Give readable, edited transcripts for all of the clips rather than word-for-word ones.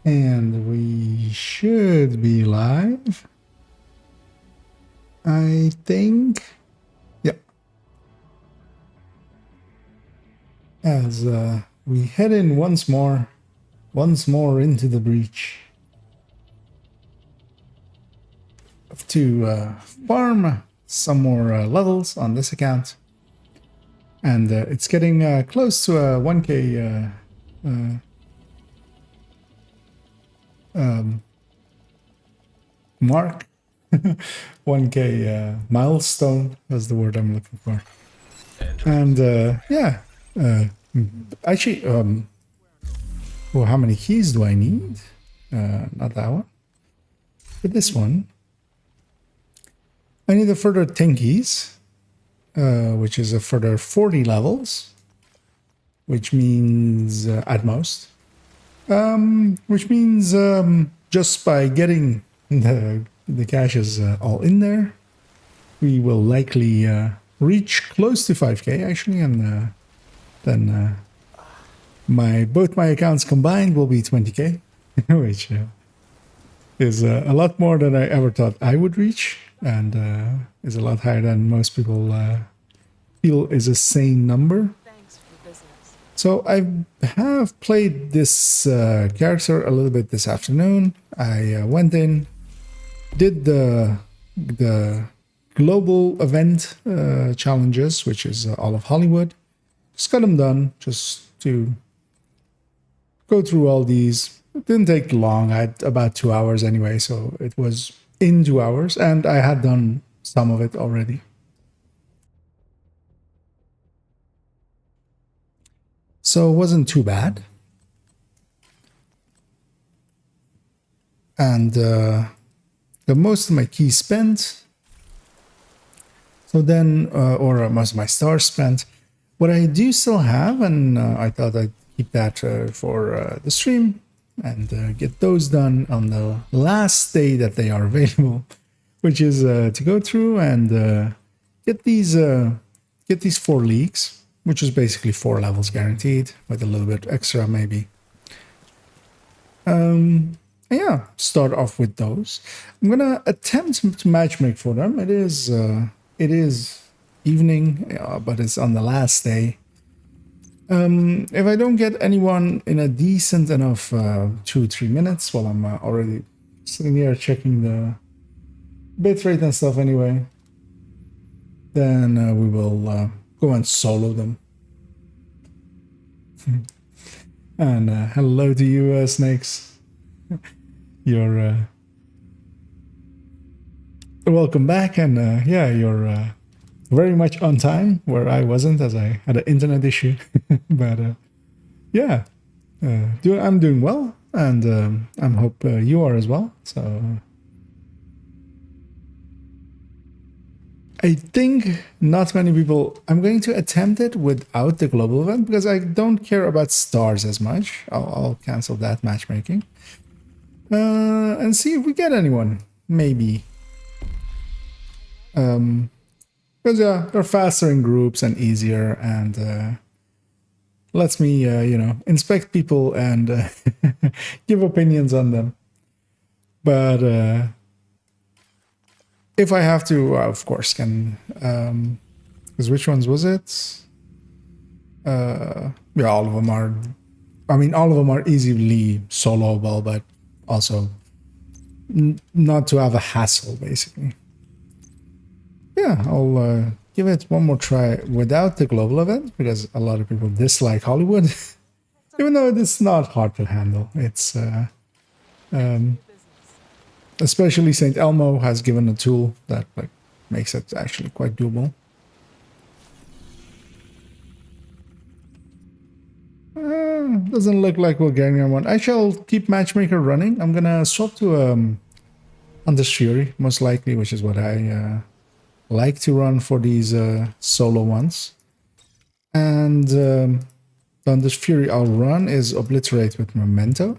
And we should be live. I think. Yeah. As we head in once more into the breach. To farm some more levels on this account. And it's getting close to a 1k mark. 1k milestone is the word I'm looking for. And yeah, actually, well, how many keys do I need? Not that one, but this one. I need a further 10 keys, which is a further 40 levels, which means at most. Which means just by getting the caches all in there, we will likely reach close to 5k actually, and then both my accounts combined will be 20k, which is a lot more than I ever thought I would reach, and is a lot higher than most people feel is a sane number. So I have played this character a little bit this afternoon. I went in, did the global event challenges, which is all of Hollywood. Just got them done, just to go through all these. It didn't take long. I had about 2 hours anyway, so it was in 2 hours, and I had done some of it already. So it wasn't too bad. And got most of my keys spent. So then, or most of my stars spent. What I do still have, and I thought I'd keep that for the stream and get those done on the last day that they are available, which is to go through and get these 4 leagues, which is basically 4 levels guaranteed, with a little bit extra maybe. Yeah, start off with those. I'm gonna attempt to matchmake for them. It is evening, but it's on the last day. If I don't get anyone in a decent enough 2-3 minutes, while I'm already sitting here checking the bitrate and stuff anyway, then we will go and solo them. And hello to you, Snakes. You're welcome back, and yeah, you're very much on time, where I wasn't, as I had an internet issue. But yeah, I'm doing well, and I hope you are as well. So I think not many people. I'm going to attempt it without the global event because I don't care about stars as much. I'll cancel that matchmaking and see if we get anyone. Maybe. Because yeah, they're faster in groups and easier, and lets me inspect people and give opinions on them. But if I have to, of course, can. Because which ones was it? Yeah, all of them are. I mean, all of them are easily soloable, but also not to have a hassle, basically. Yeah, I'll give it one more try without the global event, because a lot of people dislike Hollywood, even though it's not hard to handle. It's especially St. Elmo has given a tool that makes it actually quite doable. Doesn't look like we'll get anyone. I shall keep matchmaker running. I'm gonna swap to Hunter's Fury, most likely, which is what I like to run for these solo ones. And Hunter's Fury I'll run is Obliterate with Memento.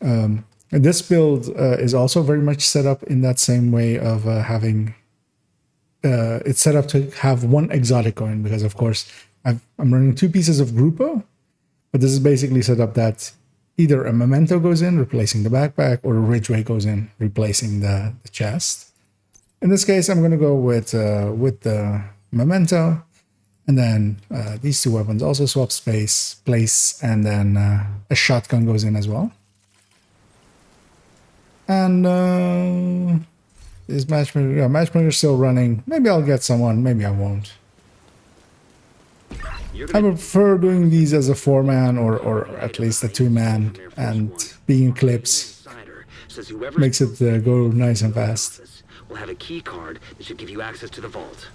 And this build is also very much set up in that same way of having... it's set up to have one exotic coin, because of course I'm running 2 pieces of Grupo, but this is basically set up that either a memento goes in, replacing the backpack, or a ridgeway goes in, replacing the chest. In this case, I'm going to go with the memento, and then these two weapons also swap place, and then a shotgun goes in as well. And is matchmaker still running? Maybe I'll get someone, maybe I won't. I prefer doing these as a 4-man or at least a 2-man, and being clips makes it go nice and fast. We'll have a key card that should give you access to the vault.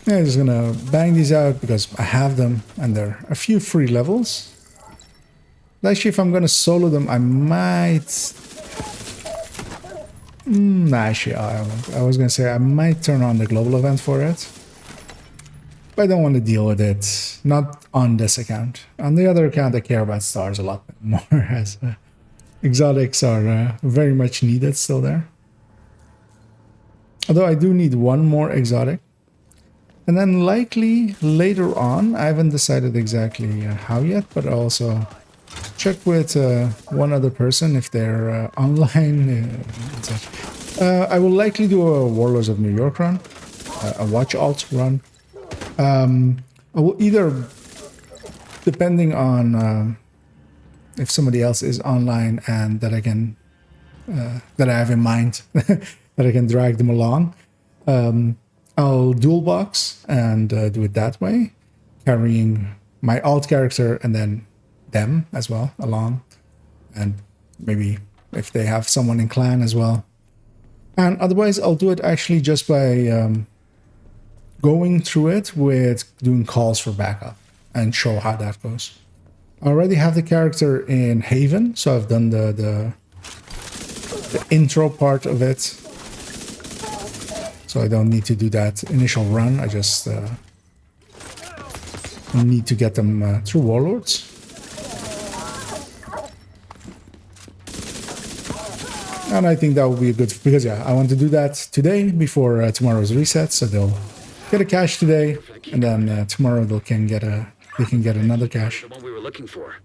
Yeah, I'm just gonna bang these out because I have them and there are a few free levels. Actually, if I'm gonna solo them, I might... Nah, actually, I was gonna say I might turn on the global event for it. But I don't want to deal with it. Not on this account. On the other account, I care about stars a lot more, as exotics are very much needed still there. Although I do need one more exotic. And then likely later on, I haven't decided exactly how yet, but I'll also check with one other person if they're online. I will likely do a Warlords of New York run, a Watch Alt run. I will either, depending on if somebody else is online and that I can, that I have in mind, that I can drag them along. I'll dual box and do it that way, carrying my alt character and then them as well along, and maybe if they have someone in clan as well. And otherwise, I'll do it actually just by going through it with doing calls for backup and show how that goes. I already have the character in Haven, so I've done the intro part of it. So I don't need to do that initial run. I just need to get them through Warlords. And I think that will be a good, because yeah, I want to do that today before tomorrow's reset. So they'll get a cache today, and then tomorrow they can get another cache.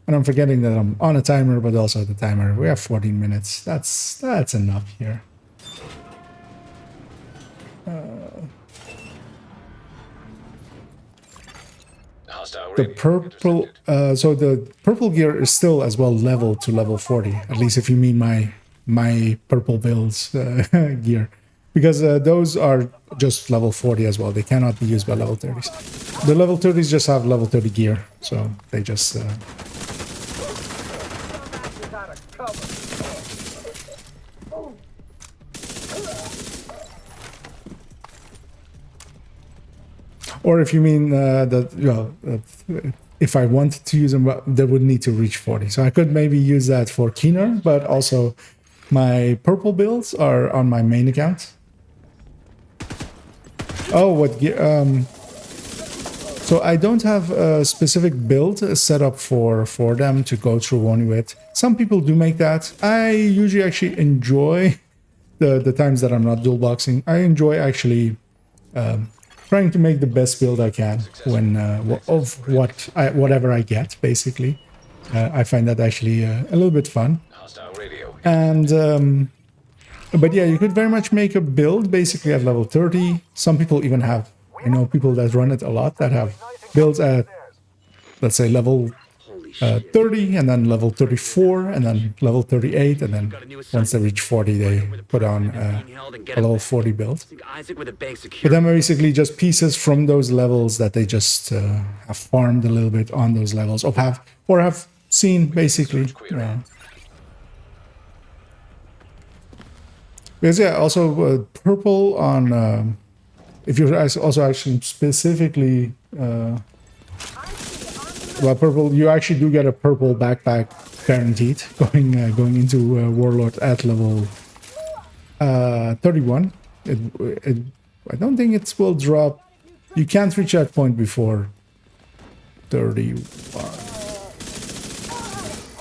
And I'm forgetting that I'm on a timer, but also the timer. We have 14 minutes. That's enough here. The purple, so the purple gear is still as well level to level 40. At least if you mean my purple builds gear, because those are just level 40 as well. They cannot be used by level 30s. The level 30s just have level 30 gear, so they just. Or if you mean if I wanted to use them, they would need to reach 40. So I could maybe use that for Keener, but also my purple builds are on my main account. Oh, what gear? So I don't have a specific build set up for them to go through one with. Some people do make that. I usually actually enjoy the times that I'm not dual boxing. I enjoy actually trying to make the best build I can when of whatever I get, basically. I find that actually a little bit fun. And but yeah, you could very much make a build basically at level 30. Some people even have, I know people that run it a lot that have builds at, let's say, level 30, and then level 34, and then level 38, and then once they reach 40, they put on a level 40 build. But then basically just pieces from those levels that they just have farmed a little bit on those levels, or have seen, basically. Because yeah, also purple on, if you're also actually specifically, well, purple, you actually do get a purple backpack guaranteed going into Warlord at level 31. I don't think it will drop. You can't reach that point before 31.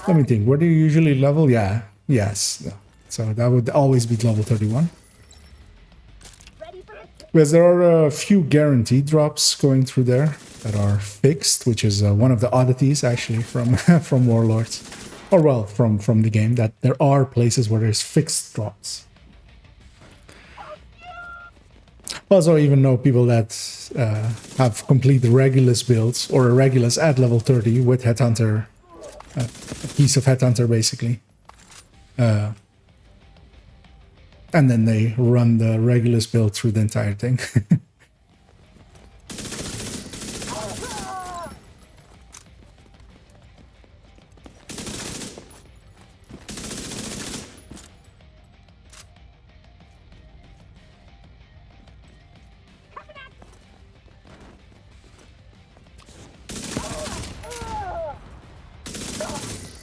Let me think. What do you usually level? Yeah. Yes. So that would always be level 31. Because there are a few guaranteed drops going through there that are fixed, which is one of the oddities actually from from Warlords. or well, from the game, that there are places where there's fixed drops. Also, even know people that have complete Regulus builds or a Regulus at level 30 with Headhunter, a piece of Headhunter basically. And then they run the Regulus build through the entire thing.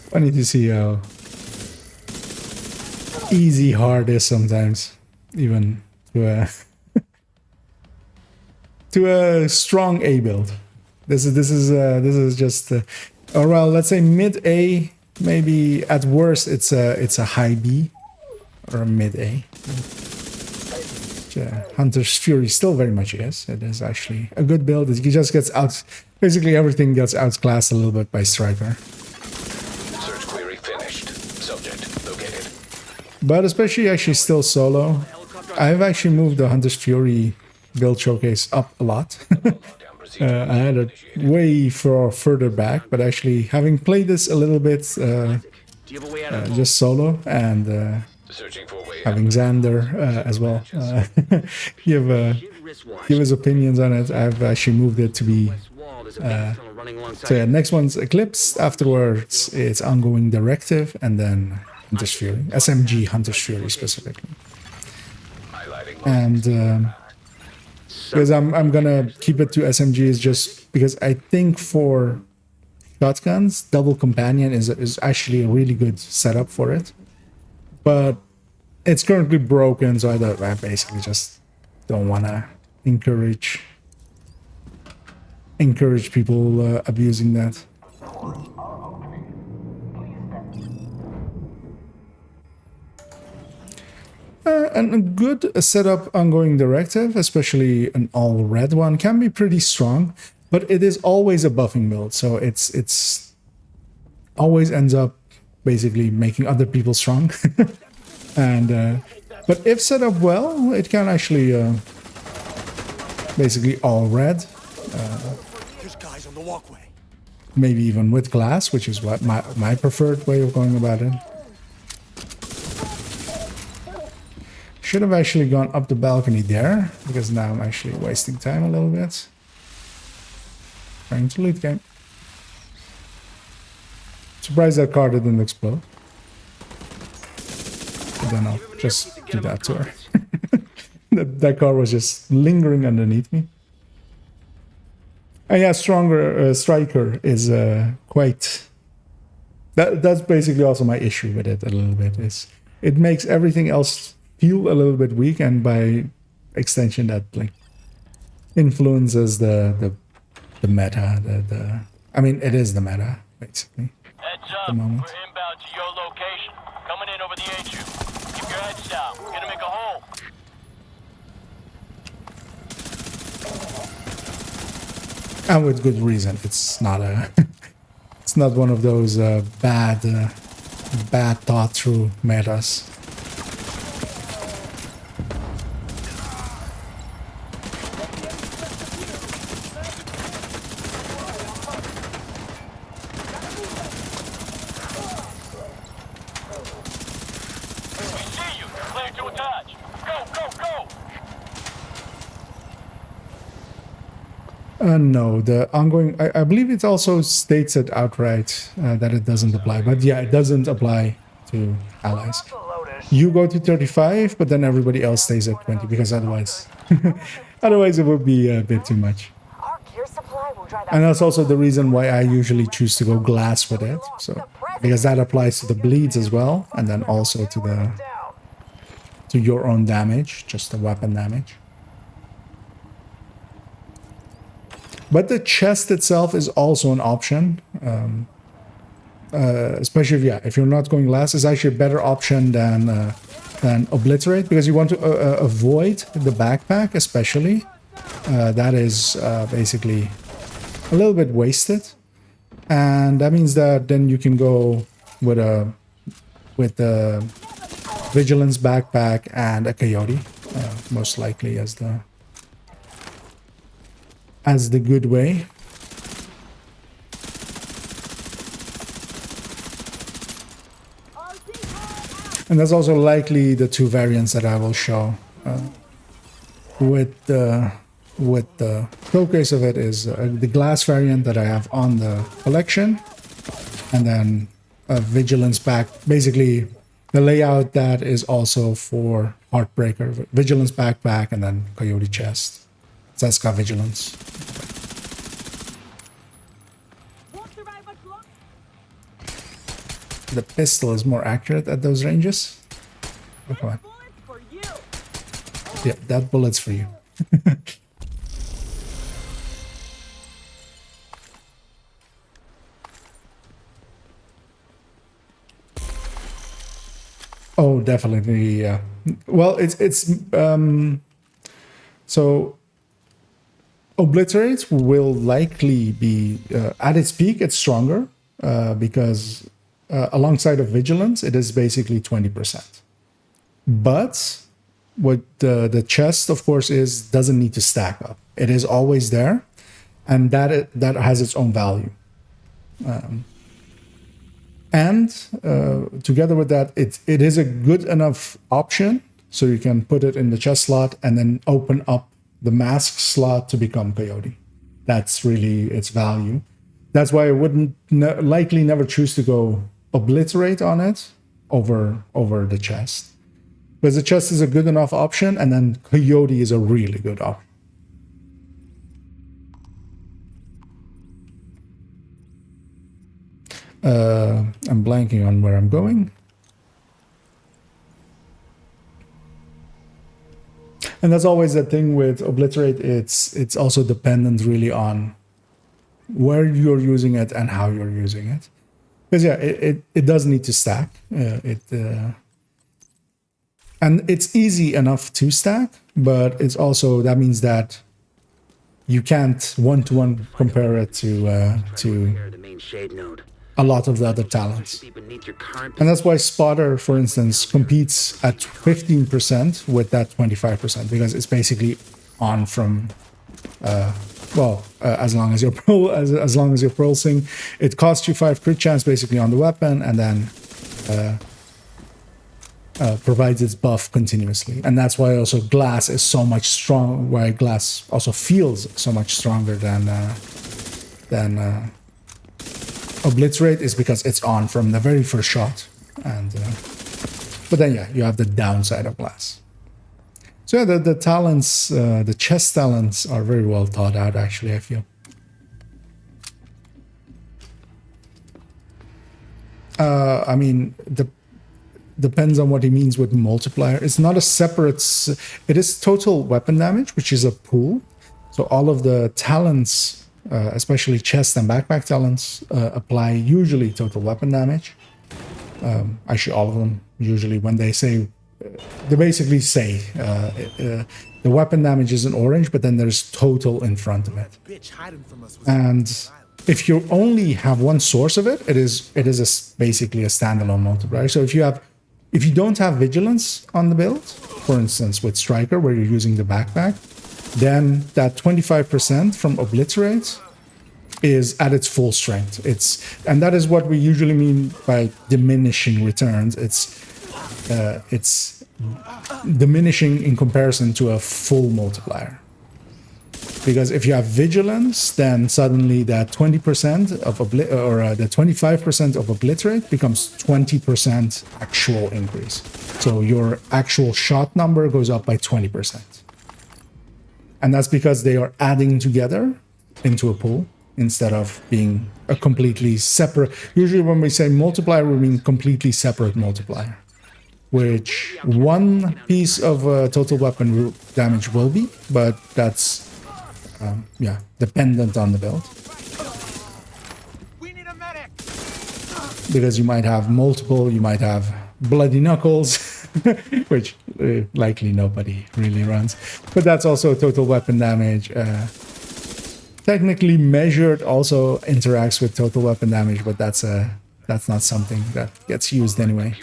Funny to see how easy hard is sometimes, even to a to a strong A build. This is just or well, let's say mid A, maybe at worst it's a high B or a mid A. Hunter's Fury still very much is. It is actually a good build. It just gets out. Basically, everything gets outclassed a little bit by Striker. But especially actually still solo. I've actually moved the Hunter's Fury build showcase up a lot. I had it way further back, but actually having played this a little bit just solo and having Xander as well give his opinions on it, I've actually moved it to be so yeah, next one's Eclipse, afterwards it's Ongoing Directive, and then Hunter's Fury, SMG Hunter's Fury specifically. And because I'm gonna keep it to SMGs just because I think for shotguns, Double Companion is actually a really good setup for it. But it's currently broken, so I basically just don't wanna encourage people abusing that. And a good setup Ongoing Directive, especially an all red one, can be pretty strong, but it is always a buffing build, so it's always ends up basically making other people strong. And but if set up well, it can actually basically all red. There's guys on the walkway. Maybe even with glass, which is what my preferred way of going about it. Should have actually gone up the balcony there, because now I'm actually wasting time a little bit. Trying to loot game. Surprised that car didn't explode. But then I'll just do that to her. that car was just lingering underneath me. And yeah, Striker is quite... That's basically also my issue with it a little bit. Is it makes everything else feel a little bit weak, and by extension that like influences the meta. I mean, it is the meta basically. Heads up, we're inbound to your location. Coming in over the HU. Keep your heads down. We're gonna make a hole. And with good reason. It's not a it's not one of those bad thought through metas. No, the ongoing... I believe it also states it outright that it doesn't apply. But yeah, it doesn't apply to allies. You go to 35, but then everybody else stays at 20, because otherwise... otherwise it would be a bit too much. And that's also the reason why I usually choose to go glass with it. So because that applies to the bleeds as well, and then also to your own damage, just the weapon damage. But the chest itself is also an option, especially if you're not going glass. It's actually a better option than Obliterate, because you want to avoid the backpack, especially. That is basically a little bit wasted, and that means that then you can go with a vigilance backpack and a coyote, most likely as the good way. And that's also likely the two variants that I will show. With the showcase of it is the glass variant that I have on the collection, and then a vigilance back. Basically, the layout that is also for Heartbreaker, vigilance backpack, and then coyote chest. Zeska vigilance. The pistol is more accurate at those ranges. Oh, come on. Yeah, that bullet's for you. Oh, definitely, yeah. Well, so Obliterate will likely be at its peak. It's stronger because alongside of Vigilance, it is basically 20%. But what the chest, of course, doesn't need to stack up. It is always there, and that has its own value. And together with that, it is a good enough option, so you can put it in the chest slot and then open up the mask slot to become Coyote. That's really its value. That's why I wouldn't likely never choose to go Obliterate on it over the chest. Because the chest is a good enough option, and then Coyote is a really good option. I'm blanking on where I'm going. And that's always the thing with Obliterate. It's also dependent really on where you're using it and how you're using it. Because yeah, it does need to stack. And it's easy enough to stack, but it's also, that means that you can't one-to-one compare it to a lot of the other talents. And that's why Spotter, for instance, competes at 15% with that 25%, because it's basically on from, as long as you're as long as you're pulsing. It costs you 5 crit chance basically on the weapon, and then provides its buff continuously. And that's why also Glass is so much strong, why Glass also feels so much stronger than Obliterate, is because it's on from the very first shot. And but then yeah, you have the downside of Glass. So yeah, the talents, the chest talents are very well thought out, actually, I feel. I mean, depends on what he means with multiplier. It's not a separate, it is total weapon damage, which is a pool. So all of the talents, especially chest and backpack talents, apply usually total weapon damage. Actually, all of them usually, when they say, they basically say the weapon damage is in orange, but then there's total in front of it. And if you only have one source of it, it is basically a standalone multiplier. So if you don't have vigilance on the build, for instance with Striker, where you're using the backpack, then that 25% from Obliterate is at its full strength. And that is what we usually mean by diminishing returns. It's diminishing in comparison to a full multiplier. Because if you have vigilance, then suddenly that 20% of the 25% of Obliterate becomes 20% actual increase. So your actual shot number goes up by 20%. And that's because they are adding together into a pool instead of being a completely separate. Usually when we say multiplier, we mean completely separate multiplier, which one piece of total weapon damage will be, but that's dependent on the build. We need a medic. Because you might have multiple, you might have bloody knuckles, which likely nobody really runs. But that's also total weapon damage. Technically measured also interacts with total weapon damage, but that's a that's not something that gets used anyway.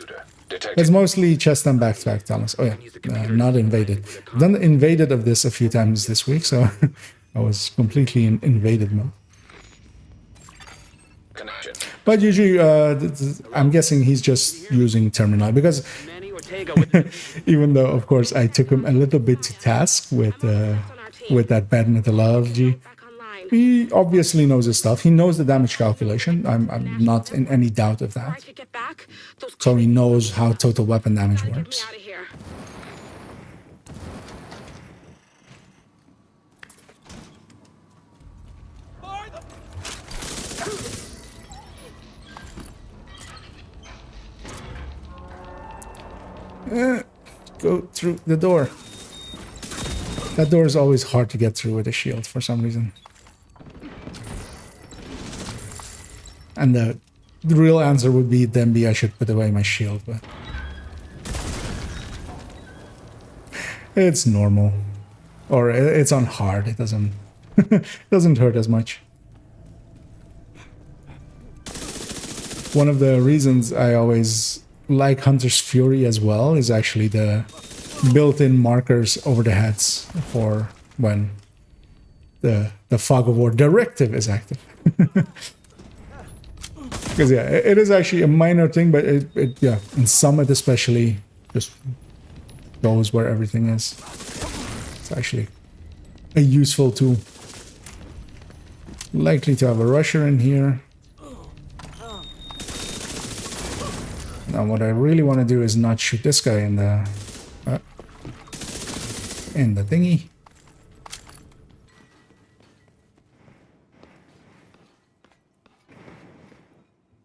It's mostly chest and back-to-back talents. Oh yeah, not invaded. I've done the invaded of this a few times this week, so I was completely in invaded mode. But usually, I'm guessing he's just using Terminal, because even though, of course, I took him a little bit to task with that bad methodology, he obviously knows his stuff. He knows the damage calculation. I'm not in any doubt of that. So he knows how total weapon damage works. Go through the door. That door is always hard to get through with a shield for some reason. And the real answer would be then I should put away my shield, but it's normal. Or it's on hard. It doesn't doesn't hurt as much. One of the reasons I always like Hunter's Fury as well is actually the built-in markers over the heads for when the Fog of War directive is active. Because yeah, it is actually a minor thing, but it yeah, in Summit especially, just goes where everything is. It's actually a useful tool. Likely to have a rusher in here. Now what I really want to do is not shoot this guy in the thingy.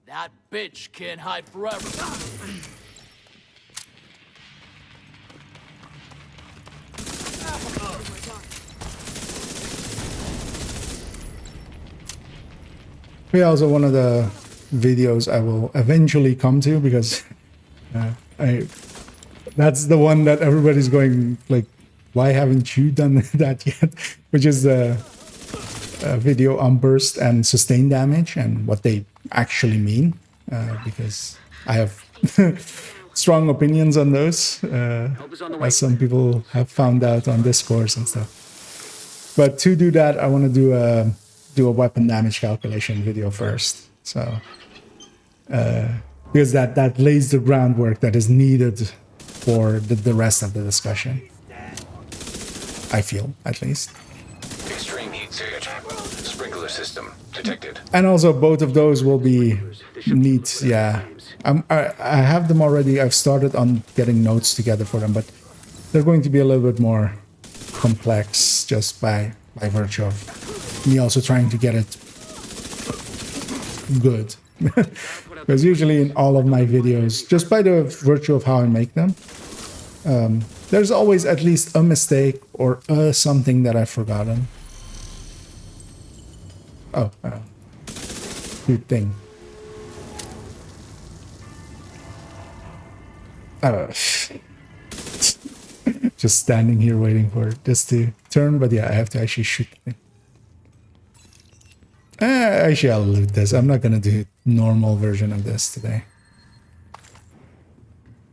That bitch can't hide forever. Yeah, also one of the videos I will eventually come to, because that's the one that everybody's going like, why haven't you done that yet? Which is the video on burst and sustained damage and what they actually mean, because I have strong opinions on those, as some people have found out on Discord and stuff. But to do that, I want to do a weapon damage calculation video first. So because that lays the groundwork that is needed for the rest of the discussion. I feel, at least. Extreme heat surge. Sprinkler system detected. And also both of those will be neat. Yeah, I have them already. I've started on getting notes together for them, but they're going to be a little bit more complex just by virtue of me also trying to get it good. Because usually in all of my videos, just by the virtue of how I make them, there's always at least a mistake or something that I've forgotten. Oh, good thing. Just standing here waiting for this to turn, but yeah, I have to actually shoot the thing. Actually, I'll loot this. I'm not gonna do normal version of this today.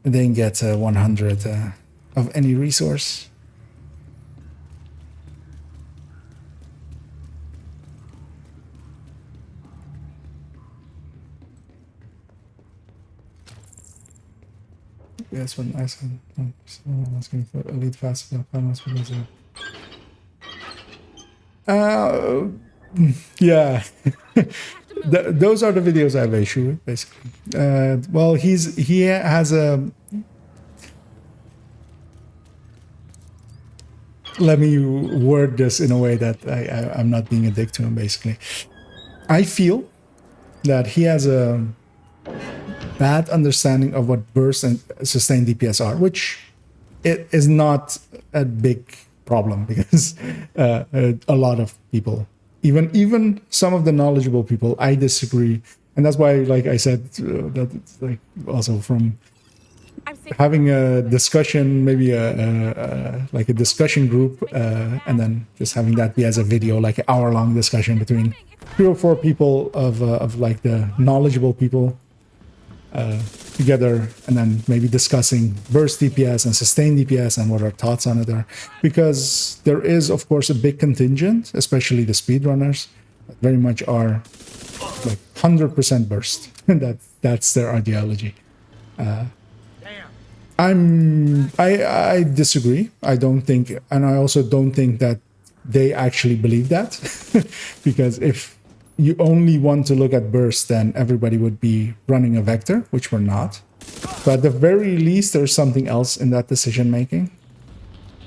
I didn't get 100 of any resource. Yes, when I said I'm asking for elite faster than yeah. Those are the videos I have issue with, basically. Well, he has a. Let me word this in a way that I'm not being a dick to him, basically. I feel that he has a bad understanding of what burst and sustained DPS are, which it is not a big problem, because a lot of people, even some of the knowledgeable people, I disagree. And that's why, like I said, that it's like also from having a discussion, maybe like a discussion group, and then just having that be as a video, like an hour-long discussion between 3 or 4 people of like the knowledgeable people, together, and then maybe discussing burst DPS and sustained DPS and what our thoughts on it are. Because there is, of course, a big contingent, especially the speedrunners, that very much are like 100% burst. That's their ideology. I disagree. I don't think, and I also don't think that they actually believe that. Because if you only want to look at burst, then everybody would be running a vector, which we're not. But at the very least, there's something else in that decision making.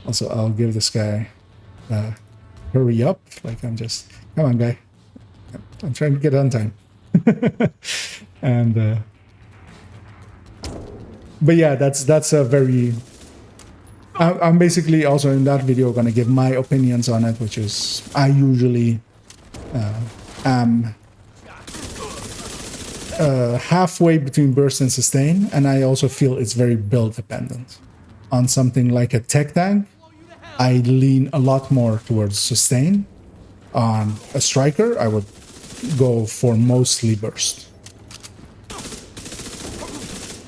Also, I'll give this guy hurry up. Like, I'm just, come on, guy. I'm trying to get on time. And but yeah, that's a very. I'm basically also in that video going to give my opinions on it, which is I usually am halfway between burst and sustain, and I also feel it's very build dependent. On something like a tech tank, I lean a lot more towards sustain. On a striker, I would go for mostly burst.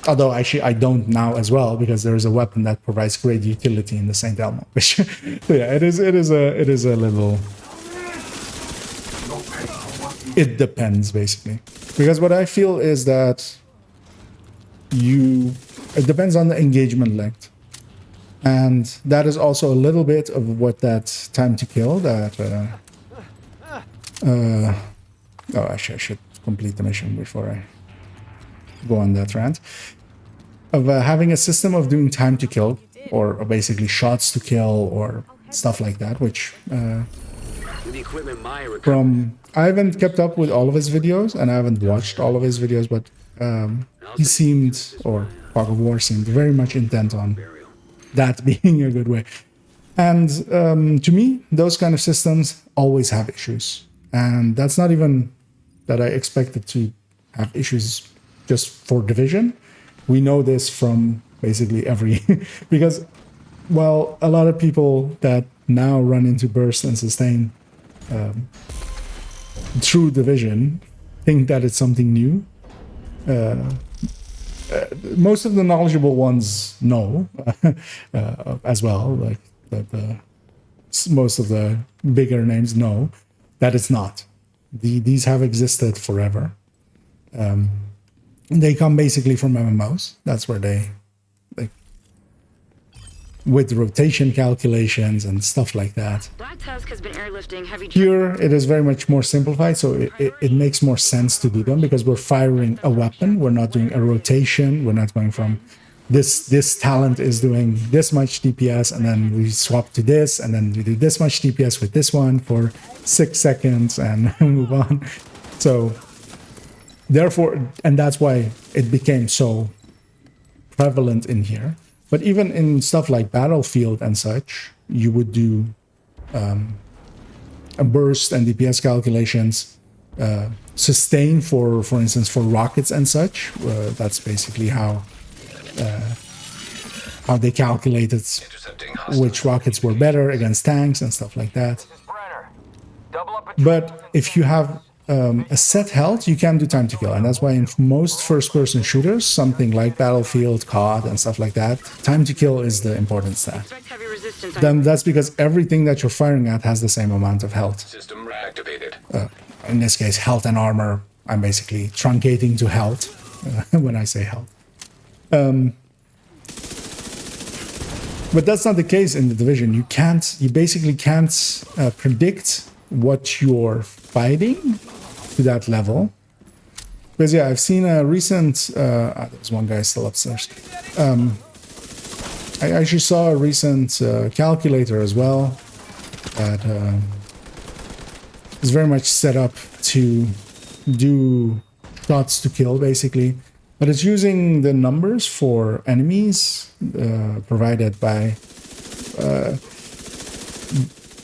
Although actually I don't now as well, because there is a weapon that provides great utility in the Saint Elmo. Which, so yeah, it is a little. It depends basically, because what I feel is that it depends on the engagement length, and that is also a little bit of what that time to kill that. Oh, actually, I should complete the mission before I go on that rant. Of having a system of doing time to kill, or basically shots to kill, or stuff like that, which With the equipment Maya I haven't kept up with all of his videos, and I haven't watched all of his videos, but he seemed, or Fog of War seemed, very much intent on that being a good way. And to me, those kind of systems always have issues. And that's not even that I expected to have issues just for Division. We know this from basically every... because, well, a lot of people that now run into burst and sustain through Division think that it's something new. Most of the knowledgeable ones know as well, like most of the bigger names know that it's not. These have existed forever. They come basically from MMOs. That's where they, like, with rotation calculations and stuff like that. Black Tusk has been airlifting heavy. Here, it is very much more simplified, so it makes more sense to do them because we're firing a weapon. We're not doing a rotation. We're not going from this talent is doing this much DPS, and then we swap to this, and then we do this much DPS with this one for 6 seconds and move on. So, therefore, and that's why it became so prevalent in here. But even in stuff like Battlefield and such, you would do a burst and DPS calculations, sustain for instance, for rockets and such. That's basically how they calculated which rockets were better against tanks and stuff like that. But if you have a set health, you can do time to kill, and that's why in most first-person shooters, something like Battlefield, COD, and stuff like that, time to kill is the important stat. Then that's because everything that you're firing at has the same amount of health. System reactivated. In this case, health and armor. I'm basically truncating to health when I say health. But that's not the case in the Division. You basically can't predict what you're fighting to that level. Because yeah, I've seen a recent, there's one guy still upstairs. I actually saw a recent calculator as well that is very much set up to do shots to kill basically. But it's using the numbers for enemies provided by...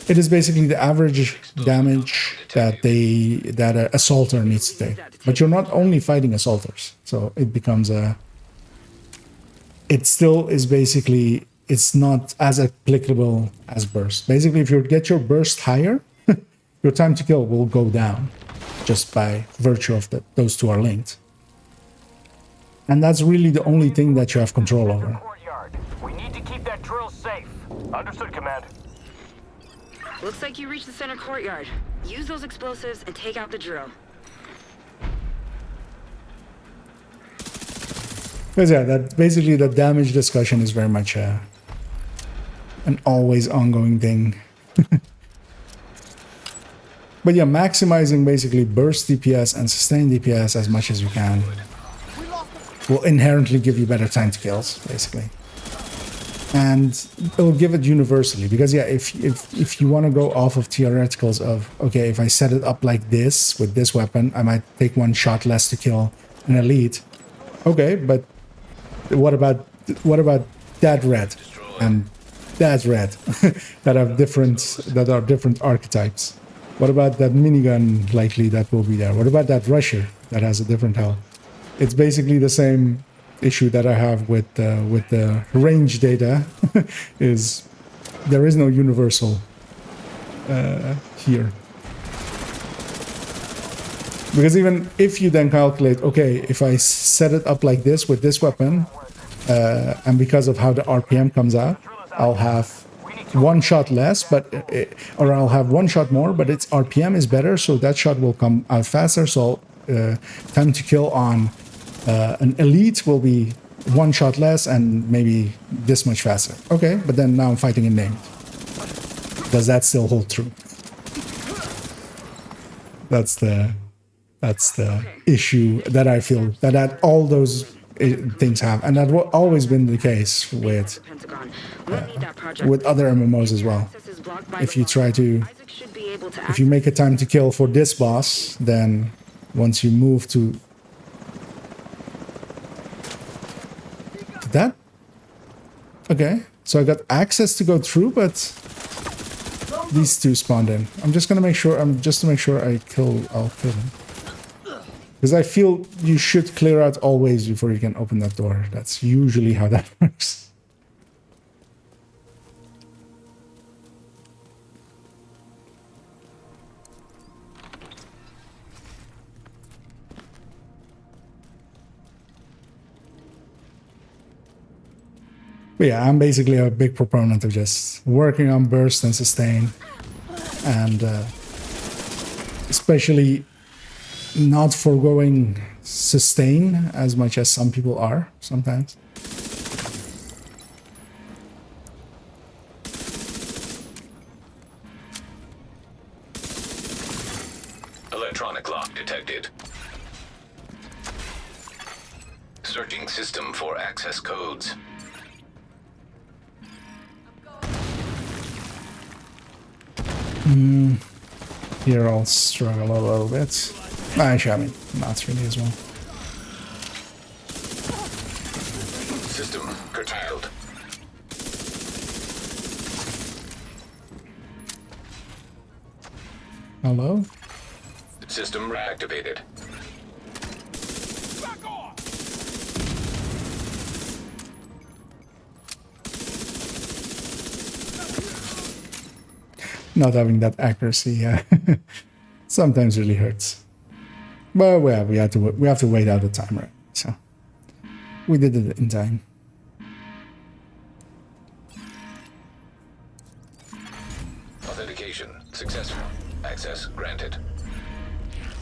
it is basically the average damage that an assaulter needs to take. But you're not only fighting assaulters, so it becomes a... It still is basically... It's not as applicable as burst. Basically, if you get your burst higher, your time to kill will go down, just by virtue of those two are linked. And that's really the only thing that you have control over. Courtyard. We need to keep that drill safe. Understood, Command. Looks like you reached the center courtyard. Use those explosives and take out the drill. Because yeah, that basically the damage discussion is very much an always ongoing thing. But yeah, maximizing basically burst DPS and sustain DPS as much as you can will inherently give you better time to kills, basically. And it'll give it universally, because yeah, if you want to go off of theoreticals of, okay, if I set it up like this with this weapon, I might take one shot less to kill an elite. Okay, but what about that red and that red that are different archetypes? What about that minigun likely that will be there? What about that rusher that has a different health? It's basically the same issue that I have with the range data. Is there is no universal here. Because even if you then calculate, okay, if I set it up like this with this weapon, and because of how the RPM comes out, I'll have one shot less, or I'll have one shot more, but its RPM is better, so that shot will come out faster. So time to kill on an elite will be one shot less and maybe this much faster. Okay, but then now I'm fighting a named. Does that still hold true? That's the issue that I feel that all those things have, and that's always been the case with other MMOs as well. If you make a time to kill for this boss, then once you move to that, okay, so I got access to go through, but these two spawned in. I'm just to make sure I'll kill them. Because I feel you should clear out all ways before you can open that door. That's usually how that works. But yeah, I'm basically a big proponent of just working on burst and sustain. And especially not foregoing sustain as much as some people are sometimes. Electronic lock detected. Searching system for access codes. Here I'll struggle a little bit. Actually, I mean, not really as well. System curtailed. Hello? System reactivated. Not having that accuracy sometimes really hurts. But well, we have to wait out the time, right? So we did it in time. Authentication successful. Access granted.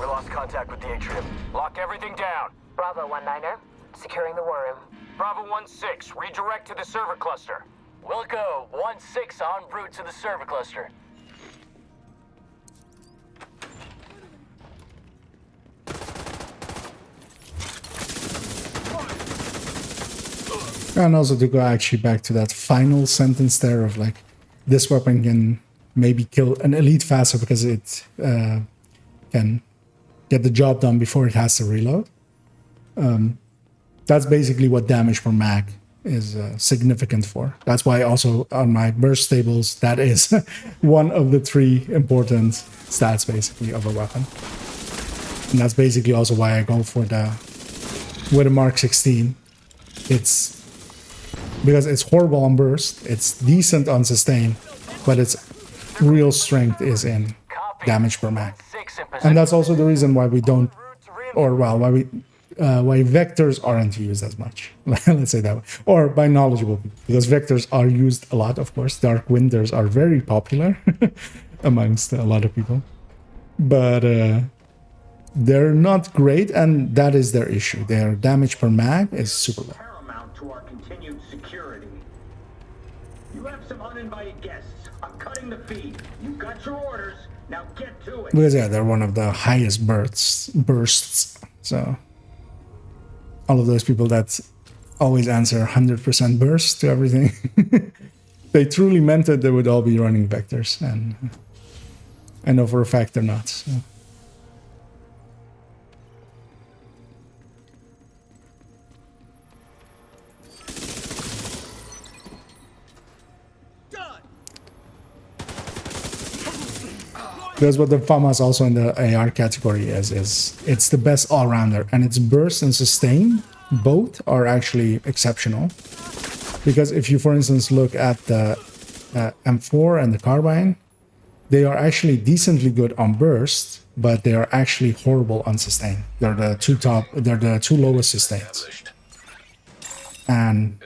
We lost contact with the atrium. Lock everything down. Bravo 19er, securing the war room. Bravo 1-6, redirect to the server cluster. Wilco 1-6 en route to the server cluster. And also to go actually back to that final sentence there of like, this weapon can maybe kill an elite faster because it can get the job done before it has to reload. That's basically what damage per mag is significant for. That's why also on my burst tables, that is one of the 3 important stats basically of a weapon. And that's basically also why I go for with a Mark 16. It's because it's horrible on burst, it's decent on sustain, but its real strength is in damage per mag. And that's also the reason why we don't, or well, why we why vectors aren't used as much. Let's say that way, or by knowledgeable people, because vectors are used a lot. Of course, dark winders are very popular amongst a lot of people, but they're not great, and that is their issue. Their damage per mag is super low. Paramount to our continued security. You have some uninvited guests. I'm cutting the feed. You got your orders. Now get to it. Because yeah, they're one of the highest bursts. So all of those people that always answer 100% burst to everything, they truly meant it. They would all be running vectors, and I know for a fact they're not. So. That's what the FAMAS also in the AR category is it's the best all-rounder, and its burst and sustain both are actually exceptional. Because if you, for instance, look at the M4 and the carbine, they are actually decently good on burst, but they are actually horrible on sustain. They're the two lowest sustains. And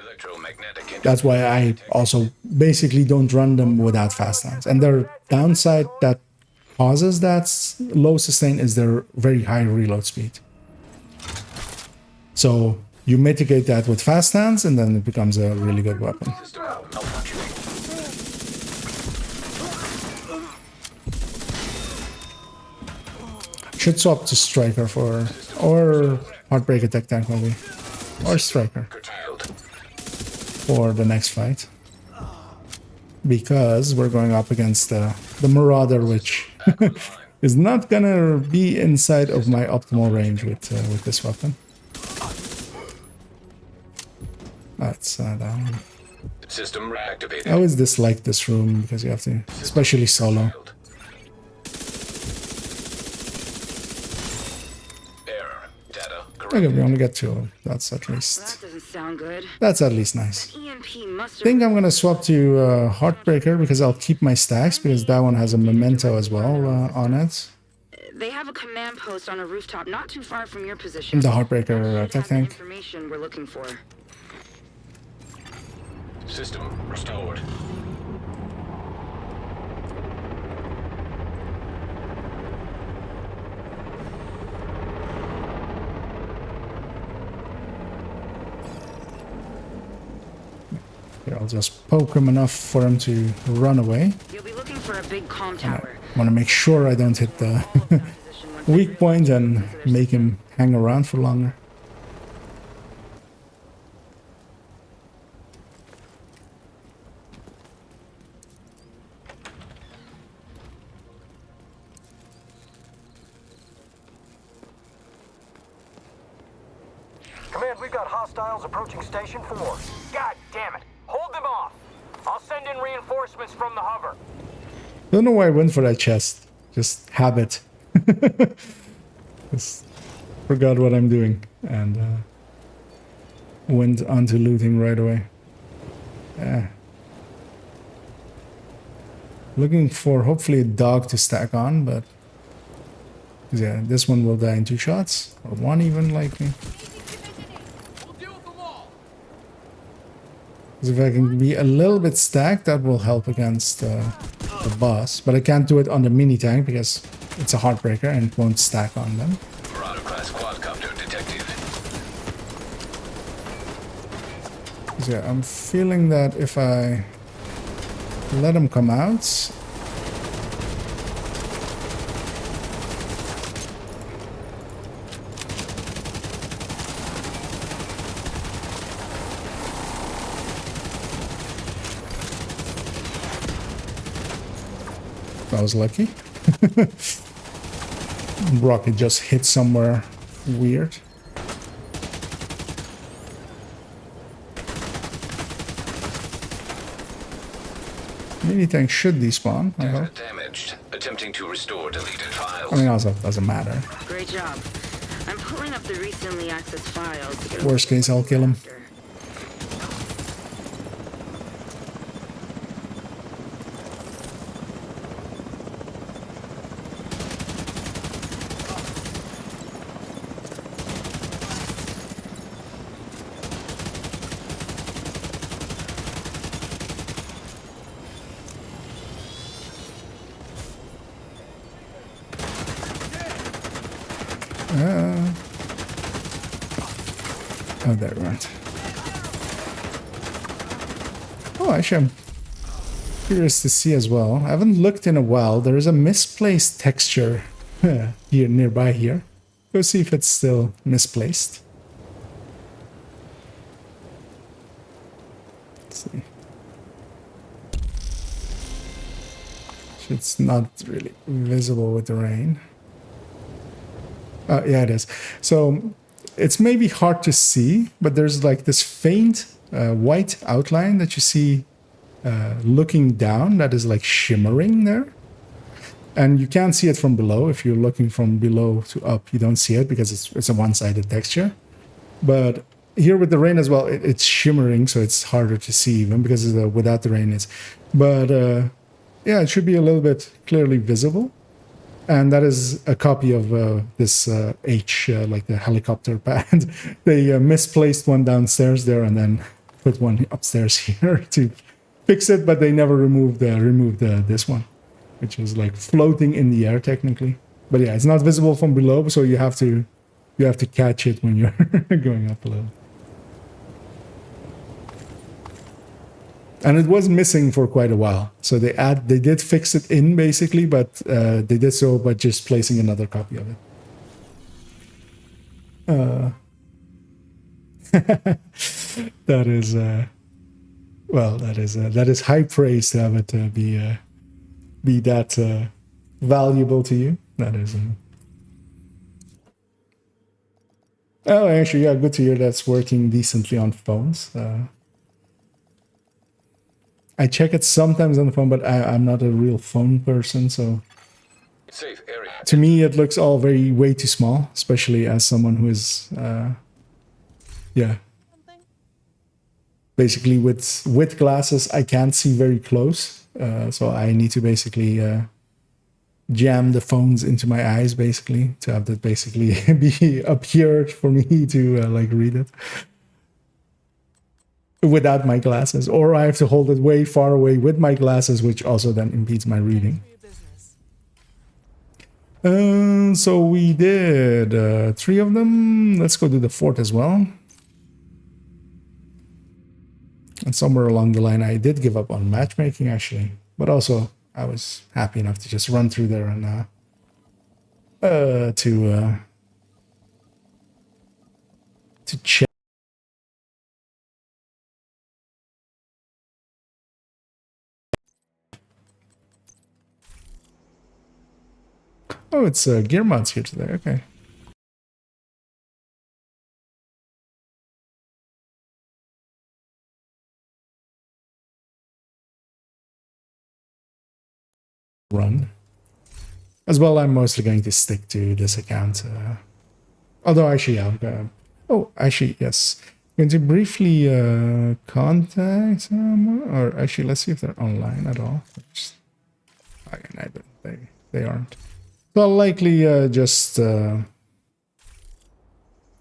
that's why I also basically don't run them without fast hands. And their downside that causes that low sustain is their very high reload speed. So you mitigate that with fast hands, and then it becomes a really good weapon. Should swap to Striker or Heartbreak Attack Tank maybe, or Striker for the next fight. Because we're going up against the Marauder, which is not gonna be inside of my optimal range with this weapon. That's down. System reactivated. I always dislike this room because you have to, especially solo. Error. Data Okay, we only get 2. That's at least. That doesn't sound good. That's at least nice. EMP must I think I'm gonna swap to Heartbreaker because I'll keep my stacks, because that one has a memento as well on it. They have a command post on a rooftop not too far from your position. The Heartbreaker Should tech have the tank. information we're looking for. system restored. Here, I'll just poke him enough for him to run away. You'll be looking for a big comm tower. I want to make sure I don't hit the weak point and make him hang around for longer. Command, we've got hostiles approaching Station 4. God damn it. Hold them off. I'll send in reinforcements from the hover. Don't know why I went for that chest. Just habit. Just forgot what I'm doing and went on to looting right away. Yeah. Looking for hopefully a dog to stack on, but yeah, this one will die in 2 shots, or 1 even likely. Because if I can be a little bit stacked, that will help against the boss. But I can't do it on the mini tank because it's a Heartbreaker and it won't stack on them. Marauder class quadcopter detected. So yeah, I'm feeling that if I let him come out, I was lucky. Rocket just hit somewhere weird. Mini tank should despawn, I hope. Data damaged. Attempting to restore deleted files. I mean, also doesn't matter. Great job. I'm pulling up the recently accessed files. to get a Worst case, I'll kill him. after. Oh, there we went. Oh, actually, I'm curious to see as well. I haven't looked in a while. There is a misplaced texture here nearby here. Go see if it's still misplaced. Let's see. It's not really visible with the rain. Yeah, it is. So it's maybe hard to see, but there's like this faint white outline that you see looking down that is like shimmering there. And you can't see it from below. If you're looking from below to up, you don't see it because it's a one-sided texture. But here with the rain as well, it's shimmering, so it's harder to see even because without the rain it's... But yeah, it should be a little bit clearly visible. And that is a copy of this H, like the helicopter pad. They misplaced one downstairs there and then put one upstairs here to fix it, but they never removed this one, which is like floating in the air technically. But yeah, it's not visible from below, so you have to catch it when you're going up a little. And it was missing for quite a while, so they did fix it in basically, but they did so by just placing another copy of it. That is well, that is high praise to have it be that valuable to you. That is. Oh, actually, yeah, good to hear that's working decently on phones. I check it sometimes on the phone, but I'm not a real phone person, so Safe area. to me it looks all way too small, especially as someone who is, yeah. Basically, with glasses, I can't see very close, so I need to basically jam the phones into my eyes, basically, to have that basically be up here for me to like read it. Without my glasses, or I have to hold it way far away with my glasses, which also then impedes my reading. So we did 3 of them. Let's go do the 4th as well. And somewhere along the line, I did give up on matchmaking, actually. But also, I was happy enough to just run through there and to check. Oh, it's Gear Mods here today. Okay. Run. As well, I'm mostly going to stick to this account. Although, actually, oh, actually, yes. I'm going to briefly contact someone. Or actually, let's see if they're online at all. They aren't. So I'll likely just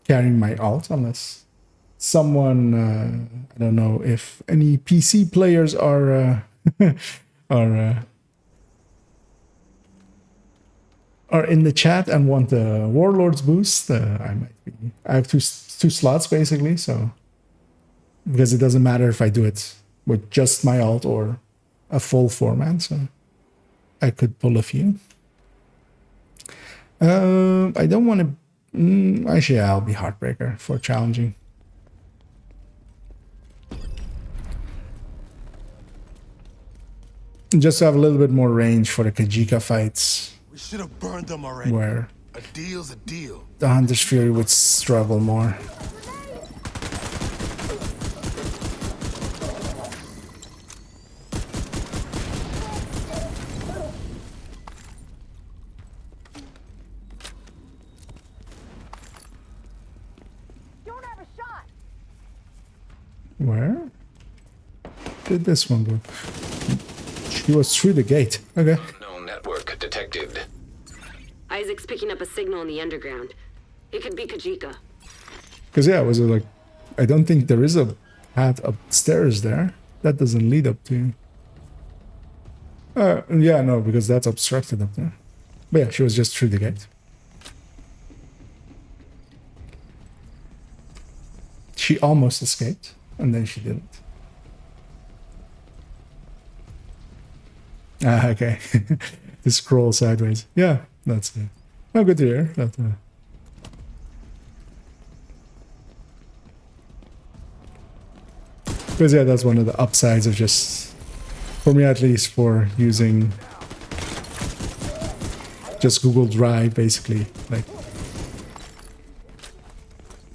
carrying my alt, unless someone, I don't know if any PC players are are in the chat and want the Warlords boost. I might be. I have two slots basically, so because it doesn't matter if I do it with just my alt or a full format, so I could pull a few. I don't want to. Actually, I'll be Heartbreaker for challenging. Just to have a little bit more range for the Kajika fights. We should have burned them already. Where a deal's a deal. The Hunter's Fury would struggle more. Where did this one go? She was through the gate. Okay. No network detected. Isaac's picking up a signal in the underground. It could be Kajika. Because yeah, it was like, I don't think there is a path upstairs there. That doesn't lead up to. Yeah, no, because that's obstructed up there. But yeah, she was just through the gate. she almost escaped, and then she didn't. Ah, okay. To scroll sideways. Yeah, that's it. Oh, good to hear. That, because yeah, that's one of the upsides of just, for me at least, for using just Google Drive, basically. Like,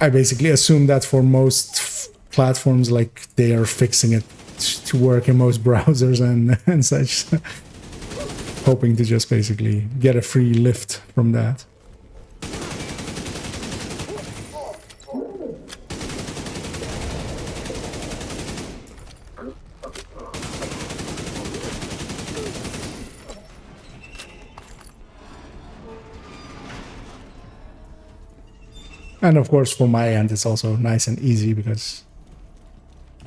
I basically assume that for most platforms, like, they are fixing it to work in most browsers and such. Hoping to just basically get a free lift from that. And of course, for my end, it's also nice and easy because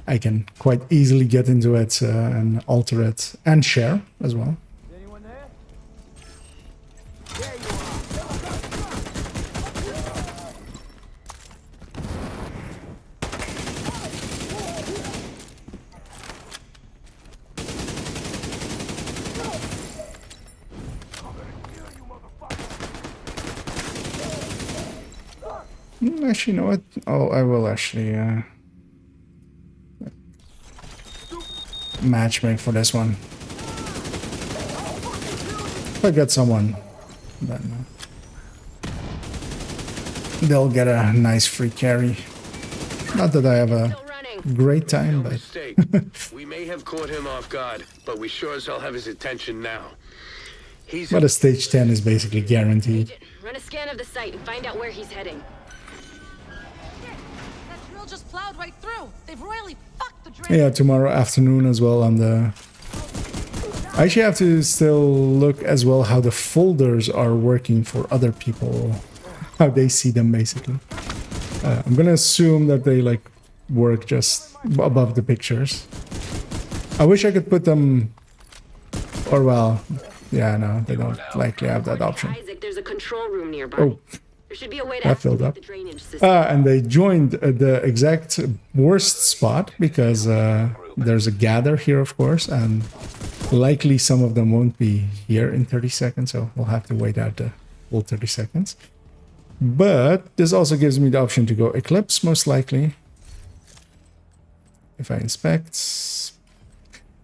I can quite easily get into it and alter it and share as well. Actually, you know what? Oh, I will actually matchmake for this one. If I get someone, then they'll get a nice free carry. Not that I have a great time, but We may have caught him off guard, but we sure as hell have his attention now. He's but a stage 10 is basically guaranteed. Run a scan of the site and find out where he's heading. That drill just plowed right through. They've royally fucked the drain. Yeah, tomorrow afternoon as well on the... I actually have to still look as well how the folders are working for other people. How they see them, basically. I'm gonna assume that they, like, work just above the pictures. I wish I could put them... Or, well... Yeah, no, they don't likely have that option. Isaac, there's a control room nearby. Oh, There should be a way to that filled activate up. the drainage system. And they joined the exact worst spot because there's a gather here, of course, and likely some of them won't be here in 30 seconds, so we'll have to wait out the full 30 seconds. But this also gives me the option to go Eclipse, most likely. If I inspect...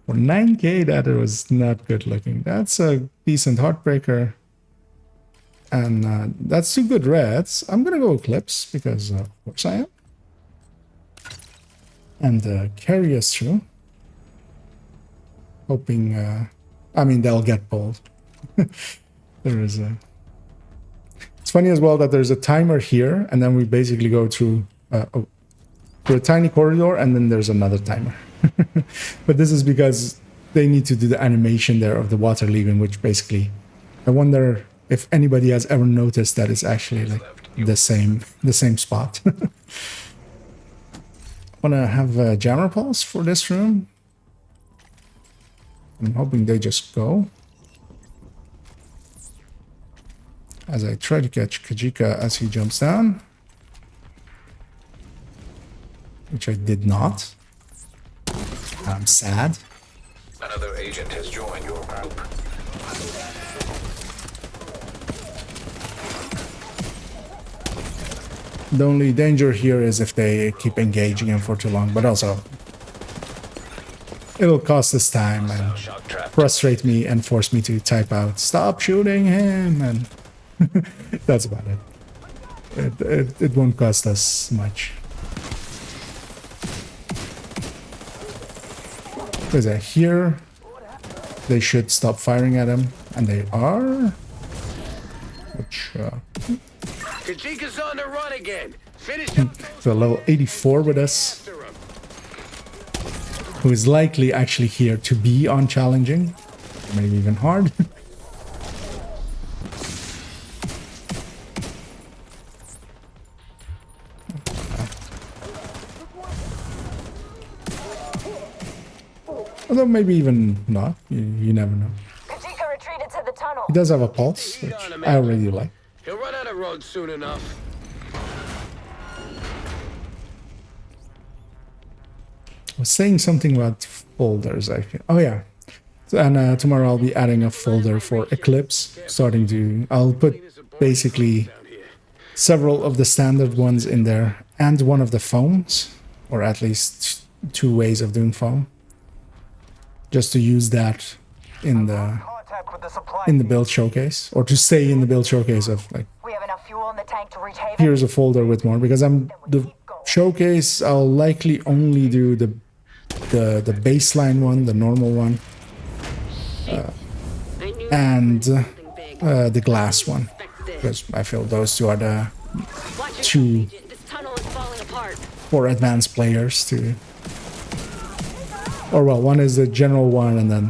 For 9k, that was not good looking. That's a decent Heartbreaker. And that's 2 good reds. I'm gonna go Eclipse, because of course I am. And carry us through. Hoping... I mean, they'll get pulled. There is a... It's funny as well that there's a timer here, and then we basically go through... through a tiny corridor, and then there's another timer. But this is because they need to do the animation there of the water leaving, which basically, I wonder if anybody has ever noticed that it's actually like the same spot. I wanna have jammer pulse for this room. I'm hoping they just go. As I try to catch Kajika as he jumps down. Which I did not. I'm sad. Another agent has joined your group. The only danger here is if they keep engaging him for too long, but also it'll cost us time and frustrate me and force me to type out, "Stop shooting him," and that's about it. It won't cost us much. Because here they should stop firing at him, and they are. Which Kajika's on the run again. Finish up so level 84 with us, who is likely actually here to be on challenging, maybe even hard. Although maybe even not, you never know. Kajika retreated to the tunnel. He does have a pulse, which I already like. He'll run out of road soon enough. was saying something about folders, I feel. Oh yeah. And tomorrow I'll be adding a folder for Eclipse, starting to... I'll put basically several of the standard ones in there, and one of the foams, or at least 2 ways of doing foam, just to use that in the build showcase, or to say in the build showcase of like, We have enough fuel in the tank to reach Haven. here's a folder with more, because the showcase I'll likely only do the baseline one, the normal one, and the glass one, because I feel those two are the two for advanced players to, or well, one is the general one and then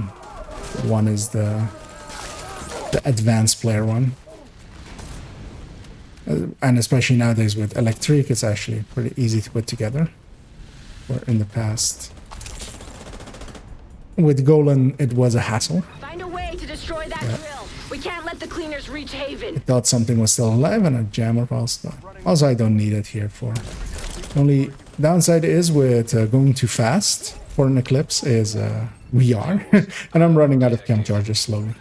one is the advanced player one. And especially nowadays with electric, it's actually pretty easy to put together. Where in the past, with Golan, it was a hassle. Find a way to destroy that drill. We can't let the cleaners reach Haven. I thought something was still alive and a jammer also. Also, I don't need it here for. Only downside is with going too fast for an Eclipse is we are, and I'm running out of chem charges slowly.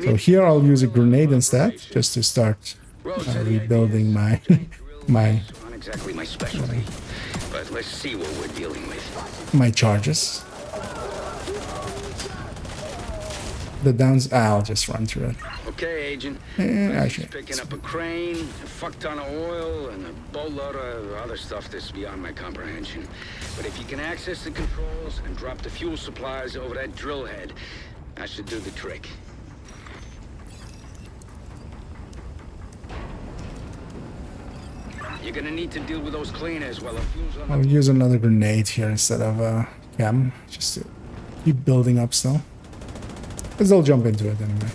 So here I'll use a grenade instead, just to start rebuilding my Not exactly my specialty, but let's see what we're dealing with. my charges. The downs, I'll just run through it. Okay, Agent. Actually, Picking up a crane, a fuck ton of oil, and a boatload of other stuff that's beyond my comprehension. But if you can access the controls and drop the fuel supplies over that drill head, that should do the trick. You're gonna need to deal with those cleaners while the fuel's on I'll use another grenade here instead of chem, just to keep building up still. Because they'll jump into it anyway.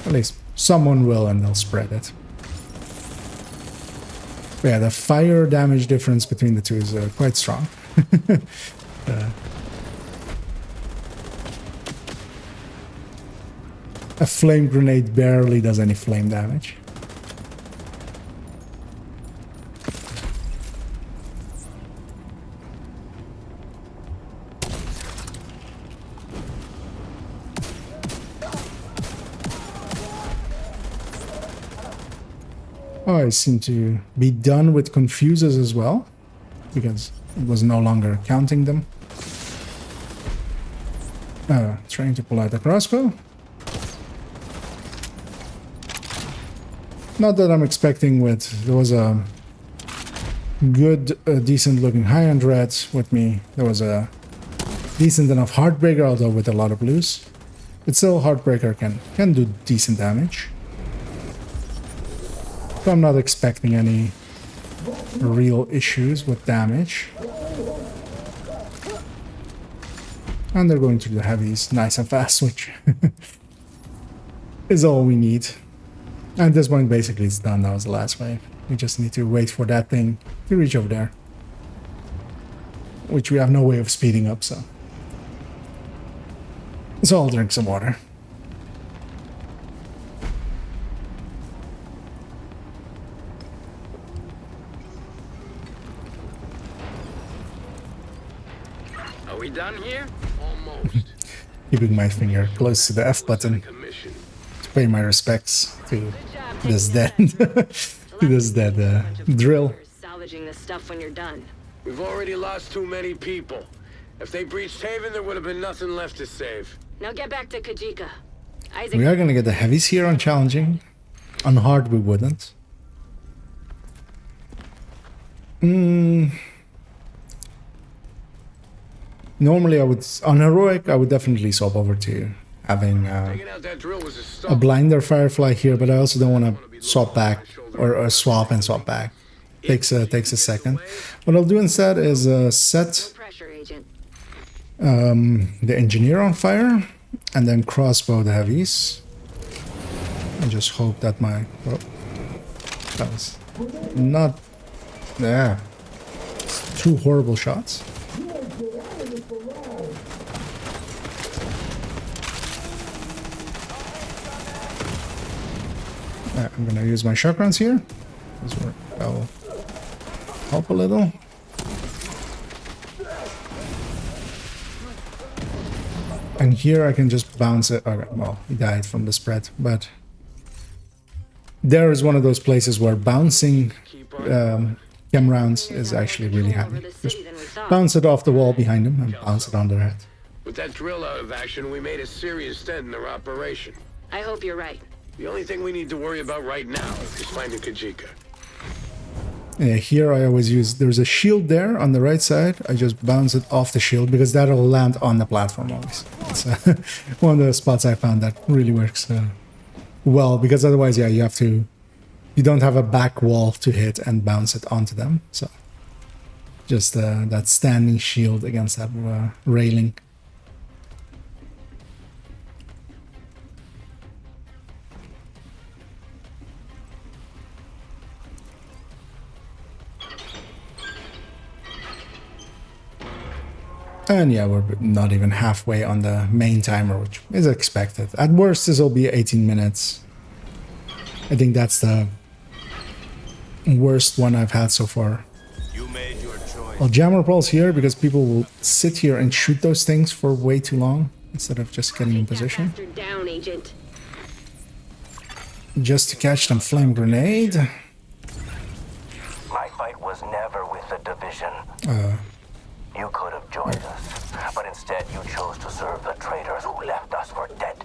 At least someone will, and they'll spread it. But yeah, the fire damage difference between the two is quite strong. A flame grenade barely does any flame damage. Oh, I seem to be done with confuses as well, because it was no longer counting them. Trying to pull out the crossbow. Not that I'm expecting with, there was a good, decent looking high-end red with me. There was a decent enough Heartbreaker, although with a lot of blues. But still, Heartbreaker can do decent damage. So I'm not expecting any real issues with damage. And they're going through the heavies nice and fast, which is all we need. And at this point, basically, it's done. That was the last wave. We just need to wait for that thing to reach over there. Which we have no way of speeding up, so. So I'll drink some water. Are we done here? Almost. Keeping my finger close to the F button Commission. to pay my respects to this dead, to this dead drill. Salvaging this stuff when you're done. We've already lost too many people. If they breached Haven, there would have been nothing left to save. Now get back to Kajika. Isaac. We are gonna get the heavies here on challenging. On hard, we wouldn't. Normally, I would on heroic. I would definitely swap over to having Taking out that drill was a a stop. blinder firefly here, but I also don't want to swap back or swap and swap back. Takes a second. What I'll do instead is set Pressure agent. the engineer on fire and then crossbow the heavies. And just hope that my that was not two horrible shots. I'm gonna use my shotguns here. That will help a little. And here I can just bounce it. Okay, well, he died from the spread, but there is one of those places where bouncing chem rounds is actually really handy. Just bounce it off the wall behind him and bounce it on their head. With that drill out of action, we made a serious dent in their operation. I hope you're right. The only thing we need to worry about right now is finding Kajika. Yeah, here I always use, there's a shield there on the right side. I just bounce it off the shield because that'll land on the platform always. It's one of the spots I found that really works well, because otherwise, yeah, you don't have a back wall to hit and bounce it onto them. So just that standing shield against that railing. And yeah, we're not even halfway on the main timer, which is expected. At worst, this will be 18 minutes. I think that's the worst one I've had so far. You made your choice. I'll jammer pulse here because people will sit here and shoot those things for way too long instead of just getting in position. Down, Agent. Just to catch them flame grenade. My fight was never with the division. You could have joined us, but instead you chose to serve the traitors who left us for dead.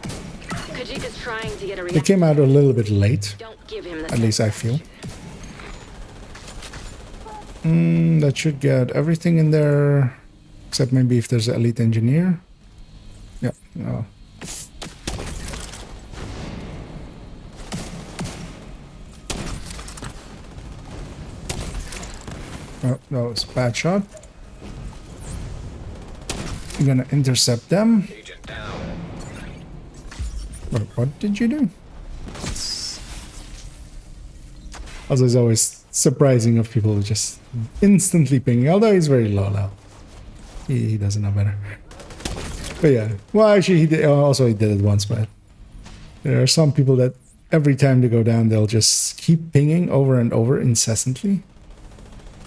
Kajika's trying to get a It reaction. came out a little bit late, Don't give him the at least I feel. That should get everything in there, except maybe if there's an elite engineer. Yeah, no. Oh, that was a bad shot. I'm gonna intercept them. What did you do? Also, it's always surprising of people just instantly pinging, although he's very low now. He doesn't know better. But yeah, well, actually, he did it once, but there are some people that every time they go down, they'll just keep pinging over and over incessantly.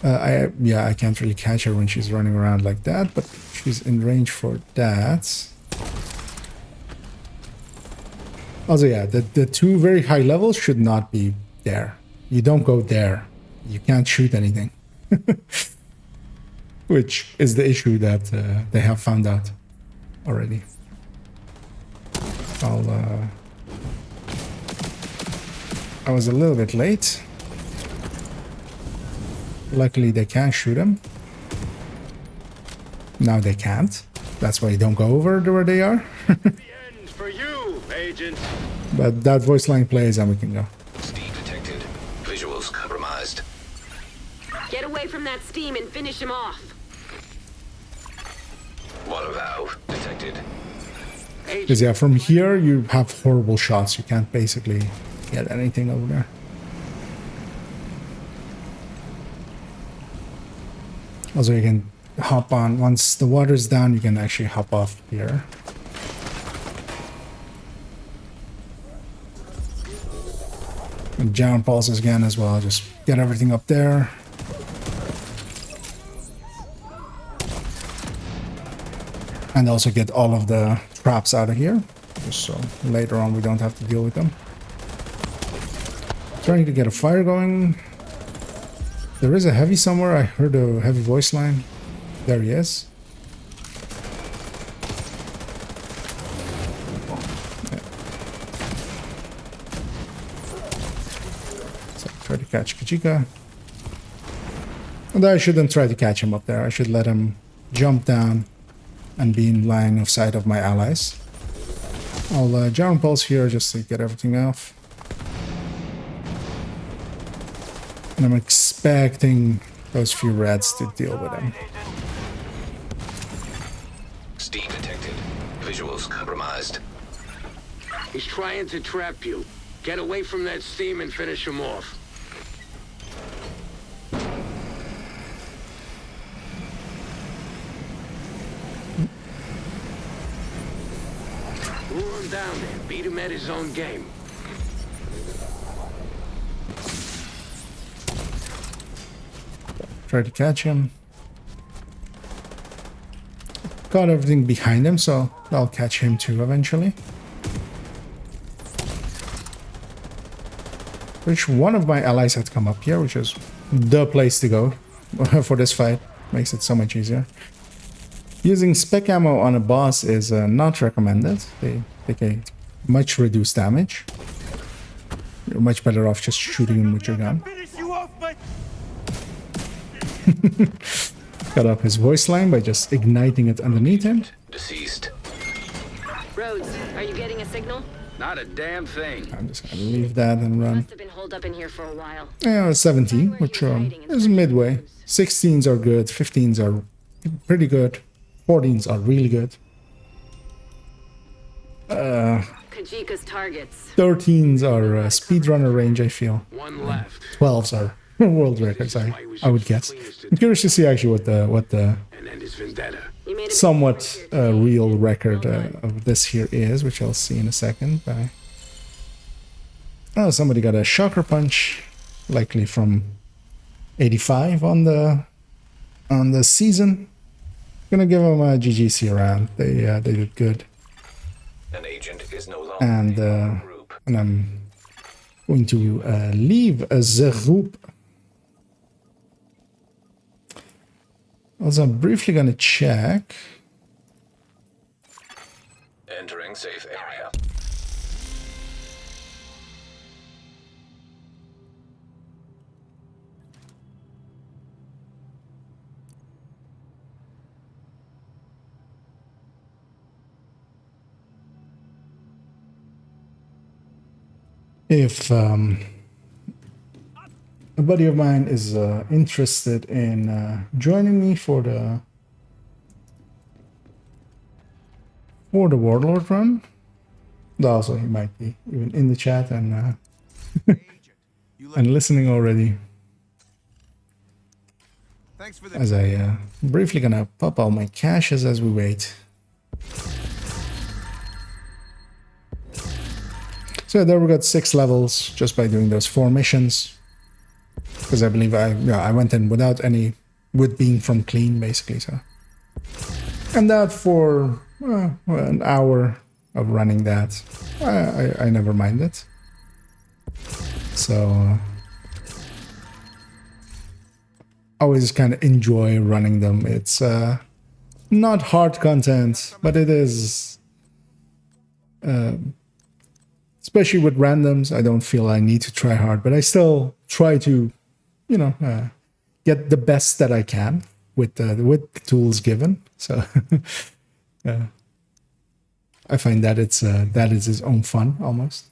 I can't really catch her when she's running around like that, but she's in range for that. Also, yeah, the two very high levels should not be there. You don't go there. You can't shoot anything. Which is the issue that they have found out already. I was a little bit late. Luckily, they can't shoot him. Now they can't. That's why you don't go over to where they are. The end for you, Agent. But that voice line plays and we can go. Steam detected. Visuals compromised. Get away from that steam and finish him off. Water valve detected. Because yeah, from here you have horrible shots. You can't basically get anything over there. Also, you can hop on, once the water's down, you can actually hop off here. And jam pulses again as well, just get everything up there. And also get all of the traps out of here, just so later on we don't have to deal with them. Trying to get a fire going. There is a heavy somewhere. I heard a heavy voice line. There he is. Yeah. So try to catch Kajika. Although I shouldn't try to catch him up there. I should let him jump down and be in line of sight of my allies. I'll Jarron Pulse here just to get everything off. And I'm expecting those few reds to deal with him. Steam detected. Visuals compromised. He's trying to trap you. Get away from that steam and finish him off. Lure him down there. Beat him at his own game. Try to catch him. caught everything behind him, so I'll catch him too eventually. Which one of my allies had come up here, which is the place to go for this fight. Makes it so much easier. Using spec ammo on a boss is not recommended. They take a much reduced damage. You're much better off just shooting him with your gun. Cut up his voice line by just igniting it underneath him. Deceased. Rhodes, are you getting a signal? Not a damn thing. I'm just gonna leave that and run. Must have been holed up in here for a while. Yeah, 17, which is midway. 16s are good, 15s are pretty good, 14s are really good. Kajika's targets. 13s are speedrunner range, I feel. One left. 12s are world records, I would guess. I'm curious to see actually what the And end his vendetta. somewhat real record of this here is, which I'll see in a second. Oh, somebody got a shocker punch, likely from 85 on the season. Gonna give them a GGC round. They did good. An agent is no longer And I'm going to leave the group. Also, I'm briefly gonna check. entering safe area. If a buddy of mine is interested in joining me for the Warlord run, also he might be even in the chat and and listening already. Thanks for the As I briefly gonna pop all my caches as we wait. So there we got 6 levels just by doing those 4 missions. Because I believe I went in without any wood being from clean basically. So, and that for an hour of running that, I never minded. So always kind of enjoy running them. It's not hard content, but it is. Especially with randoms, I don't feel I need to try hard, but I still try to, you know, get the best that I can with the tools given. So I find that that is its own fun almost.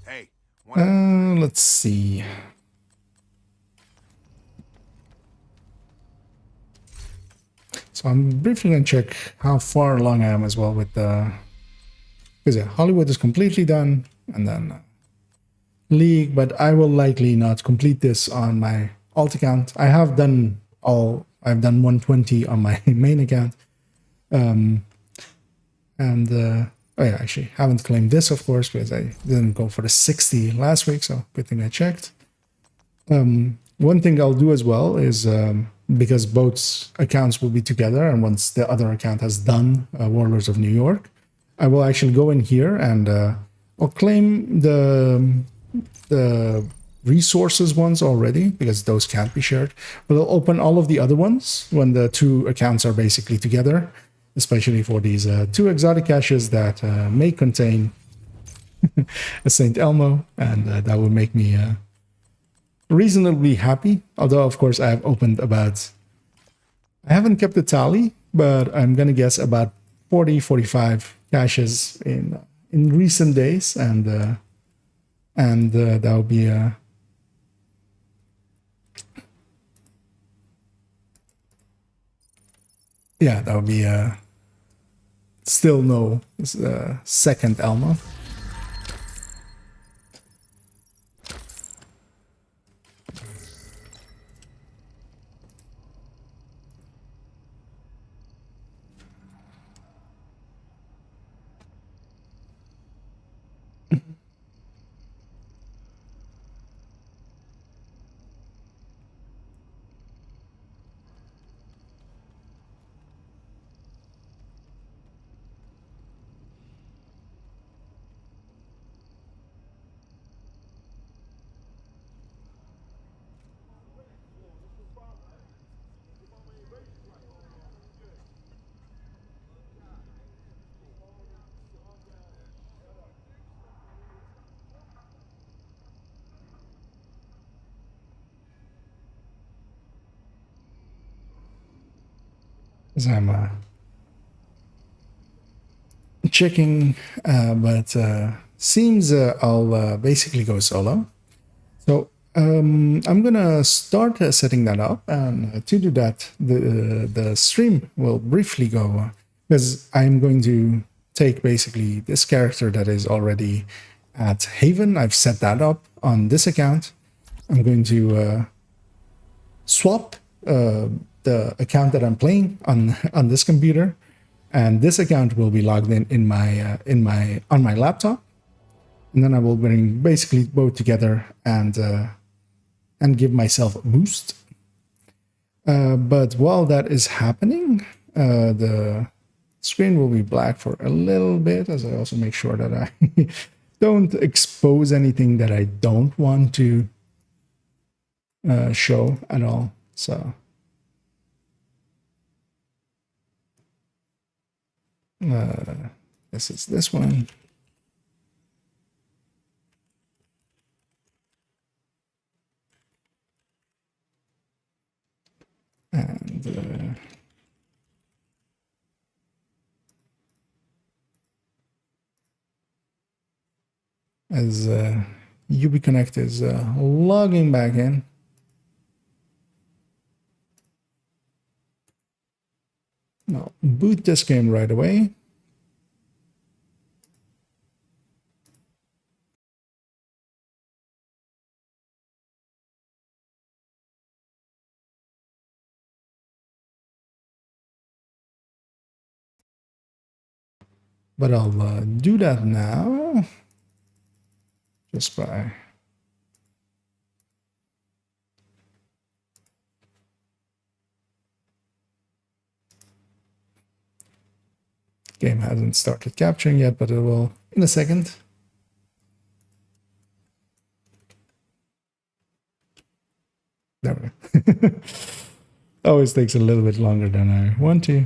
hey. Let's see. So I'm briefly going to check how far along I am as well with the... Because yeah, Hollywood is completely done, and then League, but I will likely not complete this on my alt account. I've done 120 on my main account. Oh yeah, actually haven't claimed this, of course, because I didn't go for the 60 last week, so good thing I checked. One thing I'll do as well is, because both accounts will be together, and once the other account has done Warlords of New York, I will actually go in here and I'll claim the resources ones already, because those can't be shared. But I'll open all of the other ones when the 2 accounts are basically together, especially for these 2 exotic caches that may contain a St. Elmo, and that would make me reasonably happy. Although, of course, I have opened about... I haven't kept a tally, but I'm going to guess about 40-45 caches in recent days, and that will be yeah, that would be still no second Elmo. as I'm checking, but seems I'll basically go solo. So I'm gonna start setting that up, and to do that, the stream will briefly go because I'm going to take basically this character that is already at Haven. I've set that up on this account. I'm going to swap the account that I'm playing on this computer, and this account will be logged in my on my laptop, and then I will bring basically both together and give myself a boost. But while that is happening, the screen will be black for a little bit, as I also make sure that I don't expose anything that I don't want to show at all. So this is this one. And as UbiConnect is logging back in, now boot this game right away. But I'll do that now just by game hasn't started capturing yet, but it will in a second. There we go. Always takes a little bit longer than I want to.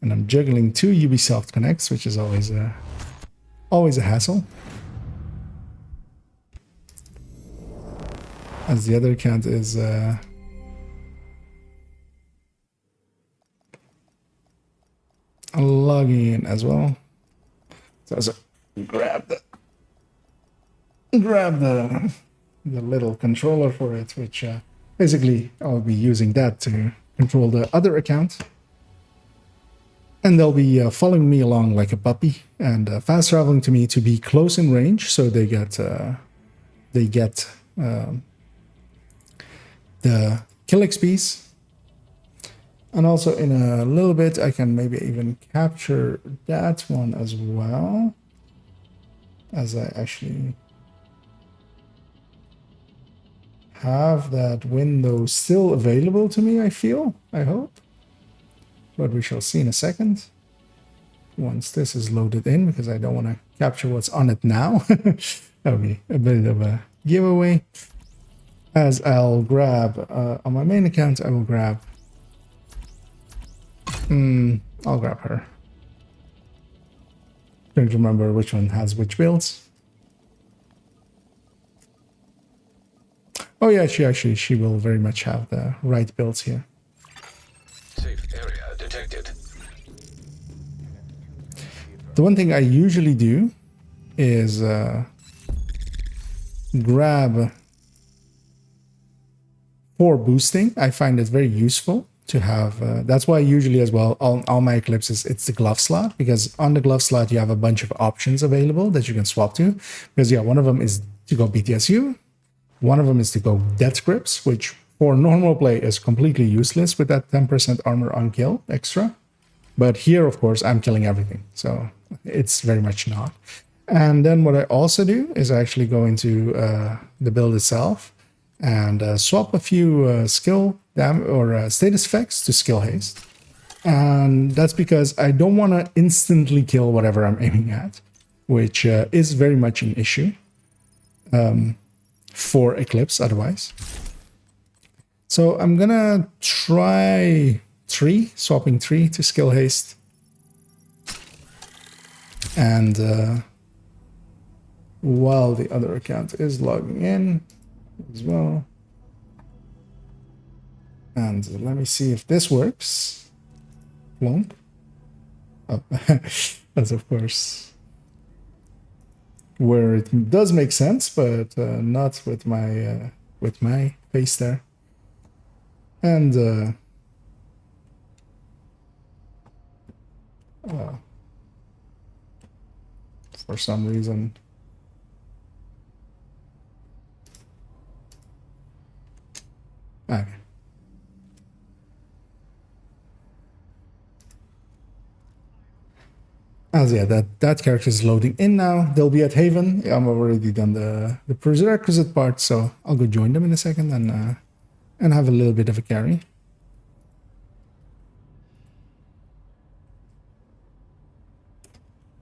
And I'm juggling two Ubisoft Connects, which is always a hassle. As the other account is logging in as well. So as I grab the little controller for it, which basically I'll be using that to control the other account. And they'll be following me along like a puppy and fast traveling to me to be close in range, so they get the kill XPs. And also in a little bit, I can maybe even capture that one as well, as I actually have that window still available to me, I hope. But we shall see in a second, once this is loaded in, because I don't want to capture what's on it now. That would be a bit of a giveaway. As I'll grab, on my main account, I will grab, I'll grab her. Don't remember which one has which builds. Oh yeah, she will very much have the right builds here. Safe area detected. The one thing I usually do is grab for boosting. I find it very useful to have. That's why usually as well on all my Eclipses it's the glove slot, because on the glove slot you have a bunch of options available that you can swap to. Because yeah, one of them is to go BTSU, one of them is to go Death Grips, which for normal play is completely useless with that 10% armor on kill extra. But here, of course, I'm killing everything, so it's very much not. And then what I also do is I actually go into the build itself and swap a few skill or status effects to skill haste. And that's because I don't want to instantly kill whatever I'm aiming at, which is very much an issue for Eclipse otherwise. So I'm gonna try swapping 3 to skill haste. And while the other account is logging in as well. And let me see if this works. Plonk. Oh, that's of course where it does make sense, but not with my face there. And for some reason, okay. As yeah, that character is loading in now. They'll be at Haven. I'm already done the prerequisite part, so I'll go join them in a second and have a little bit of a carry.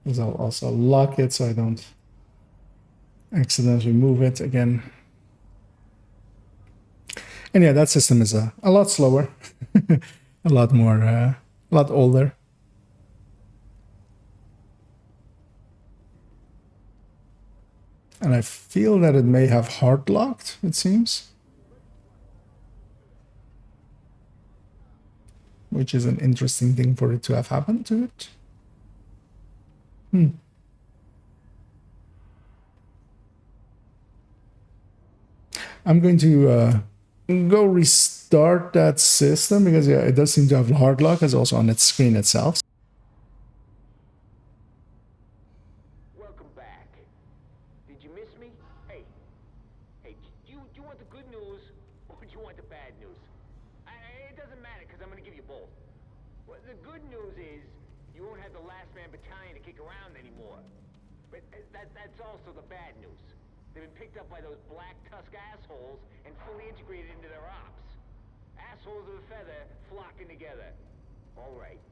Because I'll also lock it so I don't accidentally move it again. And yeah, that system is a lot slower, a lot more, a lot older. And I feel that it may have hard locked, it seems. Which is an interesting thing for it to have happened to it. I'm going to go restart that system because yeah, it does seem to have hard lock as also on its screen itself. Welcome back. Did you miss me? Hey, do you want the good news or do you want the bad news? It doesn't matter because I'm going to give you both. Well, the good news is you won't have the last man battalion to kick around anymore. But that's also the bad news. They've been picked up by those black tusk assholes and fully integrated into their ops. Assholes of a feather flocking together. All right.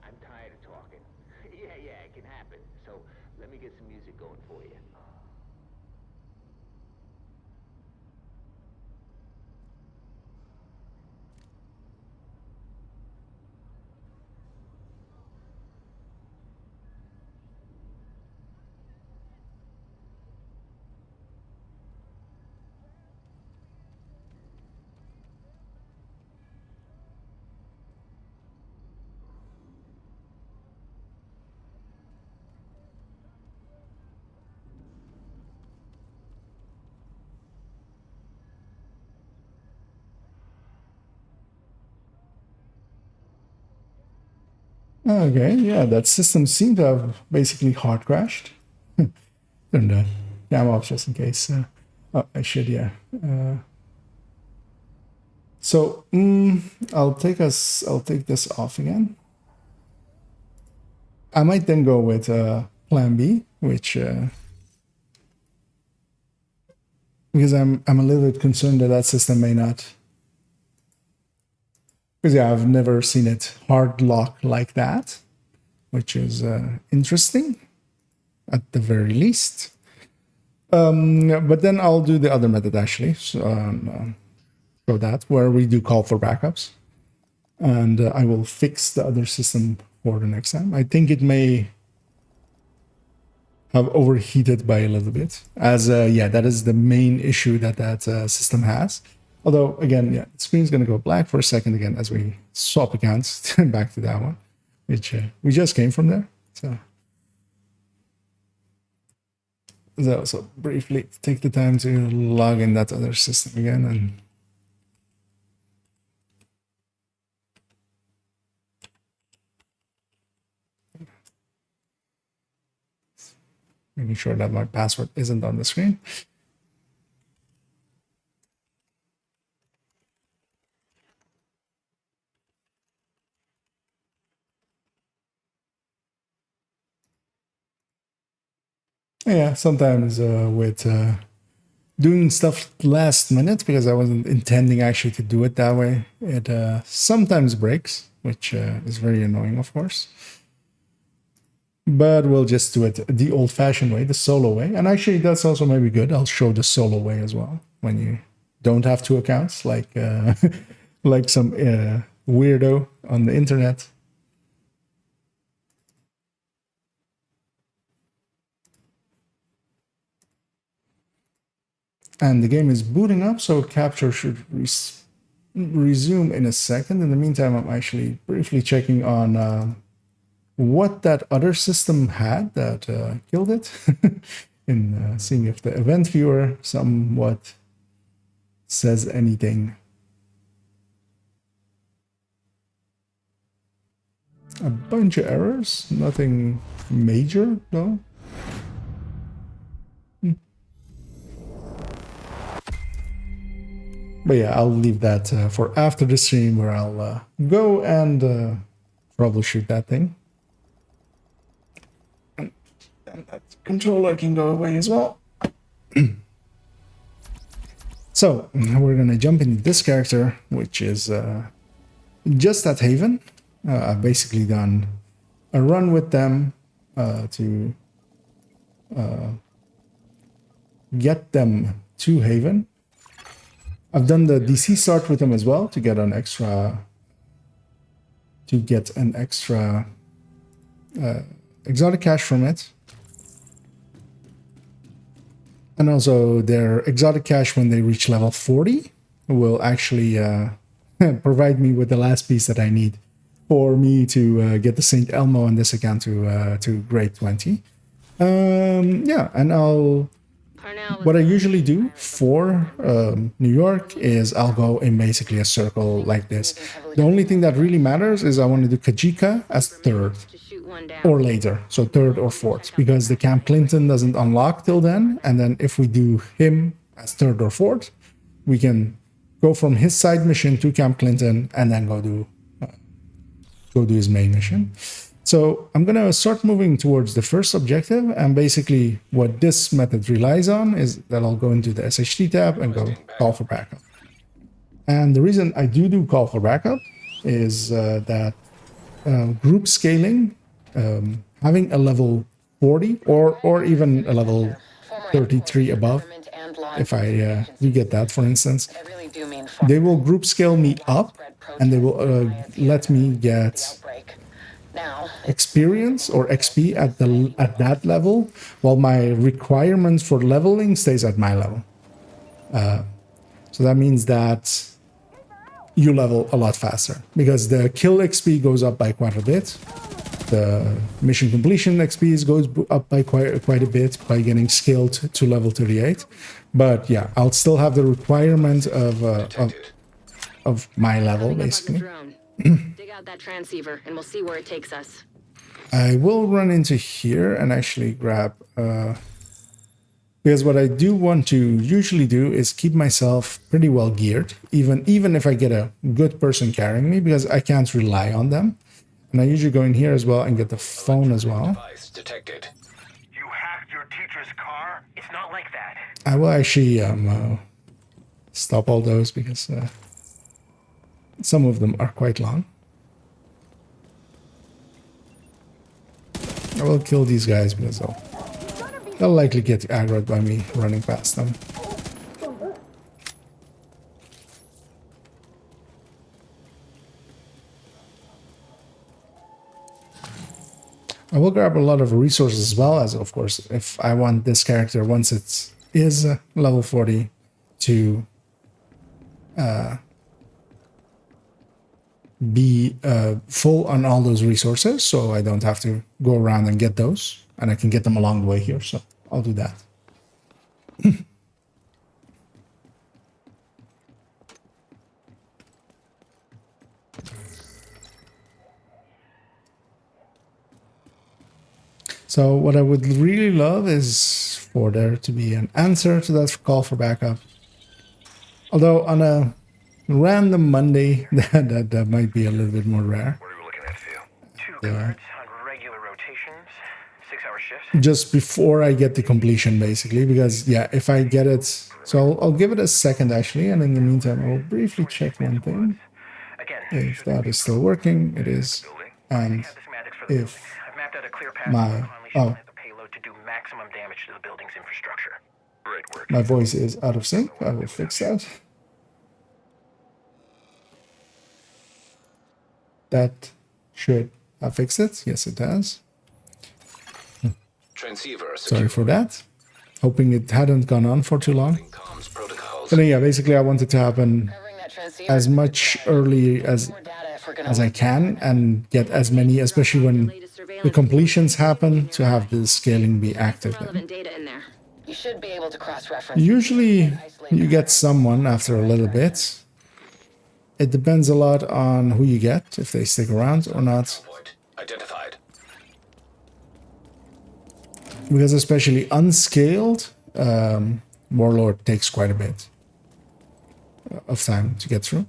I'm tired of talking. Yeah, it can happen. So let me get some music going for you. Okay, yeah, that system seemed to have basically hard crashed. Turn the camera off just in case. Oh, I should, yeah. So I'll take this off again. I might then go with Plan B, which because I'm a little bit concerned that system may not. Because yeah, I've never seen it hard lock like that, which is interesting, at the very least. But then I'll do the other method actually, so that where we do call for backups, and I will fix the other system for the next time. I think it may have overheated by a little bit, as yeah, that is the main issue that system has. Although, again, yeah, the screen's going to go black for a second again as we swap accounts back to that one, which we just came from there. So briefly take the time to log in that other system again and making sure that my password isn't on the screen. Yeah, sometimes with doing stuff last minute, because I wasn't intending actually to do it that way, it sometimes breaks, which is very annoying, of course. But we'll just do it the old-fashioned way, the solo way. And actually, that's also maybe good. I'll show the solo way as well, when you don't have two accounts, like like some weirdo on the internet. And the game is booting up, so capture should resume in a second. In the meantime, I'm actually briefly checking on what that other system had that killed it, and seeing if the event viewer somewhat says anything. A bunch of errors, nothing major though. But yeah, I'll leave that for after the stream, where I'll go and troubleshoot that thing. And that controller can go away as well. So we're gonna jump into this character, which is just at Haven. I've basically done a run with them to get them to Haven. I've done the DC start with them as well to get an extra exotic cache from it. And also their exotic cache when they reach level 40 will actually provide me with the last piece that I need for me to get the St. Elmo on this account to grade 20. Yeah, and what I usually do for New York is I'll go in basically a circle like this. The only thing that really matters is I want to do Kajika as third or later, so third or fourth, because the Camp Clinton doesn't unlock till then. And then if we do him as third or fourth, we can go from his side mission to Camp Clinton and then go do his main mission. So I'm going to start moving towards the first objective, and basically what this method relies on is that I'll go into the SHT tab and go call for backup. And the reason I do call for backup is that group scaling, having a level 40 or even a level 33 above, if I do get that, for instance, they will group scale me up and they will let me get experience or XP at that level, while my requirements for leveling stays at my level. So that means that you level a lot faster because the kill XP goes up by quite a bit. The mission completion XP goes up by quite a bit by getting scaled to level 38. But yeah, I'll still have the requirement of my level basically. Dig out that transceiver and we'll see where it takes us. I will run into here and actually grab because what I do want to usually do is keep myself pretty well geared, even if I get a good person carrying me, because I can't rely on them. And I usually go in here as well and get the phone as well. Detected. You hacked your teacher's car? It's not like that. I will actually stop all those because some of them are quite long. I will kill these guys because they'll likely get aggroed by me running past them. I will grab a lot of resources as well, as of course, if I want this character, once it is level 40, to be full on all those resources, so I don't have to go around and get those, and I can get them along the way here, so I'll do that. So what I would really love is for there to be an answer to that call for backup. Although on a random Monday, that might be a little bit more rare. What are we looking at, Phil? 2 guards on regular rotations, 6-hour shifts. Just before I get the completion, basically, because yeah, if I get it, so I'll give it a second actually, and in the meantime, I'll briefly check one thing. If that is still working, it is, and if my my voice is out of sync, I will fix that. That should have fixed it. Yes, it has. Sorry for that. Hoping it hadn't gone on for too long. But yeah, basically I wanted to have an as much early as I can and get as many, especially when the completions happen, to have the scaling be active. You should be able to cross-reference. Usually you get someone after a little bit. It depends a lot on who you get, if they stick around or not. Identified. Because especially unscaled, Warlord takes quite a bit of time to get through.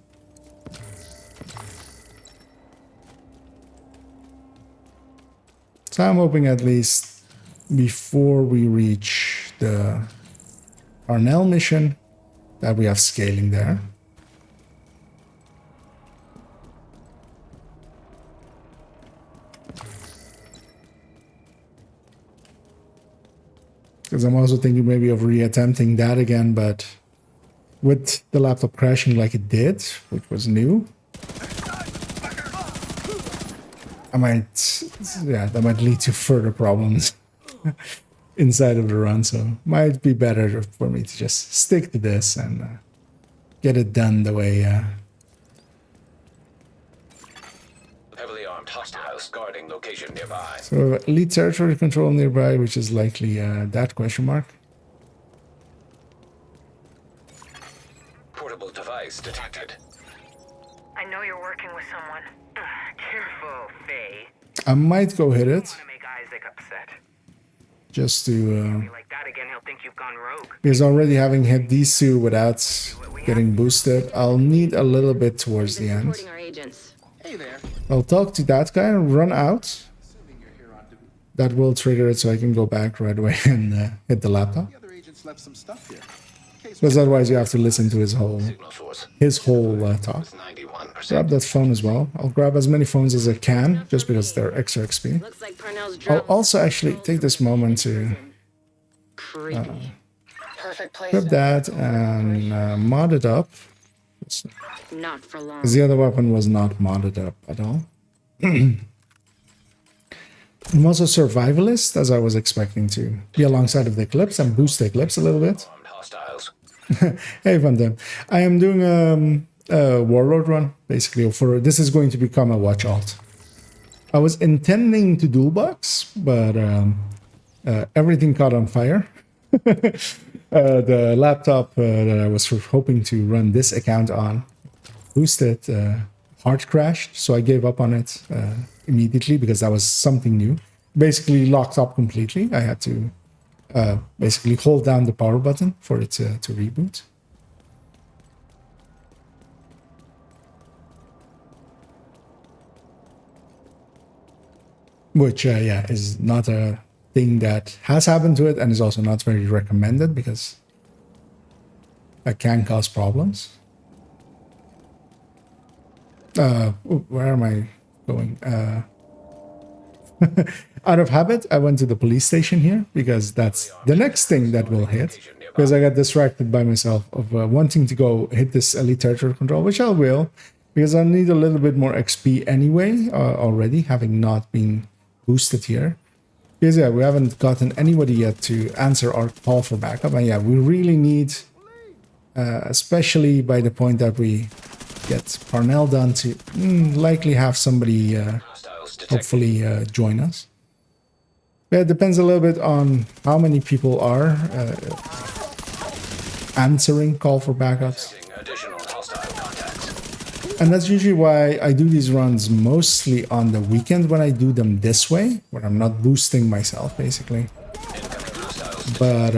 So I'm hoping at least before we reach the Arnell mission that we have scaling there. Because I'm also thinking maybe of reattempting that again, but with the laptop crashing like it did, which was new, that might lead to further problems inside of the run. So might be better for me to just stick to this and get it done the way. Heavily armed hostiles guarding location nearby. So elite territory control nearby, which is likely that question mark. Portable device detected. I know you're working with someone. Careful, Faye. I might go hit it. Want to make Isaac upset. Just to Like that again, he'll think you've gone rogue. because already having hit these two without getting boosted, I'll need a little bit towards the end. I'll talk to that guy and run out. That will trigger it so I can go back right away and hit the laptop. Because otherwise you have to listen to his whole talk. Grab that phone as well. I'll grab as many phones as I can, just because they're extra XP. I'll also actually take this moment to grab that and mod it up. Not for long. Because the other weapon was not modded up at all. I'm also survivalist, as I was expecting to be alongside of the Eclipse and boost the Eclipse a little bit. Hey, Van Damme. I am doing a Warlord run, basically. This is going to become a watch alt. I was intending to dual box, but everything caught on fire. The laptop that I was hoping to run this account on boosted hard crashed, so I gave up on it immediately because that was something new. Basically locked up completely. I had to basically hold down the power button for it to reboot. Which, is not a thing that has happened to it and is also not very recommended because that can cause problems. Where am I going? Out of habit, I went to the police station here because that's the next thing that will hit. Because I got distracted by myself of wanting to go hit this elite territory control, which I will, because I need a little bit more XP anyway already, having not been boosted here. Because we haven't gotten anybody yet to answer our call for backup, and we really need, especially by the point that we get Parnell done, to likely have somebody hopefully join us. But it depends a little bit on how many people are answering call for backups. And that's usually why I do these runs mostly on the weekend when I do them this way, when I'm not boosting myself, basically. But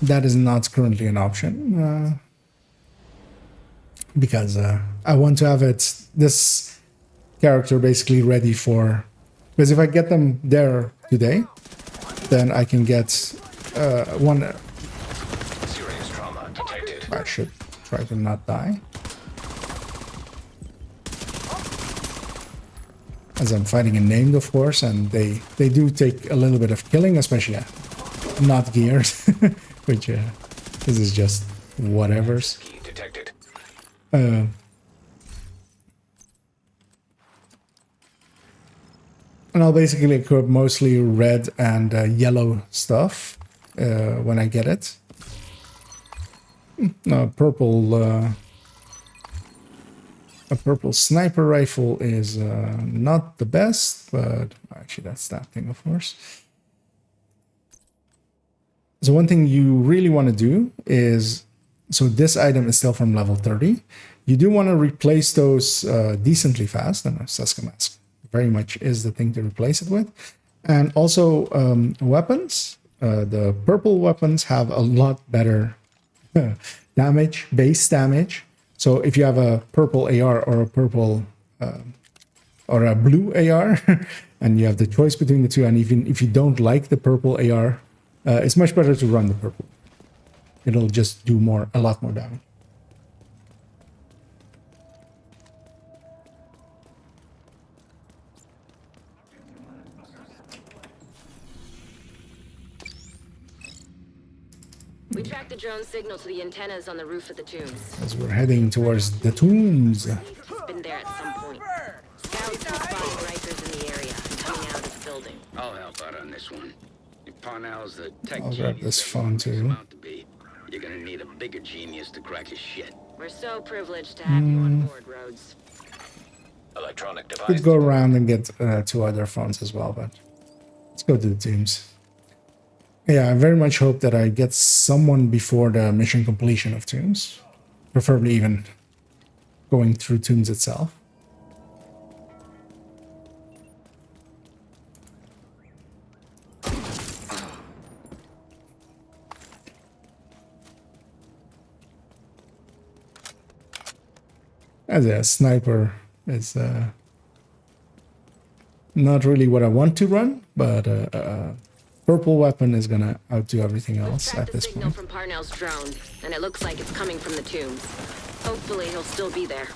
that is not currently an option. Because I want to have this character basically ready for... Because if I get them there today, then I can get one... Serious trauma detected. I should try to not die. As I'm fighting a named, of course, and they do take a little bit of killing, especially not geared, which this is just whatever's. And I'll basically equip mostly red and yellow stuff when I get it. A purple sniper rifle is not the best, but actually that's that thing, of course. So one thing you really want to do is, so this item is still from level 30. You do want to replace those decently fast, and a Seska mask very much is the thing to replace it with. And also weapons. The purple weapons have a lot better damage, base damage. So if you have a purple AR or a purple or a blue AR, and you have the choice between the two, and even if you don't like the purple AR, it's much better to run the purple. It'll just do a lot more damage. We tracked the drone signal to the antennas on the roof of the tombs. As we're heading towards the tombs. It's been there at some point. Scouts can spot rifles in the area coming out of this building. I'll help out on this one. Parnell's the tech I'll grab this phone too. You're gonna need a bigger genius to crack his shit. We're so privileged to have you on board, Rhodes. Electronic device. Could go around and get 2 other phones as well, but let's go to the tombs. Yeah, I very much hope that I get someone before the mission completion of tombs. Preferably even going through tombs itself. As a sniper is not really what I want to run, but purple weapon is gonna outdo everything else at this point. From Parnell's drone, and it looks like it's coming from the tombs. Hopefully he'll still be there.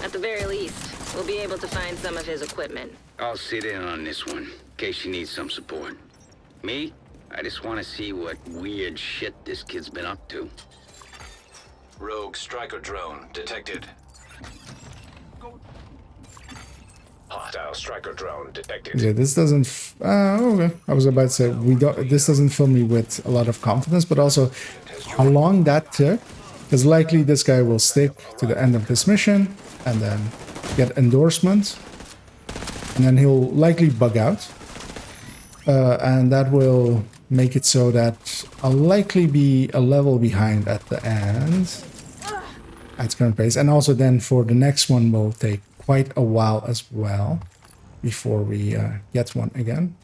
At the very least, we'll be able to find some of his equipment. I'll sit in on this one, in case you need some support. Me? I just want to see what weird shit this kid's been up to. Rogue striker drone detected. Hostile striker drone detected. Yeah, this doesn't. Okay, I was about to say this doesn't fill me with a lot of confidence, but also how long that took, because likely this guy will stick to the end of this mission and then get endorsement, and then he'll likely bug out, and that will make it so that I'll likely be a level behind at the end at current pace, and also then for the next one will take quite a while as well before we get one again.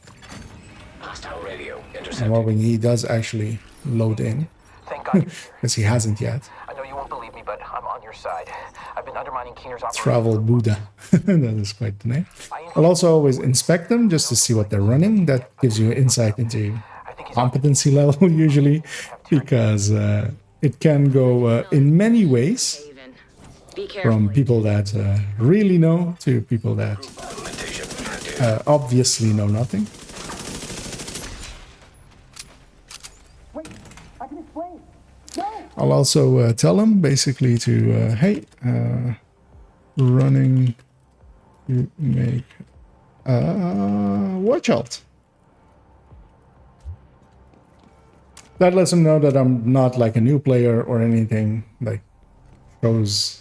Hostile radio and what we need does actually load in, because he hasn't yet. I know you won't believe me, but I'm on your side. I've been undermining Keener's operation. Travel Buddha. That is quite the name. I'll also always inspect them just to see what they're running. That gives you insight into competency level usually, because it can go in many ways, from people that really know to people that obviously know nothing. I'll also tell them basically to, hey, running, you make, watch out. That lets them know that I'm not like a new player or anything, like shows.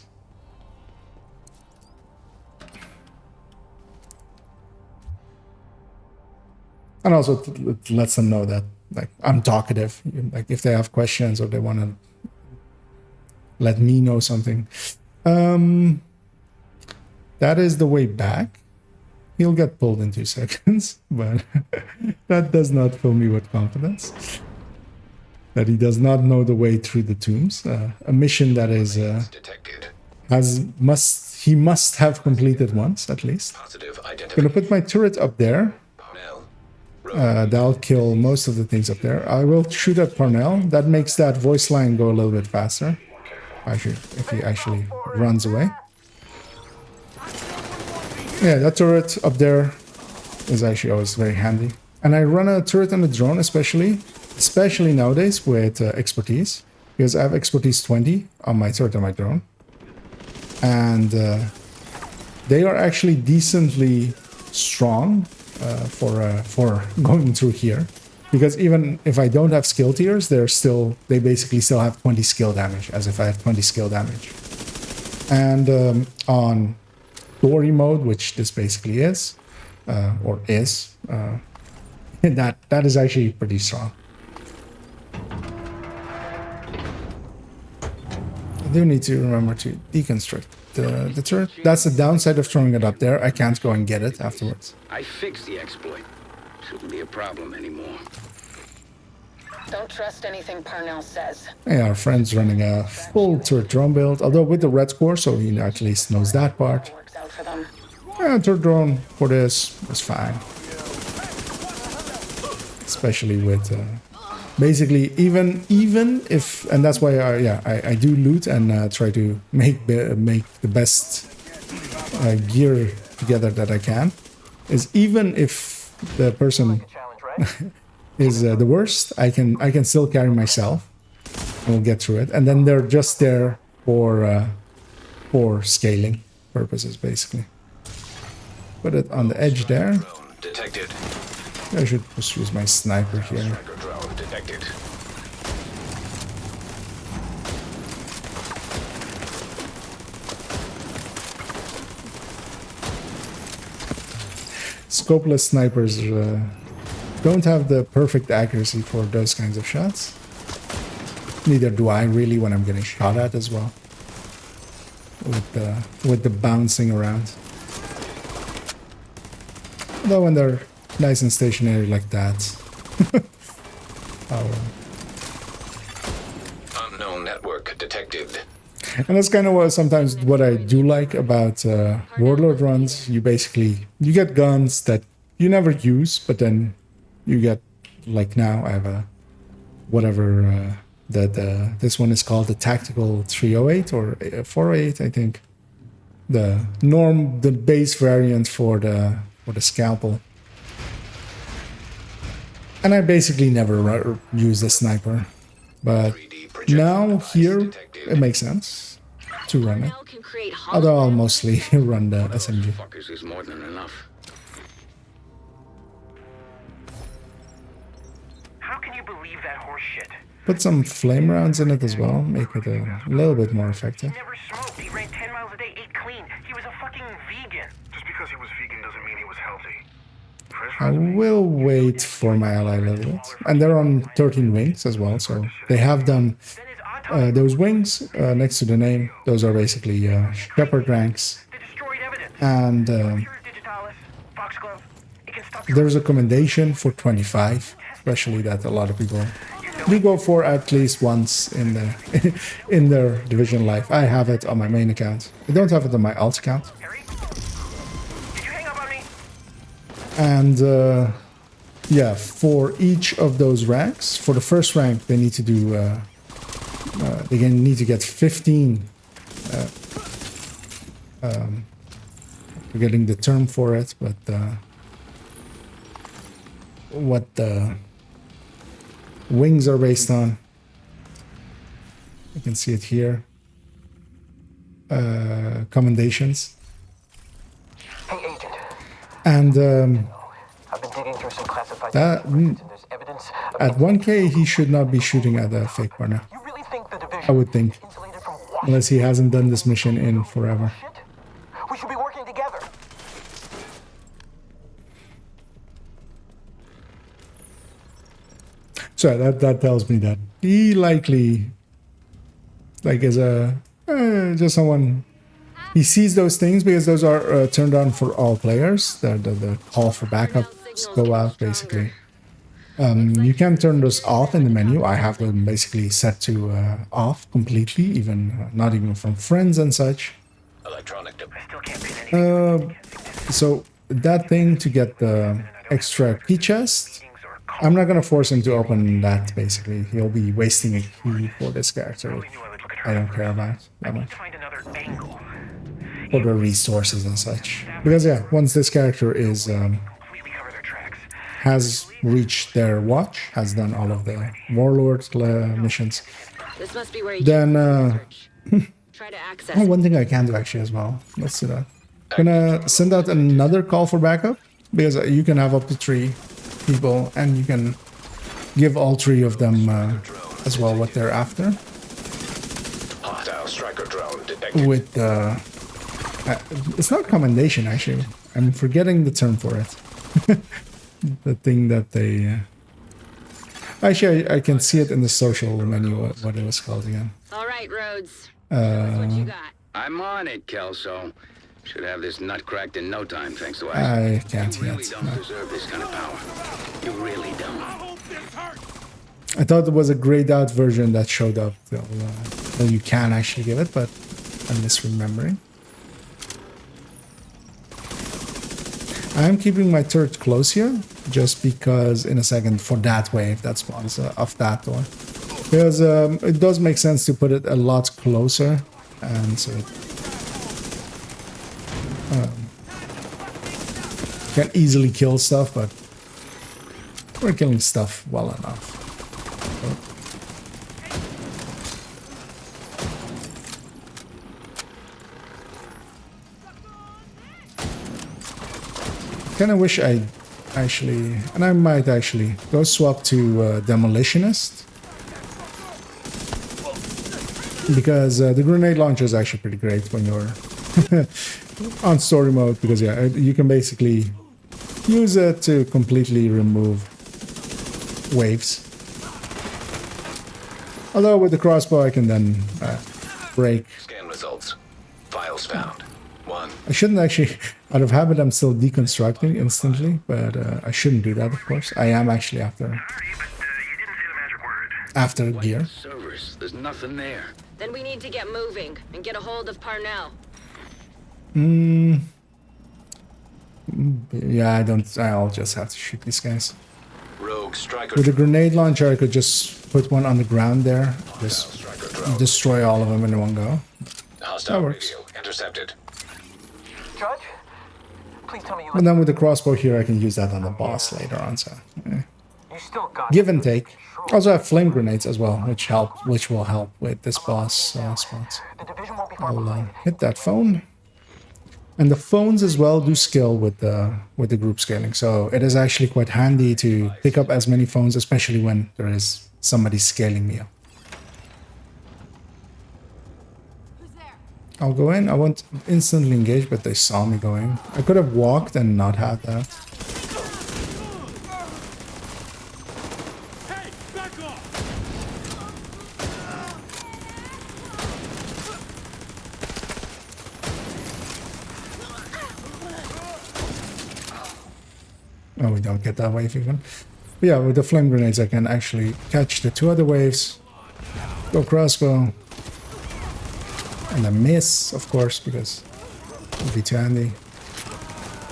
And also it lets them know that like I'm talkative, like if they have questions or they want to let me know something. That is the way back. He'll get pulled in 2 seconds, but that does not fill me with confidence. That he does not know the way through the tombs. A mission that is he must have completed once at least. I'm gonna put my turret up there. That'll kill most of the things up there. I will shoot at Parnell. That makes that voice line go a little bit faster. Actually, if he actually runs away. Yeah, that turret up there is actually always very handy. And I run a turret on the drone especially nowadays with expertise, because I have expertise 20 on my turret and my drone. And they are actually decently strong for going through here. because even if I don't have skill tiers, they basically still have 20 skill damage, as if I had 20 skill damage. And on story mode, which this basically is, that is actually pretty strong. I do need to remember to deconstruct the turret. That's the downside of throwing it up there. I can't go and get it afterwards. I fixed the exploit. Shouldn't be a problem anymore. Don't trust anything Parnell says. Yeah, our friend's running a full turret drone build, although with the red score, so he at least knows that part. Works out for them. Yeah, turret drone for this was fine. Especially with basically even if, and that's why I do loot and try to make the best gear together that I can. Is even if the person is the worst, I can still carry myself and we'll get through it. And then they're just there for scaling purposes, basically. Put it on the edge there. Detected. I should just use my sniper here. Drone detected. Scopeless snipers don't have the perfect accuracy for those kinds of shots. Neither do I really when I'm getting shot at as well. With the bouncing around. Although when they're nice and stationary like that. Unknown network detected. And that's kind of sometimes what I do like about Warlord runs. You get guns that you never use, but then you get, like now I have a whatever this one is called, the Tactical 308 or 408, I think. The base variant for the scalpel. And I basically never use the sniper, but now here it makes sense to run it. Although I'll mostly run the SMG. Is more than enough. How can you believe that horse shit? Put some flame rounds in it as well, make it a little bit more effective. He never smoked. He ran 10 miles a day, ate clean. He was a fucking vegan. Just because he was vegan doesn't mean he was healthy. I will wait for my ally a little bit. And they're on 13 wings as well, so they have done those wings next to the name. Those are basically shepherd ranks. And there's a commendation for 25, especially that a lot of people do go for at least once in their division life. I have it on my main account. I don't have it on my alt account. And yeah, for each of those ranks, for the first rank, they need to do, they need to get 15. Forgetting the term for it, but what the wings are based on. You can see it here. Commendations. Hey, Agent. And I've been digging through some classified that, and there's evidence at 1K, he should not be shooting at a fake partner. You really think the division I would think. insulated from Unless he hasn't done this mission in forever. We should be working together. So that tells me that he likely, like, is a just someone. He sees those things because those are turned on for all players. The call for backup go out basically. You can turn those off in the menu. I have them basically set to off completely, even not even from friends and such. So that thing to get the extra key chest, I'm not gonna force him to open that. Basically, he'll be wasting a key for this character. I don't care about that much. For the resources and such, because yeah, once this character is has reached their watch, has done all of the warlord missions, This must be where you then try to access. oh, one thing I can do actually as well. Let's do that. I'm gonna send out another call for backup because you can have up to 3 people, and you can give all three of them as well what they're after. Hostile striker drone detected. With it's not commendation actually. I'm forgetting the term for it. The thing that they. Actually, I can see it in the social menu. What it was called again. All right, Rhodes. What you got? I'm on it, Kelso. Should have this nut cracked in no time, thanks to us. I can't You really yet. don't deserve this kind of power. You really don't. I thought there was a grayed out version that showed up that you can actually give it, but I'm misremembering. I'm keeping my turret close here, just because in a second for that wave that spawns off that door. Because it does make sense to put it a lot closer, and so it can easily kill stuff, but we're killing stuff well enough. Kind of wish I actually, and I might actually go swap to Demolitionist, because the grenade launcher is actually pretty great when you're on story mode, because yeah, you can basically use it to completely remove waves. Although with the crossbow I can then break. Scan results. Files found. 1. I shouldn't actually, out of habit I'm still deconstructing instantly, but I shouldn't do that, of course. I am actually after gear. Servers, there's nothing there. Then we need to get moving and get a hold of Parnell. Yeah, I'll just have to shoot these guys. Rogue striker. With a grenade launcher I could just put one on the ground there, just destroy all of them in one go. Hostile That works. radio intercepted. Judge, please tell me you. But then with the crossbow here I can use that on the boss later on, so You still got give and take. Also I have flame grenades as well, which will help with this boss spots. The division won't be far I'll behind. hit that phone. And the phones as well do scale with the group scaling, so it is actually quite handy to pick up as many phones, especially when there is somebody scaling me up. I'll go in. I won't instantly engage, but they saw me going. I could have walked and not had that. Hey, back off! Oh, we don't get that wave even. But yeah, with the flame grenades I can actually catch the two other waves. Go crossbow. And then miss, of course, because it would be too handy.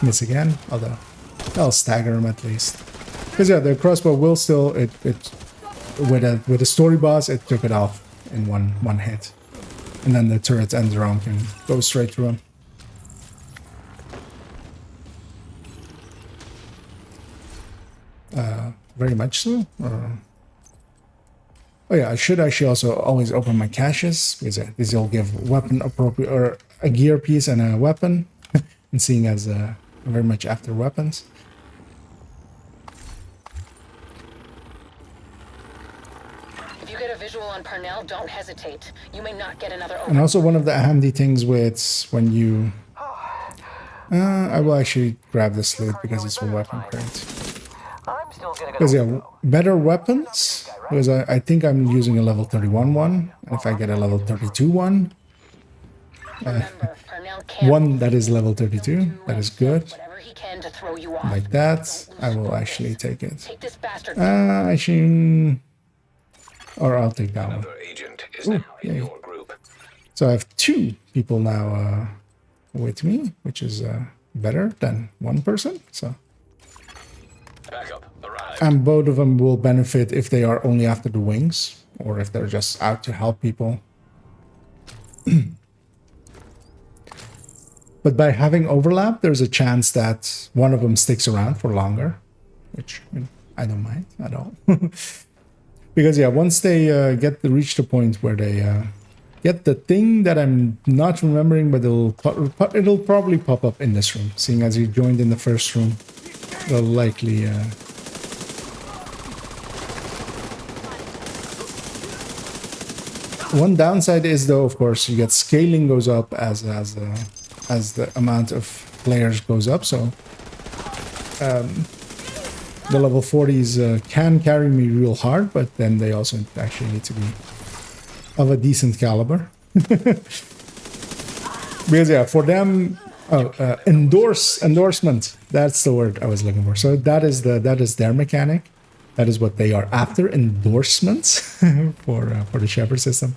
Miss again, although I'll stagger him at least. Because yeah, the crossbow will still with a story boss it took it off in one hit. And then the turret and the round can go straight through him. Very much so. Oh yeah, I should actually also always open my caches, because these will give weapon appropriate, or a gear piece and a weapon, and seeing as very much after weapons. If you get a visual on Parnell, don't hesitate. You may not get another And also one of the handy things with when you... I will actually grab this loot because it's a weapon crate. Because yeah, better weapons, because I think I'm using a level 31 one, and if I get a level 32 one, one that is level 32, that is good, like that, I will actually take it. Actually, or I'll take that one. Ooh, yay. So I have 2 people now with me, which is better than 1 person, so... And both of them will benefit if they are only after the wings, or if they're just out to help people. But by having overlap, there's a chance that one of them sticks around for longer, which I don't mind at all. Because yeah, once they reach the point where they get the thing that I'm not remembering, but it'll probably pop up in this room. Seeing as you joined in the first room, they'll likely One downside is, though, of course, you get scaling goes up as the amount of players goes up. So the level 40s can carry me real hard, but then they also actually need to be of a decent caliber. Because yeah, for them, endorsement. That's the word I was looking for. So that is their mechanic. That is what they are after, endorsements for the Shepherd system,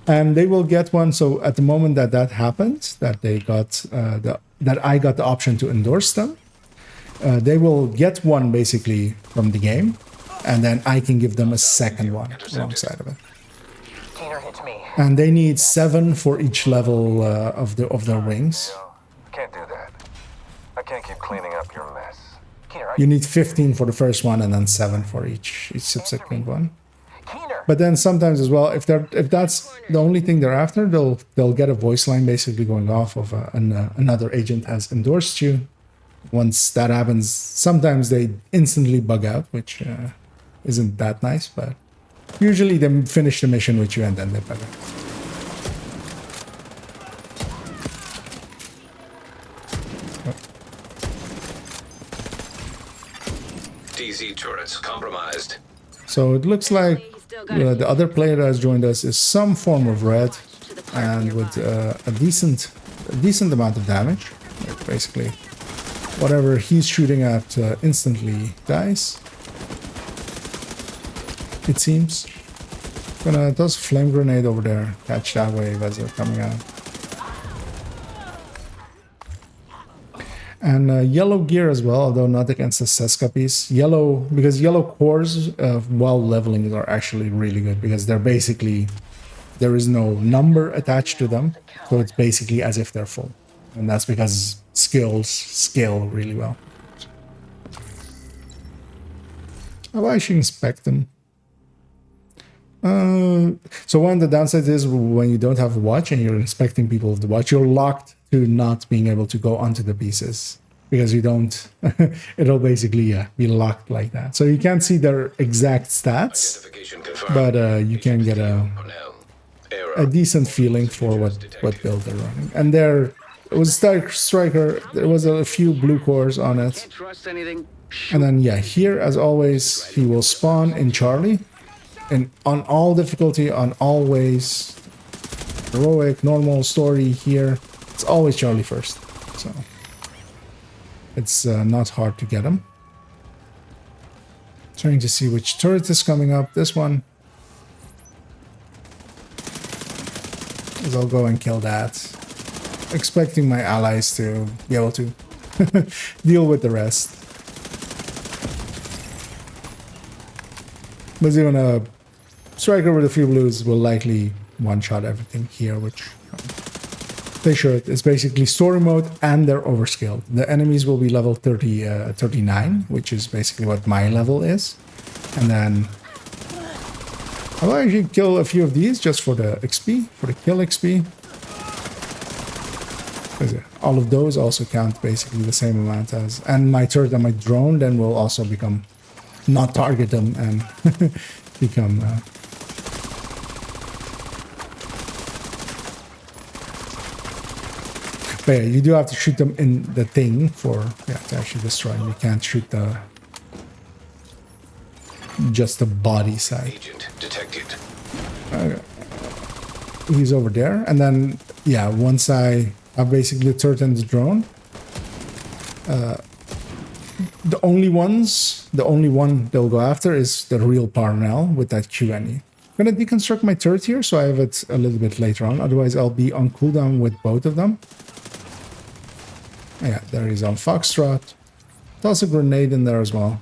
and they will get one. So at the moment that happens, that they got that I got the option to endorse them, they will get one basically from the game, and then I can give them a second one alongside of it. And they need 7 for each level of their wings. Can't do that. I can't keep cleaning up your mess. You need 15 for the first one, and then 7 for each subsequent one. But then sometimes as well, if that's the only thing they're after, they'll get a voice line basically going off of another agent has endorsed you. Once that happens, sometimes they instantly bug out, which isn't that nice, but usually they finish the mission with you and then they bug out. DZ turrets compromised. So it looks like the other player that has joined us is some form of red, and with a decent amount of damage. Like basically, whatever he's shooting at instantly dies. It seems. Gonna toss a flame grenade over there. Catch that wave as they're coming out. And yellow gear as well, although not against the Seska piece. Yellow, because yellow cores while leveling are actually really good, because they're basically, there is no number attached to them, so it's basically as if they're full. And that's because skills scale really well. How about I should inspect them? So one of the downsides is when you don't have a watch and you're inspecting people with the watch, you're locked to not being able to go onto the pieces, because you don't, it'll basically be locked like that. So you can't see their exact stats, but you can get a decent feeling for what build they're running. And there was Striker, there was a few blue cores on it. And then yeah, here as always, he will spawn in Charlie. And on all difficulty, on always heroic, normal, story here, it's always Charlie first. So it's not hard to get him. Trying to see which turret is coming up. This one. I'll go and kill that. Expecting my allies to be able to deal with the rest. But even a Striker with a few blues will likely one-shot everything here, which they should. It's basically story mode and they're overskilled. The enemies will be level 39, which is basically what my level is. And then I'll actually kill a few of these just for the XP, for the kill XP. All of those also count basically the same amount as, and my turret and my drone then will also become, not target them and become but yeah, you do have to shoot them in the thing for to actually destroy them. You can't shoot just the body side. Agent detected. Okay. He's over there, and then yeah, once I have basically the turret and the drone, the only one they'll go after is the real Parnell with that QNE. I'm gonna deconstruct my turret here, so I have it a little bit later on. Otherwise, I'll be on cooldown with both of them. Yeah, there he's on Foxtrot. Toss a grenade in there as well.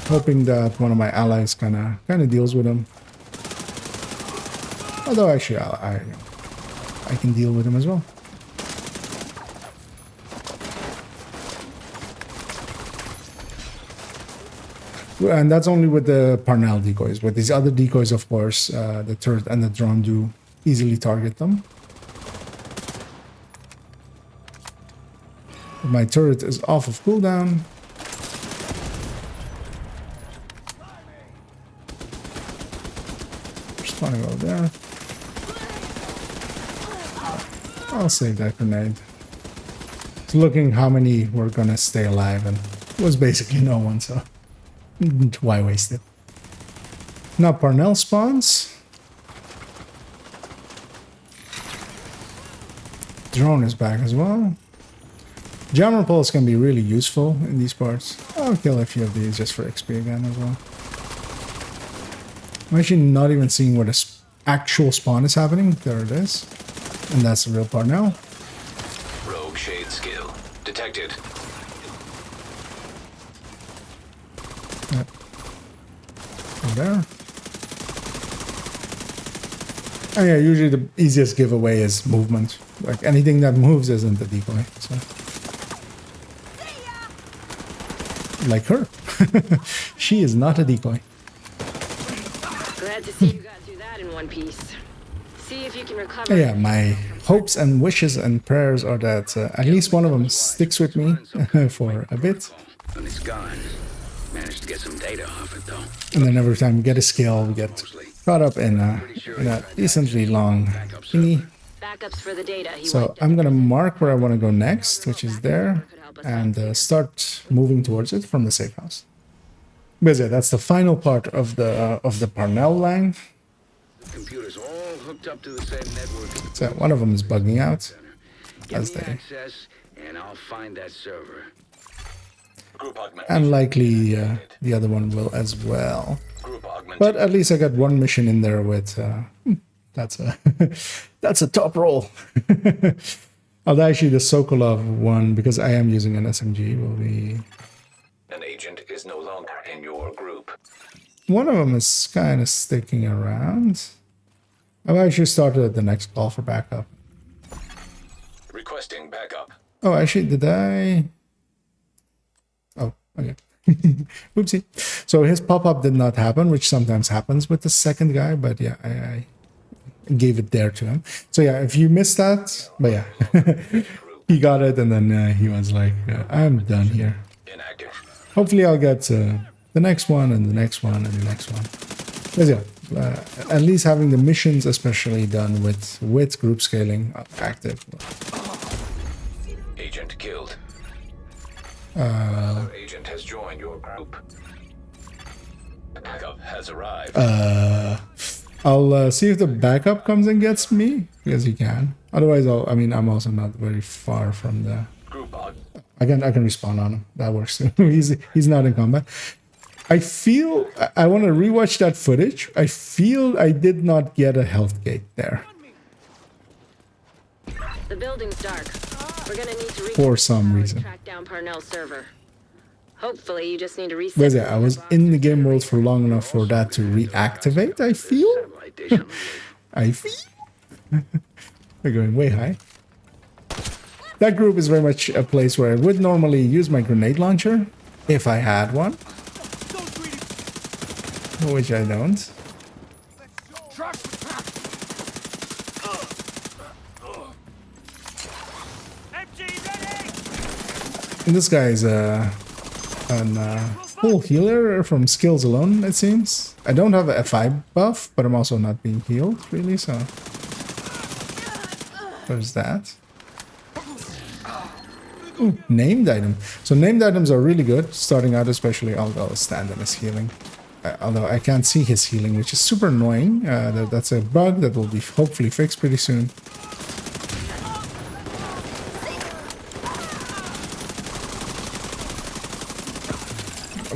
Hoping that one of my allies kind of deals with him. Although actually, I can deal with him as well. And that's only with the Parnell decoys. With these other decoys, of course, the turret and the drone do easily target them. My turret is off of cooldown. spawning over there. I'll save that grenade. It's looking how many were gonna stay alive, and it was basically no one, so why waste it? Now Parnell spawns. Drone is back as well. Jammer pulse can be really useful in these parts. I'll kill a few of these just for XP again as well. I'm actually not even seeing where the actual spawn is happening. There it is. And that's the real Parnell. Rogue shade skill detected. Yep. Over there. Oh yeah, usually the easiest giveaway is movement. Like anything that moves isn't a decoy. So. Like her. She is not a decoy. Glad to see you got through that in one piece. See if you can recover. Yeah, my hopes and wishes and prayers are that at least one of them sticks with me for a bit. When it's gone, managed to get some data off it though. And then every time we get a skill, we get caught up in a decently long thingy. Backups for the data. So I'm gonna mark where I want to go next, which is there, and start moving towards it from the safe house. Because yeah, that's the final part of the Parnell line. Computers all hooked up to the same network. So one of them is bugging out. As Give me they access, and I'll find that server. and likely the other one will as well. But at least I got one mission in there with that's a that's a top roll. Although actually the Sokolov one, because I am using an SMG, will be. An agent is no longer in your group. One of them is kind of sticking around. I've actually started at the next call for backup. Requesting backup. Oh, actually, did I? Oh, okay. Oopsie. So his pop-up did not happen, which sometimes happens with the second guy, but yeah, I gave it there to him. So yeah, if you missed that, but yeah, he got it, and then he was like, I'm done here. Inactive. Hopefully I'll get the next one, and the next one, and the next one. Because yeah, at least having the missions especially done with group scaling active. Agent killed. Another agent has joined your group. Backup has arrived. I'll see if the backup comes and gets me, because he can. Otherwise, I'm also not very far from the. Group on. I can respawn on him. That works. he's not in combat. I feel I want to rewatch that footage. I feel I did not get a health gate there. The building's dark. We're gonna need to For some reason. track down Parnell's server. Hopefully, you just need to reset. Because yeah, I was in the game world for long enough for that to reactivate. I feel. We're going way high. That group is very much a place where I would normally use my grenade launcher if I had one, which I don't. And this guy is a full healer from skills alone, it seems. I don't have a F5 buff, but I'm also not being healed, really, so... There's that. Ooh, named item. So named items are really good, starting out especially. I'll stand on his healing. Although I can't see his healing, which is super annoying. That's a bug that will be hopefully fixed pretty soon.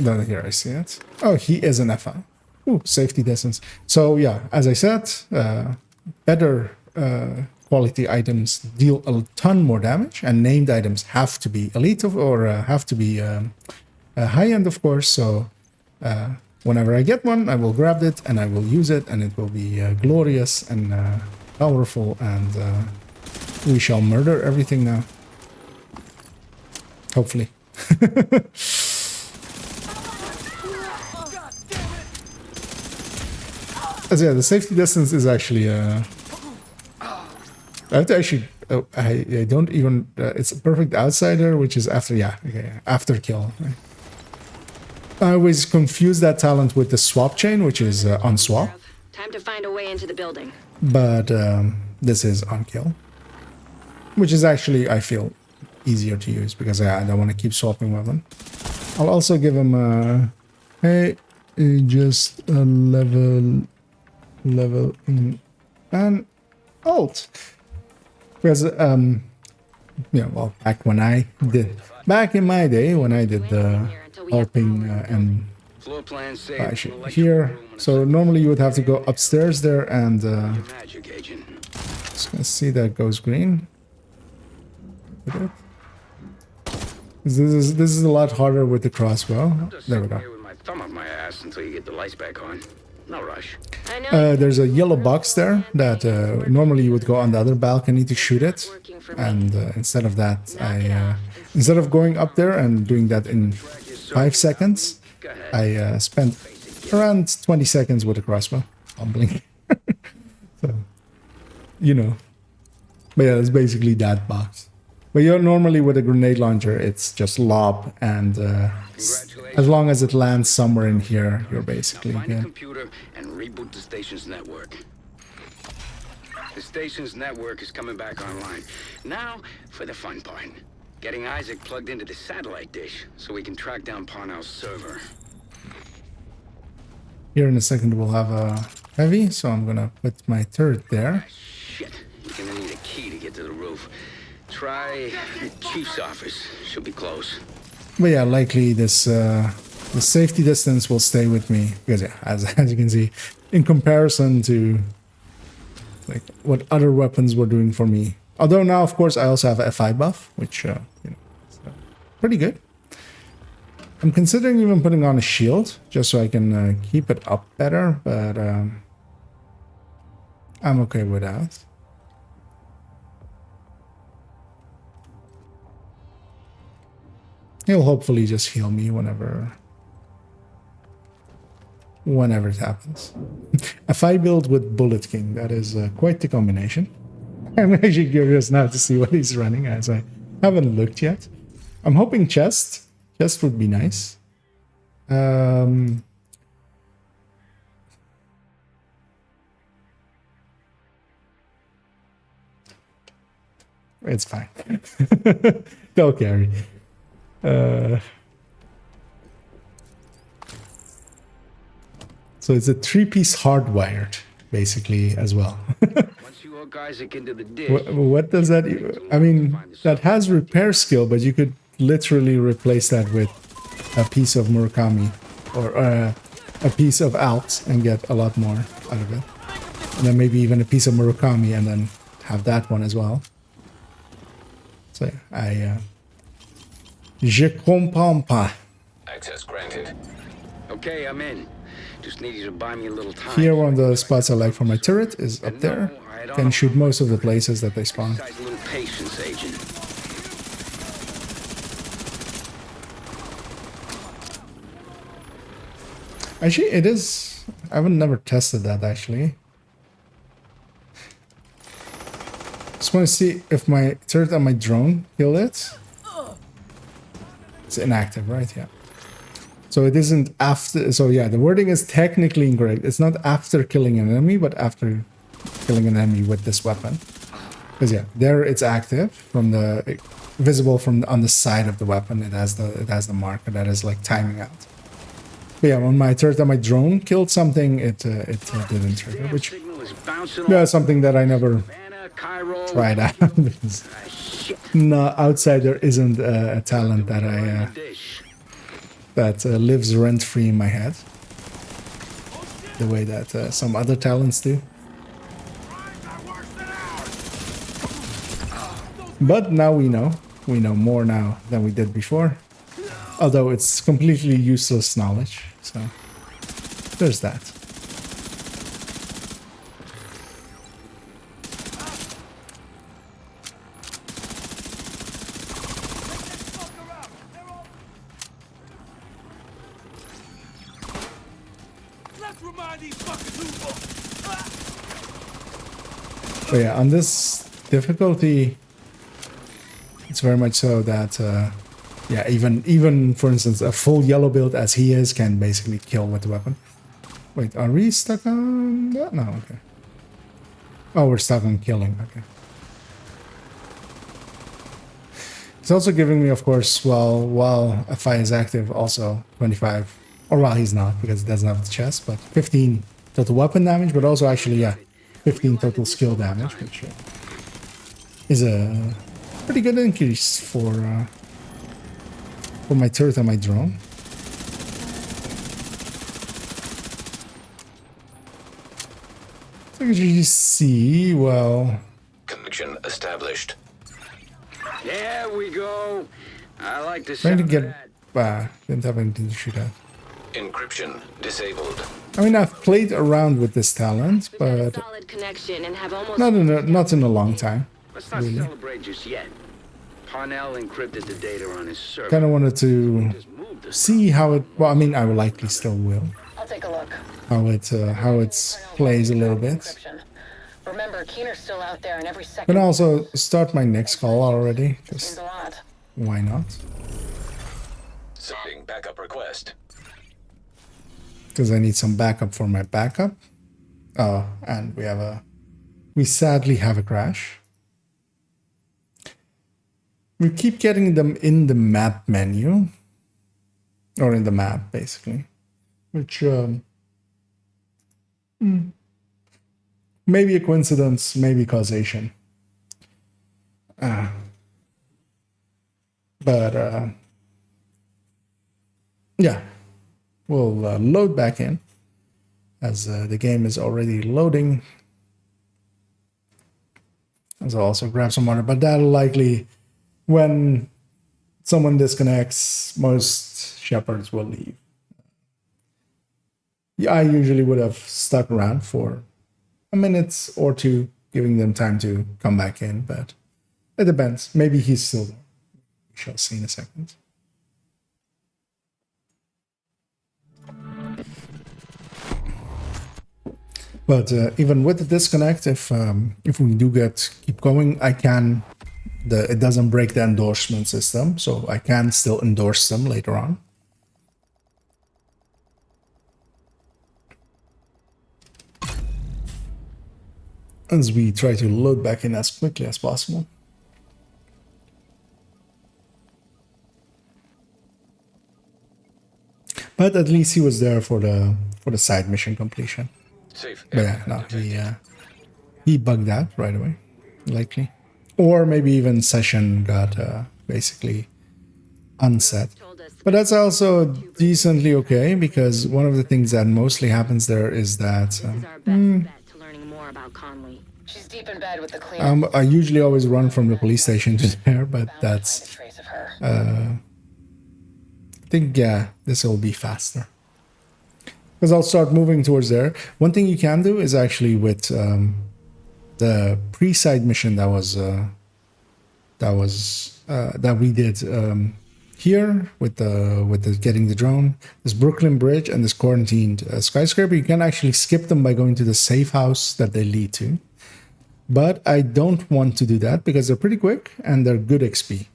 Down here I see it. Oh, he is an FI. Ooh, safety distance. So yeah, as I said, better quality items deal a ton more damage, and named items have to be elite or have to be high end, of course. So whenever I get one, I will grab it and I will use it, and it will be glorious and powerful, and we shall murder everything now. Hopefully. So yeah, the safety distance is actually I have to actually I don't even it's a perfect outsider, which is after after kill. Right? I always confuse that talent with the swap chain, which is on swap. to find a way into the building. But this is on kill, which is actually, I feel, easier to use because I don't want to keep swapping weapon. I'll also give him a just a level in an alt, because yeah, well, back in my day when I did the helping and actually here, so normally you would have to go upstairs there and just gonna see that goes green. This is a lot harder with the crossbow. There we go. Thumb up my ass until you get the lights back on. No rush. There's a yellow box there that normally you would go on the other balcony to shoot it, and instead of that, instead of going up there and doing that in 5 seconds, I spent around 20 seconds with a crossbow. Humbling. So, you know. But yeah, it's basically that box. But you're normally with a grenade launcher, it's just lob, and as long as it lands somewhere in here, you're basically Find a good. computer and reboot the station's network. The station's network is coming back online. Now for the fun part. Getting Isaac plugged into the satellite dish so we can track down Parnell's server. Here in a second we'll have a heavy, so I'm gonna put my turret there. Shit, you're gonna need a key to get to the roof. Try the chief's office. She'll be close. But yeah, likely this the safety distance will stay with me because yeah, as you can see, in comparison to like what other weapons were doing for me. Although now, of course, I also have a FI buff, which you know, is, pretty good. I'm considering even putting on a shield just so I can keep it up better, but I'm okay with that. He'll hopefully just heal me whenever it happens. A FI build with Bullet King, that is quite the combination. I'm actually curious now to see what he's running as I haven't looked yet. I'm hoping chest. Chest would be nice. It's fine. They'll carry. So it's a 3-piece hardwired, basically, as well. Once you hook Isaac into the dish, what does that? I mean, that has repair skill, but you could literally replace that with a piece of Murakami or a piece of Alt and get a lot more out of it. And then maybe even a piece of Murakami and then have that one as well. So je comprends pas. Access granted. okay, I'm in. Just need you to buy me a little time. Here, one of the spots I like for my turret is up there. Can shoot most of the places that they spawn. Exercise a little patience, Agent. Actually, it is. I haven't never tested that actually. Just want to see if my turret on my drone kill it. It's inactive, right? Yeah. So it isn't after. So yeah, the wording is technically incorrect. It's not after killing an enemy, but after killing an enemy with this weapon. Because yeah, there it's active from the visible from on the side of the weapon. It has the marker that is like timing out. But yeah, when my turret on my drone killed something, it didn't trigger, which yeah, something that I never tried out because no, outside there isn't a talent that I that lives rent-free in my head the way that some other talents do. But now we know more now than we did before, although it's completely useless knowledge, so there's that. But yeah, on this difficulty, it's very much so that, yeah, even for instance, a full yellow build as he is can basically kill with the weapon. Wait, are we stuck on that? No, okay. Oh, we're stuck on killing, okay. It's also giving me, of course, while FI is active, also 25. Or while he's not, because it doesn't have the chest, but 15 total weapon damage, but also actually, yeah, 15 total skill damage, which is a pretty good increase for my turret and my drone. So you see, well... Connection established. There we go. I like the Trying sound to of get... that. Didn't have anything to shoot at. Encryption disabled. I mean, I've played around with this talent, but Solid connection and have almost not in a long time. Let's not Really. celebrate just yet. Parnell encrypted the data on his server. Kind of wanted to see how it... Well, I mean, I likely still will. I'll take a look. How it plays a little bit. Encryption. Remember, Keener's still out there, and every I'm second gonna also start my next call already. means Just a lot. why not? Sending backup request. Because I need some backup for my backup. Oh, and we sadly have a crash. We keep getting them in the map menu. Or in the map, basically. Which, maybe a coincidence, maybe causation. Yeah. We'll load back in, as the game is already loading. As I'll also grab some water, but that'll likely, when someone disconnects, most shepherds will leave. Yeah, I usually would have stuck around for a minute or two, giving them time to come back in, but it depends. Maybe he's still there. We shall see in a second. But even with the disconnect, if we do keep going, I can. It doesn't break the endorsement system, so I can still endorse them later on. As we try to load back in as quickly as possible. But at least he was there for the side mission completion. Safe. But yeah, no, he bugged out right away, likely. Or maybe even session got basically unset. But that's also decently okay, because one of the things that mostly happens there is that She's deep in bed with the cleaner. I usually always run from the police station to there, but that's I think, yeah, this will be faster. Because I'll start moving towards there. One thing you can do is actually with the pre-side mission that we did here with the getting the drone, this Brooklyn Bridge and this quarantined skyscraper. You can actually skip them by going to the safe house that they lead to. But I don't want to do that because they're pretty quick and they're good XP.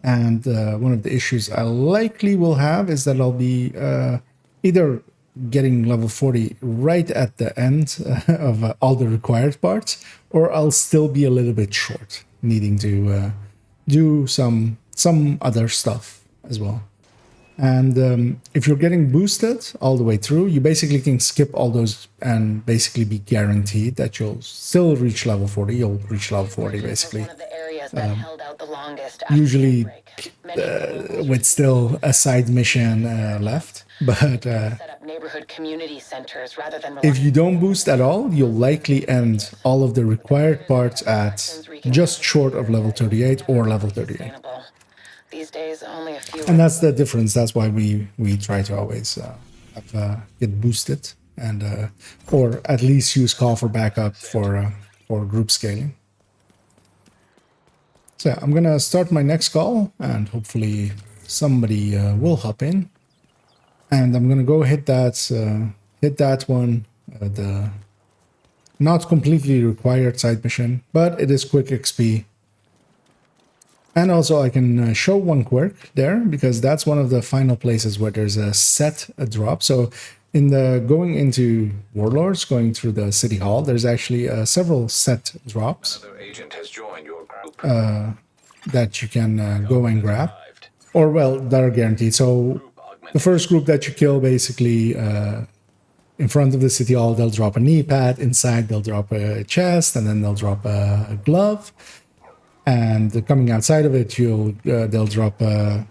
And one of the issues I likely will have is that I'll be either getting level 40 right at the end of all the required parts, or I'll still be a little bit short, needing to do some other stuff as well. And if you're getting boosted all the way through, you basically can skip all those and basically be guaranteed that you'll still reach level 40. You'll reach level 40 basically. Usually with still a side mission left. But if you don't boost at all, you'll likely end all of the required parts at just short of level 38 or level 38. These days, only a few. And that's the difference. That's why we try to always get boosted and or at least use call for backup for group scaling. So yeah, I'm gonna start my next call and hopefully somebody will hop in. And I'm gonna go hit that one, the not completely required side mission, but it is quick XP. And also I can show one quirk there, because that's one of the final places where there's a drop. So in the going into Warlords, going through the City Hall, there's actually several set drops that you can go and grab. Or, well, that are guaranteed. So the first group that you kill, basically, in front of the City Hall, they'll drop a knee pad. Inside, they'll drop a chest, and then they'll drop a glove. And coming outside of it, they'll drop a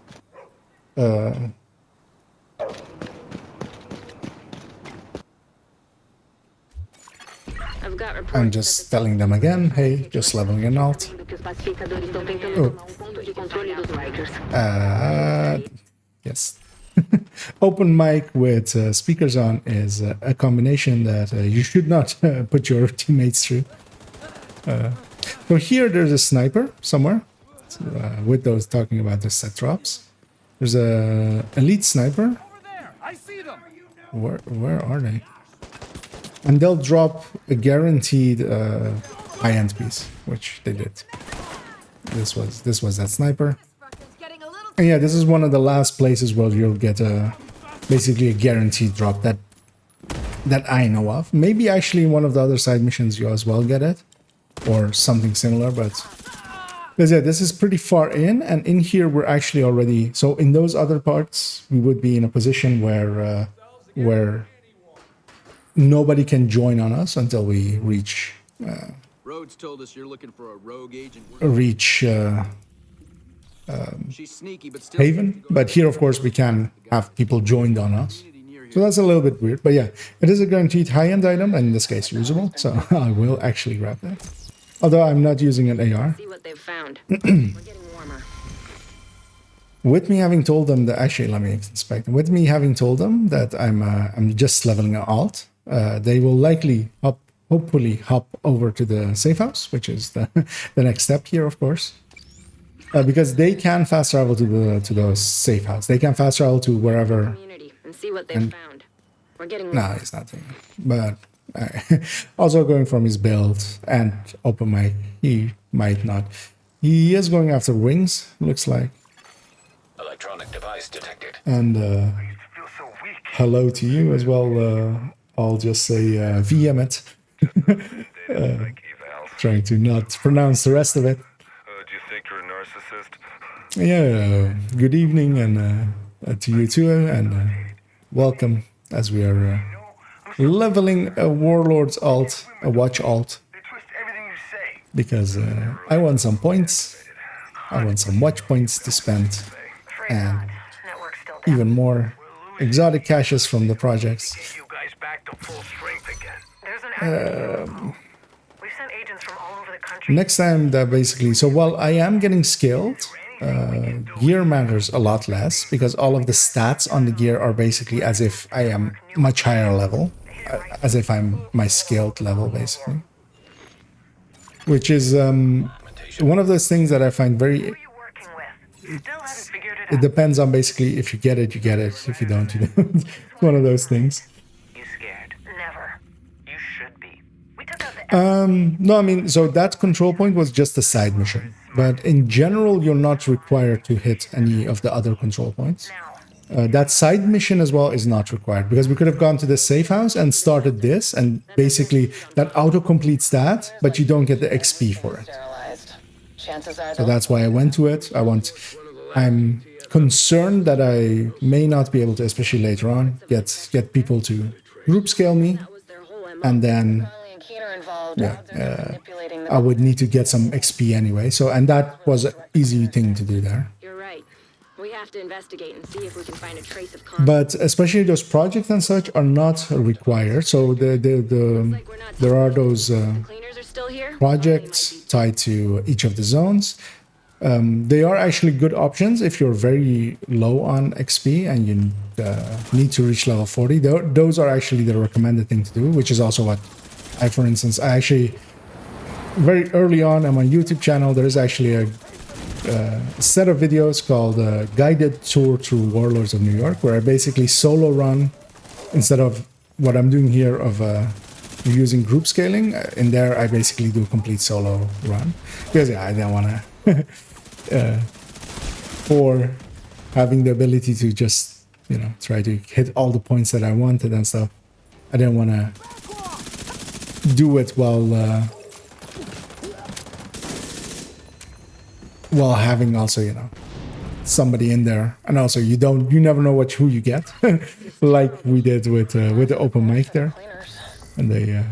I'm just telling them again, hey, just leveling an alt. Yes. Open mic with speakers on is a combination that you should not put your teammates through. So here there's a sniper somewhere, with those talking about the set drops. There's a elite sniper. Where are they? And they'll drop a guaranteed high-end piece, which they did. This was that sniper. And yeah, this is one of the last places where you'll get basically a guaranteed drop that I know of. Maybe actually in one of the other side missions you as well get it, or something similar. But yeah, this is pretty far in, and in here we're actually already. So in those other parts, we would be in a position where nobody can join on us until we reach Rhodes told us you're looking for a rogue agent. Haven, but here of course we can have people joined on us, so that's a little bit weird. But yeah, it is a guaranteed high-end item, and in this case usable, so I will actually grab that, although I'm not using an AR. See what they've found. We're getting warmer. With me having told them that, actually let me inspect them. With me having told them that I'm just leveling an alt, they will likely hopefully hop over to the safe house, which is the next step here, of course, because they can fast travel to the safe house. They can fast travel to wherever. And see what they've found. We're getting. No, he's not doing it. But also going from his build and open mic, he might not. He is going after wings, looks like. Electronic device detected. And hello to you as well. I'll just say VM it. Trying to not pronounce the rest of it. Do you think you're a narcissist? Yeah, good evening and to you too, and welcome as we are leveling a Warlord's alt, a Watch alt, because I want some points, I want some Watch points to spend, and even more exotic caches from the projects. Next time that basically, so while I am getting skilled, gear matters a lot less, because all of the stats on the gear are basically as if I am much higher level, as if I'm my skilled level basically, which is one of those things that I find very. It depends on basically if you get it, you get it. If you don't, you don't. It's one of those things. No, I mean, so that control point was just a side mission, but in general, you're not required to hit any of the other control points. That side mission as well is not required, because we could have gone to the safe house and started this, and basically that auto completes that, but you don't get the XP for it. So that's why I went to it. I'm concerned that I may not be able to, especially later on, get people to group scale me, and then. Yeah, I would need to get some XP anyway. So, and that was an easy thing to do there. You're right. We have to investigate and see if we can find a trace of. But especially those projects and such are not required. So there are those projects tied to each of the zones. They are actually good options if you're very low on XP and you need to reach level 40. Those are actually the recommended thing to do, which is also what. For instance, I actually, very early on my YouTube channel, there is actually a set of videos called Guided Tour Through Warlords of New York, where I basically solo run, instead of what I'm doing here of using group scaling. In there, I basically do a complete solo run, because yeah, I don't want to, for having the ability to just you know, try to hit all the points that I wanted and stuff. I didn't want to do it while having also, you know, somebody in there, and also you never know who you get, like we did with the open mic there, and they.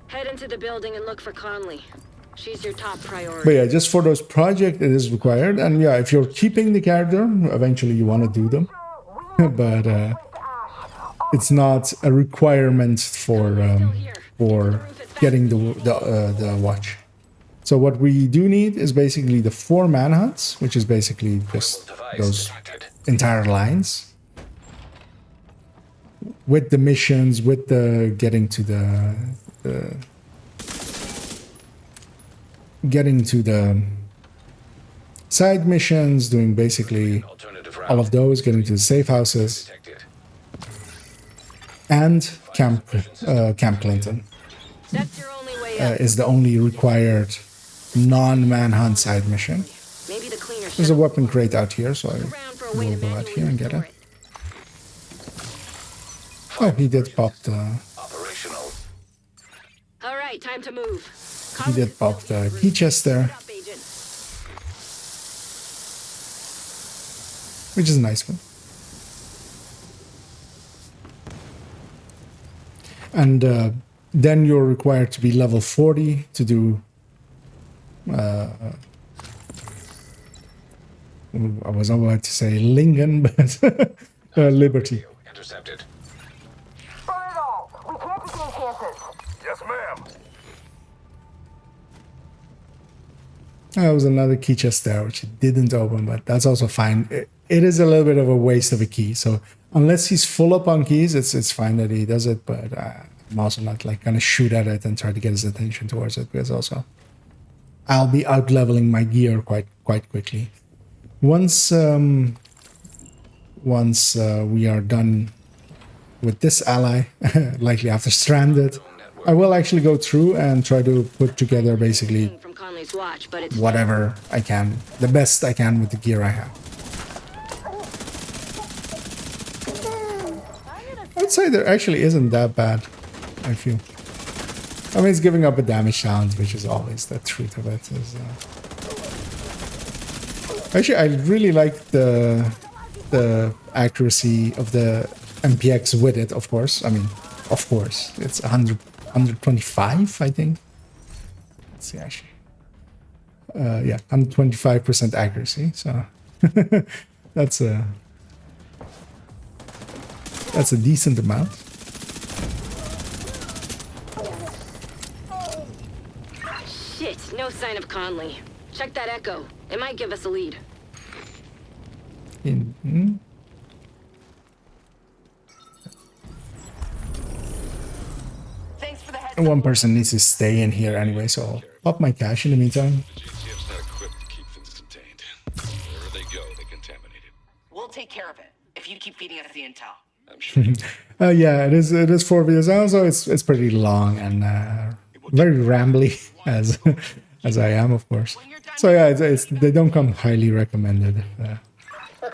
Head into the building and look for Conley. She's your top priority. But yeah, just for those projects, it is required, and yeah, if you're keeping the character, eventually you want to do them, but it's not a requirement for getting the watch. So what we do need is basically the 4 manhunts, which is basically just those entire lines, with the missions, with the getting to the side missions, doing basically all of those, getting to the safe houses, and Camp Clinton is the only required non-manhunt side mission. There's a weapon crate out here, so I will go out here and get it. Oh, he did pop the... All right, time to move. He did pop the key chest there, which is a nice one. And then you're required to be level 40 to do... I was about to say Lingen, but Liberty. Intercepted. Burn it all! We can't take any chances! Yes, ma'am! There was another key chest there, which it didn't open, but that's also fine. It is a little bit of a waste of a key, so unless he's full up on keys, it's fine that he does it, but I'm also not like gonna shoot at it and try to get his attention towards it, because also I'll be out leveling my gear quite quickly. Once we are done with this ally, likely after Stranded, I will actually go through and try to put together basically whatever I can, the best I can with the gear I have. I'd say there actually isn't that bad, I feel. I mean, it's giving up a damage sound, which is always the truth of it. Actually, I really like the accuracy of the MPX with it, of course. I mean, of course. It's 125, I think. Let's see, actually. Yeah, 125% accuracy, so that's a decent amount. Shit, no sign of Conley. Check that echo. It might give us a lead. One person needs to stay in here anyway, so I'll pop my cash in the meantime. GTF's not equipped to keep things contained. Wherever they go, they contaminate it. We'll take care of it if you keep feeding us the intel. I'm sure. Yeah, it is 4 videos. Also, it's pretty long and very rambly as I am, of course. So yeah, they don't come highly recommended.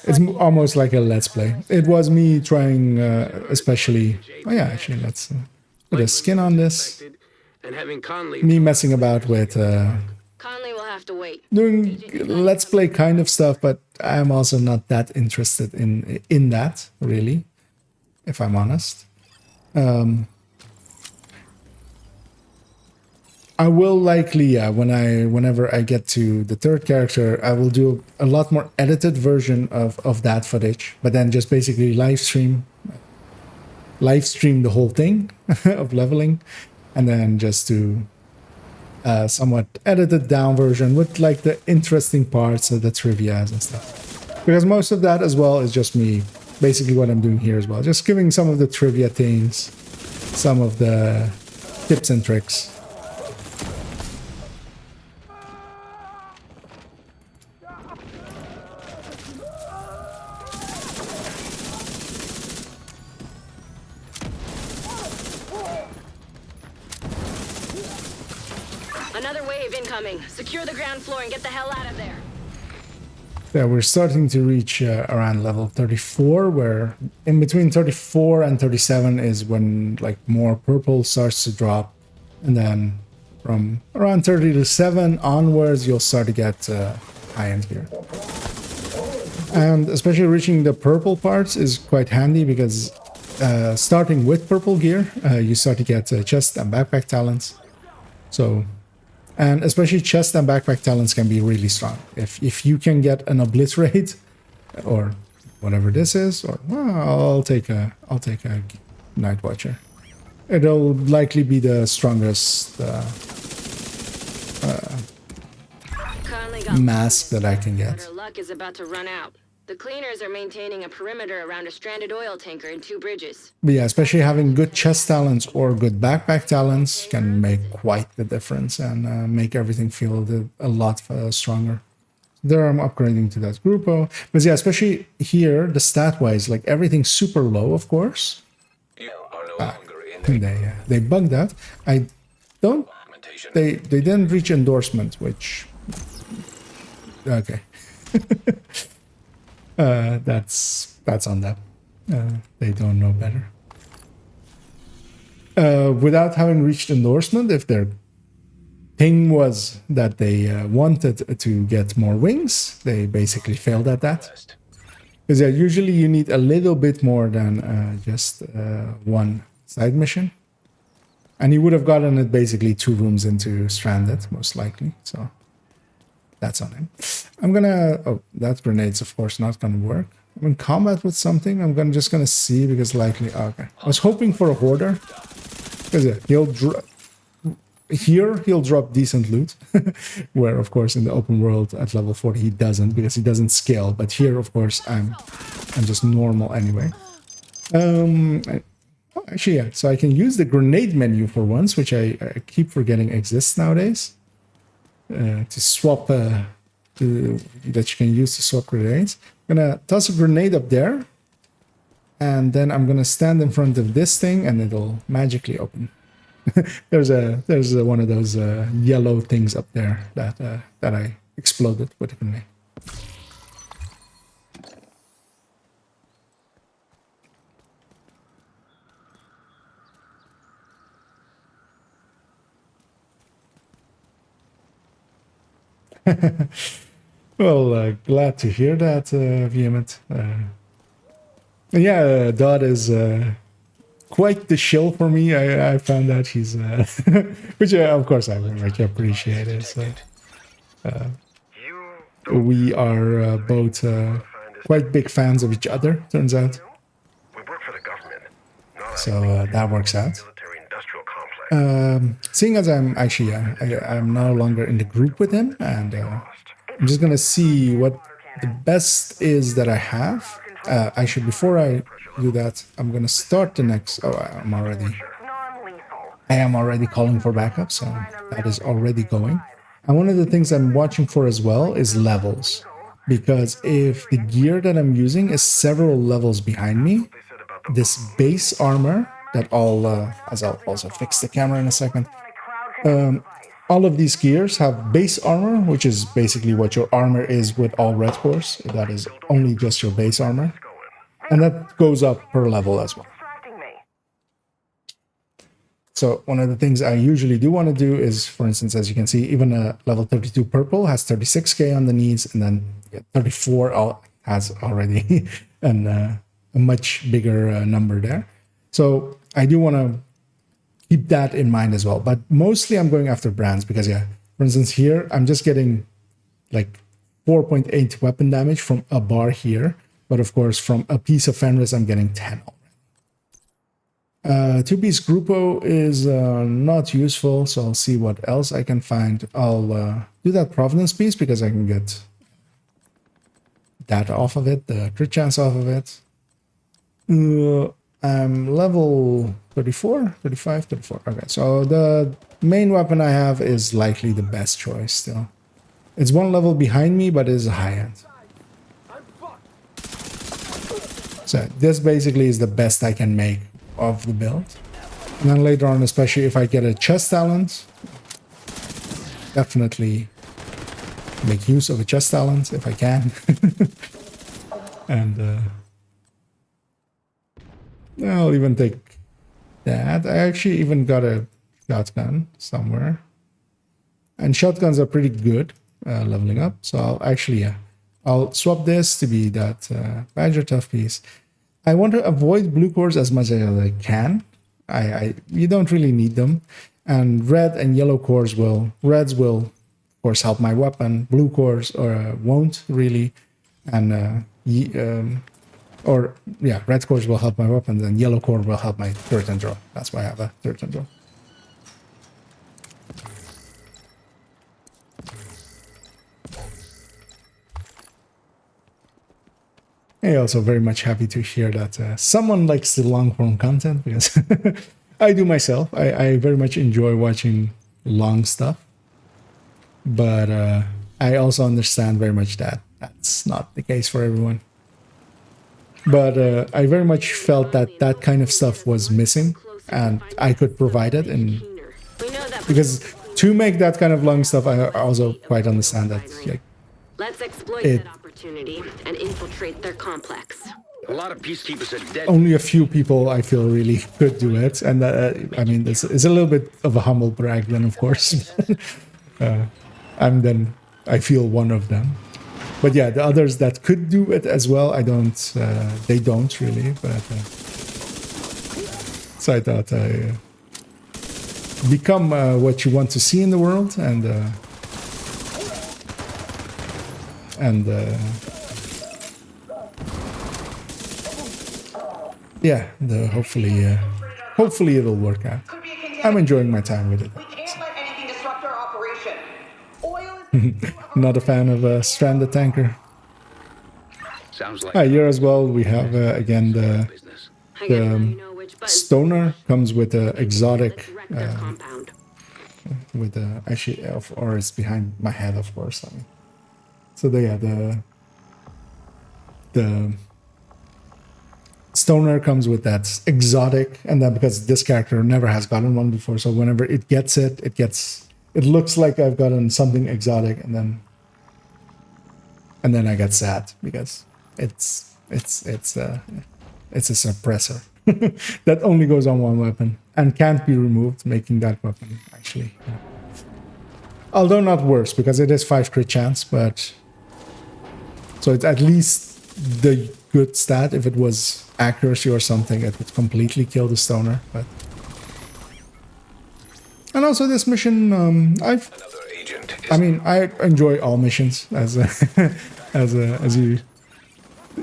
It's almost like a let's play. It was me trying, especially. Oh yeah, actually, let's put a skin on this. Me messing about with Conley will have to wait. Doing let's play kind of stuff, but I'm also not that interested in that really, if I'm honest. I will likely, whenever I get to the third character, I will do a lot more edited version of that footage, but then just basically live stream the whole thing of leveling, and then just do somewhat edited down version with like the interesting parts of the trivias and stuff. Because most of that as well is just me, basically what I'm doing here as well, just giving some of the trivia things, some of the tips and tricks. Another wave incoming. Secure the ground floor and get the hell out of there. Yeah, we're starting to reach around level 34, where in between 34 and 37 is when like more purple starts to drop, and then from around 37 onwards you'll start to get high-end gear. And especially reaching the purple parts is quite handy because starting with purple gear, you start to get chest and backpack talents. So, and especially chest and backpack talents can be really strong. If you can get an obliterate or whatever this is, or well, I'll take a Night Watcher. It'll likely be the strongest mask that I can get. But her luck is about to run out. The cleaners are maintaining a perimeter around a stranded oil tanker in 2 bridges. But yeah, especially having good chest talents or good backpack talents can make quite the difference and make everything feel a lot stronger. There I'm upgrading to that Grupo. But yeah, especially here, the stat-wise, like everything's super low, of course. They bugged that. They didn't reach endorsement, which... Okay. That's on them. They don't know better. Without having reached endorsement, if their thing was that they wanted to get more wings, they basically failed at that. Because yeah, usually you need a little bit more than just one side mission. And you would have gotten it basically 2 rooms into Stranded, most likely. So that's on him. I'm gonna... Oh, that grenade's of course not gonna work. I'm in combat with something. I'm just gonna see because likely... Oh, okay. I was hoping for a hoarder. Because yeah, he'll drop decent loot. Where of course in the open world at level 40 he doesn't, because he doesn't scale. But here of course I'm just normal anyway. Actually yeah, so I can use the grenade menu for once, which I keep forgetting exists nowadays. To swap that you can use to swap grenades. I'm gonna toss a grenade up there, and then I'm gonna stand in front of this thing, and it'll magically open. there's one of those yellow things up there that I exploded with a grenade. Well, glad to hear that, Vehement. Yeah, Dodd is quite the shill for me. I found out he's... which, of course, I very much appreciate it. So, we are both quite big fans of each other, turns out. So that works out. Seeing as I'm actually, I'm no longer in the group with him, and I'm just gonna see what the best is that I have. Actually, before I do that, I'm gonna start the next. Oh, I am already calling for backup, so that is already going. And one of the things I'm watching for as well is levels, because if the gear that I'm using is several levels behind me, this base armor that as I'll also fix the camera in a second. All of these gears have base armor, which is basically what your armor is with all red cores. That is only just your base armor. And that goes up per level as well. So one of the things I usually do want to do is, for instance, as you can see, even a level 32 purple has 36k on the needs, and then 34 has already a much bigger number there. So I do want to keep that in mind as well. But mostly I'm going after brands because, yeah, for instance, here I'm just getting like 4.8 weapon damage from a bar here. But of course, from a piece of Fenris, I'm getting 10 already. 2-piece Grupo is not useful, so I'll see what else I can find. I'll do that Providence piece because I can get that off of it, the crit chance off of it. I'm level 34, 35, 34. Okay, so the main weapon I have is likely the best choice still. It's one level behind me, but it is a high-end. So this basically is the best I can make of the build. And then later on, especially if I get a chest talent, definitely make use of a chest talent if I can. And I'll even take that. I actually even got a shotgun somewhere. And shotguns are pretty good leveling up. So I'll actually, yeah, I'll swap this to be that Badger Tough piece. I want to avoid blue cores as much as I can. You don't really need them. And red and yellow cores reds will, of course, help my weapon. Blue cores won't really. And, red cores will help my weapon, and yellow core will help my third and draw. That's why I have a third and draw. I'm also very much happy to hear that someone likes the long form content, because I do myself. I very much enjoy watching long stuff, but I also understand very much that that's not the case for everyone. But I very much felt that that kind of stuff was missing, and I could provide it. And because to make that kind of long stuff, I also quite understand that. Like, let's exploit that opportunity and infiltrate their complex. A lot of peacekeepers are dead. Only a few people I feel really could do it, and I mean, it's a little bit of a humble brag, then, of course. I feel one of them. But yeah, the others that could do it as well, they don't really. But so I thought become what you want to see in the world, and yeah, hopefully it'll work out. I'm enjoying my time with it. Not a fan of a stranded tanker. Sounds like here as well we have again the stoner comes with a exotic with actually or it's behind my head, of course. So the stoner comes with that exotic, and then because this character never has gotten one before, so whenever it gets it looks like I've gotten something exotic, and then I get sad because it's a suppressor that only goes on one weapon and can't be removed, making that weapon actually, although not worse because it is 5 crit chance, but so it's at least the good stat. If it was accuracy or something, it would completely kill the stoner. But and also this mission, I enjoy all missions as you,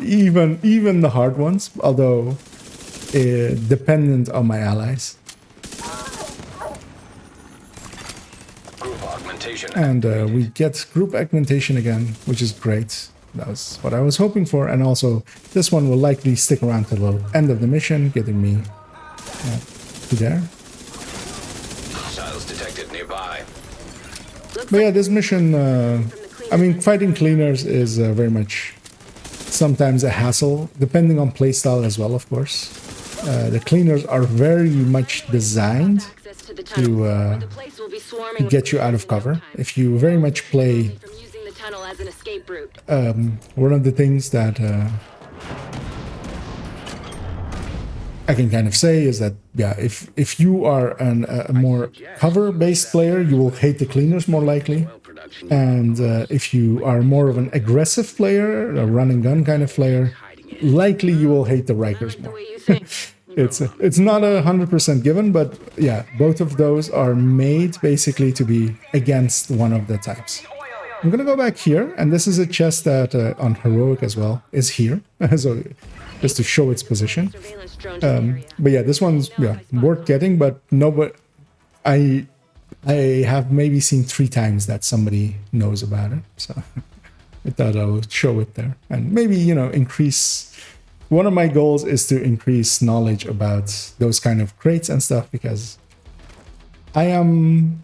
even the hard ones, although dependent on my allies. Group augmentation. And we get group augmentation again, which is great. That was what I was hoping for, and also this one will likely stick around to the end of the mission, getting me to there. Nearby. But yeah, this mission, I mean, fighting cleaners is very much sometimes a hassle, depending on playstyle as well, of course. The cleaners are very much designed to get you out of cover. If you very much play, one of the things that I can kind of say is that, yeah, if you are a more cover-based player, you will hate the cleaners more likely. And if you are more of an aggressive player, a run-and-gun kind of player, likely you will hate the Rikers more. It's not 100% given, but yeah, both of those are made basically to be against one of the types. I'm gonna go back here, and this is a chest that on Heroic as well is here, so just to show its position. But yeah, this one's worth getting, but I have maybe seen 3 times that somebody knows about it, so I thought I would show it there, and maybe increase. One of my goals is to increase knowledge about those kind of crates and stuff, because I am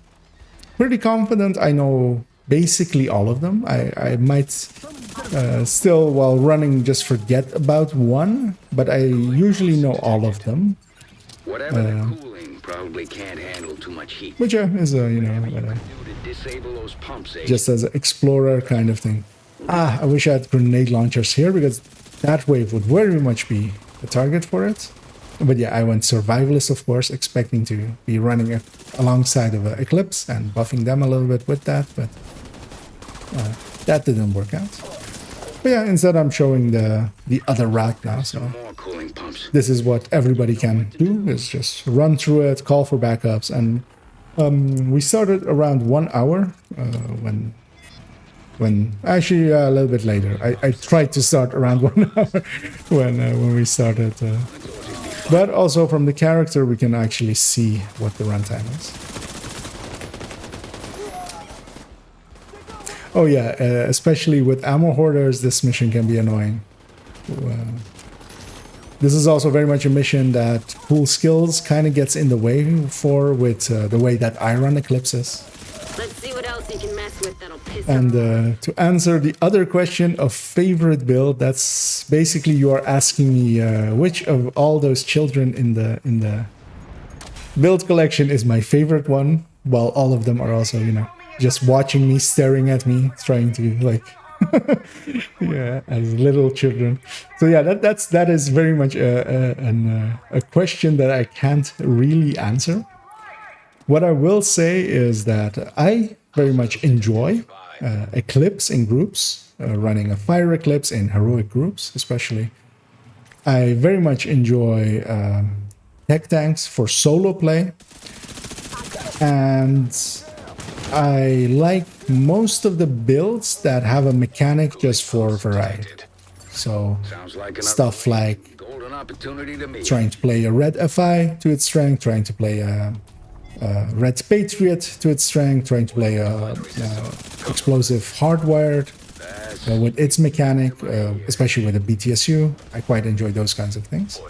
pretty confident I know basically all of them. I might still, while running, just forget about one, but I usually know all of them. Probably can't handle too much heat. Which is a, you know, Disable those pumps, eh? just as an explorer kind of thing. I wish I had grenade launchers here, because that wave would very much be a target for it. But yeah, I went survivalist, of course, expecting to be running alongside of Eclipse and buffing them a little bit with that, but that didn't work out. But yeah, instead I'm showing the other route now, so this is what everybody can do, is just run through it, call for backups, and we started around 1 hour when actually a little bit later. I tried to start around 1 hour when we started. But also from the character we can actually see what the runtime is. Oh yeah, especially with ammo hoarders, this mission can be annoying. This is also very much a mission that cool skills kind of gets in the way for with the way that I run Eclipses. Let's see what else you can mess with that'll piss And to answer the other question of favorite build, that's basically you are asking me which of all those children in the build collection is my favorite one, while all of them are also, you know, just watching me, staring at me, trying to like yeah, as little children. So yeah, that is very much a question that I can't really answer. What I will say is that I very much enjoy Eclipse in groups, running a Fire Eclipse in heroic groups especially. I very much enjoy tech tanks for solo play, and I like most of the builds that have a mechanic just for variety. So stuff like trying to play a red FI to its strength, trying to play a Red Patriot to its strength, trying to play a explosive hardwired with its mechanic, especially with a BTSU. I quite enjoy those kinds of things.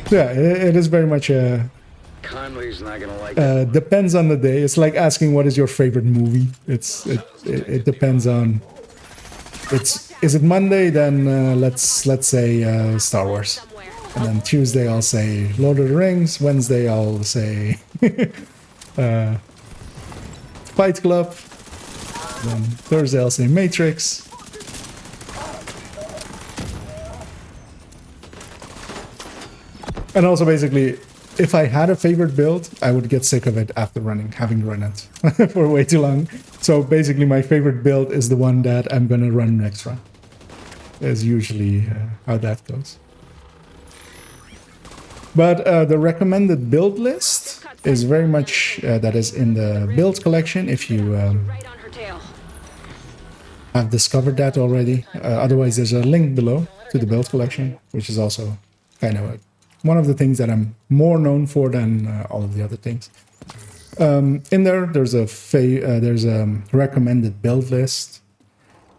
Yeah, it is very much a depends on the day. It's like asking what is your favorite movie. It depends on. Is it Monday? Then let's say Star Wars, and then Tuesday I'll say Lord of the Rings. Wednesday I'll say Fight Club. Then Thursday I'll say Matrix. And also basically, if I had a favorite build, I would get sick of it after having run it for way too long. So basically my favorite build is the one that I'm gonna run next run. Is usually how that goes. But the recommended build list is very much that is in the build collection if you have discovered that already. Otherwise there's a link below to the build collection, which is also kind of one of the things that I'm more known for than all of the other things. In there's a recommended build list,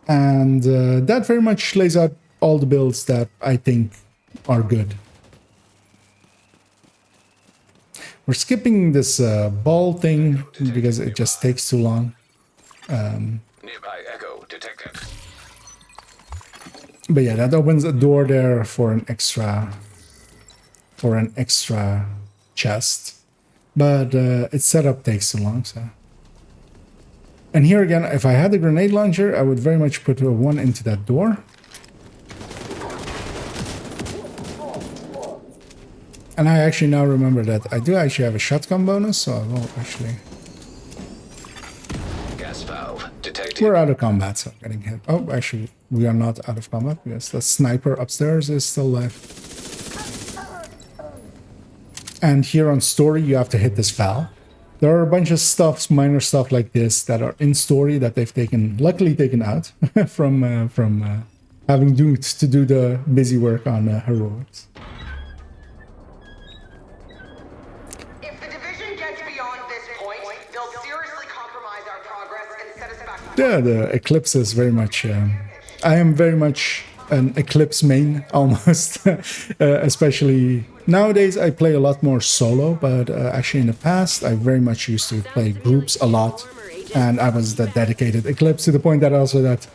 and that very much lays out all the builds that I think are good. We're skipping this ball thing because it just takes too long. Nearby echo detected. But yeah, that opens a door there for an extra chest. But its setup takes too long, so. And here again, if I had a grenade launcher, I would very much put one into that door. And I actually now remember that I do actually have a shotgun bonus, so I will actually... Gas valve detected. We're out of combat, so I'm getting hit. Oh, actually, we are not out of combat because the sniper upstairs is still alive. And here on story, you have to hit this valve. There are a bunch of stuff, minor stuff like this that are in story that they've luckily taken out from having to do the busy work on heroics. If the division gets beyond this point, they'll seriously compromise our progress and set us back. Yeah, the Eclipse is very much... I am very much an Eclipse main, almost. Especially nowadays, I play a lot more solo, but actually in the past, I very much used to play groups a lot. And I was that dedicated Eclipse to the point that also that...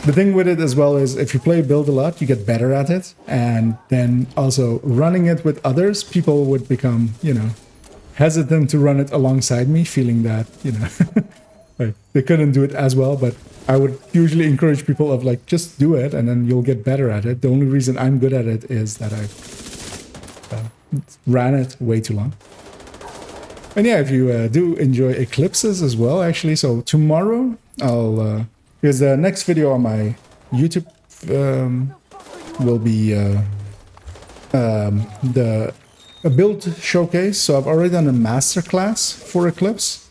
The thing with it as well is if you play build a lot, you get better at it. And then also running it with others, people would become, you know, hesitant to run it alongside me, feeling that, you know, like they couldn't do it as well. But I would usually encourage people of like, just do it and then you'll get better at it. The only reason I'm good at it is that I ran it way too long. And yeah, if you do enjoy eclipses as well, actually, so tomorrow I'll because the next video on my YouTube will be a build showcase. So I've already done a masterclass for Eclipse,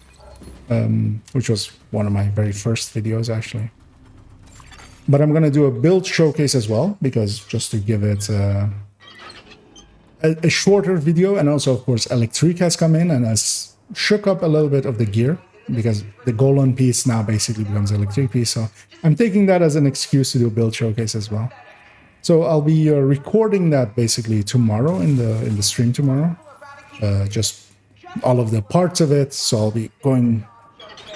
which was one of my very first videos actually. But I'm gonna do a build showcase as well, because just to give it a shorter video, and also of course Electric has come in and has shook up a little bit of the gear, because the Golan piece now basically becomes Electric piece. So I'm taking that as an excuse to do a build showcase as well. So I'll be recording that basically tomorrow in the stream tomorrow, just all of the parts of it. So I'll be going.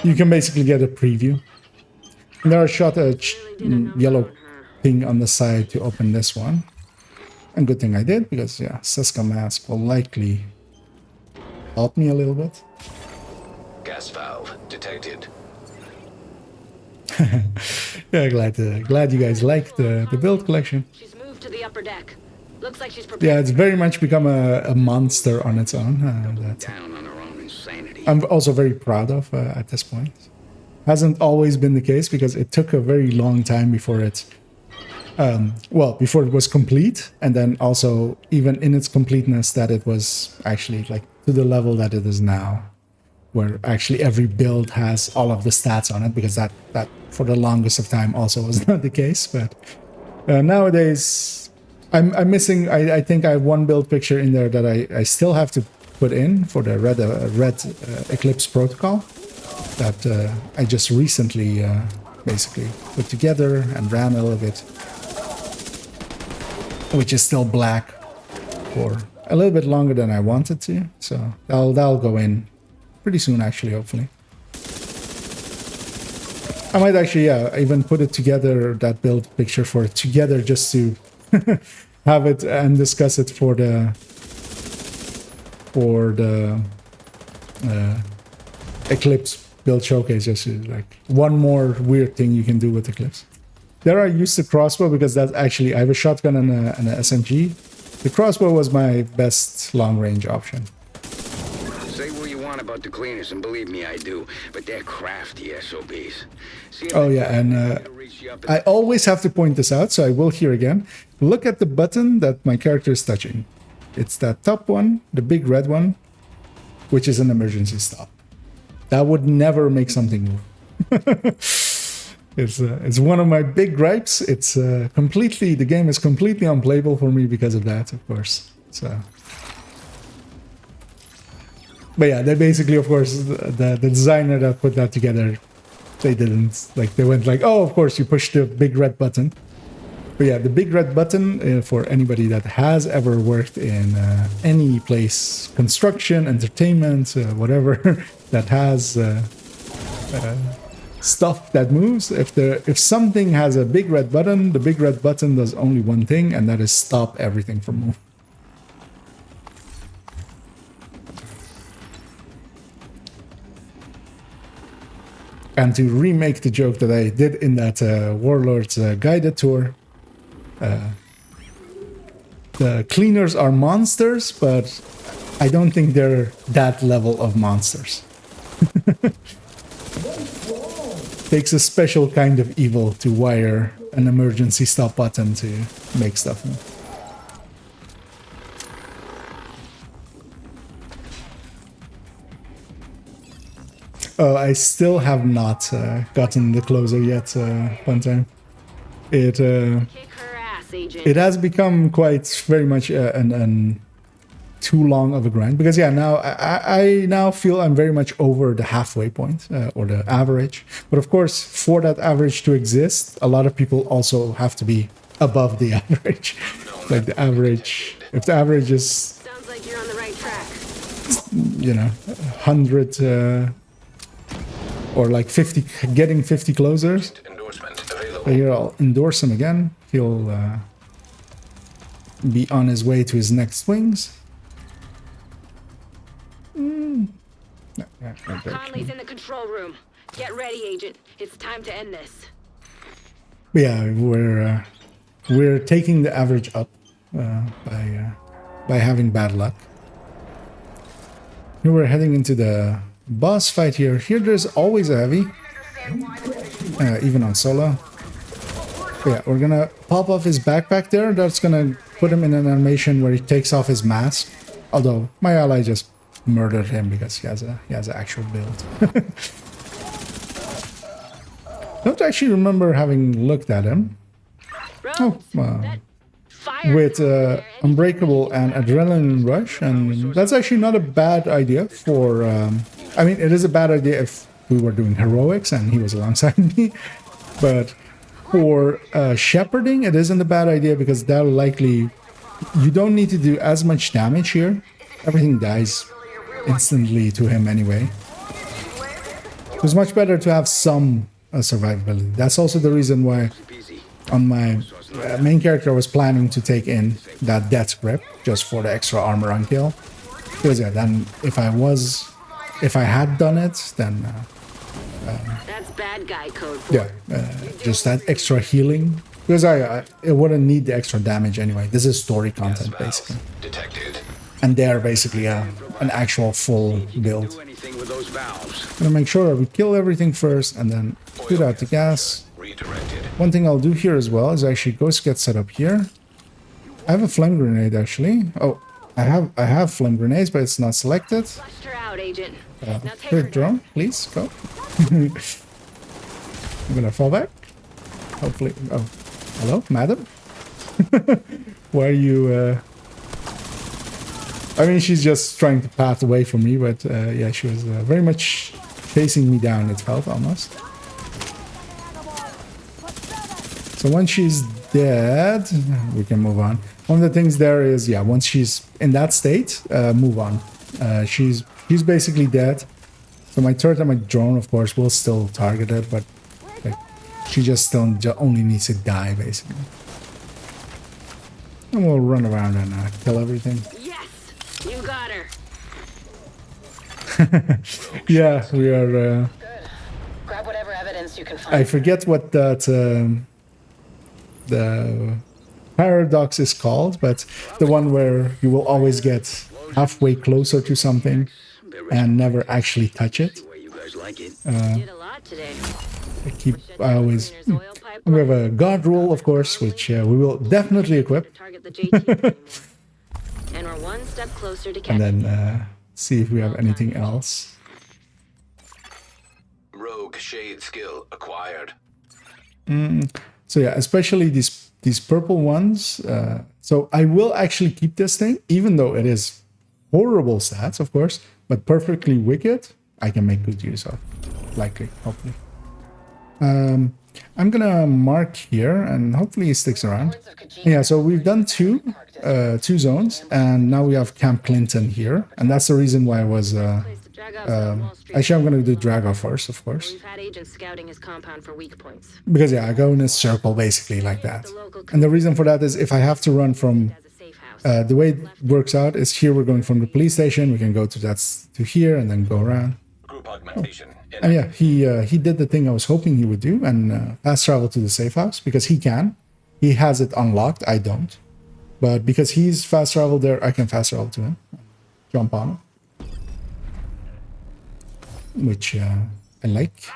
You can basically get a preview. And there I shot a yellow thing on the side to open this one. And good thing I did, because yeah, Seska mask will likely help me a little bit. Gas valve detected. Yeah, glad you guys liked the build collection. She's moved to the upper deck. Looks like she's prepared. Yeah, it's very much become a monster on its own. That I'm also very proud of at this point. Hasn't always been the case, because it took a very long time before it, before it was complete, and then also even in its completeness that it was actually like to the level that it is now, where actually every build has all of the stats on it, because that for the longest of time also was not the case. But nowadays I'm missing, I think I have one build picture in there that I still have to put in for the red Eclipse protocol that I just recently basically put together and ran a little bit, which is still black for a little bit longer than I wanted to. So that'll go in pretty soon, actually, hopefully. I might actually, even put it together, that build picture for it together, just to have it and discuss it for the Eclipse build showcase. Just like one more weird thing you can do with Eclipse. There I used the crossbow, because that's actually, I have a shotgun and an SMG. The crossbow was my best long-range option. Say what you want about the cleaners, and believe me, I do, but they're crafty SOBs. Oh yeah, and I always have to point this out, so I will here again. Look at the button that my character is touching. It's that top one, the big red one, which is an emergency stop. That would never make something move. It's one of my big gripes. It's completely, the game is completely unplayable for me because of that, of course. So, but yeah, they basically, of course, the designer that put that together, they didn't, like, they went like, oh, of course you push the big red button. But yeah, the big red button, for anybody that has ever worked in any place, construction, entertainment, whatever, that has stuff that moves, if something has a big red button, the big red button does only one thing, and that is stop everything from moving. And to remake the joke that I did in that Warlords guided tour, the cleaners are monsters, but I don't think they're that level of monsters. Takes a special kind of evil to wire an emergency stop button to make stuff move. Oh, I still have not gotten the closer yet, Funtime. It has become quite very much too long of a grind, because yeah, now I now feel I'm very much over the halfway point, or the average. But of course, for that average to exist, a lot of people also have to be above the average. Like the average, if the average is, sounds like you're on the right track, you know, 100 or like 50, getting 50 closers. Here I'll endorse him again. He'll be on his way to his next swings. Yeah, right there. Conley's in the control room. Get ready, Agent. It's time to end this. Yeah, we're taking the average up by having bad luck. Here we're heading into the boss fight here. Here there's always a heavy, even on solo. But yeah, we're gonna pop off his backpack there. That's gonna put him in an animation where he takes off his mask. Although my ally just murdered him because he has an actual build. Don't actually remember having looked at him. Oh, with Unbreakable and Adrenaline Rush, and that's actually not a bad idea for... I mean, it is a bad idea if we were doing heroics and he was alongside me, but for shepherding, it isn't a bad idea because that'll likely... You don't need to do as much damage here. Everything dies instantly to him anyway. It's much better to have some survivability. That's also the reason why on my main character I was planning to take in that death grip just for the extra armor on kill. Because yeah, then if I had done it, then that's bad guy code. Yeah, just that extra healing. Because it wouldn't need the extra damage anyway. This is story content basically. Detected. And they're basically an actual full build. Gonna make sure we kill everything first and then put out the gas. One thing I'll do here as well is actually Ghost get set up here. I have a flame grenade actually. Oh, I have flame grenades, but it's not selected. Quick drone, please go. I'm gonna fall back. Hopefully. Oh, hello, madam. Why are you? I mean, she's just trying to path away from me, but yeah, she was very much chasing me down, it felt almost. So once she's dead, we can move on. One of the things there is, yeah, once she's in that state, move on. She's basically dead. So my turret and my drone, of course, will still target it, but like, she just still only needs to die, basically. And we'll run around and kill everything. You got her. Yeah, we are. Good. Grab whatever evidence you can find. I forget what that the paradox is called, but the one where you will always get halfway closer to something and never actually touch it. I always. We have a guard rule, of course, which we will definitely equip. And we're one step closer to and then see if we have anything else. Rogue shade skill acquired. So yeah, especially these purple ones. So I will actually keep this thing, even though it is horrible stats, of course, but perfectly wicked. I can make good use of, likely, hopefully. I'm gonna mark here, and hopefully it sticks around. Yeah, so we've done two zones, and now we have Camp Clinton here, and that's the reason why I was. Actually, I'm gonna do Drago first, of course. We've had agents scouting his compound for weak points. Because yeah, I go in a circle basically like that, and the reason for that is if I have to run from. The way it works out is here we're going from the police station. We can go to here and then go around. Group augmentation. And yeah, he did the thing I was hoping he would do and fast travel to the safe house because he can. He has it unlocked. I don't. But because he's fast traveled there, I can fast travel to him. Jump on him. Which I like.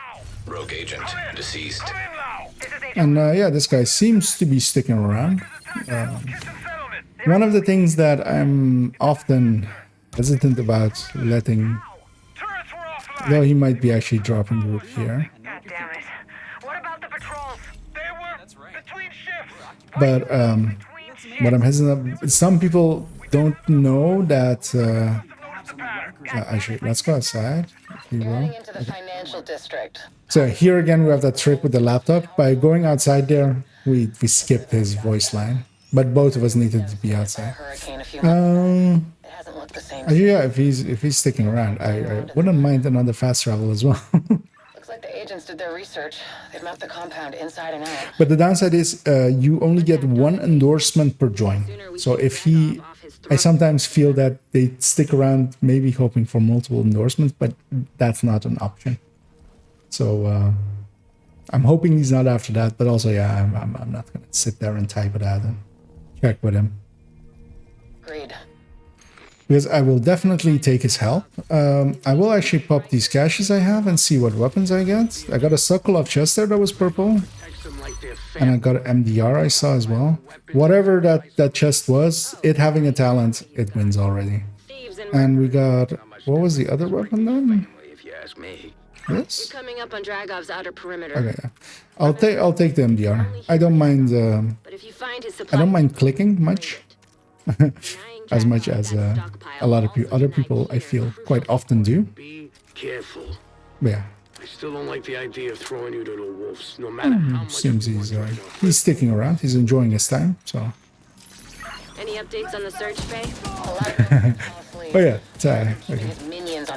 Rogue agent deceased. And yeah, this guy seems to be sticking around. One of the things that I'm often hesitant about letting... Though he might be actually dropping the rook here. God damn it. What about the patrols? They were between shifts. But what I'm hesitant... Some people don't know that... actually, let's go outside. If you will. Into the financial district. So here again, we have that trick with the laptop. By going outside there, we skipped his voice line. But both of us needed to be outside. Yeah, if he's sticking around, I wouldn't mind another fast travel as well. Looks like the agents did their research. They've mapped the compound inside and out. But the downside is you only get one endorsement per join. So if he I sometimes feel that they stick around, maybe hoping for multiple endorsements, but that's not an option. So I'm hoping he's not after that. But also, yeah, I'm not gonna sit there and type it out and check with him. Agreed. Because I will definitely take his help. I will actually pop these caches I have and see what weapons I get. I got a Sokolov chest there that was purple. And I got an MDR I saw as well. Whatever that chest was, it having a talent, it wins already. And we got... What was the other weapon then? This? You're coming up on Dragov's outer perimeter. Okay, yeah. I'll take the MDR. I don't mind... I don't mind clicking much. As much as a lot of other people, I feel, quite often do. Be careful. But yeah. I still don't like the idea of throwing you to the wolves, no matter how much. Seems he's sticking around. He's enjoying his time. So. Any updates on the search phase? Oh yeah, okay.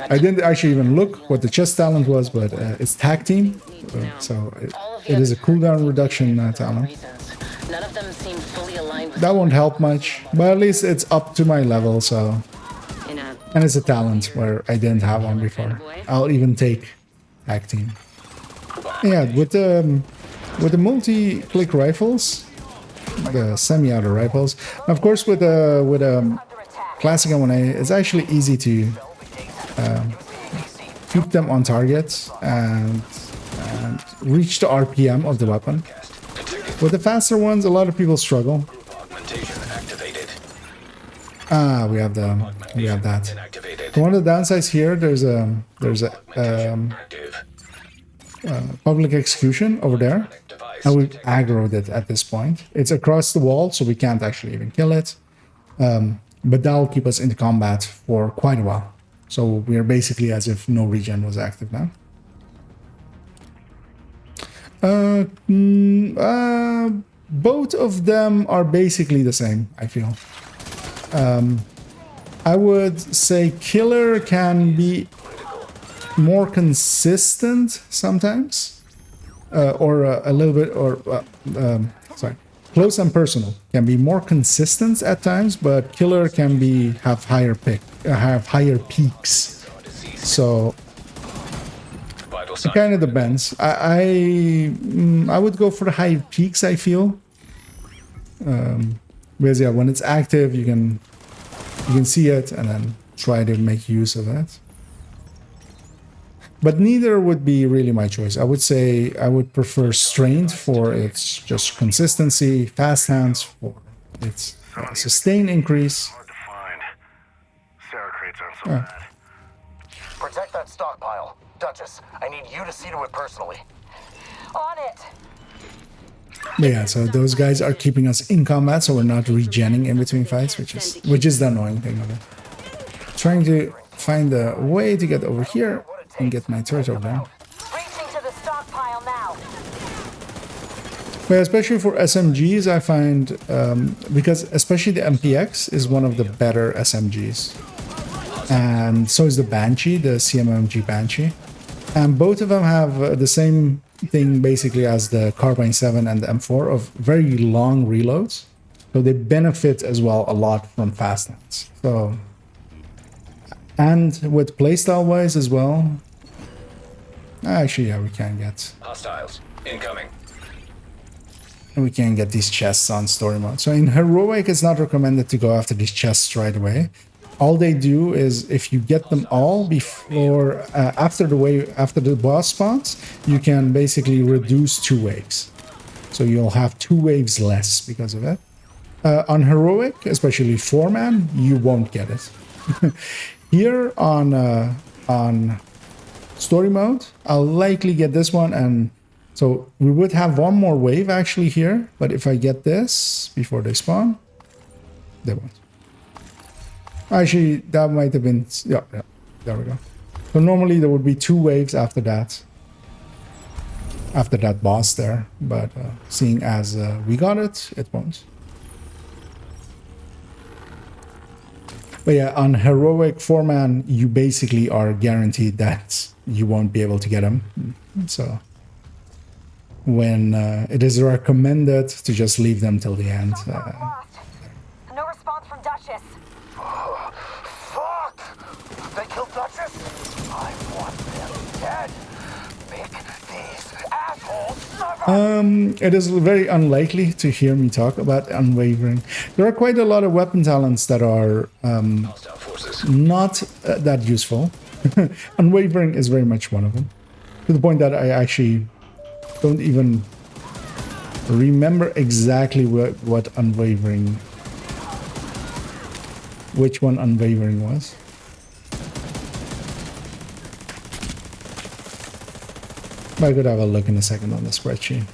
I didn't actually even look what the chest talent was, but it's tag team, so it is a cooldown reduction talent. None of them seem fully aligned with that won't help much, but at least it's up to my level, so... And it's a talent where I didn't have one before. I'll even take tag team. Yeah, with the multi-click rifles, the semi-auto rifles, of course with classic M1A, it's actually easy to keep them on target and reach the RPM of the weapon. With the faster ones, a lot of people struggle. Ah, we have that. So one of the downsides here, there's a public execution over there, and we've aggroed it at this point. It's across the wall, so we can't actually even kill it. But that'll keep us in combat for quite a while. So we are basically as if no regen was active now. Both of them are basically the same, I feel. I would say Killer can be more consistent sometimes, or a little bit, Close and Personal can be more consistent at times, but Killer can have higher peaks. So it kind of depends. I would go for the high peaks, I feel. Because yeah, when it's active, you can see it and then try to make use of it. But neither would be really my choice. I would say I would prefer Strained for its just consistency, Fast Hands for its sustained increase. Protect that stockpile. Duchess, I need you to see to it personally. On it. But yeah, so those guys are keeping us in combat, so we're not regenning in between fights, which is the annoying thing of it. Trying to find a way to get over here and get my turret over there. But especially for SMGs, I find, because especially the MPX is one of the better SMGs. And so is the Banshee, the CMMG Banshee. And both of them have the same thing basically as the Carbine 7 and the M4 of very long reloads. So they benefit as well a lot from fast hands. So, and with playstyle wise as well, actually, yeah, we can get hostiles incoming. We can get these chests on story mode. So in heroic, it's not recommended to go after these chests right away. All they do is if you get them all before, after the boss spawns, you can basically reduce 2 waves. So you'll have 2 waves less because of it. On heroic, especially 4-man, you won't get it. Here on story mode, I'll likely get this one, and so we would have one more wave actually here, but if I get this before they spawn, they won't. Actually, that might have been... Yeah, there we go. So normally there would be 2 waves after that. After that boss there. But seeing as we got it, it won't. But yeah, on heroic 4-man, you basically are guaranteed that you won't be able to get him. So when it is recommended to just leave them till the end. No response from Duchess. It is very unlikely to hear me talk about Unwavering. There are quite a lot of weapon talents that are not that useful. Unwavering is very much one of them. To the point that I actually don't even remember exactly what Unwavering... which one Unwavering was. But I could have a look in a second on the spreadsheet.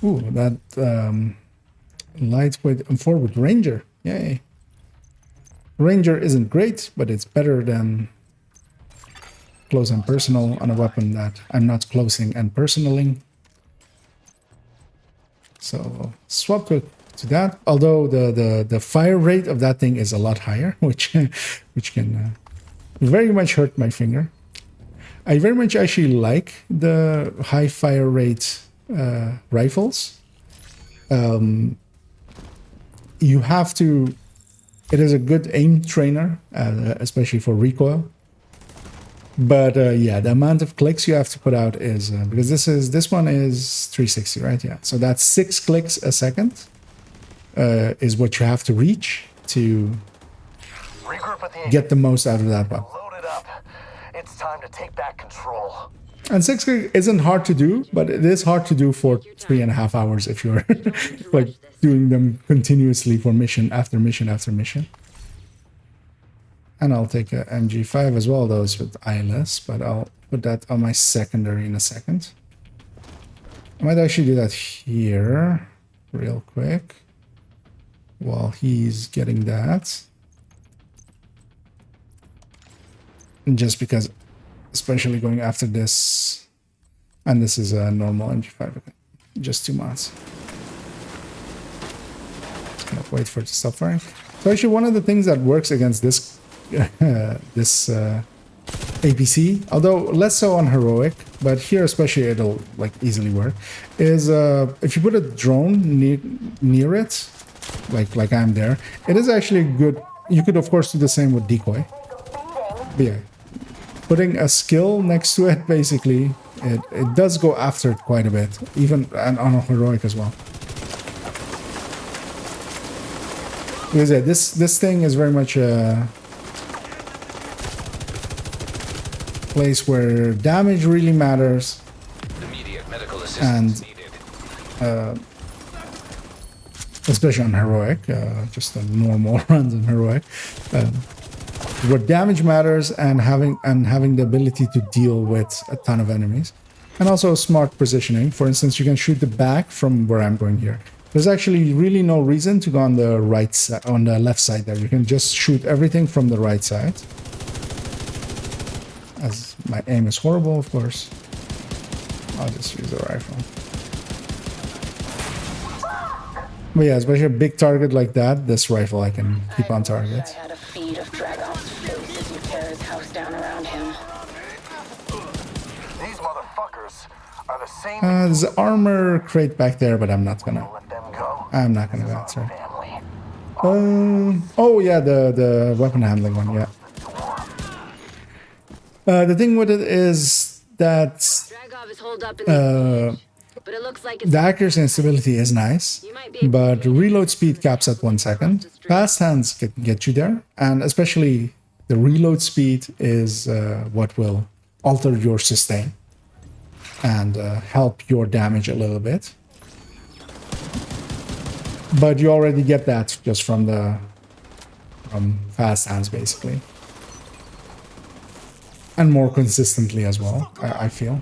Ooh, that lightweight and forward Ranger. Yay. Ranger isn't great, but it's better than close and personal on a weapon that I'm not closing and personaling. So swap to that. Although the fire rate of that thing is a lot higher, which can very much hurt my finger. I very much actually like the high fire rate rifles. You have to... It is a good aim trainer, especially for recoil. But yeah, the amount of clicks you have to put out is... because this one is 360, right? Yeah. So that's 6 clicks a second is what you have to reach to get the most out of that weapon. Load it up. It's time to take back control. And 6 click isn't hard to do, but it is hard to do for 3.5 hours if you're like doing them continuously for mission after mission after mission. And I'll take a MG5 as well, though it's with eyeless, but I'll put that on my secondary in a second. I might actually do that here real quick while he's getting that. And just because, especially going after this, and this is a normal MG5, okay. Just 2 months. Gonna wait for it to stop firing. So actually one of the things that works against this APC, although less so on heroic, but here especially it'll like easily work, is if you put a drone near it, like I'm there, it is actually good. You could of course do the same with decoy. But yeah, putting a skill next to it, basically, it does go after it quite a bit, even and on a heroic as well. Because yeah, this thing is very much a place where damage really matters, and especially on heroic, just the normal runs on heroic, where damage matters and having the ability to deal with a ton of enemies, and also smart positioning. For instance, you can shoot the back from where I'm going here. There's actually really no reason to go on the right side, on the left side there. You can just shoot everything from the right side. As my aim is horrible, of course, I'll just use the rifle. But yeah, especially a big target like that, this rifle I can keep on target. I had a feed of Dragon's face as you tear his house down around him. These motherfuckers are the same. There's an armor crate back there, but I'm not gonna. I'm not gonna go outside. Oh yeah, the weapon handling one, yeah. The thing with it is that the accuracy and stability is nice, but reload speed caps at 1 second. Fast hands can get you there, and especially the reload speed is what will alter your sustain and help your damage a little bit. But you already get that just from the fast hands, basically. And more consistently as well, I feel.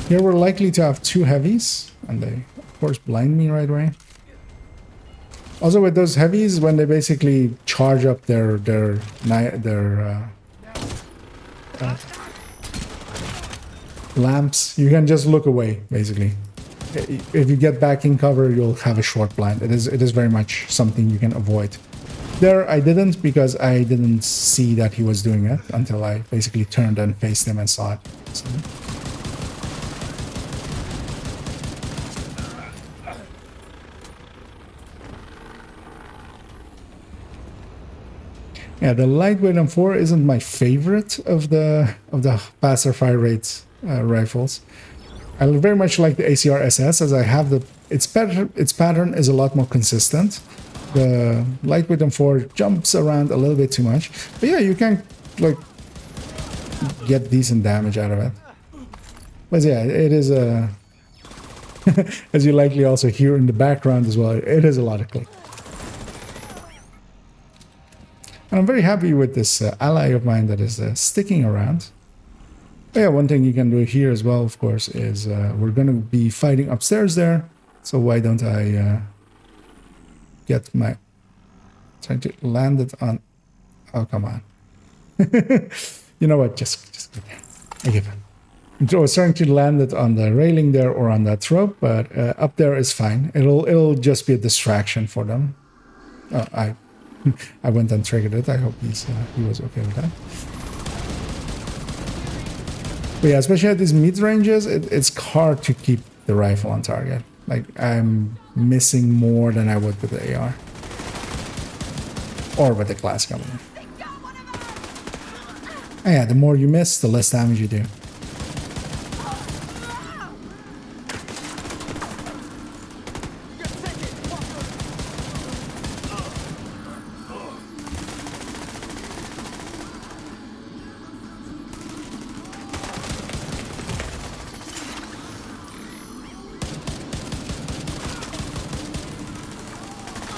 Here we're likely to have 2 heavies, and they, of course, blind me right away. Also with those heavies, when they basically charge up their lamps, you can just look away, basically. If you get back in cover, you'll have a short blind. It is very much something you can avoid. There, I didn't, because I didn't see that he was doing it until I basically turned and faced him and saw it. So. Yeah, the lightweight M4 isn't my favorite of the faster fire rate rifles. I very much like the ACR SS, as I have its pattern is a lot more consistent. The lightweight M4 jumps around a little bit too much, but yeah, you can like get decent damage out of it. But yeah, it is a as you likely also hear in the background as well, it is a lot of click. And I'm very happy with this ally of mine that is sticking around. But yeah, one thing you can do here as well, of course, is we're going to be fighting upstairs there. So why don't I get my... Trying to land it on... Oh, come on. You know what? Just I give it. I was trying to land it on the railing there or on that rope, but up there is fine. It'll just be a distraction for them. Oh, I went and triggered it. I hope he was okay with that. But yeah, especially at these mid-ranges, it's hard to keep the rifle on target. Like, I'm missing more than I would with the AR. Or with the classic gun. And yeah, the more you miss, the less damage you do.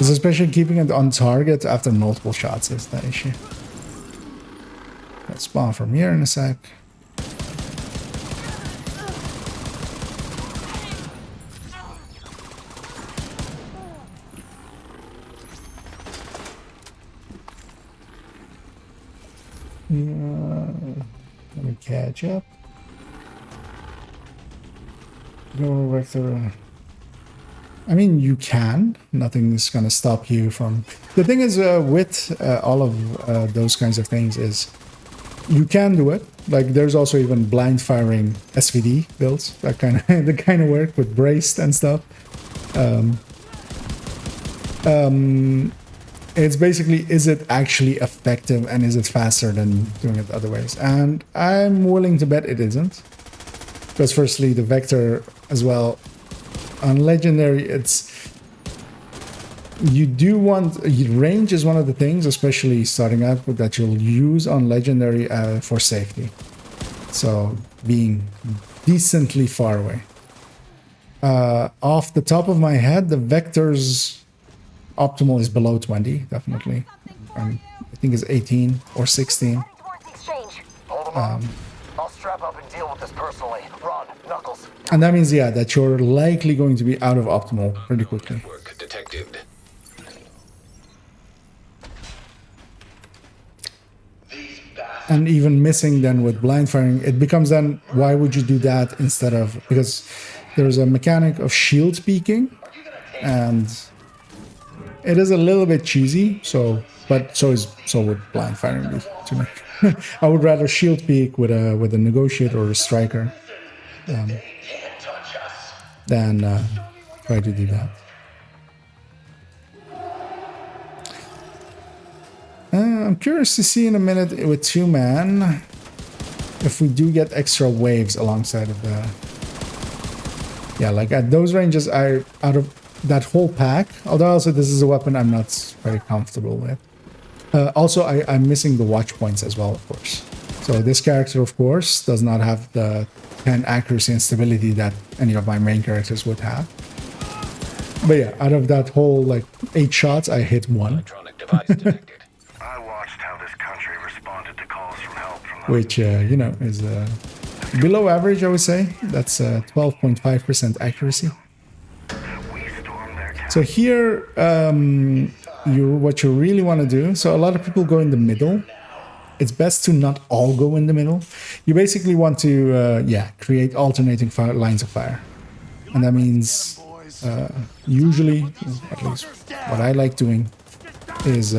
Especially keeping it on target after multiple shots is the issue. Let's spawn from here in a sec. Let me catch up. Go vector. I mean, you can. Nothing is going to stop you from... The thing is, with all of those kinds of things is you can do it. Like, there's also even blind firing SVD builds that kind of work with braced and stuff. It's basically, is it actually effective and is it faster than doing it other ways? And I'm willing to bet it isn't. Because firstly, the vector as well... On legendary, you do want range is one of the things, especially starting out, that you'll use on legendary for safety. So being decently far away. Off the top of my head, the vector's optimal is below 20, definitely. I think it's 18 or 16. I'll strap up and deal with this personally. Ron, Knuckles. And that means, yeah, that you're likely going to be out of optimal pretty quickly. Detected. And even missing then with blind firing, it becomes then, why would you do that instead of... Because there's a mechanic of shield peeking, and it is a little bit cheesy, so would blind firing be to me. I would rather shield peek with a negotiator or a striker than try to do that. I'm curious to see in a minute with 2-man if we do get extra waves alongside of the... Yeah, like at those ranges, out of that whole pack, although also this is a weapon I'm not very comfortable with. Also, I'm missing the watch points as well, of course. So this character, of course, does not have the 10 accuracy and stability that any of my main characters would have. But yeah, out of that whole, like, 8 shots, I hit 1. Electronic device detected. I watched how this country responded to calls from help from Which, you know, is below average, I would say. That's 12.5% accuracy. So here... what you really want to do, so a lot of people go in the middle. It's best to not all go in the middle. You basically want to create alternating lines of fire, and that means usually, at least what I like doing, is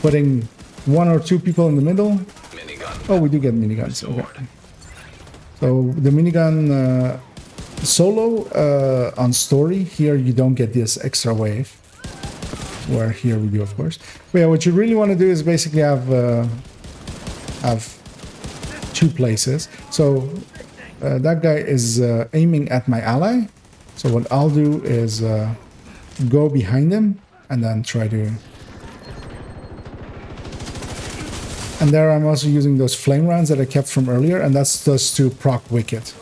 putting 1 or 2 people in the middle. Oh, we do get miniguns. Okay. So the minigun solo on story, here you don't get this extra wave. where here we go, of course. But yeah, what you really want to do is basically have two places. So that guy is aiming at my ally. So what I'll do is go behind him and then try to... And there I'm also using those flame rounds that I kept from earlier, and that's just to proc Wicked.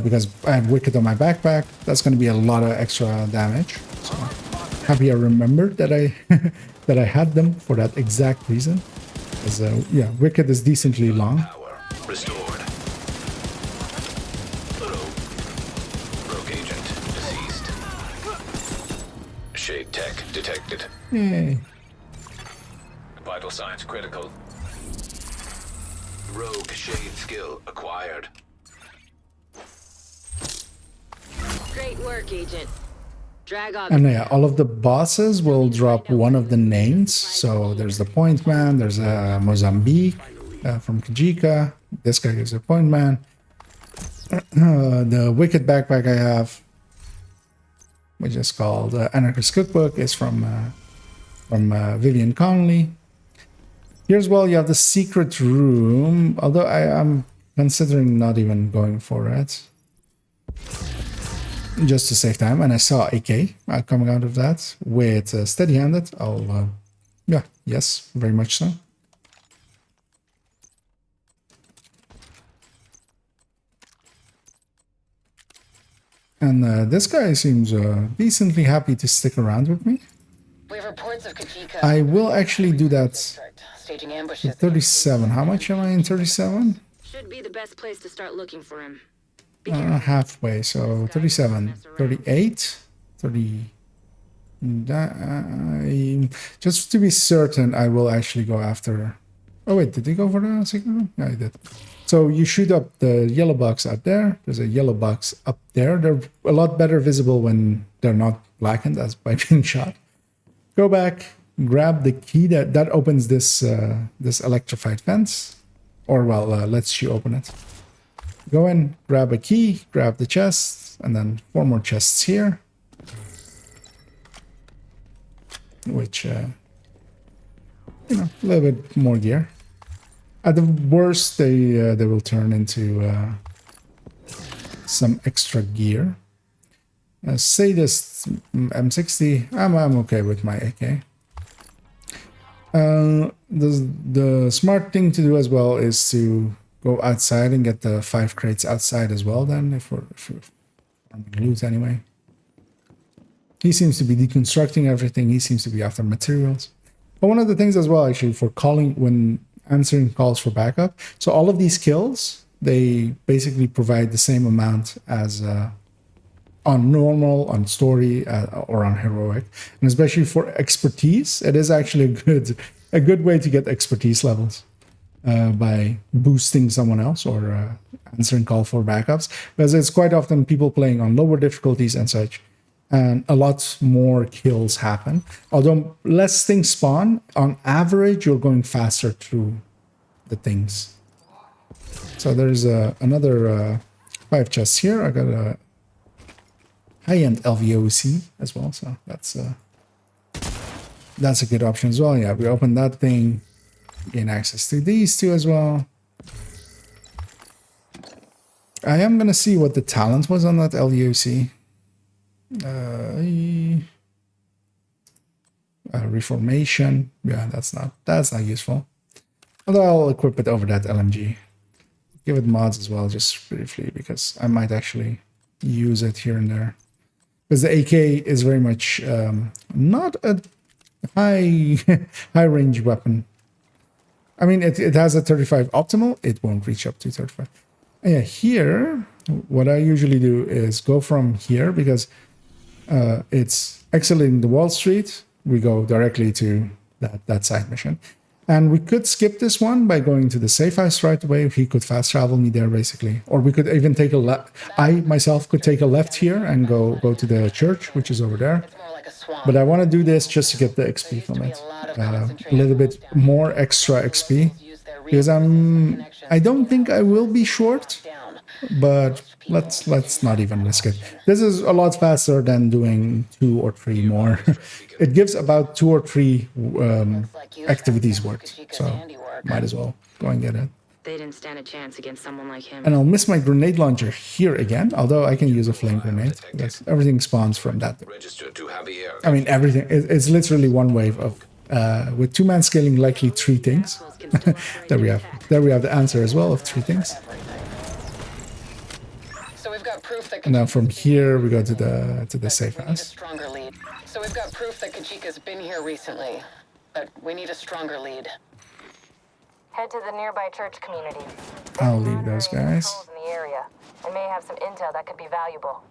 Because I have Wicked on my backpack, that's going to be a lot of extra damage. So happy I remembered that I that I had them for that exact reason. Because yeah, Wicked is decently long. Restored. Rogue agent deceased. Shade tech detected. Yay. Vital signs critical. Rogue shade skill acquired. Great work, Agent. Drag on. And yeah, all of the bosses will drop one of the names. So there's the Point Man, there's a Mozambique from Kajika. This guy is a Point Man. The Wicked backpack I have, which is called Anarchist Cookbook, is from Vivian Conley. Here as well, you have the secret room, although I am considering not even going for it. Just to save time, and I saw AK coming out of that with steady-handed. I'll, yeah, yes, very much so. And this guy seems decently happy to stick around with me. We have reports of Kajika. I will actually do that. Staging ambushes. 37. How much am I in 37? Should be the best place to start looking for him. Halfway, so 37, 38, 30. Just to be certain, I will actually go after. Oh, wait, did he go for the secret room? Yeah, he did. So you shoot up the yellow box out there. There's a yellow box up there. They're a lot better visible when they're not blackened, as by being shot. Go back, grab the key that opens this this electrified fence, or well, lets you open it. Go in, grab a key, grab the chest, and then 4 more chests here. Which, you know, a little bit more gear. At the worst, they will turn into some extra gear. Sadist M60, I'm okay with my AK. The smart thing to do as well is to go outside and get the 5 crates outside as well then, if we're loot anyway. He seems to be deconstructing everything, he seems to be after materials. But one of the things as well, actually, for calling, when answering calls for backup, so all of these kills, they basically provide the same amount as on normal, on story, or on heroic. And especially for expertise, it is actually a good way to get expertise levels. By boosting someone else or answering call for backups, because it's quite often people playing on lower difficulties and such, and a lot more kills happen. Although less things spawn, on average, you're going faster through the things. So there's another 5 chests here. I got a high-end LVOC as well, so that's a good option as well. Yeah, we open that thing. Gain access to these two as well. I am gonna see what the talent was on that LUC. Reformation. Yeah, that's not useful. Although I'll equip it over that LMG. Give it mods as well, just briefly, because I might actually use it here and there. Because the AK is very much not a high range weapon. I mean, it has a 35 optimal. It won't reach up to 35. And yeah, here, what I usually do is go from here, because it's exiting the Wall Street. We go directly to that side mission. And we could skip this one by going to the safe house right away. He could fast travel me there, basically. Or we could even take a left. I, myself, could take a left here and go to the church, which is over there. But I want to do this just to get the XP from it. A little bit more extra XP. Because I don't think I will be short. but let's not even risk it. This is a lot faster than doing 2 or 3 more. It gives about 2 or 3 activities worth, so might as well go and get it. They didn't stand a chance against someone like him. And I'll miss my grenade launcher here again, although I can use a flame grenade because everything spawns from that. I mean, everything. It's literally one wave of, with 2-man scaling, likely 3 things. There we have the answer as well of 3 things. So we've got proof that And now from here we go to the safe house. stronger lead. So we've got proof that Kajika's been here recently, but we need a stronger lead. Head to the nearby church community. I'll leave those guys. In the area, and may have some intel that could be valuable.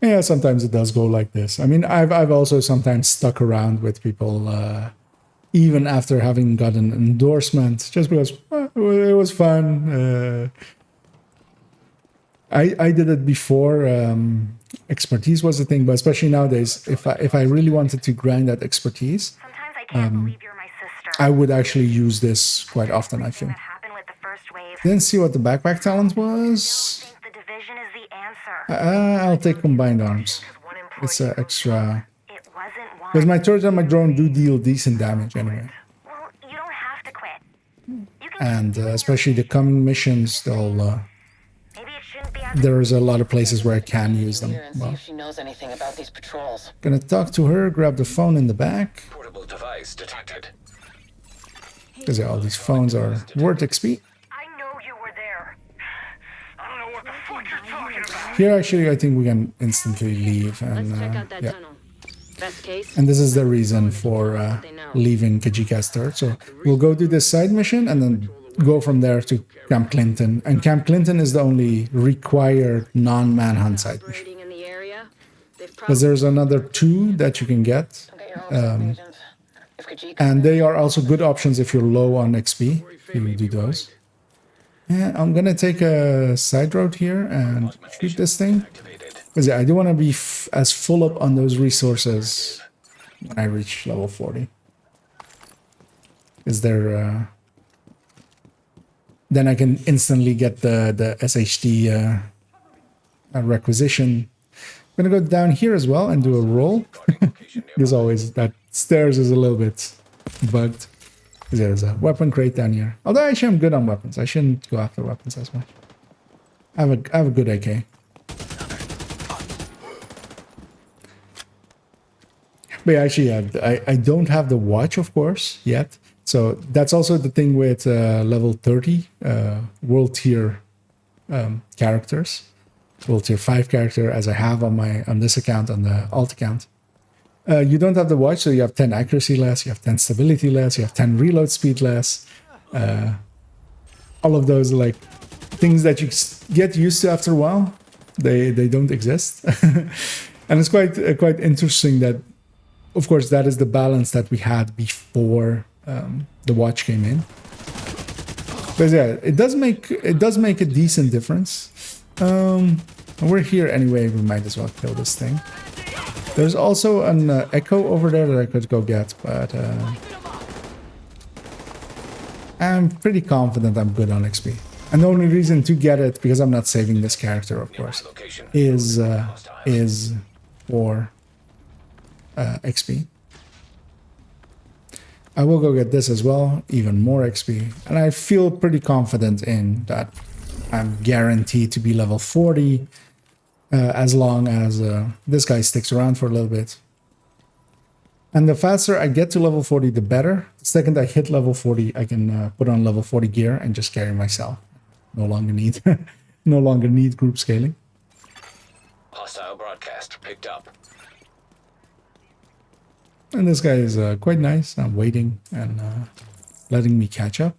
Yeah, sometimes it does go like this. I mean, I've also sometimes stuck around with people even after having got an endorsement, just because it was fun. I did it before. Expertise was the thing, but especially nowadays, if I really wanted to grind that expertise, I would actually use this quite often, I think. Didn't see what the backpack talent was. I'll take combined arms. It's an extra. Because my turret and my drone do deal decent damage anyway. And especially the coming missions, they'll. There's a lot of places where I can use them. Well, She knows anything about these patrols. gonna talk to her, grab the phone in the back. Portable device detected. Because all these phones are worth XP. Here, actually, I think we can instantly leave. And, yeah. And this is the reason for leaving Kajika's third. So we'll go do this side mission and then go from there to Camp Clinton. And Camp Clinton is the only required non-manhunt side mission. Because there's another 2 that you can get. And they are also good options if you're low on XP. You do those. Yeah, I'm gonna take a side road here and shoot this thing. Because yeah, I do want to be as full up on those resources when I reach level 40. Is there... then I can instantly get the SHD requisition. I'm gonna go down here as well and do a roll. There's always that stairs is a little bit bugged. There's a weapon crate down here. Although actually I'm good on weapons. I shouldn't go after weapons as much. I have a good AK. But actually, yeah, I don't have the watch, of course, yet. So that's also the thing with level 30 world tier characters. World tier 5 character as I have on this account, on the alt account. You don't have the watch, so you have 10 accuracy less, you have 10 stability less, you have 10 reload speed less. All of those like things that you get used to after a while, they don't exist. And it's quite interesting that, of course, that is the balance that we had before the watch came in. But yeah, it does make a decent difference. We're here anyway, we might as well kill this thing. There's also an echo over there that I could go get, but I'm pretty confident I'm good on XP. And the only reason to get it, because I'm not saving this character, of course, is for XP. I will go get this as well, even more XP. And I feel pretty confident in that I'm guaranteed to be level 40 as long as this guy sticks around for a little bit. And the faster I get to level 40, the better. The second I hit level 40, I can put on level 40 gear and just carry myself. No longer need group scaling. Hostile broadcast picked up. And this guy is quite nice. I'm waiting and letting me catch up.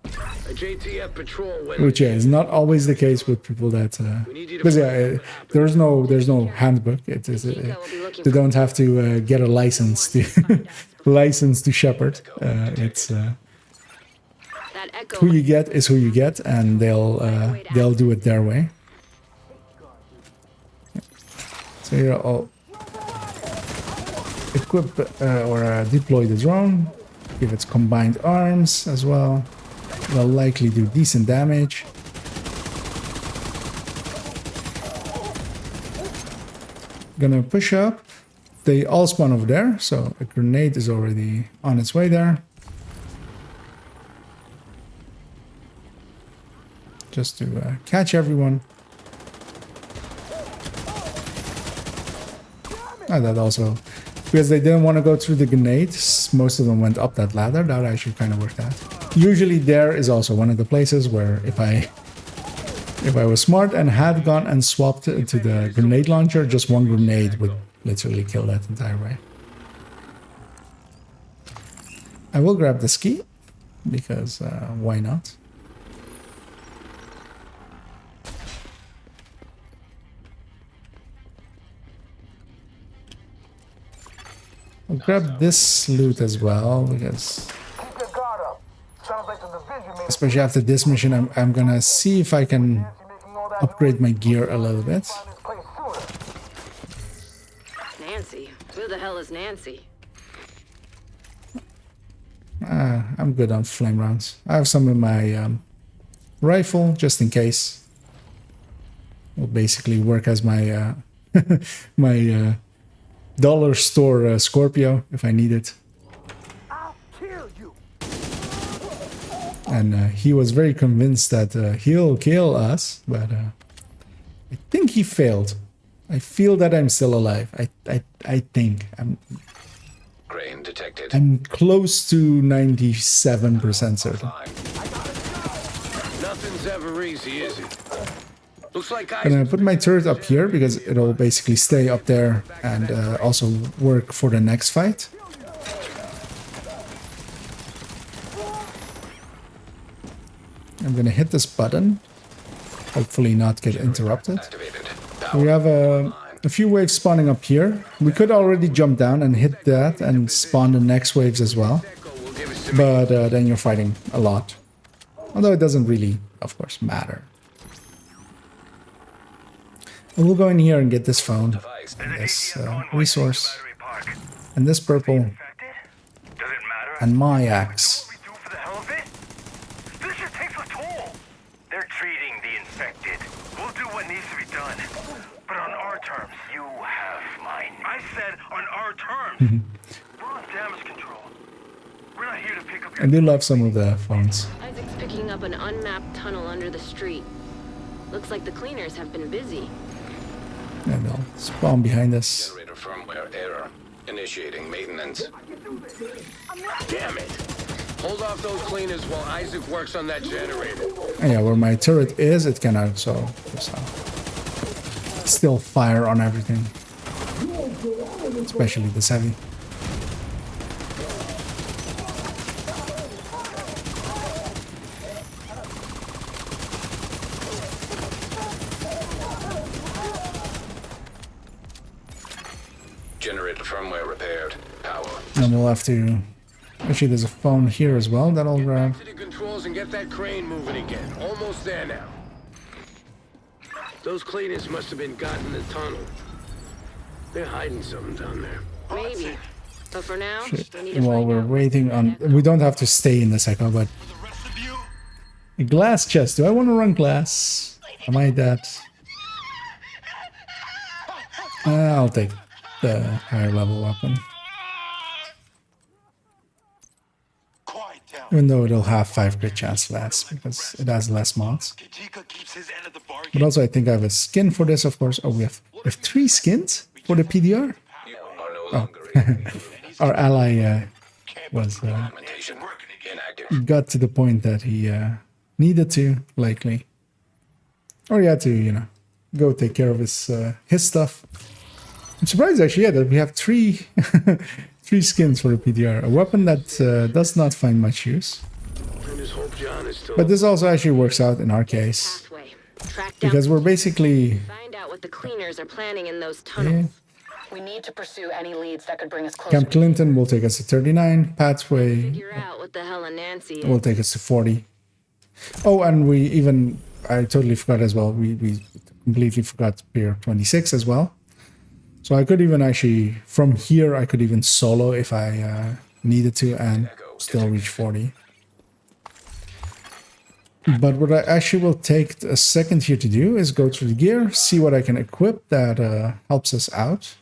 A JTF patrol Which is not always the case with people that. Because yeah, there's no handbook. It is they don't have to get a license to shepherd. It's who you get is who you get, and they'll do it their way. So here, equip or deploy the drone. Give its combined arms as well. Will likely do decent damage. Gonna push up. They all spawn over there, so a grenade is already on its way there. Just to catch everyone. And that also, because they didn't want to go through the grenades, most of them went up that ladder. That actually kind of worked out. Usually there is also one of the places where if I was smart and had gone and swapped to the grenade launcher, just one grenade would literally kill that entire way. I will grab the ski, because why not? I'll grab this loot as well, because especially after this mission, I'm gonna see if I can upgrade my gear a little bit. Nancy? Who the hell is Nancy? I'm good on flame rounds. I have some in my rifle, just in case. Will basically work as my my dollar store Scorpio if I need it. And he was very convinced that he'll kill us, but I think he failed. I feel that I'm still alive. I think Grain detected. I'm close to 97% certain. Nothing's ever easy, is it? Looks like I'm gonna put my turret up here because it'll basically stay up there and also work for the next fight. I'm gonna hit this button, hopefully not get interrupted. We have a few waves spawning up here. We could already jump down and hit that and spawn the next waves as well, but then you're fighting a lot. Although it doesn't really, of course, matter. And we'll go in here and get this phone, and this resource, and this purple, and my axe. This just takes a toll. They're treating the infected. We'll do what needs to be done. But on our terms. You have mine. I said on our terms. We're on damage control. We're not here to pick up your... I do love some of the phones. Isaac's picking up an unmapped tunnel under the street. Looks like the cleaners have been busy. And they'll spawn behind us. Generator firmware error. Initiating maintenance. Damn it! Hold off those cleaners while Isaac works on that generator. And yeah, where my turret is, it can also still fire on everything. Especially this heavy. Generator firmware repaired. Power. And we'll have to... Actually, there's a phone here as well that I'll grab. To the controls and get that crane moving again. Almost there now. Those cleaners must have been got in the tunnel. They're hiding something down there. Maybe. But for now, we need to While we're waiting on... We don't have to stay in the second, but... A glass chest. Do I want to run glass? Am I that... I'll take the higher level weapon. Even though it'll have 5 crit chance less, because it has less mods. But also I think I have a skin for this, of course. Oh, we have 3 skins for the PDR? Oh. Our ally was... got to the point that he needed to, likely. Or he had to, you know, go take care of his stuff. I'm surprised actually, yeah, that we have 3 3 skins for the PDR. A weapon that does not find much use. But this also actually works out in our case. Because we're basically... Find out what the cleaners are planning in those tunnels. We need to pursue any leads that could bring us closer. Camp Clinton will take us to 39. Pathway Figure out what the hell a Nancy is. will take us to 40. Oh, and we even... I totally forgot as well. We completely forgot Pier 26 as well. So I could even actually, from here, I could even solo if I needed to and still reach 40. But what I actually will take a second here to do is go through the gear, see what I can equip that helps us out.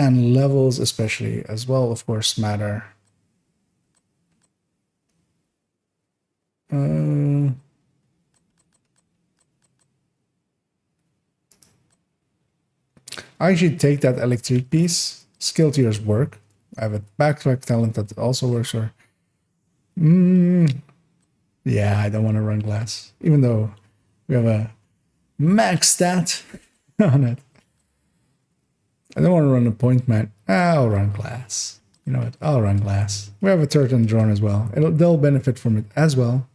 And levels especially as well, of course, matter. I actually take that electric piece. Skill tiers work. I have a backtrack talent that also works. Or yeah, I don't want to run glass, even though we have a max stat on it. I don't want to run a point man. I'll run glass. You know what? I'll run glass. We have a turret and drone as well. They'll benefit from it as well.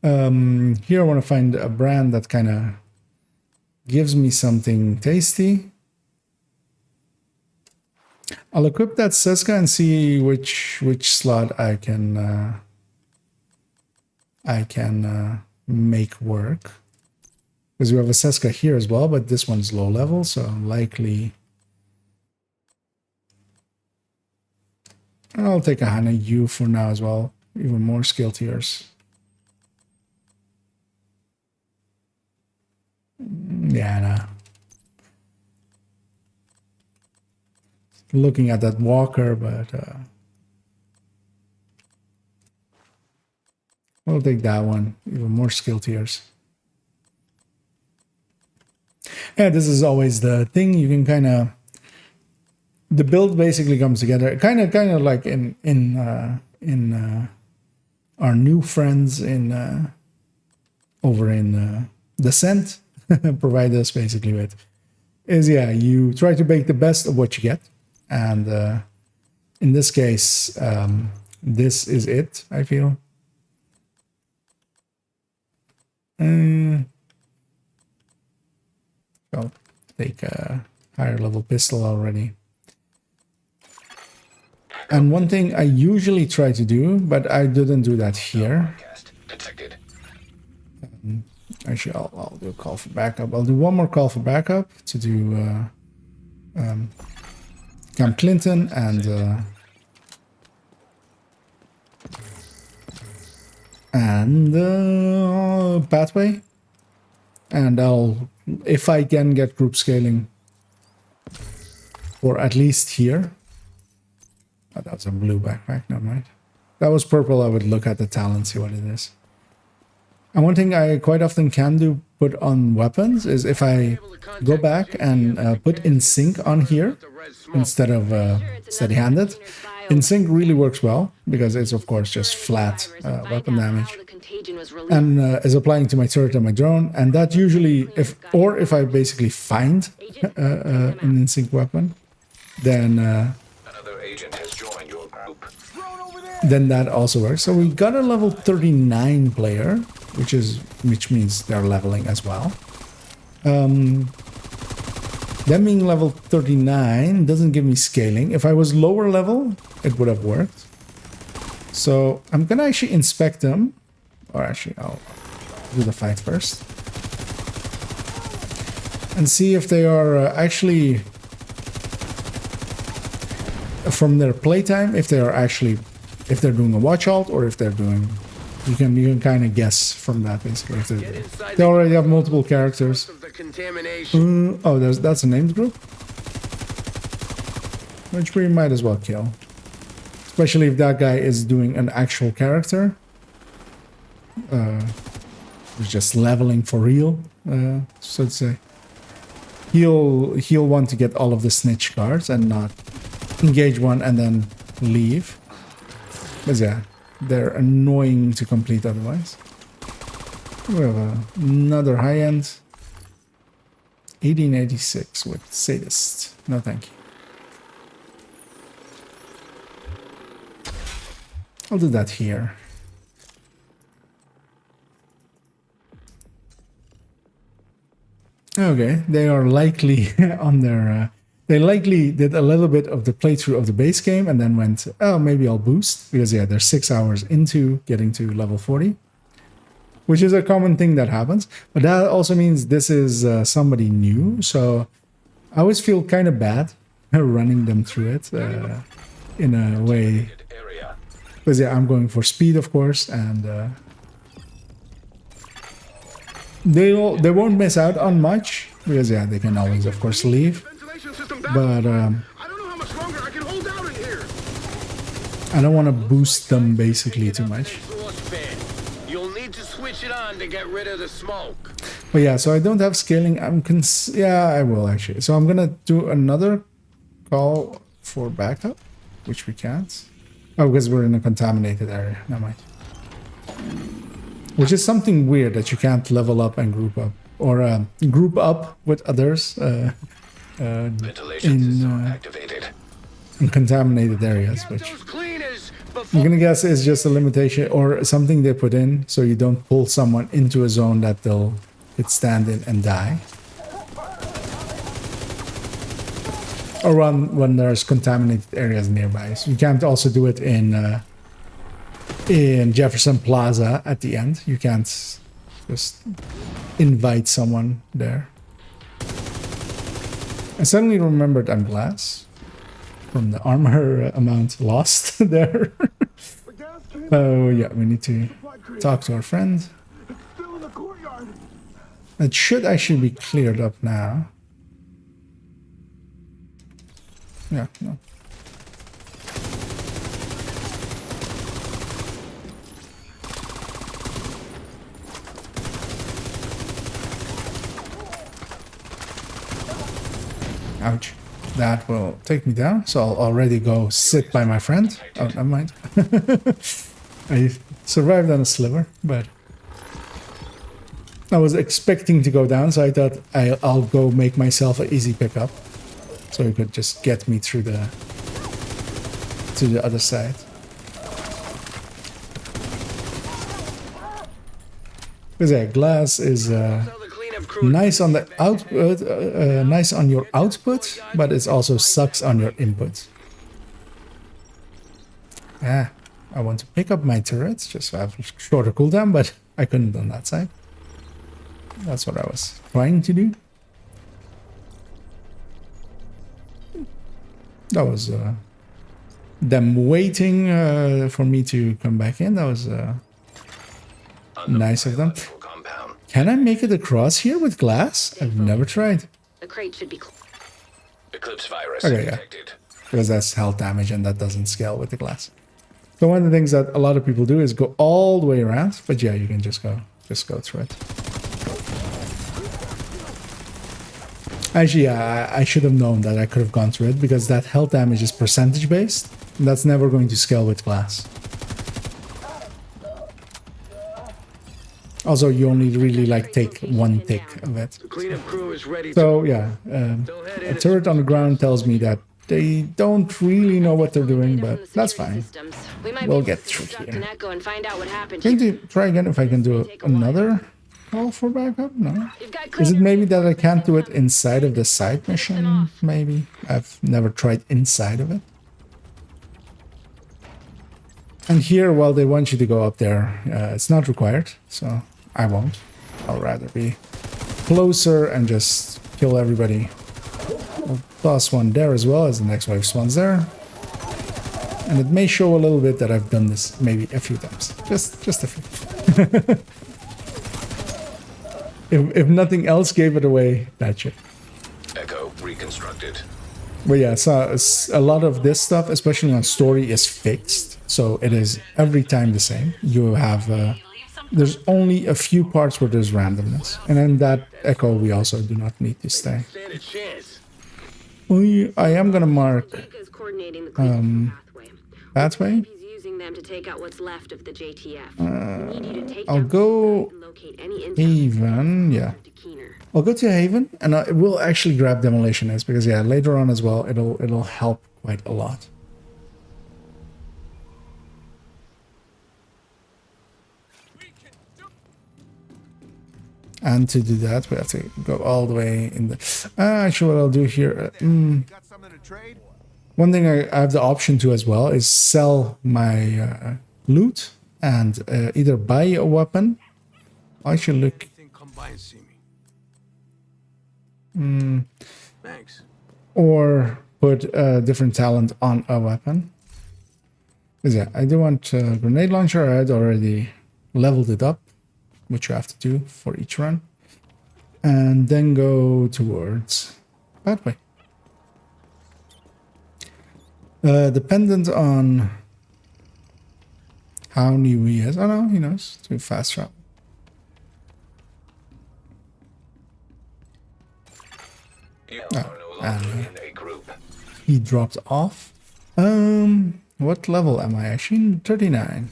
Here I want to find a brand that kind of gives me something tasty. I'll equip that Seska and see which slot I can make work. Because we have a Seska here as well, but this one's low level, so likely I'll take a Hana U for now as well. Even more skill tiers. Yeah, nah. Looking at that walker, but we'll take that one. Even more skill tiers. Yeah, this is always the thing. You can kind of, the build basically comes together, kind of like in our new friends in over in Descent provide us basically with is, yeah, you try to make the best of what you get, and in this case, this is it. I feel. I'll take a higher level pistol already. And one thing I usually try to do, but I didn't do that here. Actually, I'll do a call for backup. I'll do one more call for backup to do Camp Clinton and Pathway. And I'll, if I can get group scaling, or at least here. Oh, that was a blue backpack, never mind. That was purple. I would look at the talent, see what it is. And one thing I quite often can do, put on weapons, is if I go back and put in sync on here instead of steady-handed. In sync really works well because it's of course just flat weapon damage, and is applying to my turret and my drone. And that usually, if I basically find an in sync weapon, then that also works. So we got a level 39 player, which means they're leveling as well. Them being level 39 doesn't give me scaling. If I was lower level, it would have worked. So I'm gonna actually inspect them, or actually I'll do the fight first and see if they are actually, from their playtime, if they're doing a watch alt, or if they're doing, you can kind of guess from that basically. If they already have multiple characters. Oh, that's a named group, which we might as well kill, especially if that guy is doing an actual character, who's just leveling for real, so to say. He'll want to get all of the snitch cards and not engage one and then leave. But yeah, they're annoying to complete otherwise. We have another high-end 1886 with Sadist. No thank you. I'll do that here. Okay, they are likely on their... they likely did a little bit of the playthrough of the base game and then went, oh, maybe I'll boost. Because, yeah, they're 6 hours into getting to level 40. which is a common thing that happens. But that also means this is somebody new, so I always feel kind of bad running them through it in a way. Because yeah, I'm going for speed, of course, and they won't miss out on much because yeah, they can always, of course, leave. But I don't want to boost them basically too much. You'll need to switch it on to get rid of the smoke. But yeah, so I don't have scaling. Yeah, I will actually. So I'm gonna do another call for backup, which we can't. Oh, because we're in a contaminated area. Never mind. Which is something weird that you can't level up and group up, or group up with others in contaminated areas, which I'm gonna guess is just a limitation or something they put in so you don't pull someone into a zone that they'll could stand in and die. Or when there's contaminated areas nearby. So you can't also do it in Jefferson Plaza at the end. You can't just invite someone there. I suddenly remembered I'm glass from the armor amount lost there. Oh yeah, we need to talk to our friend. It should actually be cleared up now. Yeah, no. Ouch. That will take me down, so I'll already go sit by my friend. Oh, never mind. I survived on a sliver, but I was expecting to go down, so I thought I'll go make myself an easy pickup. So he could just get me through to the other side. Because yeah, glass is nice on the output, nice on your output, but it also sucks on your input. Yeah, I want to pick up my turrets just so I have a shorter cooldown, but I couldn't on that side. That's what I was trying to do. That was them waiting for me to come back in. That was nice of them. Can I make it across here with glass? I've never tried. The crate should be Eclipse virus detected. Because that's health damage and that doesn't scale with the glass. So one of the things that a lot of people do is go all the way around, but yeah, you can just go through it. Actually, I should have known that I could have gone through it because that health damage is percentage based. And that's never going to scale with glass. Also, you only really like take one tick of it. So yeah, a turret on the ground tells me that they don't really know what they're doing, but that's fine. We'll get through here. Going to try again if I can do another call for backup? No. Is it maybe that I can't do it inside of the side mission? Maybe. I've never tried inside of it. And here, well, they want you to go up there. It's not required, so I won't. I'll rather be closer and just kill everybody. I'll toss one there as well as the next wave spawns there. And it may show a little bit that I've done this maybe a few times. Just a few. If nothing else gave it away, that should. Echo reconstructed. But yeah, so a lot of this stuff, especially on story, is fixed. So it is every time the same. You have, there's only a few parts where there's randomness. And then that echo, we also do not need to stay. I am going to mark pathway. To take out what's left of the JTF. I'll go Haven, yeah. I'll go to Haven, and I will actually grab Demolition Ace because yeah, later on as well, it'll help quite a lot. And to do that, we have to go all the way in the. Actually, what I'll do here. One thing I have the option to as well is sell my loot and either buy a weapon I should look. Come by and see me. Thanks. Or put a different talent on a weapon. Because yeah, I do want a grenade launcher. I had already leveled it up, which you have to do for each run. And then go towards that way. Dependent on how new he is. Oh no, he knows. Too fast travel. He dropped off. What level am I actually? 39.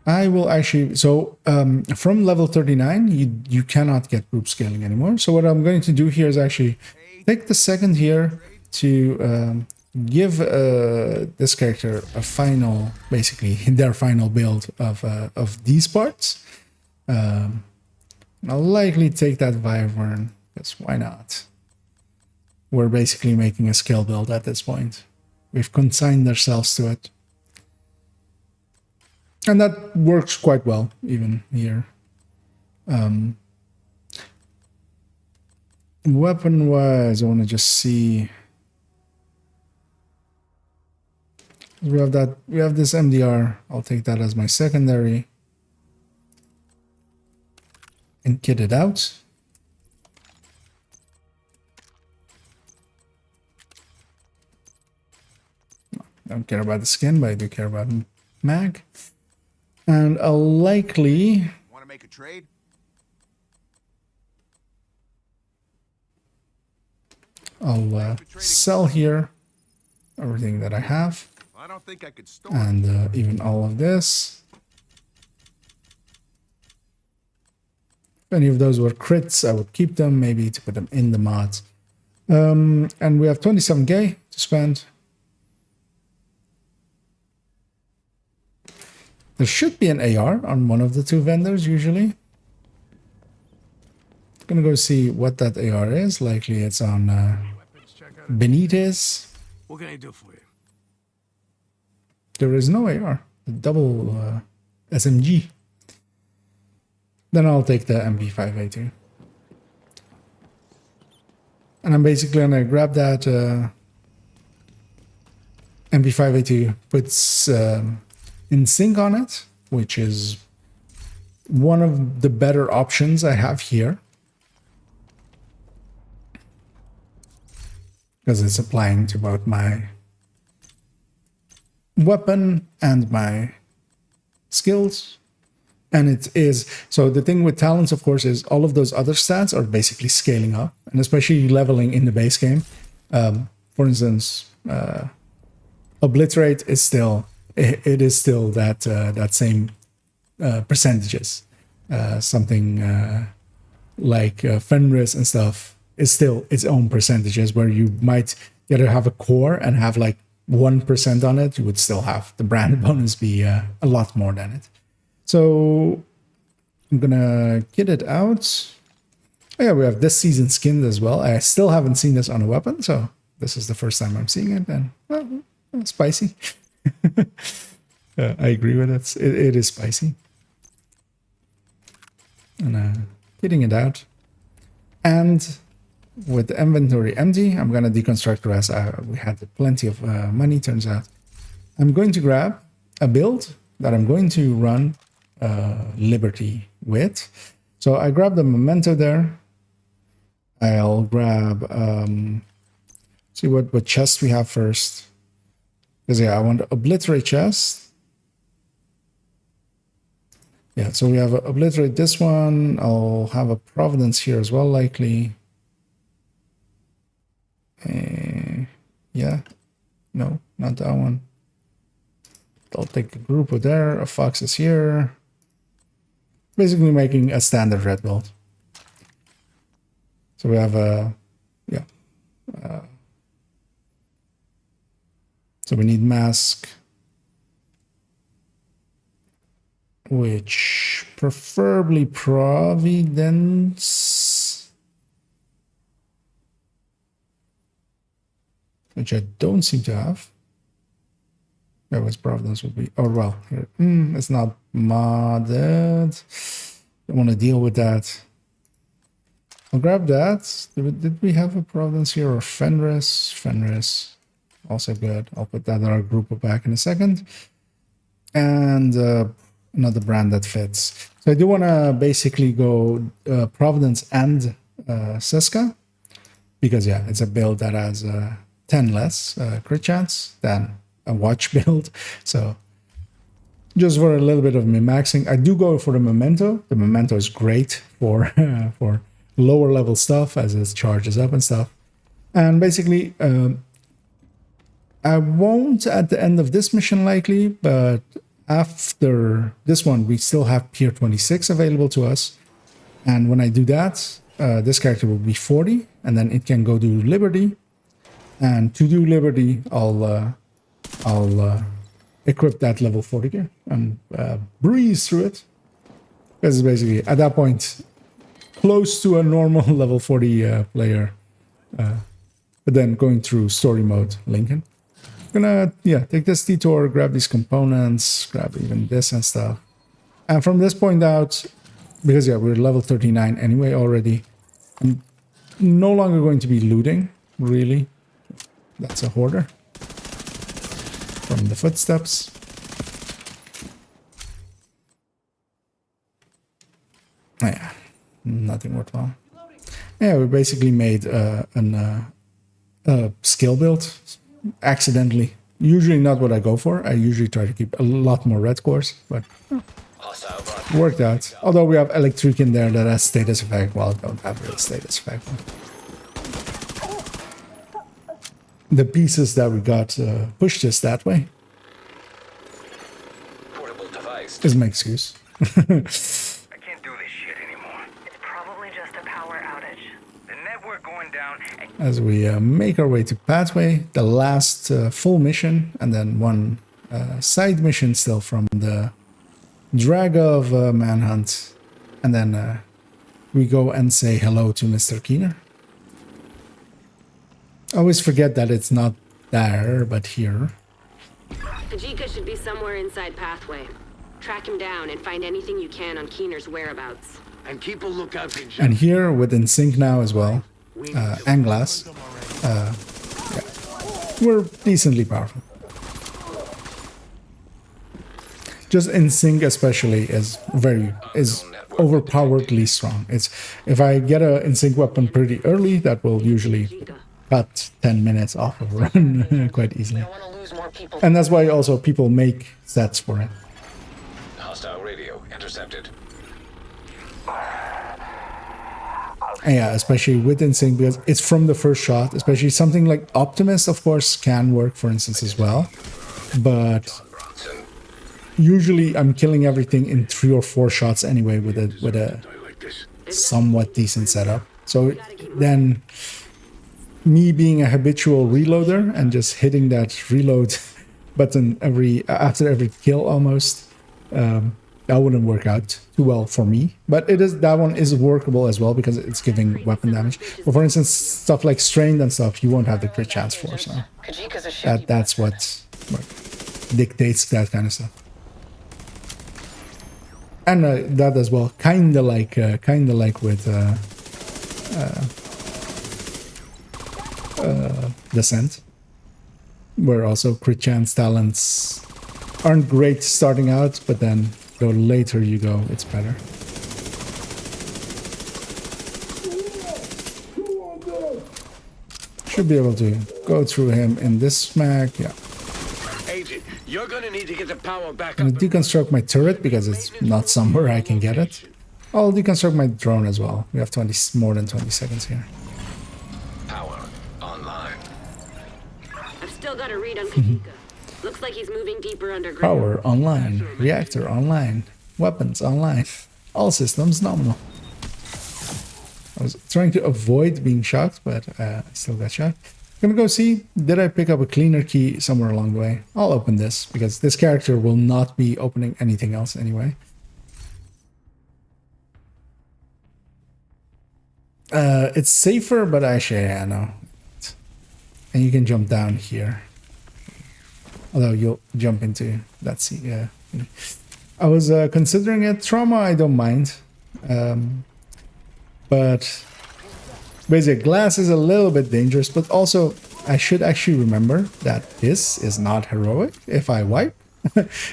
I will actually, so from level 39, you cannot get group scaling anymore. So what I'm going to do here is actually take the second here to give this character a final, basically their final build of these parts. I'll likely take that Wyvern, because why not? We're basically making a skill build at this point. We've consigned ourselves to it. And that works quite well, even here. Weapon-wise, I want to just see. We have this MDR. I'll take that as my secondary. And kit it out. I don't care about the skin, but I do care about mag. And I'll likely... Want to make a trade? I'll sell here everything that I have. I don't think I could store and even all of this. If any of those were crits, I would keep them, maybe to put them in the mods. And we have 27k to spend. There should be an AR on one of the two vendors, usually. I'm gonna go see what that AR is. Likely it's on Benitez. What can I do for you? There is no AR. The double SMG. Then I'll take the MP5A2. And I'm basically gonna grab that MP5A2, puts in sync on it, which is one of the better options I have here. Because it's applying to both my weapon and my skills. And it is, so the thing with talents, of course, is all of those other stats are basically scaling up, and especially leveling in the base game. For instance, Obliterate is still, it is still that same percentages. Something like Fenris and stuff is still its own percentages, where you might either have a core and have like 1% on it, you would still have the brand bonus be a lot more than it. So I'm gonna get it out. Oh yeah, we have this season skinned as well. I still haven't seen this on a weapon, so this is the first time I'm seeing it, and well, spicy. I agree with it. It is spicy. And getting it out. And with the inventory empty, I'm gonna deconstruct the rest. We had plenty of money, turns out. I'm going to grab a build that I'm going to run Liberty with. So I grabbed the memento there. I'll grab see what chest we have first. Because yeah, I want to obliterate chest. Yeah, so we have obliterate this one. I'll have a Providence here as well, likely. Yeah, no, not that one. I'll take a group of there. A Fox is here. Basically making a standard red build. So we have a, yeah. So we need mask, which preferably Providence, which I don't seem to have. That was Providence would be. Oh well, here. It's not modded. Don't want to deal with that. I'll grab that. Did we have a Providence here or Fenris? Fenris, also good. I'll put that in our group back in a second. And another brand that fits. So I do want to basically go Providence and Seska, because yeah, it's a build that has 10 less crit chance than a watch build. So just for a little bit of min-maxing, I do go for the Memento. The Memento is great for for lower level stuff as it charges up and stuff. And basically, I won't at the end of this mission likely, but after this one, we still have Pier 26 available to us. And when I do that, this character will be 40, and then it can go do Liberty. And to do Liberty, I'll equip that level 40 gear and breeze through it. Because it's basically, at that point, close to a normal level 40 player. But then going through story mode, Lincoln. Gonna, yeah, take this detour, grab these components, grab even this and stuff. And from this point out, because yeah, we're level 39 anyway already, I'm no longer going to be looting, really. That's a hoarder. From the footsteps. Yeah, nothing worthwhile. Yeah, we basically made a skill build accidentally. Usually not what I go for. I usually try to keep a lot more red cores, but worked out. Although we have electric in there that has status effect. Well, don't have real status effect. The pieces that we got pushed us that way. Portable device. Is my excuse. I can't do this shit anymore. It's probably just a power outage. The network going down. As we make our way to Pathway, the last full mission, and then one side mission still from the Drag of Manhunt. And then we go and say hello to Mr. Keener. I always forget that it's not there, but here. Kajika should be somewhere inside Pathway. Track him down and find anything you can on Keener's whereabouts. And keep a lookout for And here with NSYNC now as well, and Glass, yeah, we're decently powerful. Just NSYNC especially is overpoweredly strong. It's if I get a NSYNC weapon pretty early, that will usually cut 10 minutes off of a run quite easily. And that's why also people make sets for it. Hostile radio intercepted. And yeah, especially with NSYNC, because it's from the first shot. Especially something like Optimus, of course, can work, for instance, as well. But usually I'm killing everything in 3 or 4 shots anyway with a somewhat decent setup. So then me being a habitual reloader and just hitting that reload button after every kill almost, that wouldn't work out too well for me. But that one is workable as well because it's giving weapon damage. But for instance, stuff like strained and stuff, you won't have the crit chance for. So that's what dictates that kind of stuff. And that as well, kind of like with Descent, where also crit chance talents aren't great starting out, but then the later you go, it's better. Should be able to go through him in this smack, yeah. Agent, you're gonna need to get the power back I'm up. gonna deconstruct my turret because it's not somewhere I can get it. I'll deconstruct my drone as well. We have more than 20 seconds here. Power online. I've still got a read on Kajika. Looks like he's moving deeper underground. Power online, reactor online, weapons online, all systems nominal. I was trying to avoid being shocked, but I still got shocked. I'm gonna go see, did I pick up a cleaner key somewhere along the way? I'll open this, because this character will not be opening anything else anyway. It's safer, but actually, yeah, no. And you can jump down here. Although you'll jump into that scene. Yeah. I was considering it. Trauma, I don't mind. But basically, glass is a little bit dangerous, but also I should actually remember that this is not heroic. If I wipe,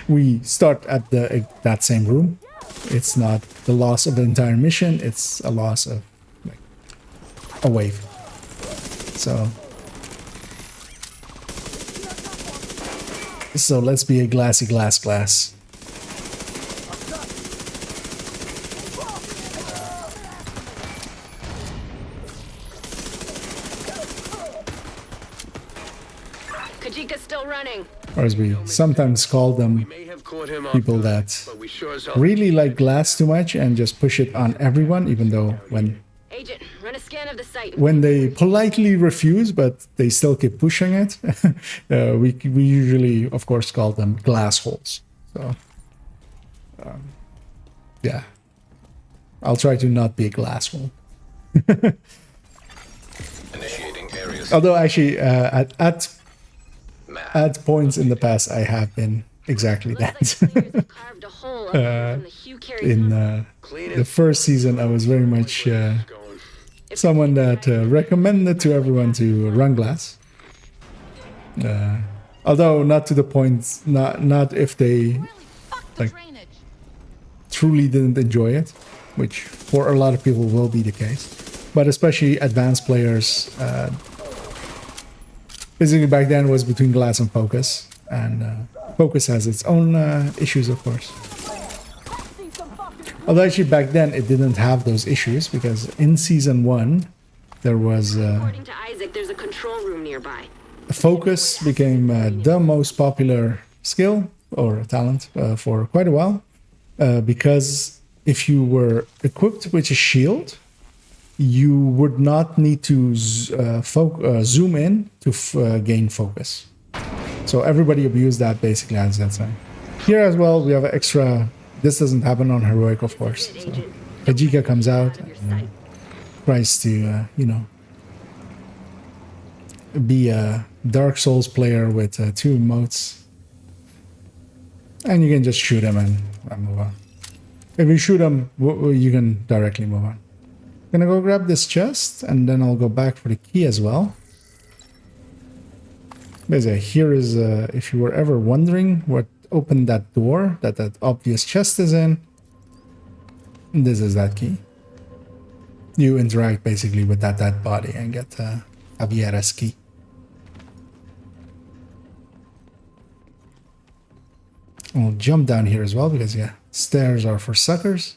we start at that same room. It's not the loss of the entire mission, it's a loss of like a wave. So let's be a glassy glass. Kajika's still running. Or as we sometimes call them, people that really like glass too much and just push it on everyone, even though Agent, run a scan of the site. when they politely refuse, but they still keep pushing it, we usually, of course, call them glass holes. So, yeah. I'll try to not be a glass hole. Initiating areas. Although, actually, at points in the past, I have been exactly that. In the first season, I was very much someone that recommended to everyone to run glass. Although not to the point, not if they like truly didn't enjoy it, which for a lot of people will be the case. But especially advanced players, basically back then was between glass and focus, and focus has its own issues, of course. Although actually back then it didn't have those issues, because in season 1 there was According to Isaac, there's a control room nearby. focus became the most popular skill or talent for quite a while, because if you were equipped with a shield, you would not need to zoom in to gain focus. So everybody abused that basically as that time. Here as well, we have an extra. This doesn't happen on heroic, of course. So Kajika comes out and tries to, you know, be a Dark Souls player with 2 emotes. And you can just shoot him and move on. If you shoot him, you can directly move on. I'm gonna go grab this chest, and then I'll go back for the key as well. Basically, here is, if you were ever wondering what opened that door, that obvious chest is in, this is that key. You interact basically with that dead body and get Javier's key. I'll jump down here as well, because yeah, stairs are for suckers.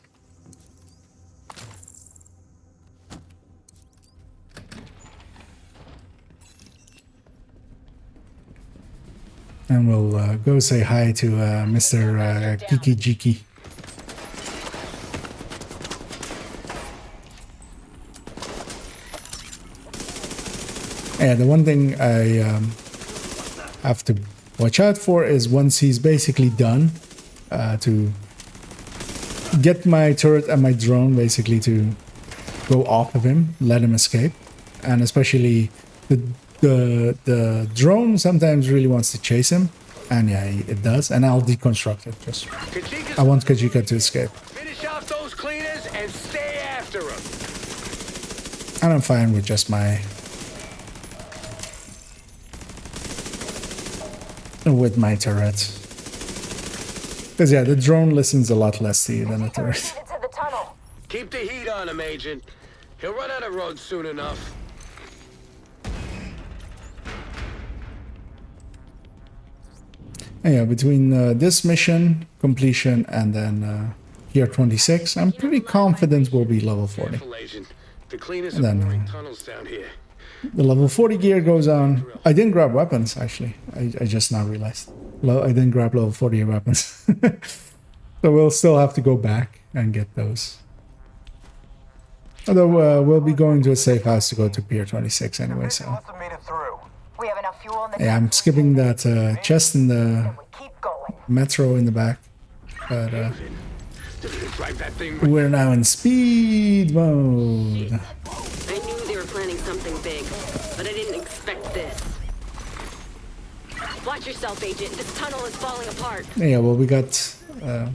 And we'll go say hi to Mr. Kiki Jiki. Yeah, the one thing I have to watch out for is once he's basically done, to get my turret and my drone basically to go off of him, let him escape. And especially the drone sometimes really wants to chase him, and yeah, it does, and I'll deconstruct it. Just I want Kajika to escape. Finish off those cleaners and stay after them. And I'm fine with just my turret. Because yeah, the drone listens a lot less to you than a turret. Keep the heat on him, Agent. He'll run out of road soon enough. And yeah, between this mission completion and then year 26, I'm pretty confident we'll be level 40. And then the level 40 gear goes on. I didn't grab weapons, actually. I just now realized. I didn't grab level 40 weapons. So we'll still have to go back and get those. Although we'll be going to a safe house to go to Pier 26 anyway, so... Yeah, I'm skipping that chest in the metro in the back. But we're now in speed mode. I knew they were planning something big, but I didn't expect this. Watch yourself, Agent. This tunnel is falling apart. Yeah, well, we got... well,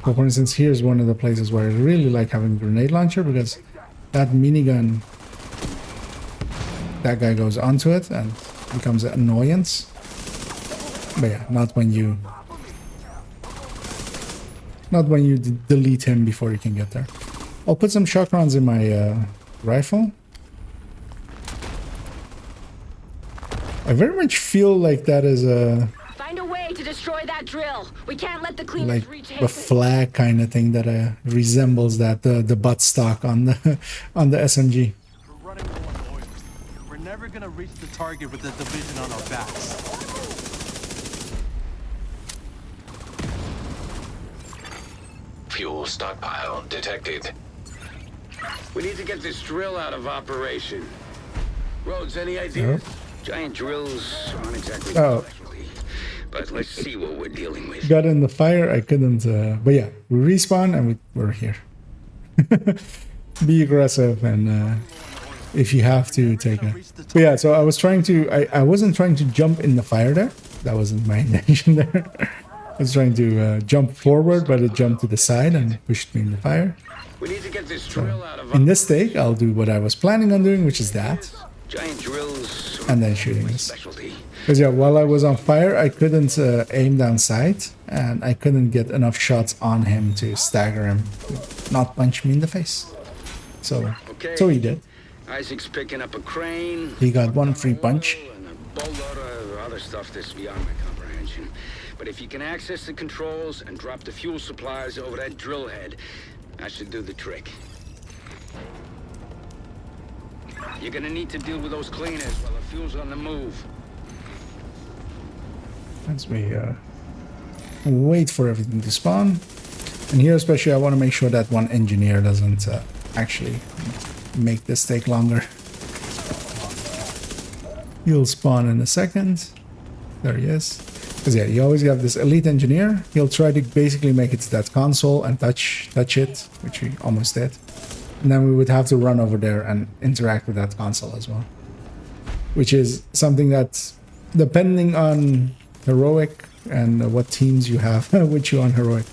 for instance, here's one of the places where I really like having a grenade launcher, because that minigun, that guy goes onto it and becomes an annoyance. But yeah, not when you delete him before you can get there. I'll put some shock rounds in my rifle. I very much feel like that is a... Find a way to destroy that drill. We can't let the cleaners like reach a flag kind of thing that resembles that the butt stock on the SMG. We're running low on oil. We're never gonna reach the target with the division on our backs. Fuel stockpile detected. We need to get this drill out of operation. Rhodes, any ideas? Giant drills aren't exactly Oh. but let's see what we're dealing with. Got in the fire, I couldn't, but yeah, we respawn and we're here. Be aggressive, and if you have to, take a... But yeah, so I was trying to, I wasn't trying to jump in the fire there. That wasn't my intention there. I was trying to jump forward, but it jumped to the side and pushed me in the fire. We need to get this drill out of In this take, I'll do what I was planning on doing, which is that. Giant drills And then shooting this. Because yeah, while I was on fire, I couldn't aim down sight, and I couldn't get enough shots on him to stagger him, not punch me in the face. So, so he did. Isaac's picking up a crane. He got one free punch. And a boatload of other stuff that's beyond my comprehension. But if you can access the controls and drop the fuel supplies over that drill head, that should do the trick. You're gonna need to deal with those cleaners while the fuel's on the move. As we wait for everything to spawn. And here especially I want to make sure that one engineer doesn't actually make this take longer. He'll spawn in a second. There he is. Because yeah, you always have this elite engineer. He'll try to basically make it to that console and touch it, which we almost did. And then we would have to run over there and interact with that console as well. Which is something that, depending on heroic and what teams you have with you on heroic,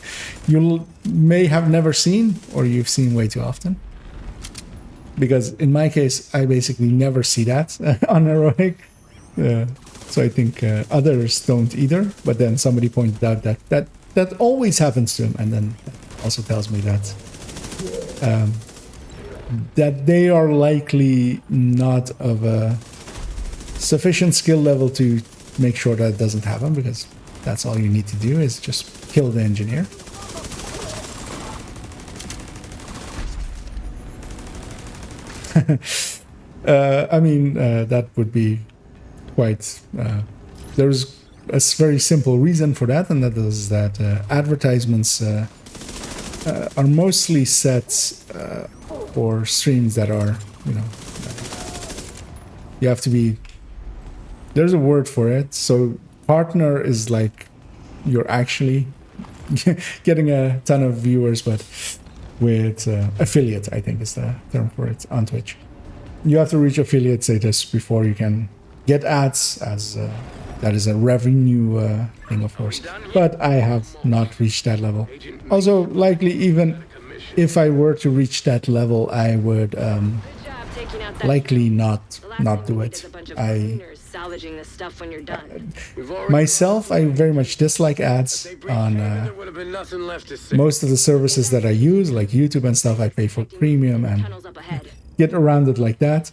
you may have never seen, or you've seen way too often. Because in my case, I basically never see that on heroic. So I think others don't either. But then somebody pointed out that always happens to them, and then that also tells me that that they are likely not of a sufficient skill level to make sure that doesn't happen, because that's all you need to do is just kill the engineer. I mean, that would be quite... there's a very simple reason for that, and that is that advertisements are mostly set for streams that are, you know, you have to be... There's a word for it. So partner is like you're actually getting a ton of viewers, but with affiliate, I think is the term for it on Twitch. You have to reach affiliate status before you can get ads, as that is a revenue thing, of course. But I have not reached that level. Also, likely even if I were to reach that level, I would likely not do it. Salvaging this stuff when you're done. Myself, I very much dislike ads on most of the services that I use, like YouTube and stuff. I pay for premium and get around it like that.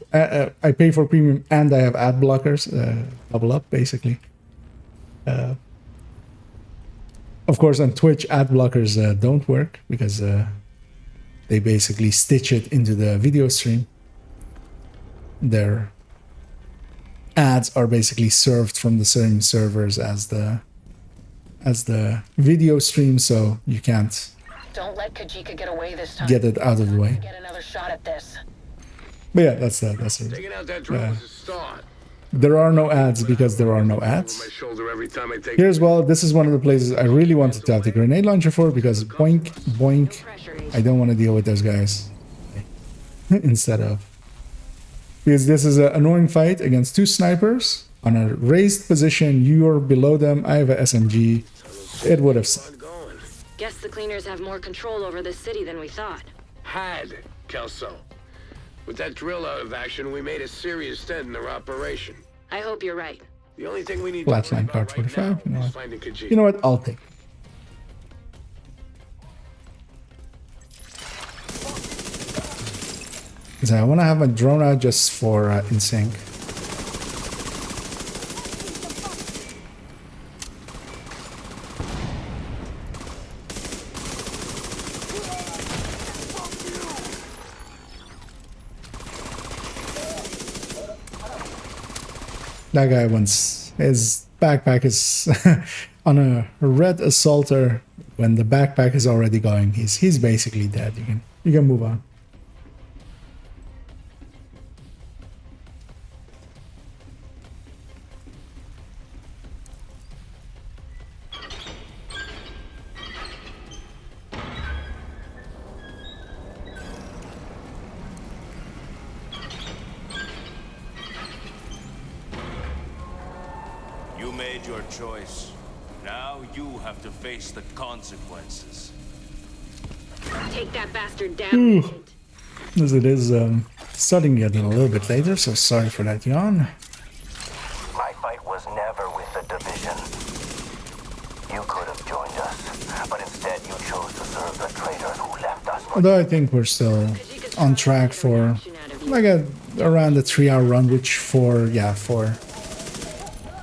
I pay for premium and I have ad blockers, double up basically. Of course, on Twitch, ad blockers don't work because they basically stitch it into the video stream. Their ads are basically served from the same servers as the video stream, so you can't Don't let Kajika get away this time. get it out of the way. Get another shot at this. But yeah, that's it. There are no ads because there are no ads. Here as well, this is one of the places I really wanted to have the grenade launcher for, because boink, boink, I don't want to deal with those guys instead of... Because this is an annoying fight against two snipers, on a raised position. You're below them. I have a SMG. It would have sucked. Guess the cleaners have more control over this city than we thought. Had, Kelso. With that drill out of action, we made a serious dent in their operation. I hope you're right. The only thing we need to worry Flatline card about right 45. now is finding Khajiit. You know what? I'll take it. Because I want to have my drone out just for in sync. That guy once, his backpack is on a red assaulter. When the backpack is already going, he's basically dead. You can move on. You made your choice. Now you have to face the consequences. Take that bastard down. As it is starting to get a little bit later, so sorry for that yawn. My fight was never with the division. You could have joined us, but instead you chose to serve the traitors who left us. Although I think we're still on track for like around the 3-hour run, which for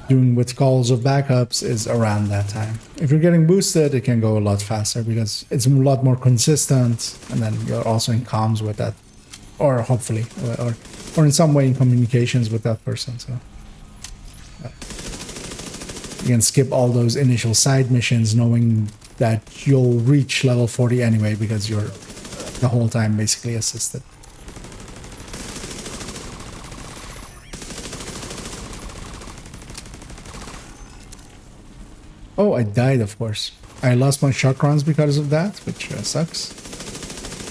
doing with calls of backups is around that time. If you're getting boosted, it can go a lot faster because it's a lot more consistent, and then you're also in comms with that, or hopefully, or in some way in communications with that person. So you can skip all those initial side missions, knowing that you'll reach level 40 anyway because you're the whole time basically assisted. Oh, I died, of course. I lost my chakrams because of that, which sucks.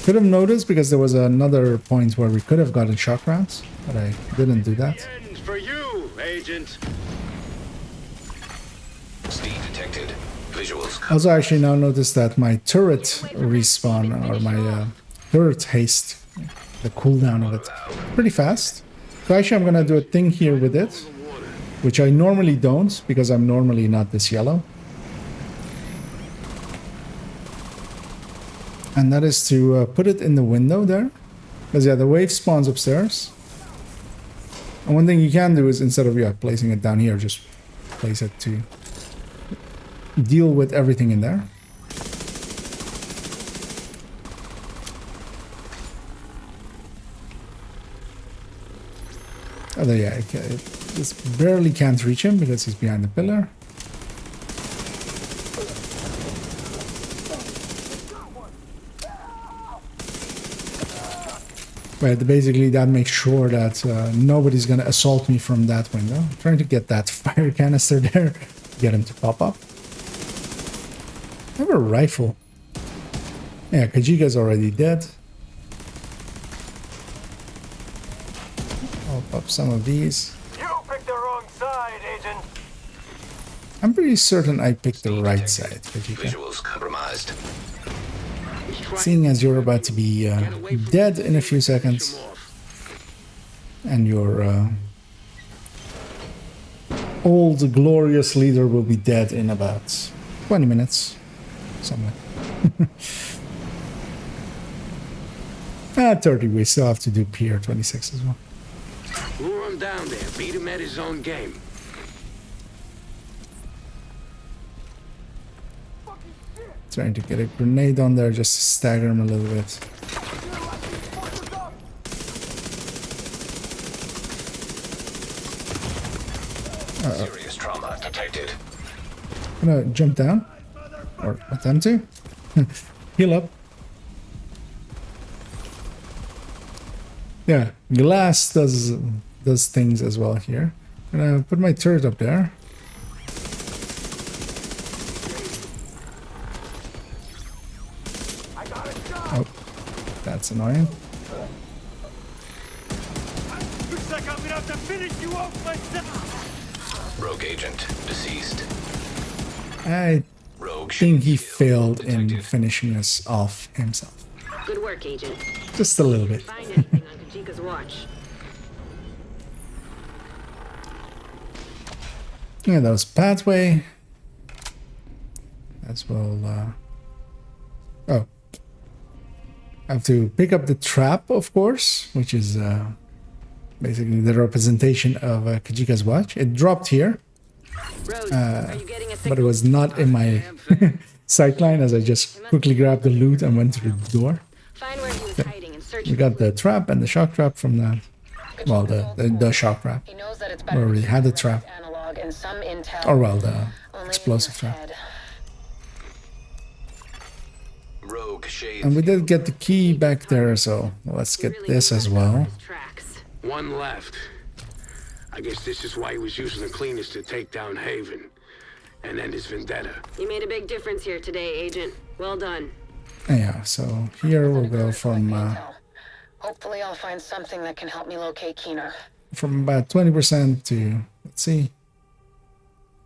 Could have noticed because there was another point where we could have gotten chakrams, but I didn't do that. For you, Agent. Speed detected. Visuals. I also actually now noticed that my turret respawn, or my turret haste, the cooldown of it, pretty fast. So actually I'm gonna do a thing here with it, which I normally don't, because I'm normally not this yellow. And that is to put it in the window there. Because yeah, the wave spawns upstairs. And one thing you can do is, instead of placing it down here, just place it to deal with everything in there. Although yeah, it just barely can't reach him because he's behind the pillar. But basically that makes sure that nobody's gonna assault me from that window. I'm trying to get that fire canister there, get him to pop up. I have a rifle. Yeah, Khajiit's already dead. I'll pop some of these. You picked the wrong side, Agent. I'm pretty certain I picked the right side, Khajiit. Visuals compromised. Seeing as you're about to be dead in a few seconds, and your old glorious leader will be dead in about 20 minutes, somewhere. 30, we still have to do Pier 26 as well. Lure him down there, beat him at his own game. Trying to get a grenade on there just to stagger him a little bit. Serious trauma detected. I'm gonna jump down, or attempt to. Heal up. Yeah, glass does things as well here. I'm gonna put my turret up there. Oh, that's annoying. Looks like I'm gonna have to finish you off myself. Rogue agent deceased. I Rogue think he failed in finishing us off himself. Good work, Agent. Just a little bit. Find anything on Kajika's watch. Yeah, that was pathway. As well. Oh. I have to pick up the trap, of course, which is basically the representation of Kajika's watch. It dropped here. But it was not in my sight line as I just quickly grabbed the loot and went through the door. We got the trap and the shock trap from that. Well, the shock trap. We already had the trap. Or well, the explosive trap. And we did get the key back there, so let's get this as well. One left. I guess this is why he was using the cleaners to take down Haven and end his vendetta. You made a big difference here today, Agent. Well done. Yeah, so here we'll go from Hopefully I'll find something that can help me locate Keener. From about 20% to, let's see.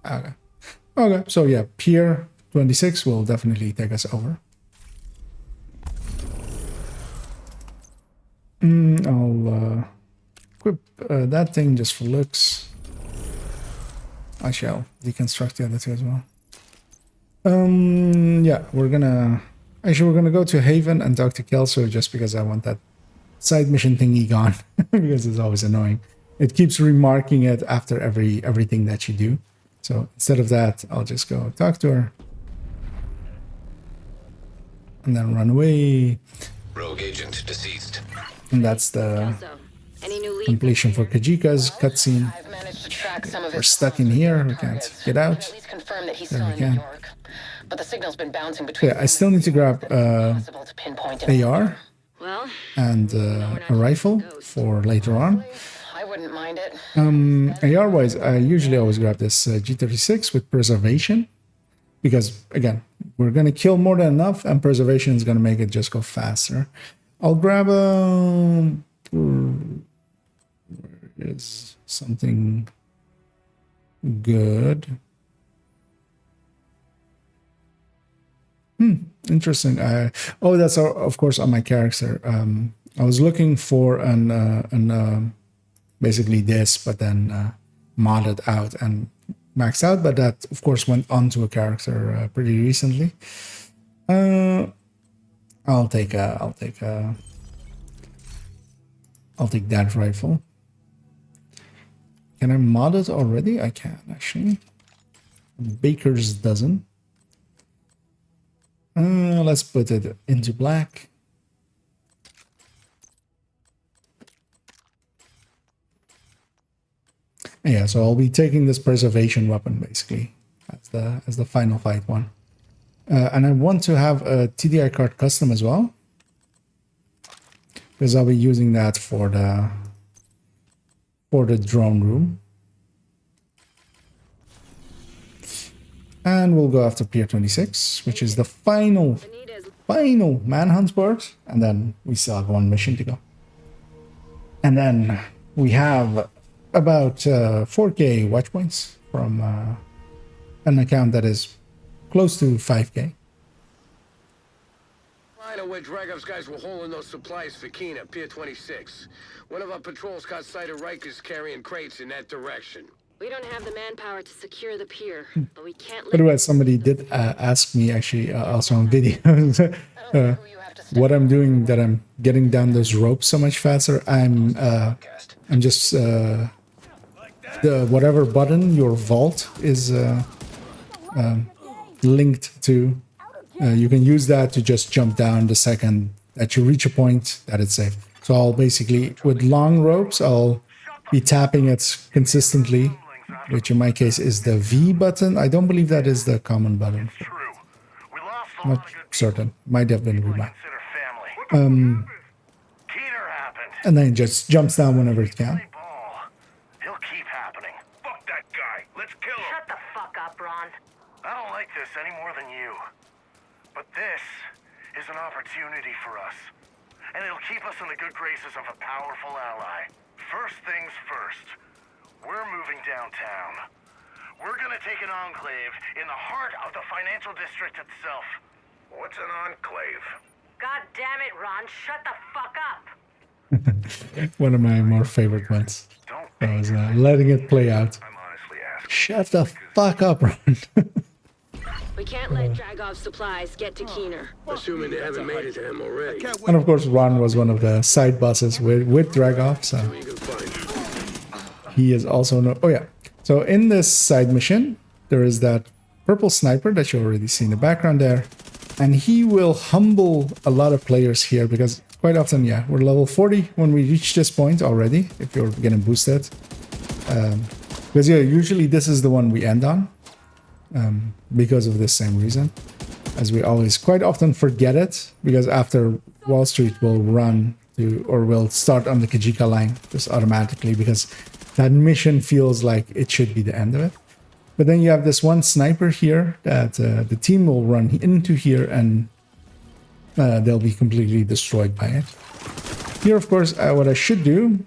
Okay, so yeah, Pier 26 will definitely take us over. I'll equip that thing just for looks. I shall deconstruct the other two as well. Yeah, we're gonna go to Haven and talk to Kelso just because I want that side mission thingy gone because it's always annoying. It keeps remarking it after everything that you do. So instead of that, I'll just go talk to her and then run away. Rogue agent deceased. And that's the completion for Kajika's cutscene. We're stuck in here. We can't get out. There we can. But the signal's been bouncing between. Yeah, I still need to grab AR and a rifle for later on. I wouldn't mind it. AR wise, I usually always grab this G36 with preservation because again, we're gonna kill more than enough, and preservation is gonna make it just go faster. I'll grab a. Where is something good? Interesting. Oh, that's of course on my character. I was looking for an basically this, but then modded out and maxed out. But that of course went onto a character pretty recently. I'll take that rifle. Can I mod it already? I can actually. Baker's dozen. Let's put it into black. Yeah, so I'll be taking this preservation weapon basically as the final fight one. And I want to have a TDI card custom as well, because I'll be using that for the drone room. And we'll go after Pier 26, which is the final manhunt part, and then we still have one mission to go. And then we have about 4K watch points from an account that is close to 5K. I know where Dragov's guys were holding those supplies for Keener, Pier 26. One of our patrols caught sight of Rikers carrying crates in that direction. We don't have the manpower to secure the pier, but we can't. By the way, somebody did ask me actually also on video what I'm doing that I'm getting down those ropes so much faster. I'm just the whatever button your vault is linked to. You can use that to just jump down the second that you reach a point that it's safe. So I'll basically, with long ropes, I'll be tapping it consistently, which in my case is the V button. I don't believe that is the common button. I'm not certain. Might have been remarked. And then it just jumps down whenever it can. He'll keep happening. Fuck that guy. Let's kill him. Shut the fuck up, Ron. I don't like this any more than you. But this is an opportunity for us. And it'll keep us in the good graces of a powerful ally. First things first. We're moving downtown. We're gonna take an enclave in the heart of the financial district itself. What's an enclave? God damn it, Ron. Shut the fuck up. One of my more favorite ones. I was letting it play out. Shut the fuck up, Ron. We can't let Dragov's supplies get to Keener. Assuming they haven't made it to him already. And of course, Ron was one of the side bosses with Dragov, so he is also no. Oh yeah. So in this side mission, there is that purple sniper that you already see in the background there, and he will humble a lot of players here because quite often, yeah, we're level 40 when we reach this point already. If you're getting boosted, because yeah, usually this is the one we end on. Because of the same reason, as we always quite often forget it, because after Wall Street will run to, or will start on the Kajika line just automatically, because that mission feels like it should be the end of it. But then you have this one sniper here that the team will run into here, and they'll be completely destroyed by it. Here, of course, what I should do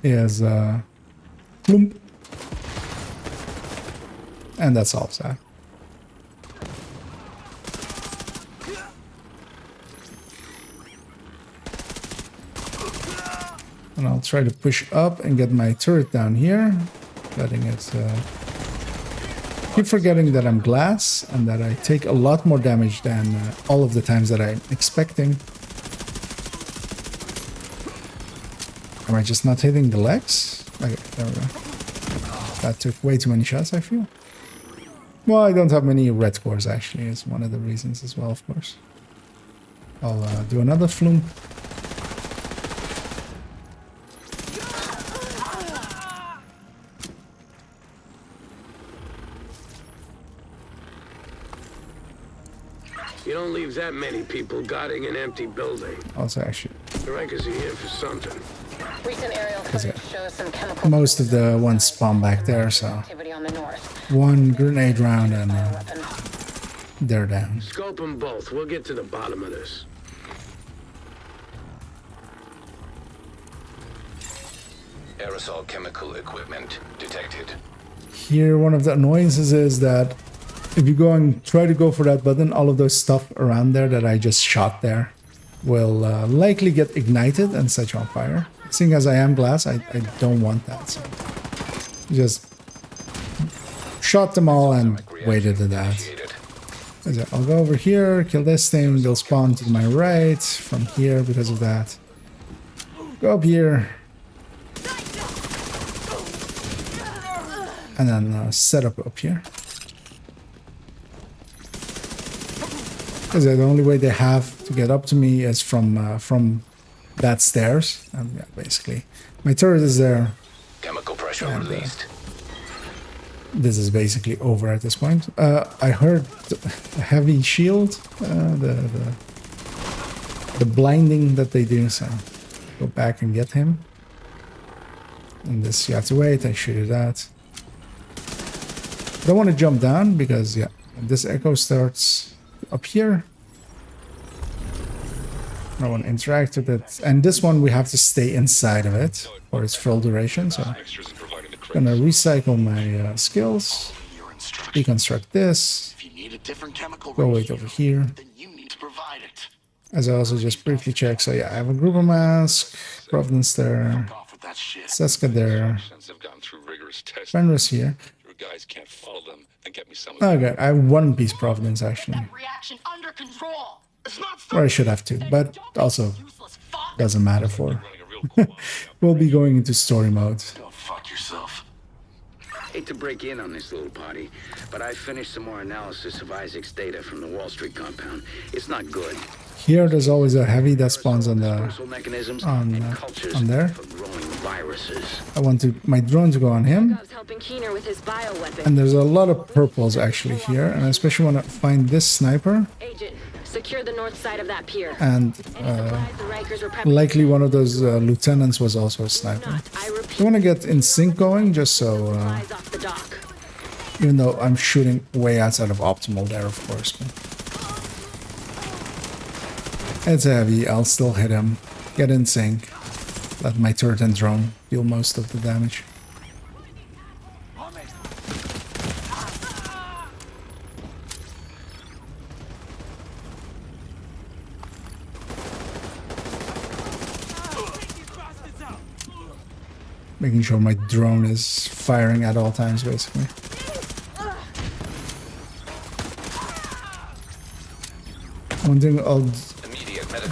is plump. And that solves that. And I'll try to push up and get my turret down here. Letting it... keep forgetting that I'm glass and that I take a lot more damage than all of the times that I'm expecting. Am I just not hitting the legs? Okay, there we go. That took way too many shots, I feel. Well, I don't have many red cores, actually, is one of the reasons as well, of course. I'll do another flume. You don't leave that many people guarding an empty building. Also, actually. The Rikers are here for something. Recent aerial footage shows some chemical most of the ones spawn back there, so activity on the north. one grenade round and they're down. Scope them both. We'll get to the bottom of this. Aerosol chemical equipment detected. Here, one of the annoyances is that if you go and try to go for that button, all of those stuff around there that I just shot there will likely get ignited and set you on fire. Seeing as I am glass, I don't want that. So just shot them all and waited to that. I'll go over here, kill this thing, they'll spawn to my right from here because of that. Go up here. And then set up here. Because the only way they have to get up to me is from that stairs. Yeah, basically, my turret is there. Chemical pressure released. This is basically over at this point. I heard a heavy shield, the blinding that they do. So go back and get him. And this you have to wait. I shoot it out. I don't want to jump down because yeah, this echo starts up here. I don't want to interact with it. And this one we have to stay inside of it for its full duration. So I'm gonna recycle my skills, deconstruct this, go wait over here. As I also just briefly check. So yeah, I have a Grouper mask, Providence there, Seska there, Fenris here. Okay, I have one piece Providence actually. Or I should have two, but also doesn't matter for. We'll be going into story mode. Go fuck yourself. Hate to break in on this little party, but I finished some more analysis of Isaac's data from the Wall Street compound. It's not good. Here, there's always a heavy that spawns on the on there. I want my drone to go on him. And there's a lot of purples actually here, and I especially want to find this sniper. Secure the north side of that pier. And likely one of those lieutenants was also a sniper. I want to get in sync going, just so even though I'm shooting way outside of optimal there, of course. But it's heavy. I'll still hit him. Get in sync. Let my turret and drone deal most of the damage. making sure my drone is firing at all times, basically. One thing I'll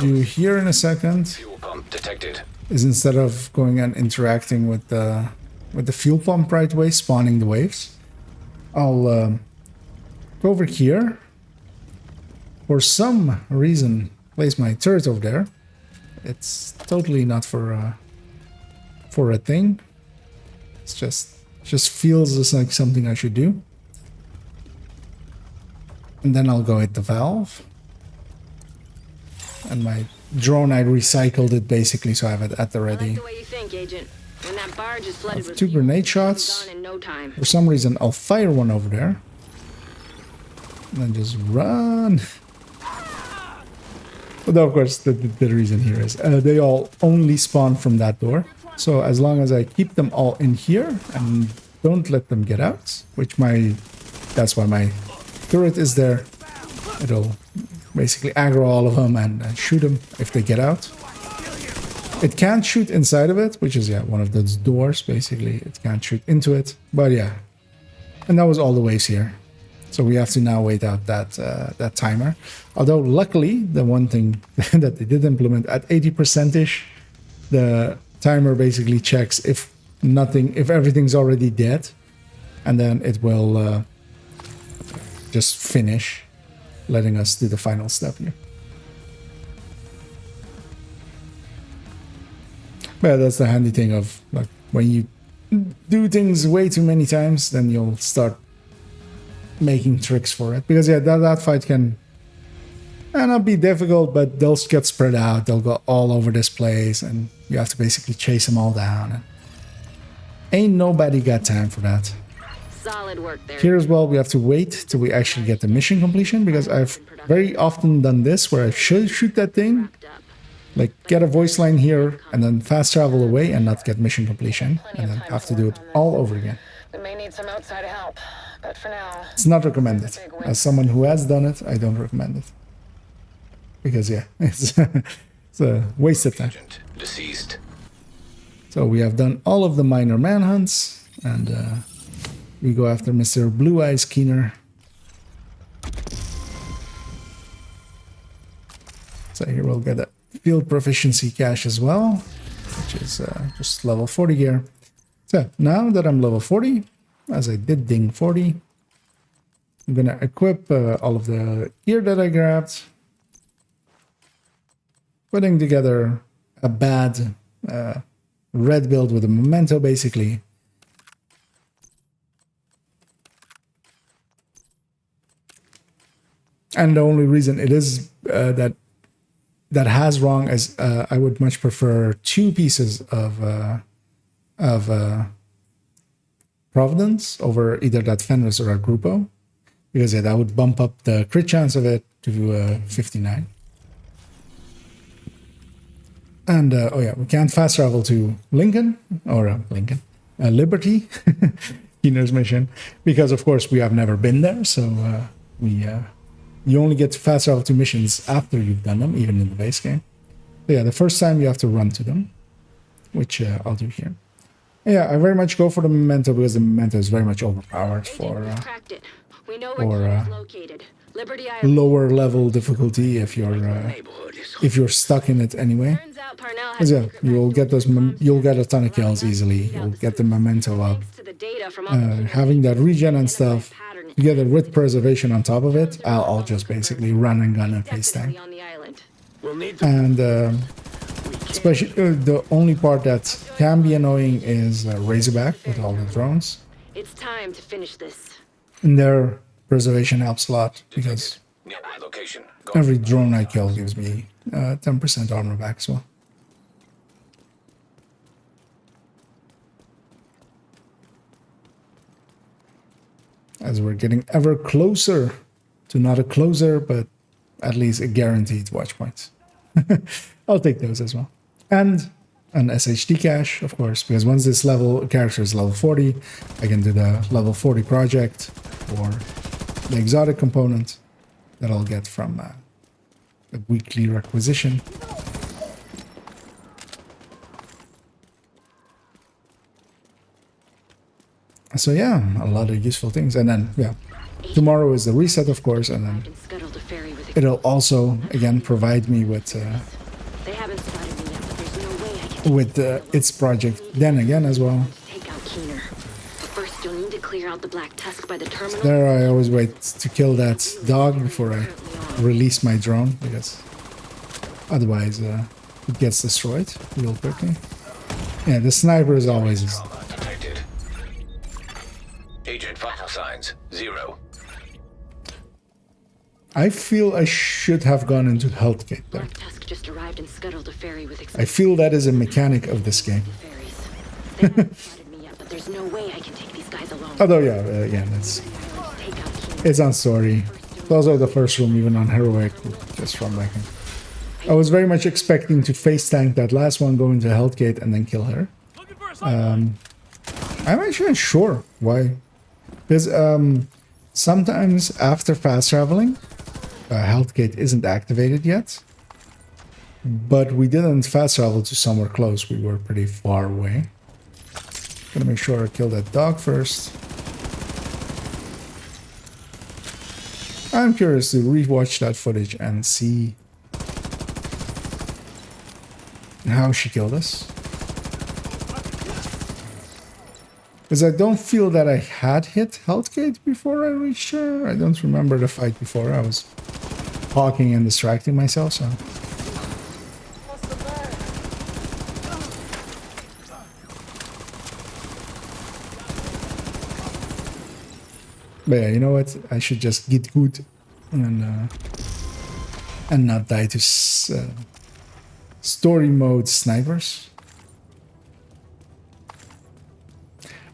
do here in a second Fuel pump detected. is instead of going and interacting with the fuel pump right away, spawning the waves, I'll go over here. For some reason, place my turret over there. It's totally not for a thing. It's just feels as like something I should do. And then I'll go hit the valve. And my drone, I recycled it basically, so I have it at the ready. The way you think, Agent. When that barge is flooded with 2 grenade shots. gone in no time. For some reason, I'll fire one over there. And then just run. Although, of course, the reason here is they all only spawn from that door. So as long as I keep them all in here and don't let them get out, that's why my turret is there. It'll basically aggro all of them and shoot them if they get out. It can't shoot inside of it, which is, yeah, one of those doors, basically. It can't shoot into it, but yeah. And that was all the waves here. So we have to now wait out that timer. Although, luckily, the one thing that they did implement at 80%-ish, the timer basically checks if everything's already dead, and then it will just finish, letting us do the final step here. But that's the handy thing of, like, when you do things way too many times, then you'll start making tricks for it. Because yeah, that fight can not be difficult, but they'll get spread out, they'll go all over this place, and you have to basically chase them all down. And ain't nobody got time for that. Solid work there. Here as well, we have to wait till we actually get the mission completion, because I've very often done this where I should shoot that thing, like get a voice line here and then fast travel away and not get mission completion, and then have to do it all over again. We may need some outside help, but for now... It's not recommended. As someone who has done it, I don't recommend it. Because yeah, it's a waste of time. Deceased. So we have done all of the minor manhunts, and we go after Mr. Blue Eyes Keener. So here we'll get a field proficiency cache as well, which is just level 40 gear. So now that I'm level 40, as I did ding 40, I'm gonna equip all of the gear that I grabbed, putting together a bad red build with a memento, basically. And the only reason it is that has wrong is I would much prefer 2 pieces of Providence over either that Fenris or that Grupo, because yeah, that would bump up the crit chance of it to 59. And oh yeah, we can't fast travel to Lincoln or Liberty, Keener's mission, because of course we have never been there. So you only get to fast travel to missions after you've done them, even in the base game. But yeah, the first time you have to run to them, which I'll do here. Yeah, I very much go for the memento because the memento is very much overpowered for lower level difficulty if you're stuck in it anyway. Because yeah, you'll get a ton of kills easily. You'll get the memento up. Having that regen and stuff, together with preservation on top of it, I'll just basically run and gun and face tank. And especially the only part that can be annoying is Razorback with all the drones. It's time to finish this. And their preservation helps a lot because every drone I kill gives me 10% armor back as well. As we're getting ever closer to not a closer, but at least a guaranteed watch points. I'll take those as well. And an SHD cache, of course, because once this character is level 40, I can do the level 40 project or the exotic component that I'll get from a weekly requisition. So yeah, a lot of useful things. And then, yeah, tomorrow is the reset, of course, and then it'll also, again, provide me with its project then again as well. There I always wait to kill that dog before I release my drone, because otherwise it gets destroyed real quickly. Yeah, the sniper is always... Detected. Agent vital signs 0. I feel I should have gone into health gate there. Just arrived and scuttled a ferry with I feel that is a mechanic of this game. but there's no way I can take these guys alone. Although, yeah, again, it's on story. Those are the first room, even on heroic, just from like. I was very much expecting to face tank that last one, go into health gate, and then kill her. I'm actually not sure why, because sometimes after fast traveling, health gate isn't activated yet. But we didn't fast travel to somewhere close. We were pretty far away. Gonna make sure I kill that dog first. I'm curious to rewatch that footage and see how she killed us. Because I don't feel that I had hit health gate before I reached her. I don't remember the fight before. I was talking and distracting myself, so... But yeah, you know what? I should just get good and not die to story mode snipers.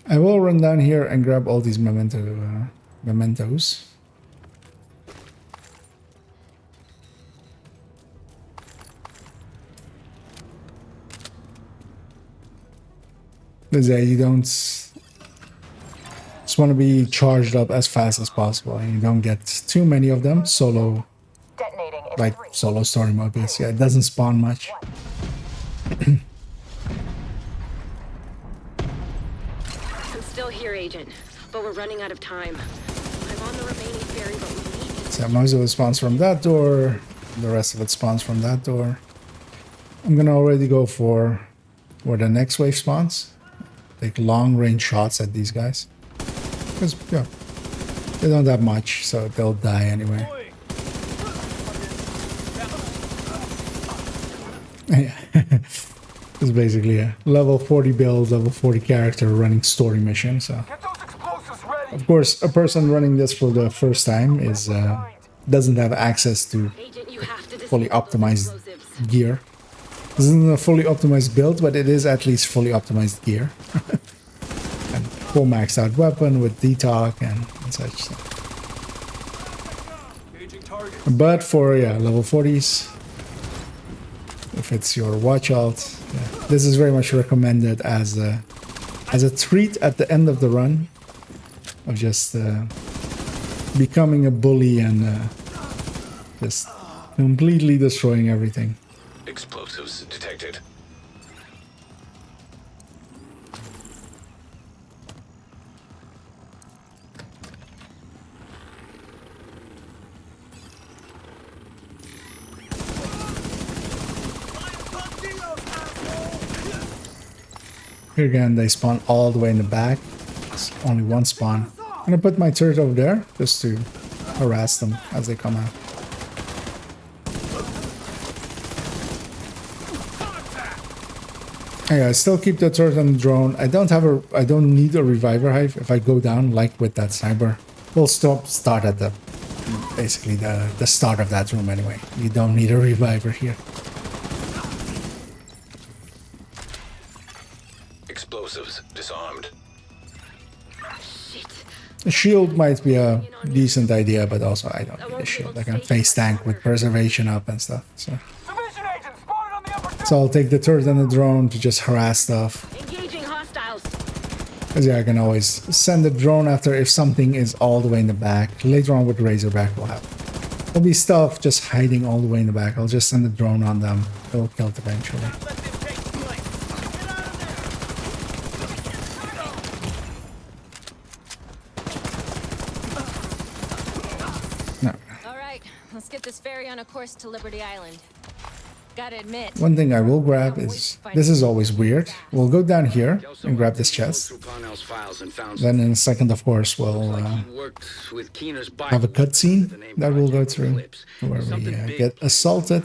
I will run down here and grab all these mementos. Because you don't... just want to be charged up as fast as possible, and you don't get too many of them. Solo, like solo story mode, basically. Yeah, it doesn't spawn much. I'm still here, Agent, but we're running out of time. I'm on the remaining ferry, but we need to... So most of it spawns from that door. The rest of it spawns from that door. I'm gonna already go for where the next wave spawns. Take long-range shots at these guys. Because, yeah, they don't have much, so they'll die anyway. Yeah, it's basically a level 40 build, level 40 character running story mission. So, of course, a person running this for the first time is doesn't have access to fully optimized gear. This isn't a fully optimized build, but it is at least fully optimized gear. And full maxed out weapon with detalk and such stuff. But for level 40s, if it's your watch alt, this is very much recommended as a treat at the end of the run of just becoming a bully and just completely destroying everything. Explosives detected. Here again, they spawn all the way in the back. It's only one spawn. I'm gonna put my turret over there just to harass them as they come out. Yeah, I still keep the turret on the drone. I don't need a reviver hive. If I go down, like with that sniper, we'll start at basically the start of that room anyway. You don't need a reviver here. Explosives disarmed. A shield might be a decent idea, but also I don't need a shield. I can face tank with preservation up and stuff. So I'll take the turret and the drone to just harass stuff. Engaging hostiles. Because yeah, I can always send the drone after if something is all the way in the back. Later on with Razorback we'll have. There'll be stuff just hiding all the way in the back. I'll just send the drone on them. It'll kill it eventually. this ferry on a course to Liberty Island. Gotta admit. One thing I will grab is, this is always weird. We'll go down here and grab this chest. Then in a second, of course, we'll have a cutscene that we'll go through where we get assaulted.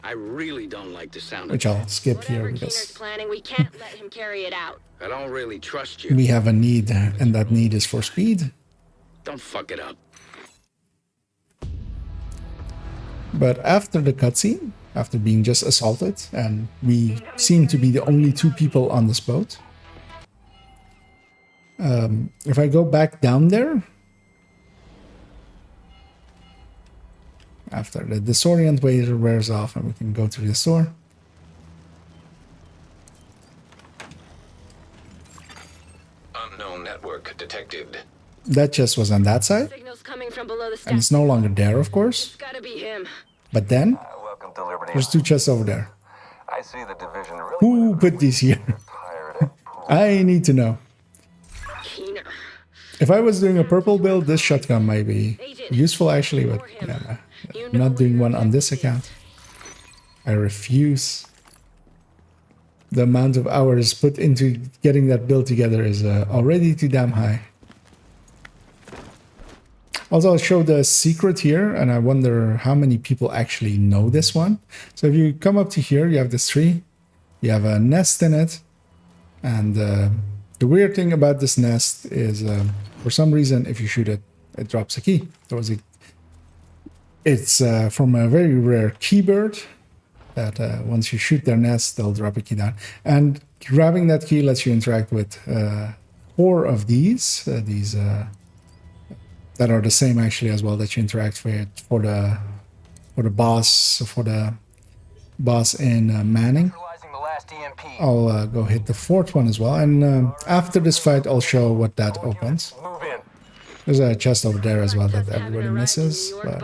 I really don't like the sound which I'll skip here because planning, we can't let him carry it out. I don't really trust you. We have a need, and that need is for speed. Don't fuck it up. But after the cutscene, after being just assaulted, and we seem to be the only two people on this boat, if I go back down there, after the disorient wave wears off and we can go to the store. Unknown network detected. That chest was on that side. Signals coming from below the And it's no longer there, of course. It's gotta be him. But then, there's two chests over there. I see the division really. Who put these here? I need to know. If I was doing a purple build, this shotgun might be useful actually, but yeah, I'm not doing one on this account. I refuse. The amount of hours put into getting that build together is already too damn high. Also, I'll show the secret here, and I wonder how many people actually know this one. So if you come up to here, you have this tree, you have a nest in it, and the weird thing about this nest is, for some reason, if you shoot it, it drops a key. It's from a very rare keybird that once you shoot their nest, they'll drop a key down. And grabbing that key lets you interact with 4 of these that are the same actually as well that you interact with for the boss in Manning. I'll go hit the 4th one as well, and after this fight I'll show what that opens. There's a chest over there as well that everybody misses. But,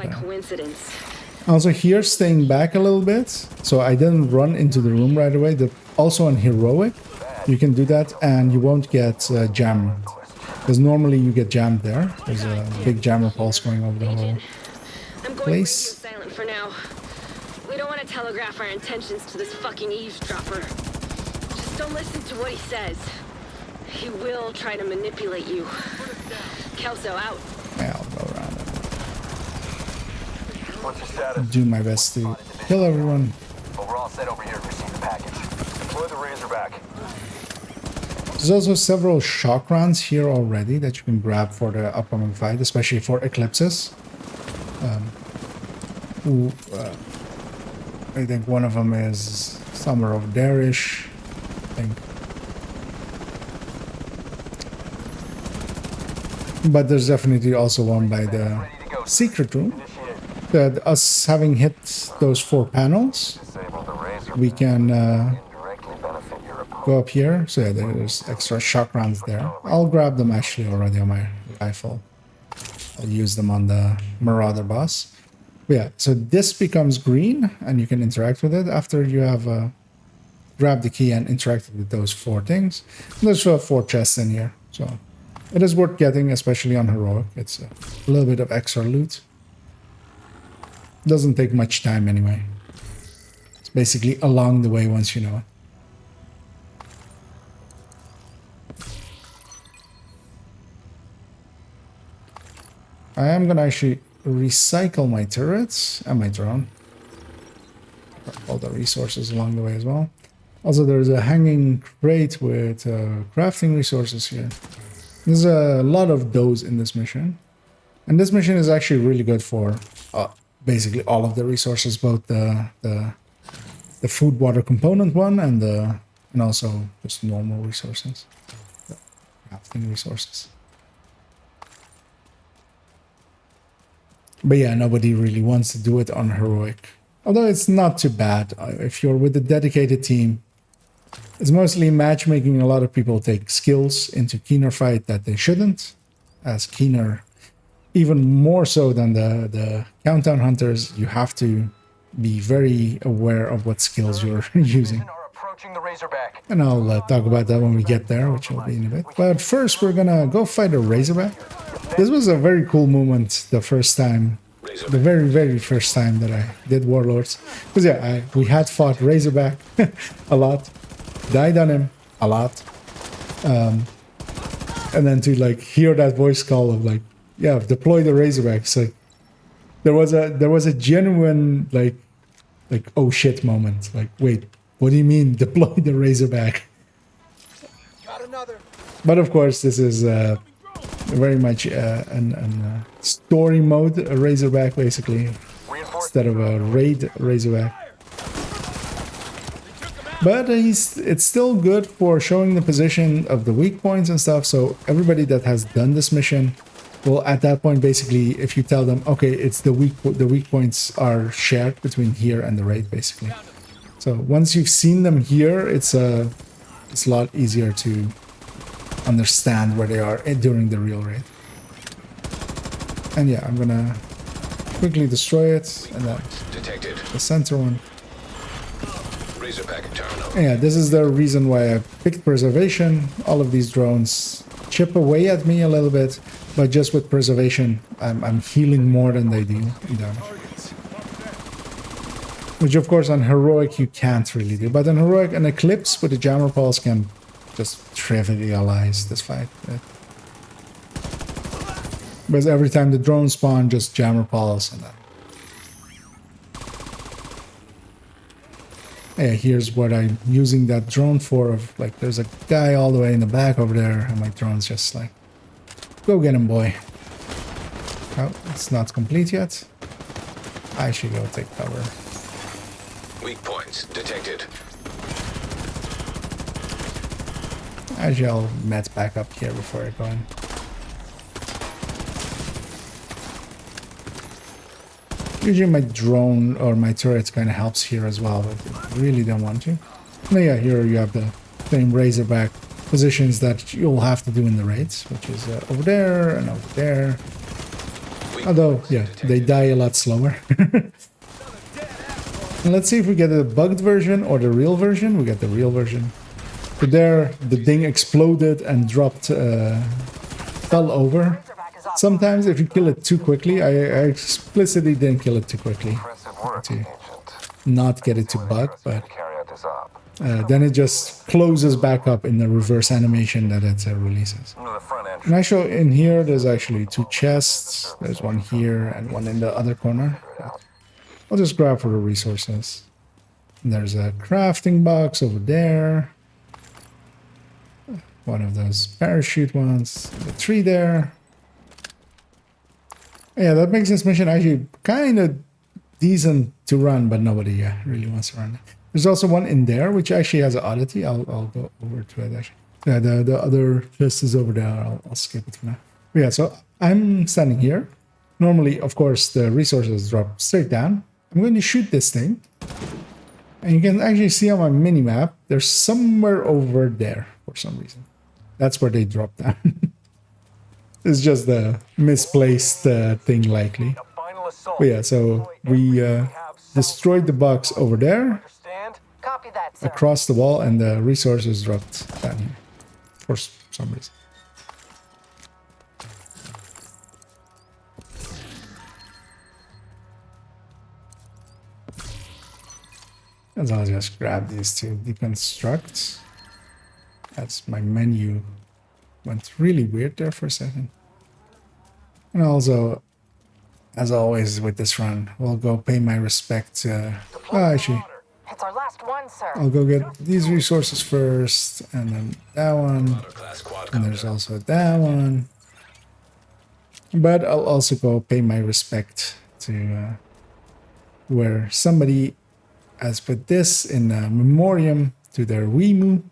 also here, staying back a little bit, so I didn't run into the room right away. Also on Heroic, you can do that and you won't get jammed. Because normally you get jammed there. There's a big jammer pulse going over the whole place. Silent for now. We don't want to telegraph our intentions to this fucking eavesdropper. Just don't listen to what he says. He will try to manipulate you. Kelso out. Yeah, I'll go around it. What's your status? Do my best to kill everyone. We're all set over here to receive the package. Deploy the Razorback. There's also several shock rounds here already that you can grab for the upcoming fight, especially for eclipses. I think one of them is somewhere over there-ish, I think. But there's definitely also one by the secret room. That us having hit those 4 panels, we can go up here. So yeah, there's extra shock rounds there. I'll grab them actually already on my rifle. I'll use them on the Marauder boss. But yeah, so this becomes green and you can interact with it after you have grabbed the key and interacted with those 4 things. And there's 4 chests in here, so it is worth getting, especially on Heroic. It's a little bit of extra loot. Doesn't take much time anyway. It's basically along the way once you know it. I am gonna actually recycle my turrets and my drone. All the resources along the way as well. Also, there's a hanging crate with crafting resources here. There's a lot of those in this mission. And this mission is actually really good for basically all of the resources, both the food water component one and also just normal resources. The crafting resources. But yeah, nobody really wants to do it on Heroic. Although it's not too bad. If you're with a dedicated team, it's mostly matchmaking. A lot of people take skills into Keener fight that they shouldn't. As Keener, even more so than the Countdown Hunters, you have to be very aware of what skills you're using. And I'll talk about that when we get there, which will be in a bit. But first, we're gonna go fight a Razorback. This was a very cool moment the first time the very first time that I did Warlords. Because yeah, we had fought Razorback a lot, died on him a lot, and then to like hear that voice call of like, yeah, deploy the Razorback. So there was a genuine like oh shit moment. Like, wait, what do you mean deploy the Razorback? But of course, this is very much an story mode, a Razorback basically, instead of a raid Razorback. But it's still good for showing the position of the weak points and stuff, so everybody that has done this mission will at that point basically, if you tell them, okay, it's the weak points are shared between here and the raid basically. So once you've seen them here, it's a lot easier to understand where they are during the real raid. And yeah, I'm gonna quickly destroy it, and then Detected. the center one. Razorback terminal. Yeah, this is the reason why I picked preservation. All of these drones chip away at me a little bit, but just with preservation, I'm healing more than they do in damage. Which of course on heroic you can't really do, but on heroic an Eclipse with the jammer pulse can just trivialize this fight. Right? Because every time the drone spawn, just jammer pulse and then. Yeah, here's what I'm using that drone for. Of like, there's a guy all the way in the back over there, and my drone's just like, go get him, boy. Oh, it's not complete yet. I should go take cover. Weak points detected. Actually, I'll met back up here before I go in. Usually my drone or my turret kind of helps here as well, but I really don't want to. But yeah, here you have the same Razorback positions that you'll have to do in the raids, which is over there and over there. Although, yeah, they die a lot slower. And let's see if we get the bugged version or the real version. We get the real version. So there, the thing exploded and dropped, fell over. Sometimes if you kill it too quickly, I explicitly didn't kill it too quickly to not get it to bug, but then it just closes back up in the reverse animation that it releases. And I show in here, there's actually two chests. There's one here and one in the other corner. I'll just grab for the resources. And there's a crafting box over there. One of those parachute ones. The tree there. Yeah, that makes this mission actually kind of decent to run, but nobody really wants to run it. There's also one in there, which actually has an oddity. I'll go over to it, actually. Yeah, the other chest is over there. I'll skip it for now. But yeah, so I'm standing here. Normally, of course, the resources drop straight down. I'm going to shoot this thing. And you can actually see on my mini-map, they're somewhere over there for some reason. That's where they drop down. It's just the misplaced thing, likely. But yeah, so we destroyed the box over there, across the wall, and the resources dropped down here for some reason. And I'll just grab these to deconstruct. That's my menu. Went really weird there for a second. And also, as always with this run, we'll go pay my respect to... actually, it's our last one, sir. I'll go get these resources first, and then that one. And there's also that one. But I'll also go pay my respect to where somebody has put this in a memoriam to their Wimu.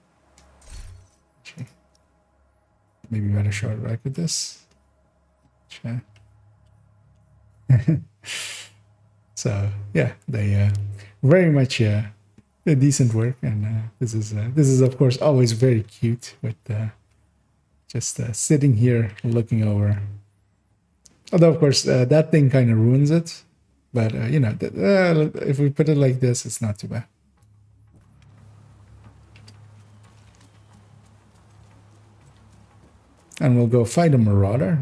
Maybe better show it right with this. Sure. So yeah, they very much a decent work, and this is of course always very cute with just sitting here looking over. Although of course that thing kind of ruins it, but you know, if we put it like this, it's not too bad. And we'll go fight a marauder.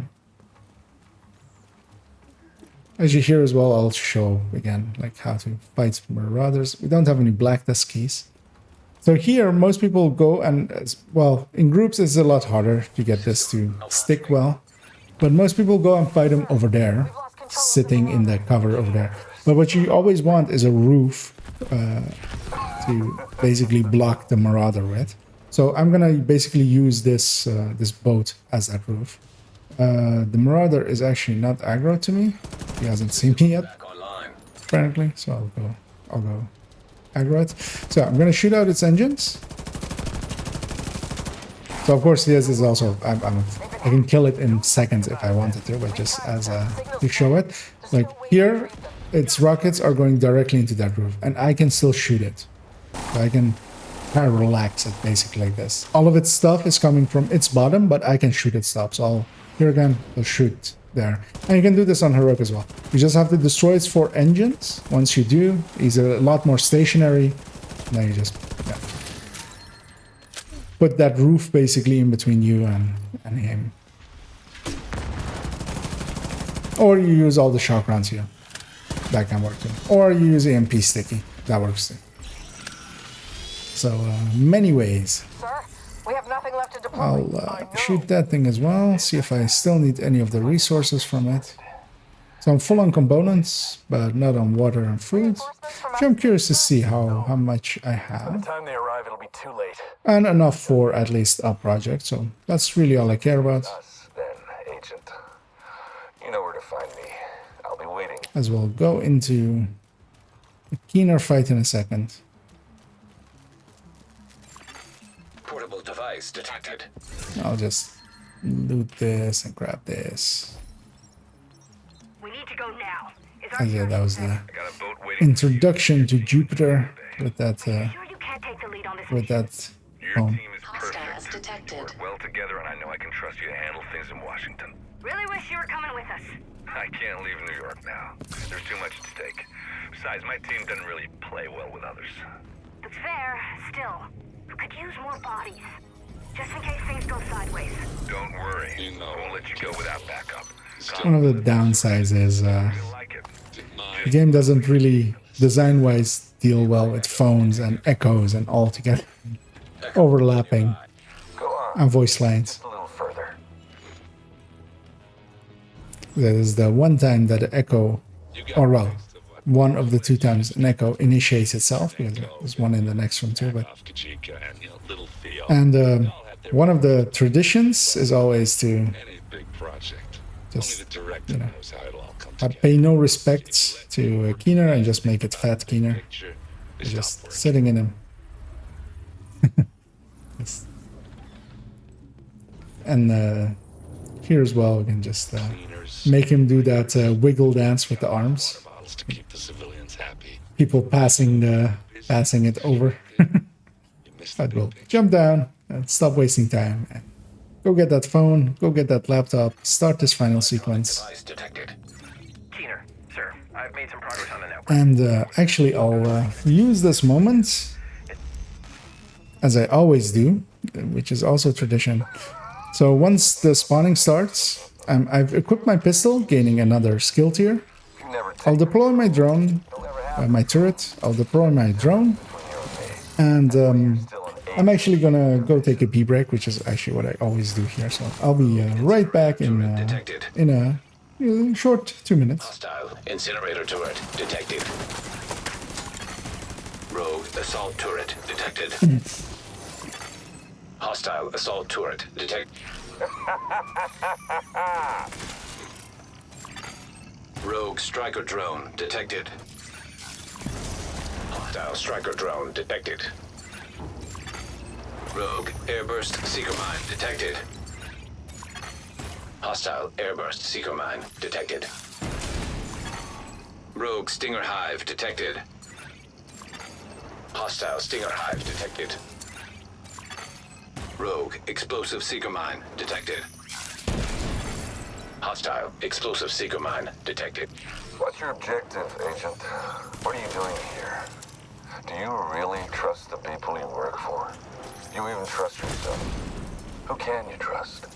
as you hear as well, I'll show again like how to fight marauders. We don't have any black desk keys. So here, most people go and, well, in groups it's a lot harder to get this to stick well. But most people go and fight them over there, sitting in the cover over there. But what you always want is a roof to basically block the marauder with. So I'm gonna basically use this this boat as that roof. The marauder is actually not aggro to me. He hasn't seen me yet, apparently. So I'll go aggro it. So I'm gonna shoot out its engines. So of course this is also I can kill it in seconds if I wanted to, but just as to show it. Like here, its rockets are going directly into that roof, and I can still shoot it. So I can kind of relax it basically like this. All of its stuff is coming from its bottom, but I can shoot its stuff. So I'll here again, I'll shoot there. And you can do this on Heroic as well. You just have to destroy its 4 engines. Once you do, he's a lot more stationary. Now you just put that roof basically in between you and him. Or you use all the shock rounds here. That can work too. Or you use EMP sticky. That works too. So many ways. Sir, we have nothing left to deploy. I'll shoot that thing as well. See if I still need any of the resources from it. So I'm full on components, but not on water and food. So I'm curious to see how much I have. By the time they arrive, it'll be too late. And enough for at least a project. So that's really all I care about. Then, Agent. You know where to find me. I'll be waiting. As we'll go into a keener fight in a second. Portable device detected. I'll just loot this and grab this. We need to go now. And yeah, that was the introduction to Jupiter with that phone. Hostiles detected. Work well together, and I know I can trust you to handle things in Washington. Really wish you were coming with us. I can't leave New York now. There's too much at stake. Besides, my team doesn't really play well with others. That's fair. Still, could use more bodies. Just in case things go sideways. Don't worry. I won't let you go without backup. One of the downsides is the game doesn't really, design-wise, deal well with phones and echoes and all together overlapping and voice lines. That is the one time that the echo, or well, one of the 2 times an echo initiates itself, because there's one in the next one too. But and one of the traditions is always to just, you know, pay no respect to Keener and just make it fat Keener. Just sitting in him. And here as well, we can just make him do that wiggle dance with the arms. People passing it over. But we'll jump down and stop wasting time. And go get that phone, go get that laptop, start this final sequence. Keener, sir, I've made some progress on the network. And actually, I'll use this moment, as I always do, which is also tradition. So once the spawning starts, I've equipped my pistol, gaining another skill tier. I'll deploy my drone, my turret. I'll deploy my drone. And I'm actually gonna go take a pee break, which is actually what I always do here. So I'll be right back in a short 2 minutes. Hostile incinerator turret detected. Rogue assault turret detected. Hostile assault turret detected. Rogue striker drone detected. Hostile striker drone detected. Rogue airburst seeker mine detected. Hostile airburst seeker mine detected. Rogue stinger hive detected. Hostile stinger hive detected. Rogue explosive seeker mine detected. Hostile explosive seeker mine detected. What's your objective, Agent? What are you doing here? Do you really trust the people you work for? Do you even trust yourself? Who can you trust?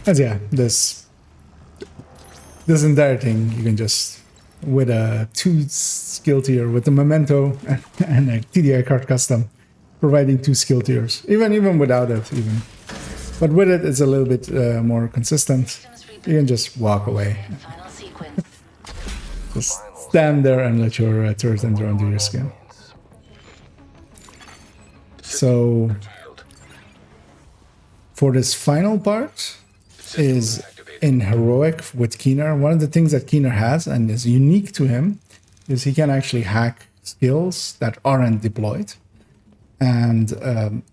And yeah, this entire thing you can just with a 2 skill tier with the memento and a TDI card custom, providing 2 skill tiers, even without it even. But with it, it's a little bit more consistent. You can just walk away. Just stand there and let your turret and drone do your skin. So for this final part is in heroic with Keener. One of the things that Keener has and is unique to him is he can actually hack skills that aren't deployed, and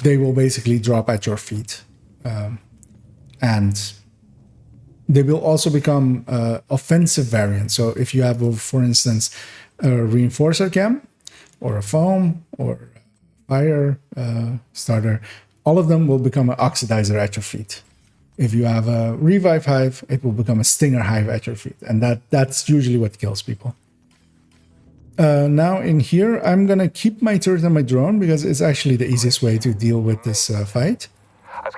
they will basically drop at your feet, and they will also become offensive variants. So if you have, for instance, a reinforcer cam or a foam or fire starter, all of them will become an oxidizer at your feet. If you have a revive hive, it will become a stinger hive at your feet, and that's usually what kills people. Now in here, I'm gonna keep my turret and my drone because it's actually the easiest way to deal with this fight.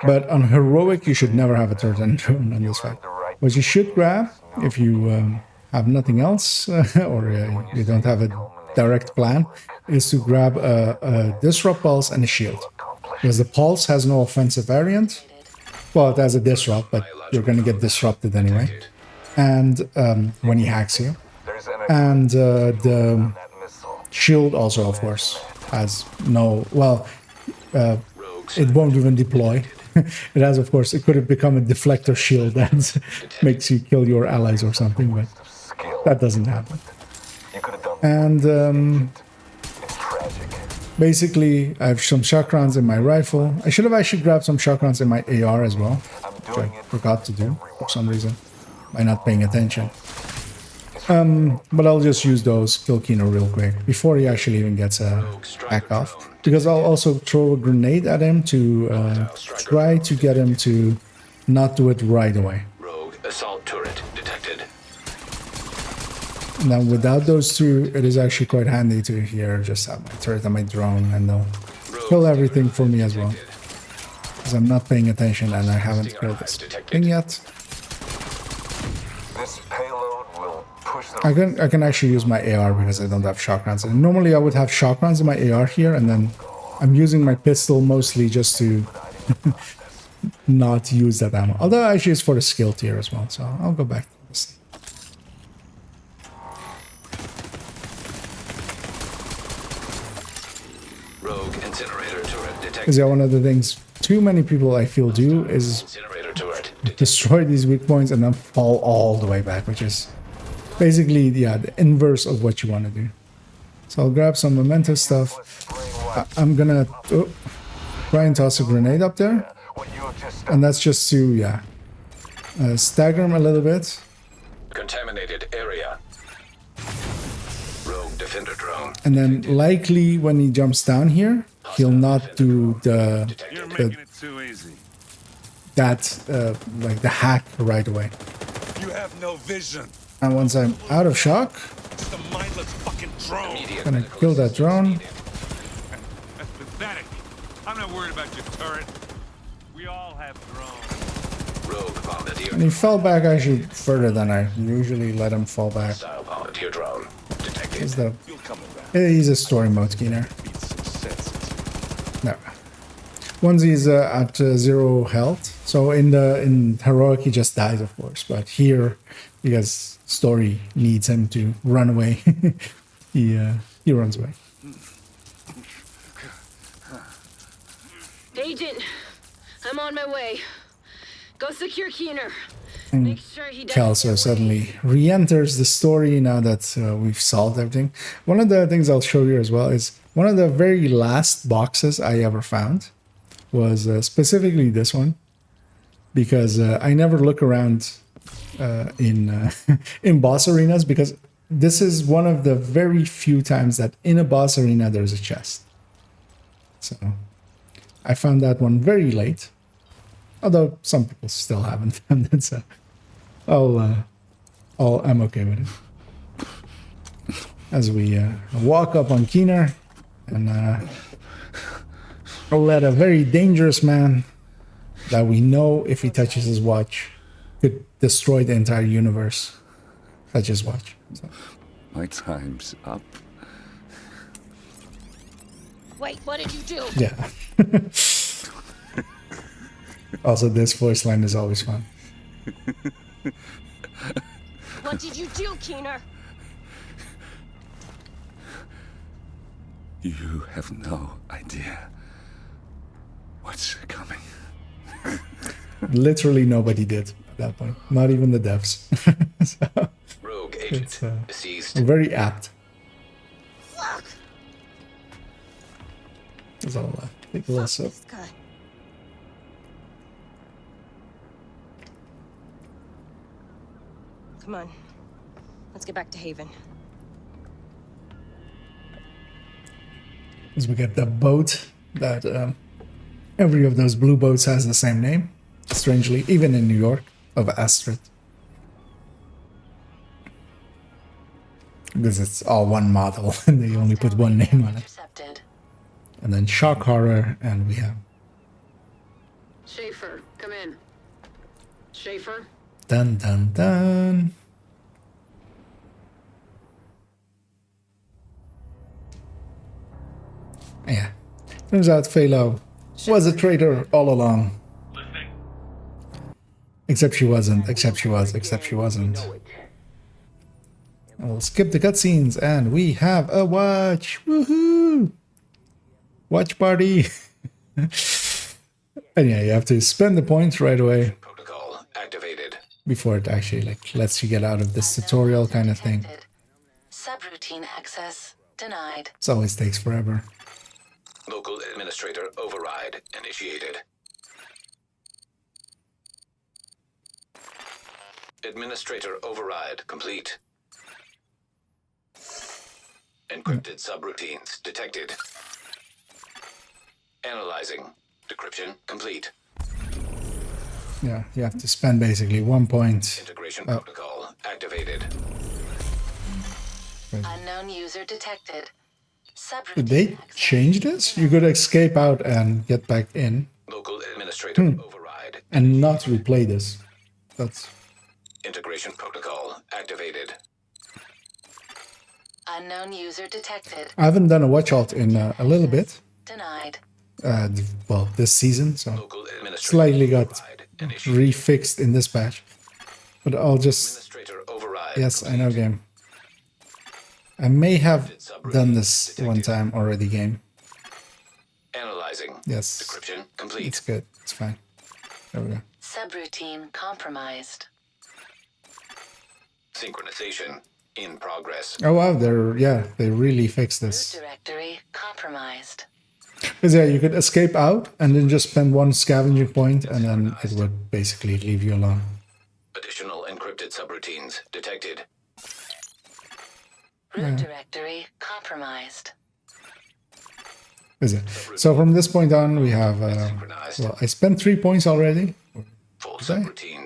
But on heroic, you should never have a turret and drone on this fight. What you should grab, if you have nothing else or you don't have a direct plan, is to grab a disrupt pulse and a shield, because the pulse has no offensive variant. Well, it has a disrupt, but you're going to get disrupted anyway. And when he hacks you. And the shield also, of course, has no... Well, it won't even deploy. It has, of course, it could have become a deflector shield that makes you kill your allies or something, but that doesn't happen. And... basically, I have some shock rounds in my rifle. I should have actually grabbed some shock rounds in my AR as well, which I forgot to do for some reason, by not paying attention. But I'll just use those, kill Kino real quick, before he actually even gets a hack off. Because I'll also throw a grenade at him to try to get him to not do it right away. Rogue assault turret detected. Now, without those two, it is actually quite handy to here just have my turret and my drone, and they'll kill everything for me as well. Because I'm not paying attention and I haven't killed this thing yet. I can actually use my AR because I don't have shock rounds. And normally I would have shock rounds in my AR here, and then I'm using my pistol mostly just to not use that ammo. Although actually it's for the skill tier as well, so I'll go back to this. Rogue incinerator turret detected. Because yeah, one of the things too many people I feel do is destroy these weak points and then fall all the way back, which is basically, yeah, the inverse of what you want to do. So I'll grab some memento stuff. I'm gonna try and toss a grenade up there. And that's just to, yeah, stagger him a little bit. Contaminated area. Rogue defender drone. And then likely when he jumps down here, he'll not do like the hack right away. You have no vision. And once I'm out of shock, It's the mindless fucking drone. I'm gonna kill that drone. That's pathetic. I'm not worried about your turret. We all have drones. Rogue bombardier. And he fell back actually further than I usually let him fall back. Bombardier drone detected. He's a story mode keener. No. Once he's at 0 health, so in heroic he just dies, of course, but here, because story needs him to run away, he runs away. Agent, I'm on my way. Go secure Keener. And Make sure he doesn't Kelso suddenly re-enters the story now that we've solved everything. One of the things I'll show you as well is one of the very last boxes I ever found was specifically this one, because I never look around in boss arenas, because this is one of the very few times that in a boss arena there's a chest. So I found that one very late, Although some people still haven't found it, so I'm okay with it. As we walk up on Keener and let a very dangerous man that we know if he touches his watch could destroy the entire universe touch his watch. So. My time's up. Wait, what did you do? Yeah. Also, this voice line is always fun. What did you do, Keener? You have no idea what's coming. Literally nobody did at that point. Not even the devs. So, Rogue agent deceased. Very apt. Fuck. That's all take a little sip. Come on. Let's get back to Haven. As we get the boat that every of those blue boats has the same name. Strangely, even in New York, of Astrid. Because it's all one model and they only put one name on it. And then Shock Horror, and we have Schaefer, come in. Schaefer? dun dun dun. Yeah. Turns out Phalo was a traitor all along. Except she wasn't, except she was, except she wasn't. I'll skip the cutscenes and we have a watch. Woohoo! Watch party. And yeah, you have to spend the points right away. Protocol activated. Before it actually like lets you get out of this tutorial kind of thing. Subroutine access denied. It always takes forever. Local administrator override initiated. Administrator override complete. Encrypted subroutines detected. Analyzing. Decryption complete. Yeah, you have to spend basically 1 point. Integration protocol activated. Unknown user detected. Did they change this? You could escape out and get back in. Local administrator override. And not replay this. That's... Integration protocol activated. Unknown user detected. I haven't done a watch alt in a little bit. Denied. Well, this season, so slightly got refixed in this patch. But I'll just... Yes, I know, game. I may have done this one time already, game. Analyzing. Yes. Decryption complete. It's good. It's fine. There we go. Subroutine compromised. Synchronization in progress. Oh wow, they really fixed this. Directory compromised. Because yeah, you could escape out and then just spend 1 scavenging point and then it would basically leave you alone. Additional encrypted subroutines detected. Root directory compromised. Is it? So from this point on, we have. Well, I spent 3 points already.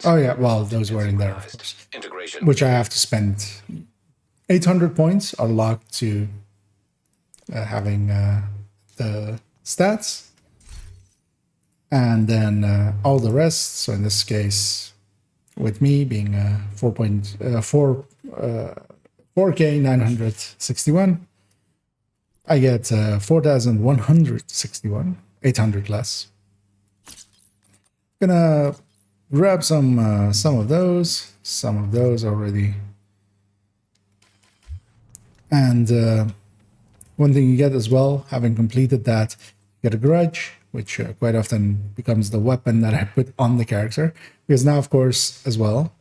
Oh yeah, well those were in there, of course. Which I have to spend. 800 points are locked to having the stats, and then all the rest. So in this case, with me being 4K 961, I get 4,161, 800 less. Gonna grab some of those already. And one thing you get as well, having completed that, you get a grudge, which quite often becomes the weapon that I put on the character. Because now, of course, as well,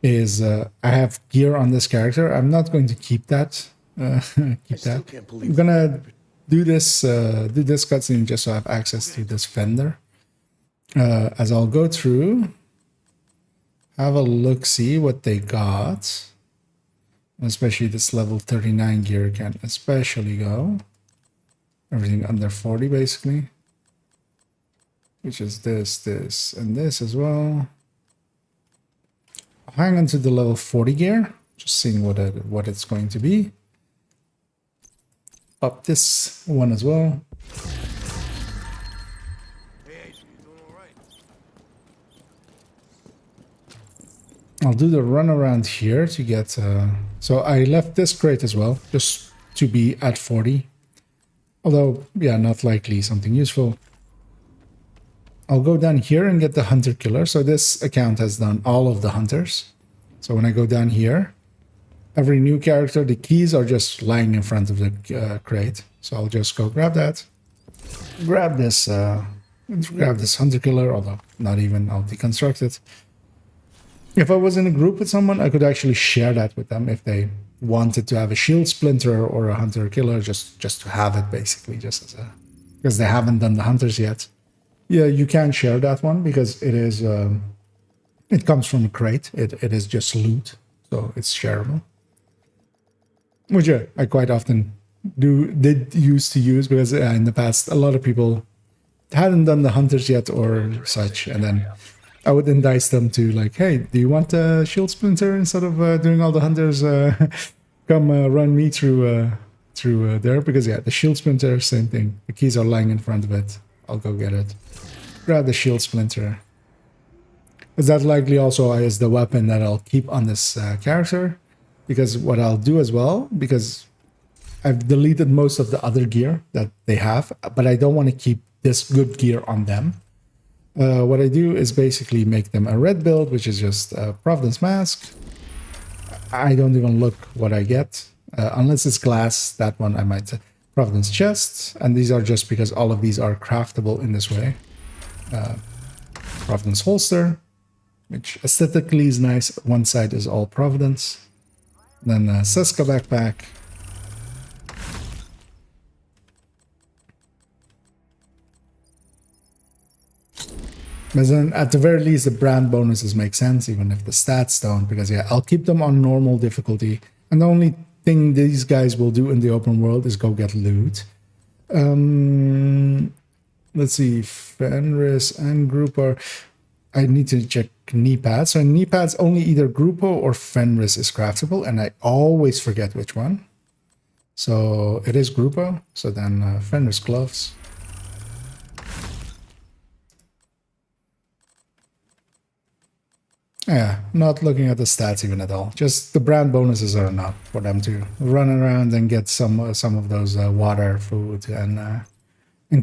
is I have gear on this character. I'm not going to keep that. I'm gonna do this cutscene just so I have access to this fender. As I'll go through, have a look, see what they got. Especially this level 39 gear can especially go. Everything under 40 basically. which is this, and this as well. I'll hang on to the level 40 gear, just seeing what it's going to be. Up this one as well. I'll do the run around here to get... so I left this crate as well, just to be at 40. Although, yeah, not likely something useful. I'll go down here and get the hunter killer. So this account has done all of the hunters. So when I go down here, every new character, the keys are just lying in front of the crate. So I'll just go grab that. Grab this hunter killer, although not even, I'll deconstruct it. If I was in a group with someone, I could actually share that with them if they wanted to have a shield splinter or a hunter killer, just to have it basically, just as a, because they haven't done the hunters yet. Yeah, you can share that one because it is it comes from a crate. It is just loot, so it's shareable. Which yeah, I quite often did used to use because in the past a lot of people hadn't done the hunters yet or such, and then I would entice them to like, hey, do you want a shield splinter instead of doing all the hunters? Come run me through there, because yeah, the shield splinter, same thing. The keys are lying in front of it. I'll go get it. Grab the shield splinter. Is that likely also is the weapon that I'll keep on this character? Because what I'll do as well, because I've deleted most of the other gear that they have, but I don't want to keep this good gear on them. What I do is basically make them a red build, which is just a Providence mask. I don't even look what I get. Unless it's glass, that one I might... Providence chest, and these are just because all of these are craftable in this way. Providence holster, which aesthetically is nice. One side is all Providence. Then Seska backpack. But then at the very least, the brand bonuses make sense, even if the stats don't, because yeah, I'll keep them on normal difficulty. And the only thing these guys will do in the open world is go get loot. Let's see, Fenris and Grouper. I need to check knee pads. So in knee pads, only either Grupo or Fenris is craftable, and I always forget which one. So it is Grupo. So then Fenris gloves. Yeah, not looking at the stats even at all. Just the brand bonuses are enough for them to run around and get some of those water, food, and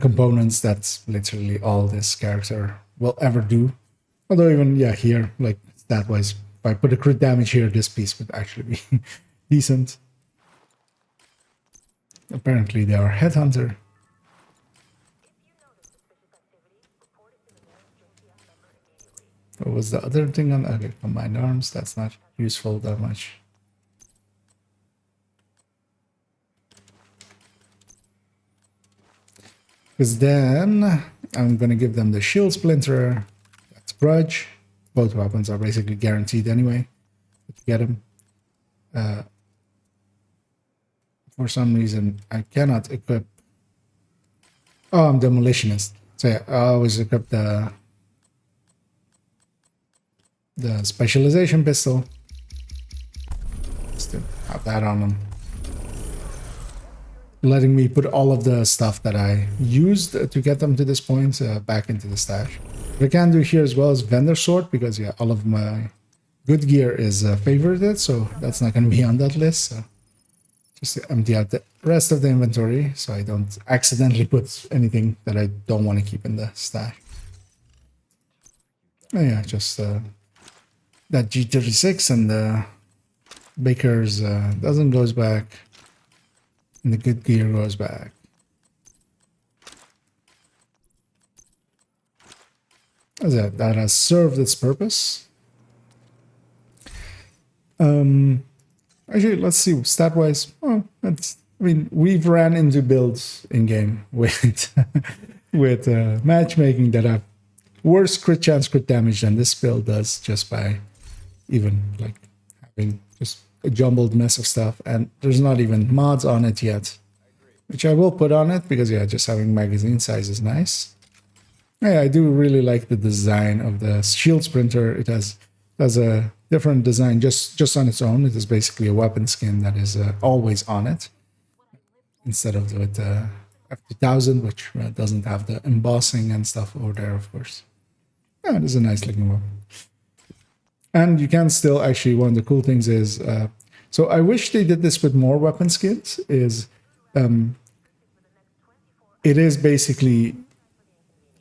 components. That's literally all this character will ever do. Although even, yeah, here, like stat-wise, if I put a crit damage here, this piece would actually be decent. Apparently they are headhunter. What was the other thing on? Okay, combined arms. That's not useful that much. Because then I'm gonna give them the shield splinter. That's grudge. Both weapons are basically guaranteed anyway. But you get them. For some reason, I cannot equip. Oh, I'm demolitionist. So yeah, I always equip the specialization pistol. Just to have that on them. Letting me put all of the stuff that I used to get them to this point back into the stash. What I can do here as well is vendor sort, because yeah, all of my good gear is favorited, so that's not going to be on that list. So just to empty out the rest of the inventory so I don't accidentally put anything that I don't want to keep in the stash. Oh yeah, just that G36 and the Baker's dozen goes back, and the good gear goes back. That has served its purpose. Actually, let's see, stat-wise. Oh, I mean, we've ran into builds in game with with matchmaking that have worse crit chance, crit damage than this build does, just by even like having just a jumbled mess of stuff, and there's not even mods on it yet, which I will put on it because yeah, just having magazine size is nice. Yeah, I do really like the design of the shield sprinter. It has a different design just on its own. It is basically a weapon skin that is always on it, instead of with the F2000, which doesn't have the embossing and stuff over there, of course. Yeah, it is a nice looking weapon. And you can still actually, one of the cool things is, so I wish they did this with more weapon skins, is it is basically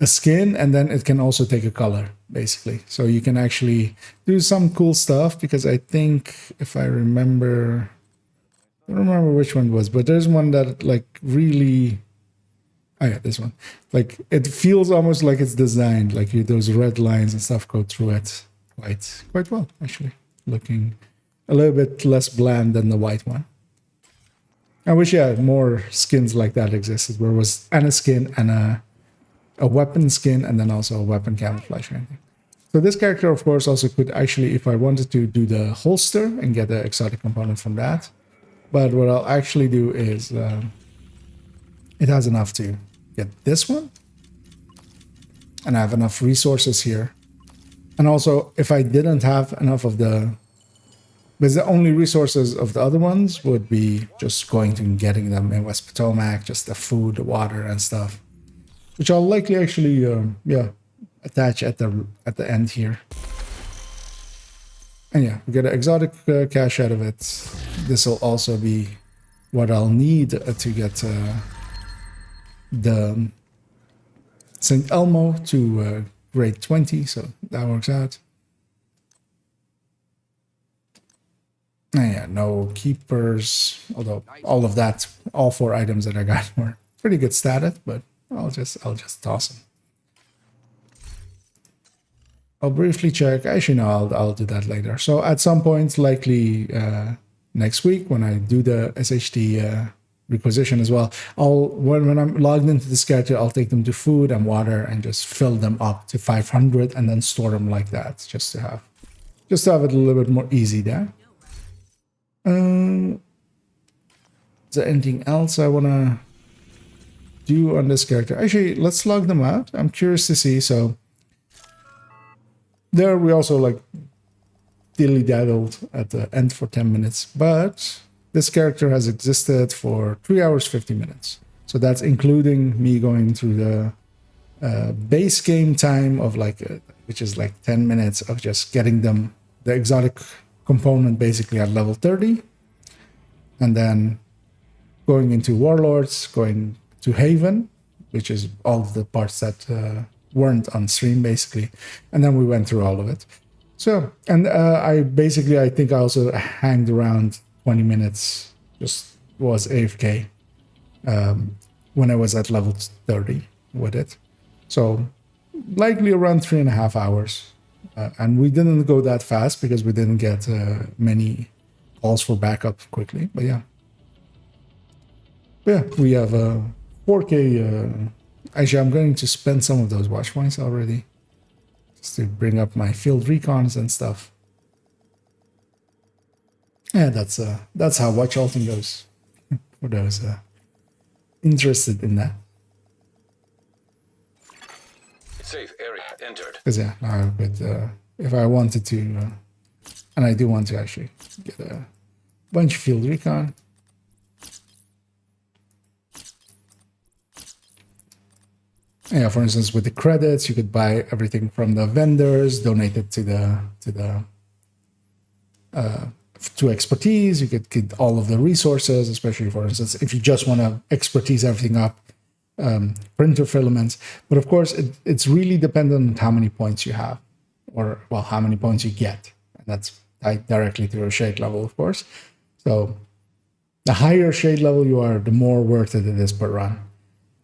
a skin, and then it can also take a color, basically. So you can actually do some cool stuff, because I think, if I remember, I don't remember which one it was, but there's one that like really, oh yeah, this one. Like it feels almost like it's designed, like those red lines and stuff go through it quite well, actually. Looking a little bit less bland than the white one. I wish, yeah, more skins like that existed, where it was and a skin and a weapon skin, and then also a weapon camouflage or anything. So this character, of course, also could actually, if I wanted to, do the holster and get the exotic component from that. But what I'll actually do is, it has enough to get this one, and I have enough resources here. And also, if I didn't have enough of because the only resources of the other ones would be just going to getting them in West Potomac, just the food, the water, and stuff, which I'll likely actually, attach at the end here. And yeah, we get an exotic cache out of it. This will also be what I'll need to get the St. Elmo to grade 20, so that works out. And yeah, no keepers, although all of that, all 4 items that I got were pretty good status, but I'll just toss them. I'll briefly check. Actually, no, I'll do that later. So at some point, likely next week, when I do the SHD requisition as well, when I'm logged into this character, I'll take them to food and water and just fill them up to 500 and then store them like that, just to have it a little bit more easy there. Is there anything else I want to do on this character? Actually, let's log them out. I'm curious to see. So there we also like dilly-daddled at the end for 10 minutes, but this character has existed for 3 hours 50 minutes. So that's including me going through the base game time of which is like 10 minutes of just getting them the exotic component basically at level 30, and then going into Warlords, going to Haven, which is all of the parts that weren't on stream basically, and then we went through all of it. So, and I think I also hanged around 20 minutes, just was AFK when I was at level 30 with it. So likely around 3.5 hours. And we didn't go that fast because we didn't get many calls for backup quickly. But yeah, we have a 4K. Actually, I'm going to spend some of those watch points already, just to bring up my field recons and stuff. Yeah, that's how watch ulting goes. For those interested in that. Safe area entered. Because yeah, I could, if I wanted to, and I do want to actually get a bunch of field recon. Yeah, for instance, with the credits, you could buy everything from the vendors, donate it to expertise. You could get all of the resources, especially for instance, if you just want to expertise everything up. Printer filaments, but of course it's really dependent on how many points you have, or well, how many points you get, and that's tied directly to your shade level, of course. So the higher shade level you are, the more worth it is per run.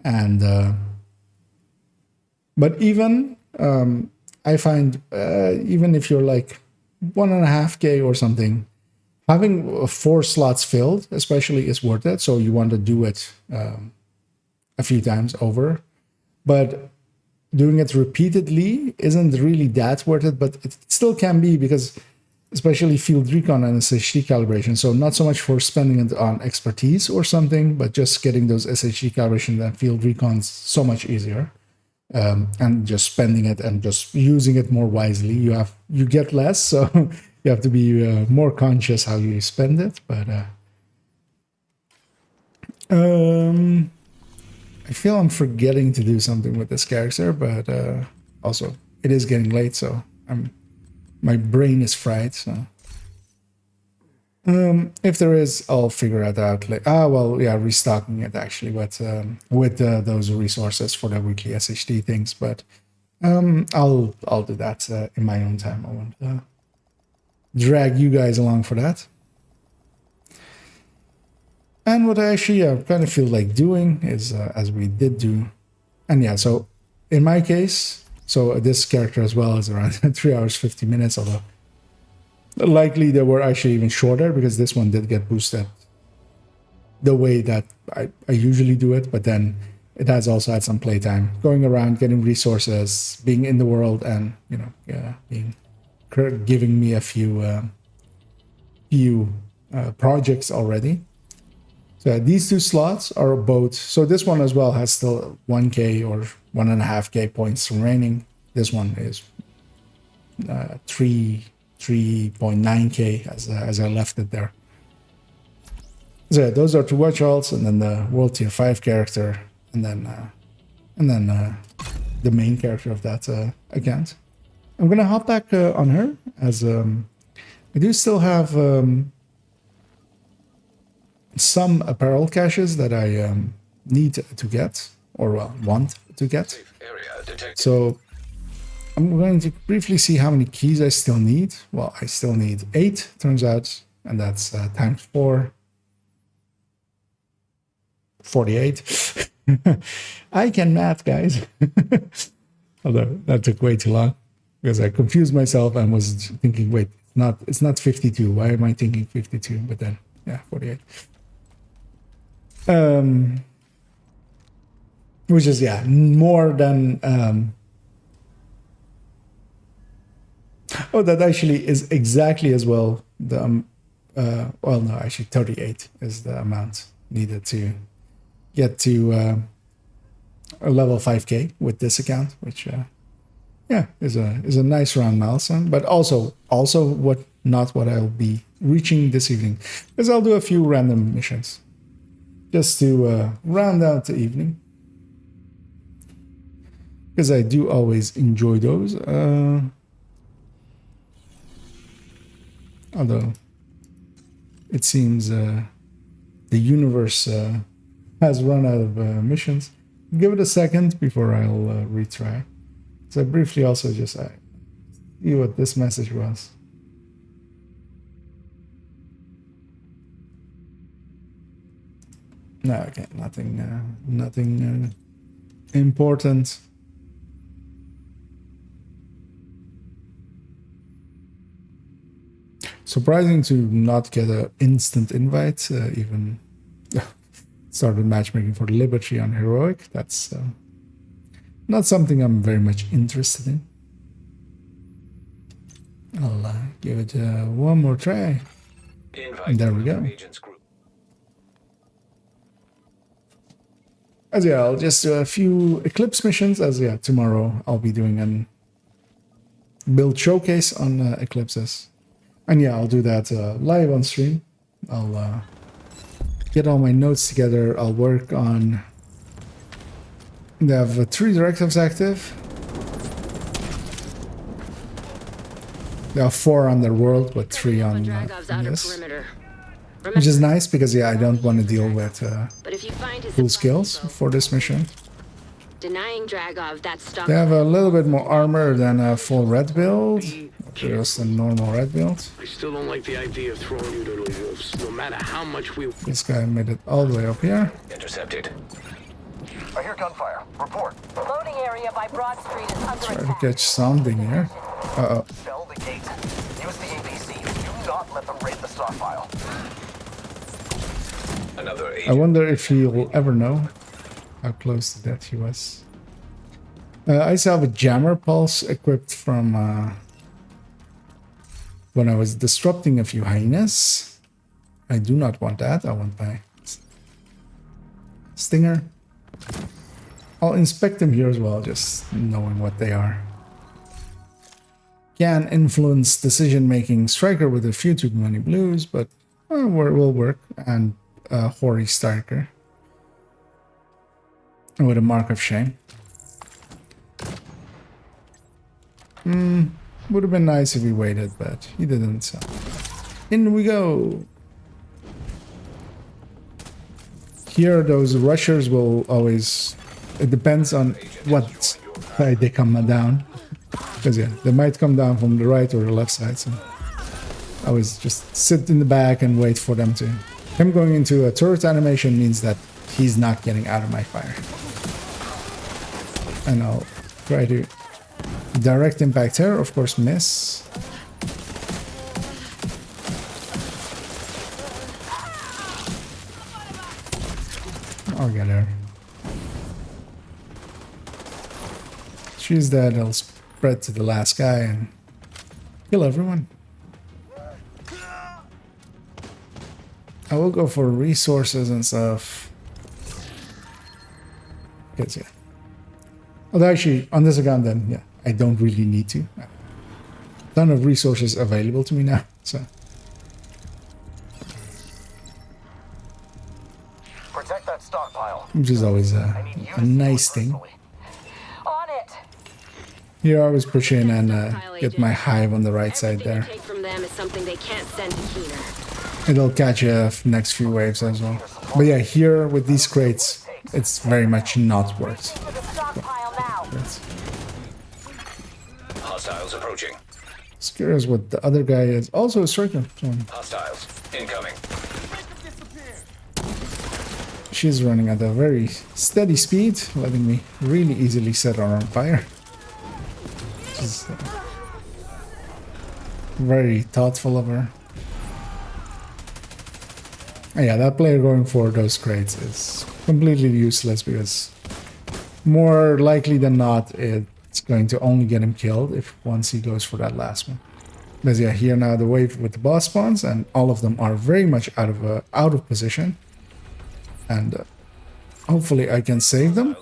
And but even I find even if you're like 1.5K or something, having 4 slots filled especially is worth it. So you want to do it a few times over, but doing it repeatedly isn't really that worth it, but it still can be, because especially field recon and SHD calibration, so not so much for spending it on expertise or something, but just getting those SHD calibration and field recons so much easier. and just spending it and just using it more wisely. You get less, so you have to be more conscious how you spend it. But I feel I'm forgetting to do something with this character, but also it is getting late, so my brain is fried. So if there is, I'll figure it out later. Well, yeah, restocking it actually, but with those resources for the weekly SHD things. But I'll do that in my own time. I won't drag you guys along for that. And what I actually kind of feel like doing is, as we did do, and yeah, so in my case, so this character as well is around 3 hours 50 minutes, although likely they were actually even shorter because this one did get boosted the way that I usually do it, but then it has also had some playtime, going around, getting resources, being in the world, and giving me a few projects already. So these two slots are both, so this one as well has still 1k or 1.5k points remaining. This one is 3.9k as I left it there. So those are two watch alts, and then the world tier 5 character, and then the main character of that account. I'm gonna hop back on her, as I do still have some apparel caches that I need to get, or well, want to get. So I'm going to briefly see how many keys I still need. Well, I still need 8, turns out, and that's times 4. 48. I can math, guys. Although that took way too long because I confused myself and was thinking, wait, it's not 52. Why am I thinking 52? But then, yeah, 48. Which is, yeah, more than oh, that actually is exactly as well the well, no, actually 38 is the amount needed to get to a level 5k with this account, which yeah, is a nice round milestone, but also not what I'll be reaching this evening, because I'll do a few random missions just to round out the evening, because I do always enjoy those. Although it seems the universe has run out of missions. Give it a second before I'll retry. So I briefly also just see what this message was. No, okay, nothing important. Surprising to not get an instant invite, even started matchmaking for Liberty on Heroic. That's not something I'm very much interested in. I'll give it one more try. And there we go. As yeah, I'll just do a few Eclipse missions, as yeah, tomorrow I'll be doing an build showcase on Eclipses. And yeah, I'll do that live on stream. I'll get all my notes together. I'll work on... They have 3 directives active. There are 4 on their world, but 3 on this. Which is nice because, yeah, I don't want to deal with full skills for this mission. Denying Dragov that stock. They have a little bit more armor than a full red build. Just a normal red build. I still don't like the idea of throwing you to the wolves, no matter how much we... This guy made it all the way up here. Intercepted. I hear gunfire. Report. Loading area by Broad Street is under Try to attack. catch something here. Uh-oh. Shell the gate. Use the APC. Do not let them raid the stockpile. Another I wonder if he'll ever know how close to death he was. I still have a jammer pulse equipped from when I was disrupting a few hyenas. I do not want that. I want my stinger. I'll inspect them here as well, just knowing what they are. Can influence decision-making. Striker with a few too many blues, but will work. And Hori Striker with a mark of shame. Would have been nice if he waited, but he didn't, so in we go. Here, those rushers will always... It depends on what side they come down. Because, yeah, they might come down from the right or the left side, so... I always just sit in the back and wait for them to... Him going into a turret animation means that he's not getting out of my fire. And I'll try to... Direct impact here, of course, miss. I'll get her. She's dead, I'll spread to the last guy and kill everyone. I will go for resources and stuff. Because, yeah. Although actually, on this account then, yeah, I don't really need to. A ton of resources available to me now, so... Protect that stockpile. Which is always a nice thing. On it. Here I was pushing and get my hive on the right side there. Take from them is something they can't send to Keener. It'll catch you next few waves as well. But yeah, here with these crates, it's very much not worked. Hostiles approaching. Scares what the other guy is. Also a striker. So Hostiles incoming. she's running at a very steady speed, letting me really easily set her on fire. She's very thoughtful of her. And yeah, that player going for those crates is completely useless because more likely than not it's going to only get him killed if once he goes for that last one. But yeah, here now the wave with the boss spawns and all of them are very much out of position. And hopefully I can save them.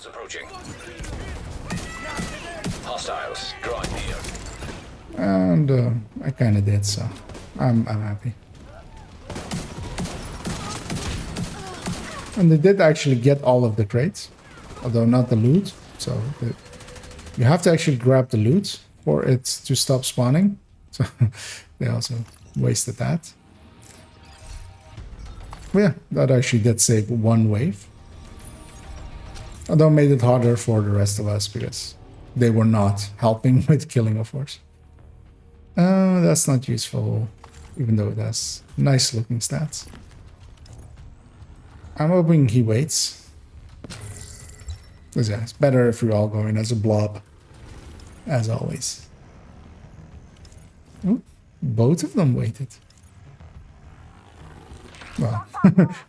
Hostiles drawing near. And I kind of did, so I'm happy. And they did actually get all of the crates, although not the loot. So you have to actually grab the loot for it to stop spawning. So they also wasted that. But yeah, that actually did save one wave. Although it made it harder for the rest of us because they were not helping with killing, of course. That's not useful, even though it has nice looking stats. I'm hoping he waits. Because yeah, it's better if we're all going as a blob, as always. Ooh, both of them waited. Well,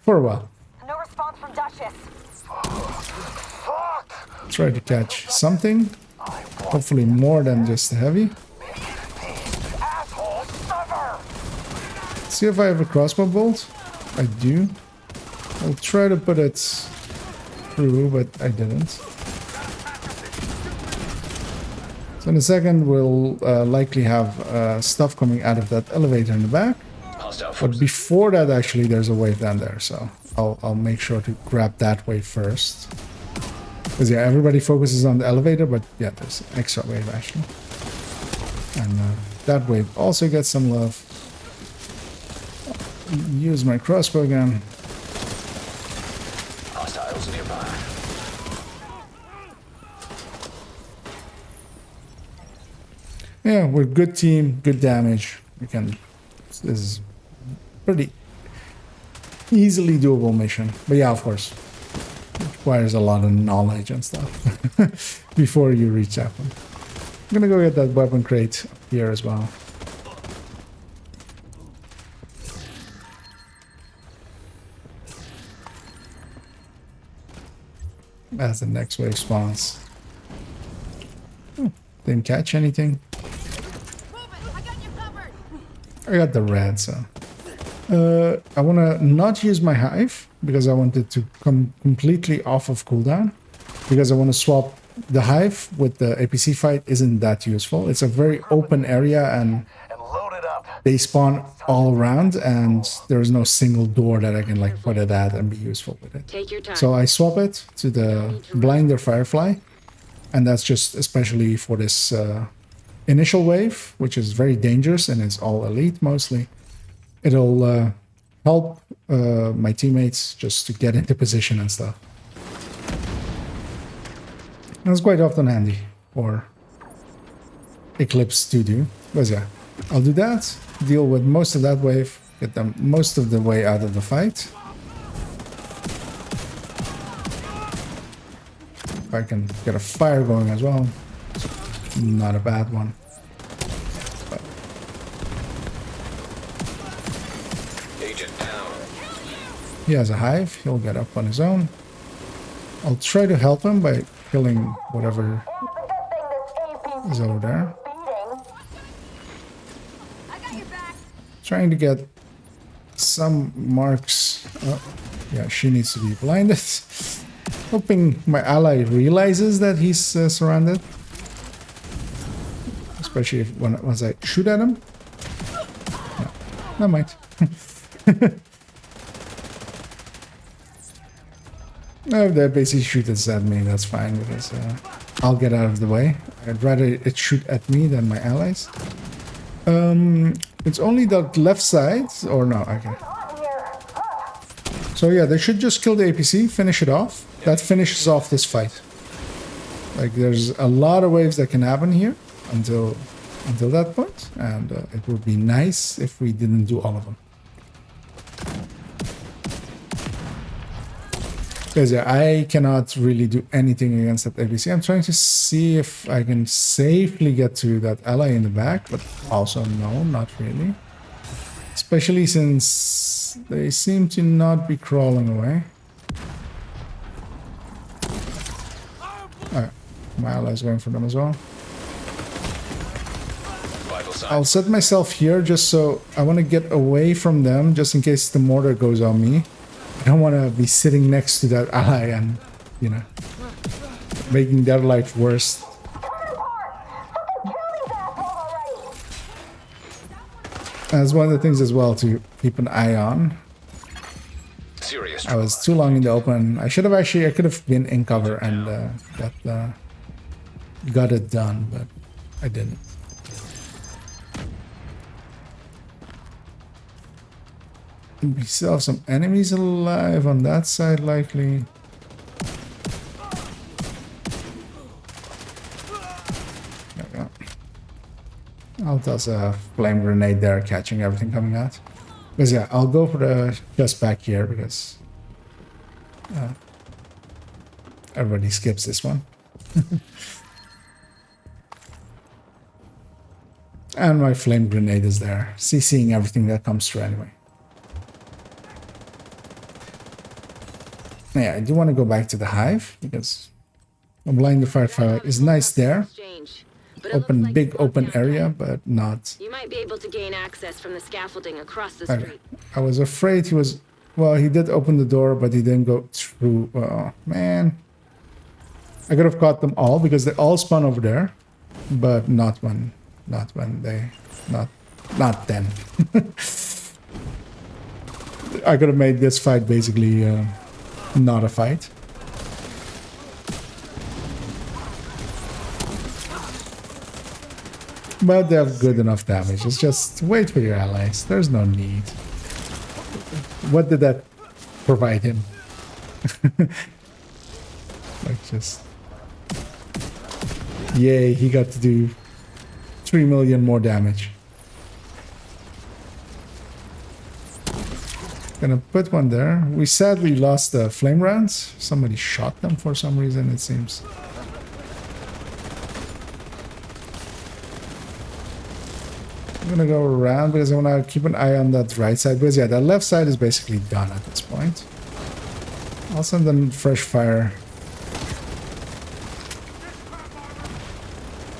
for a while. No response from Duchess. Try to catch something. Hopefully more than just a heavy. See if I have a crossbow bolt. I do. I'll try to put it through, but I didn't. So in a second we'll likely have stuff coming out of that elevator in the back. But before that, actually, there's a wave down there, so I'll make sure to grab that wave first. Because yeah, everybody focuses on the elevator, but yeah, there's an extra wave actually. And that wave also gets some love. Use my crossbow again. Hostiles nearby. Yeah, we're good team, good damage. We can. This is pretty easily doable mission, but yeah, of course, it requires a lot of knowledge and stuff before you reach that one. I'm gonna go get that weapon crate up here as well. As the next wave spawns. Oh, didn't catch anything. I got the red, so I want to not use my hive because I want it to come completely off of cooldown. because I want to swap the hive with the APC fight isn't that useful. It's a very open area and they spawn all around and there's no single door that I can like put it at and be useful with it. Take your time. So I swap it to the blinder firefly, and that's just especially for this initial wave, which is very dangerous and it's all elite mostly. It'll help my teammates just to get into position and stuff. That's quite often handy for Eclipse to do. But yeah, I'll do that, deal with most of that wave, get them most of the way out of the fight. If I can get a fire going as well, not a bad one. But Agent down. he has a hive, he'll get up on his own. I'll try to help him by killing whatever is over there. Trying to get some marks. Oh, yeah, she needs to be blinded. Hoping my ally realizes that he's surrounded. Especially if once I shoot at him. No, never mind. No, if they basically shoot at me, that's fine because I'll get out of the way. I'd rather it shoot at me than my allies. It's only the left side, or no, okay. So yeah, they should just kill the APC, finish it off. That finishes off this fight. Like there's a lot of waves that can happen here until that point, and it would be nice if we didn't do all of them. Because yeah, I cannot really do anything against that APC. I'm trying to see if I can safely get to that ally in the back, but also no, not really. Especially since they seem to not be crawling away. Alright, my ally's going for them as well. I'll set myself here just so I want to get away from them, just in case the mortar goes on me. I don't want to be sitting next to that ally and, you know, making their life worse. That's one of the things as well to keep an eye on. Serious. I was too long in the open. I could have been in cover and got it done, but I didn't. We still have some enemies alive on that side, likely. There we go. I'll toss a flame grenade there, catching everything coming out. Because yeah, I'll go for the just back here because everybody skips this one. And my flame grenade is there, CCing everything that comes through anyway. Yeah, I do want to go back to the hive because a blind firefly is nice there. Open, big open area, but not. You might be able to gain access from the scaffolding across the street. I was afraid he was. Well, he did open the door, but he didn't go through. Oh man, I could have caught them all because they all spawn over there, but not when they, not then. I could have made this fight basically. Not a fight. But they have good enough damage. It's just wait for your allies. There's no need. What did that provide him? Like just... Yay, he got to do 3 million more damage. Gonna put one there. We sadly lost the flame rounds. Somebody shot them for some reason, it seems. I'm gonna go around because I want to keep an eye on that right side. Because yeah, that left side is basically done at this point. I'll send them fresh fire.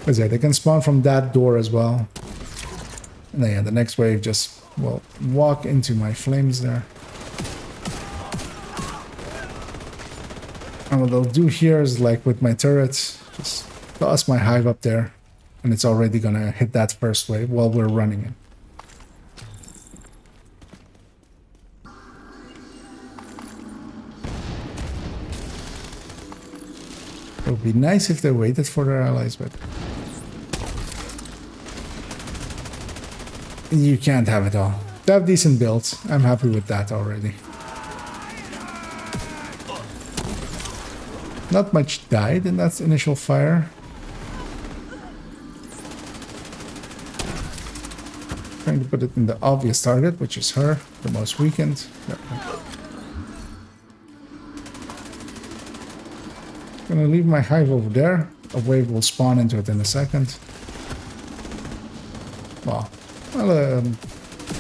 Because yeah, they can spawn from that door as well. And then yeah, the next wave just will walk into my flames there. And what I'll do here is, like with my turrets, just toss my hive up there, and it's already gonna hit that first wave while we're running it. It would be nice if they waited for their allies, but you can't have it all. They have decent builds. I'm happy with that already. Not much died in that initial fire. Trying to put it in the obvious target, which is her, the most weakened. Gonna leave my hive over there. A wave will spawn into it in a second. Well,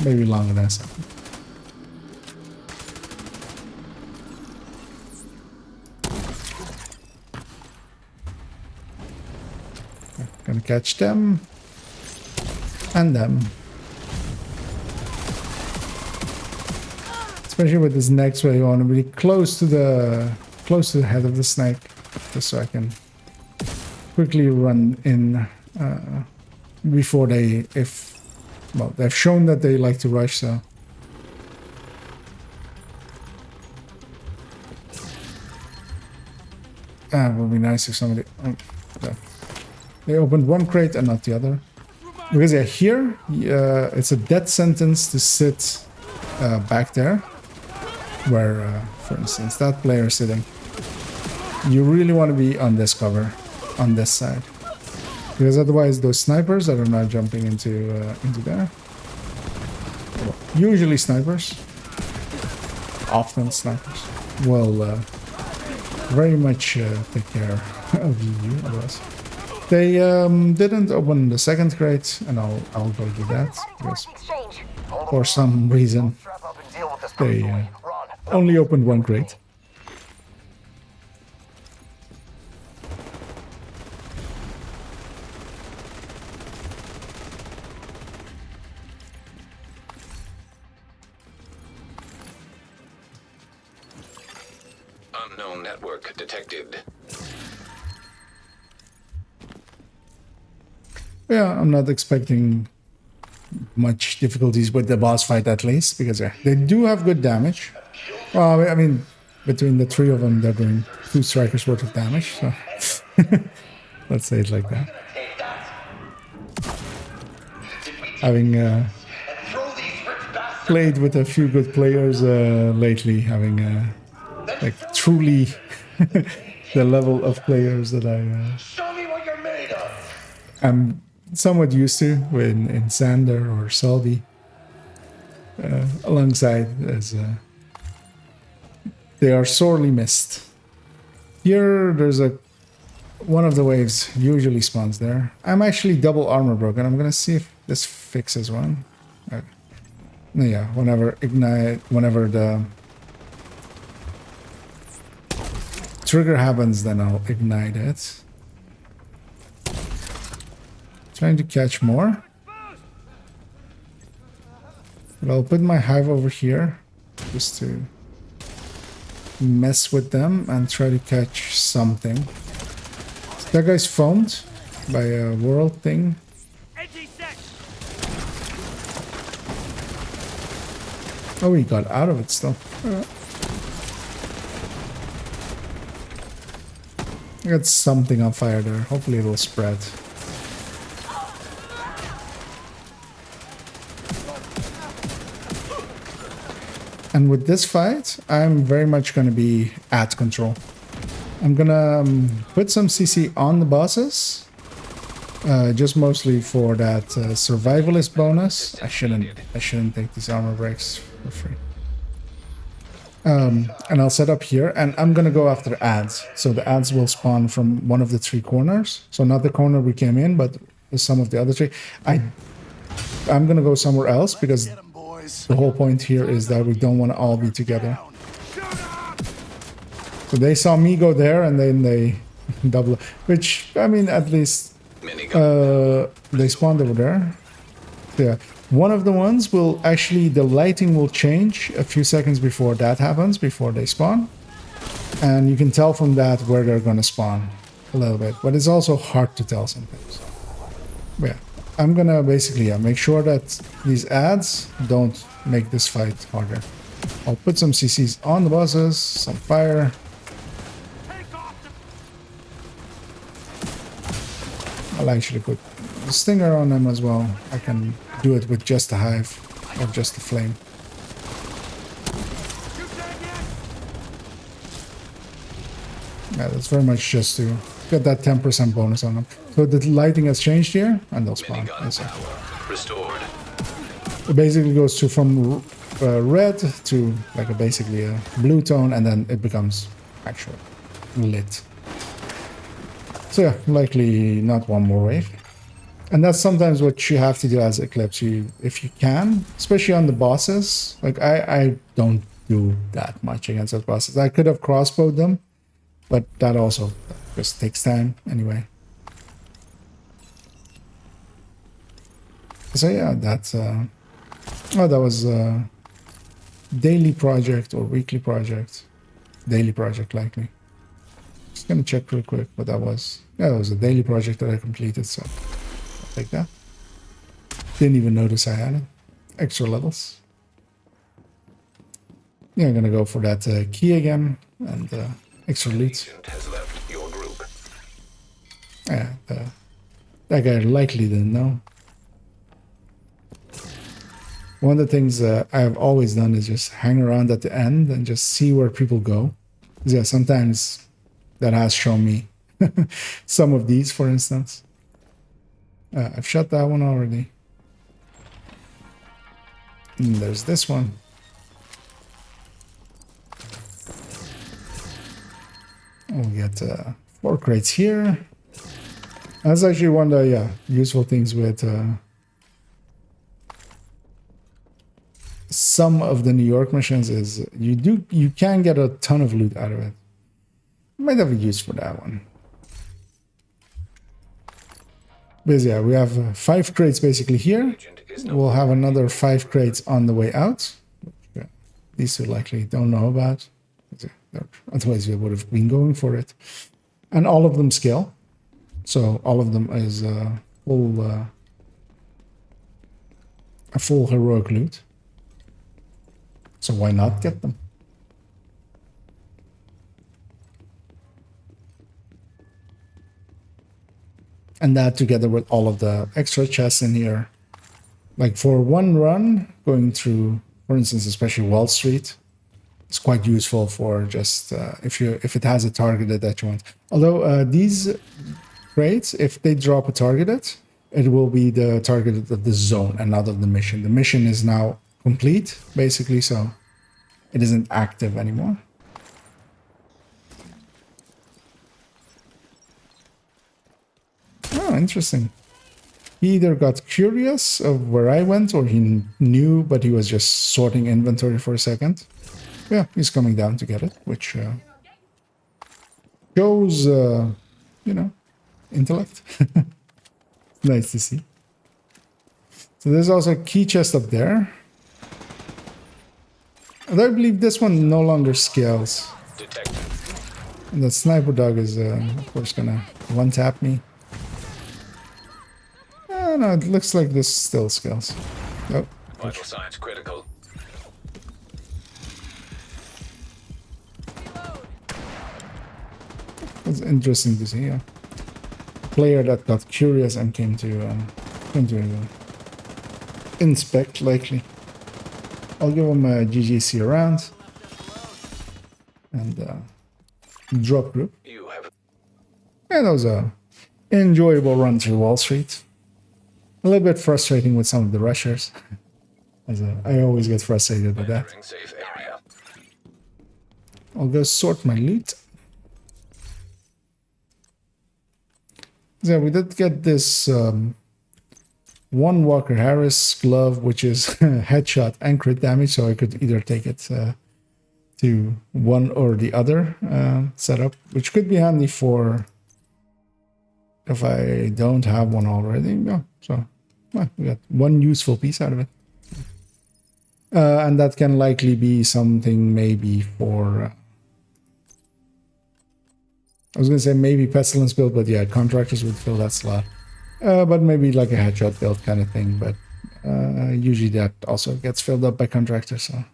maybe longer than a second. Gonna catch them and them. Especially with this next wave, I want to be close to the head of the snake, just so I can quickly run in before they, well, they've shown that they like to rush, so. It would be nice if somebody. They opened one crate and not the other. Because yeah, here it's a death sentence to sit back there, where, for instance, that player is sitting. You really want to be on this cover, on this side, because otherwise those snipers that are now jumping into there, well, usually snipers, often snipers, will very much take care of you. Otherwise. They didn't open the second crate, and I'll go do that, because for some reason they only opened one crate. Unknown network detected. Yeah, I'm not expecting much difficulties with the boss fight, at least, because they do have good damage. Well, I mean, between the three of them, they're doing 2 strikers worth of damage, so let's say it like that. Having played with a few good players lately, having like truly the level of players that I'm somewhat used to in Sander or Selby, alongside, as they are sorely missed. Here, there's one of the waves usually spawns there. I'm actually double armor broken. I'm gonna see if this fixes one. Yeah, whenever the trigger happens, then I'll ignite it. Trying to catch more. But I'll put my hive over here just to mess with them and try to catch something. So that guy's foamed by a world thing. Oh, he got out of it still. I got something on fire there. Hopefully it'll spread. And with this fight, I'm very much going to be at control. I'm going to put some CC on the bosses, just mostly for that survivalist bonus. I shouldn't take these armor breaks for free. And I'll set up here, and I'm going to go after ads. So the ads will spawn from one of the 3 corners. So not the corner we came in, but some of the other 3. I'm going to go somewhere else, because the whole point here is that we don't want to all be together. So they saw me go there, and then they double, which, I mean, at least they spawned over there. Yeah. One of the ones will actually, the lighting will change a few seconds before that happens, before they spawn. And you can tell from that where they're going to spawn a little bit. But it's also hard to tell sometimes. But yeah, I'm going to basically make sure that these ads don't make this fight harder. I'll put some CCs on the bosses, some fire. I'll actually put the stinger on them as well. I can do it with just a hive or just a flame. Yeah, that's very much just to get that 10% bonus on them. So the lighting has changed here, and they'll spawn. Restored. It basically goes to from red to like basically a blue tone, and then it becomes actual lit. So yeah, likely not one more wave. And that's sometimes what you have to do as Eclipse. If you can, especially on the bosses. Like I don't do that much against those bosses. I could have crossbowed them, but that also just takes time anyway. So yeah, that's oh, that was a daily project or weekly project. Daily project likely. Just gonna check real quick what that was. Yeah, it was a daily project that I completed, so I'll take that. Didn't even notice I had it. Extra levels. Yeah, I'm gonna go for that key again and extra loot. Has left your group. Yeah, that guy likely didn't know. One of the things I've always done is just hang around at the end and just see where people go. Yeah, sometimes that has shown me some of these, for instance. I've shot that one already. And there's this one. We'll get 4 crates here. That's actually one of the useful things with some of the New York missions is you can get a ton of loot out of it. Might have a use for that one. But yeah, we have 5 crates basically here. We'll have another 5 crates on the way out. These two likely don't know about. Otherwise we would have been going for it. And all of them scale. So all of them is a full heroic loot. So why not get them? And that together with all of the extra chests in here. Like for one run, going through, for instance, especially Wall Street, it's quite useful for just if it has a targeted that you want. Although these crates, if they drop a targeted, it will be the targeted of the zone and not of the mission. The mission is now complete, basically, so it isn't active anymore. Oh, interesting. He either got curious of where I went or he knew, but he was just sorting inventory for a second. Yeah, he's coming down to get it, which shows, you know, intellect. Nice to see. So there's also a key chest up there. And I believe this one no longer scales. And the sniper dog is, of course, gonna one-tap me. No, it looks like this still scales. Oh. Vital signs critical. It's interesting to see. Yeah. Player that got curious and came to inspect, likely. I'll give him a GGC around and drop group. Yeah, that was a enjoyable run through Wall Street. A little bit frustrating with some of the rushers. I always get frustrated with that. I'll go sort my loot. So we did get this one Walker Harris glove, which is headshot and crit damage, so I could either take it to one or the other setup, which could be handy for if I don't have one already. Yeah, so well, we got one useful piece out of it. And that can likely be something maybe for I was gonna say maybe pestilence build, but yeah, contractors would fill that slot. But maybe like a headshot build kind of thing, but usually that also gets filled up by contractors, so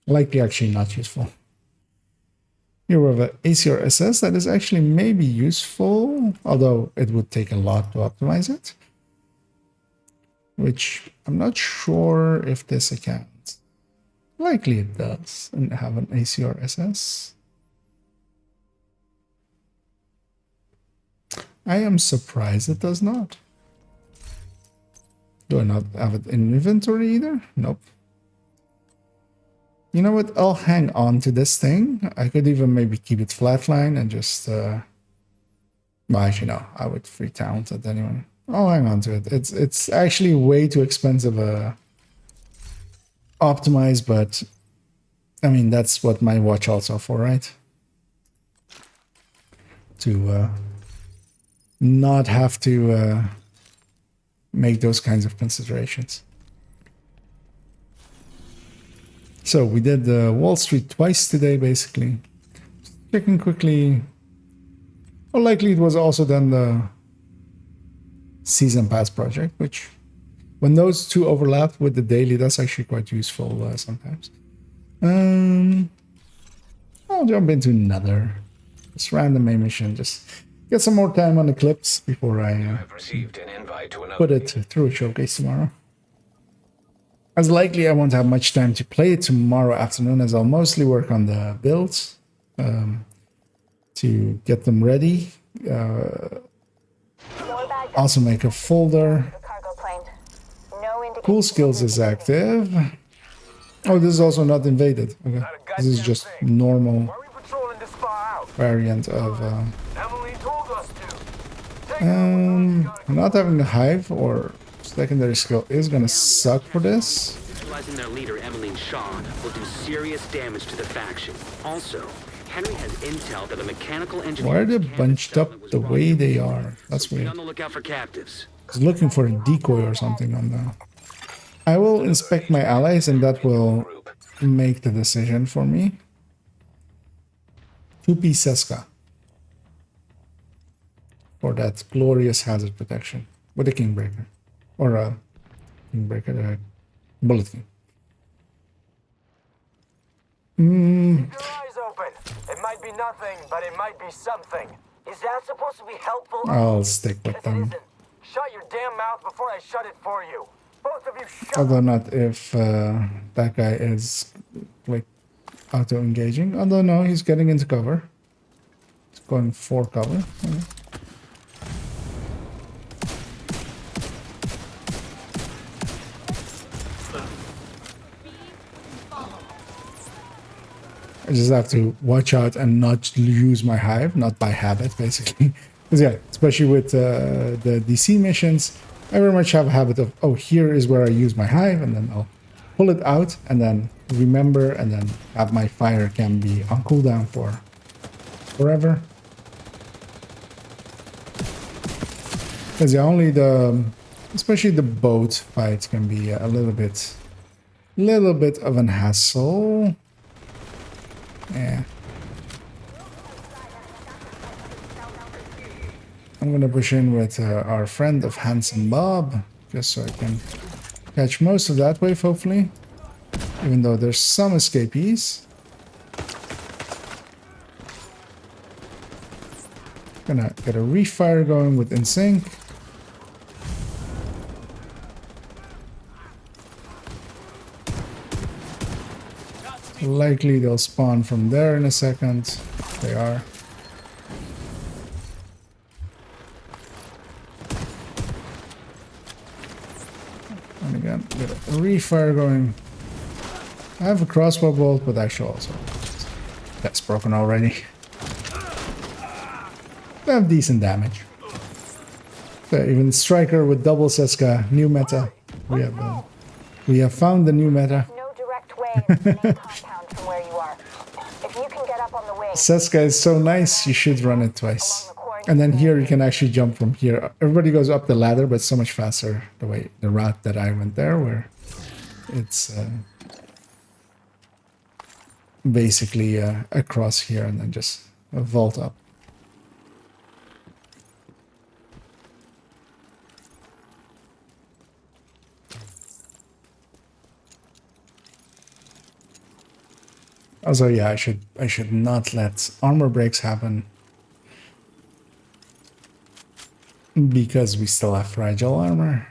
likely actually not useful. Here we have an ACR SS that is actually maybe useful, although it would take a lot to optimize it. Which I'm not sure if this accounts. Likely it does, and have an ACR SS. I am surprised it does not. Do I not have it in inventory either? Nope. You know what? I'll hang on to this thing. I could even maybe keep it flatline and just... well, actually, no. I would free talent it anyway. I'll hang on to it. It's actually way too expensive optimized, but... I mean, that's what my watch also for, right? To not have to make those kinds of considerations. So we did Wall Street twice today, basically. Checking quickly. Well, likely it was also done the Season Pass project, which when those two overlap with the daily, that's actually quite useful sometimes. I'll jump into another just random main mission. Just get some more time on the clips before I put it through a showcase tomorrow. As likely I won't have much time to play it tomorrow afternoon, as I'll mostly work on the builds to get them ready. Also make a folder. Cool skills is active. Oh, this is also not invaded. Okay, this is just normal variant of. Not having a hive or secondary skill is gonna suck for this. Neutralizing their leader, Emmeline Shaw, will do serious damage to the faction. Also, Henry has intel that a mechanical engineer. Why are they bunched up the way they are? That's weird. On the lookout for captives. He's looking for a decoy or something on the. I will inspect my allies, and that will make the decision for me. 2P Seska for that glorious hazard protection with a Kingbreaker. Or a Kingbreaker, Bullet King. Keep your eyes open. It might be nothing, but it might be something. Is that supposed to be helpful? I'll stick with them. Shut your damn mouth before I shut it for you. Both of you shut Although not if that guy is like auto-engaging. Although no, he's getting into cover. He's going for cover. Okay. I just have to watch out and not use my hive, not by habit, basically. Because yeah, especially with the DC missions, I very much have a habit of, oh, here is where I use my hive, and then I'll pull it out, and then remember, and then have my fire can be on cooldown for forever. Because yeah, only especially the boat fight can be a little bit of an hassle. Yeah. I'm gonna push in with our friend of Handsome Bob, just so I can catch most of that wave, hopefully. Even though there's some escapees. Gonna get a refire going with InSync. Likely they'll spawn from there in a second. They are. And again, get a refire going. I have a crossbow bolt, but I shall also. That's broken already. They have decent damage. So even Striker with double Seska, new meta. We have found the new meta. Seska is so nice, you should run it twice. And then here you can actually jump from here. Everybody goes up the ladder, but it's so much faster the route that I went there, where it's basically across here and then just a vault up. Also, yeah, I should not let armor breaks happen because we still have fragile armor.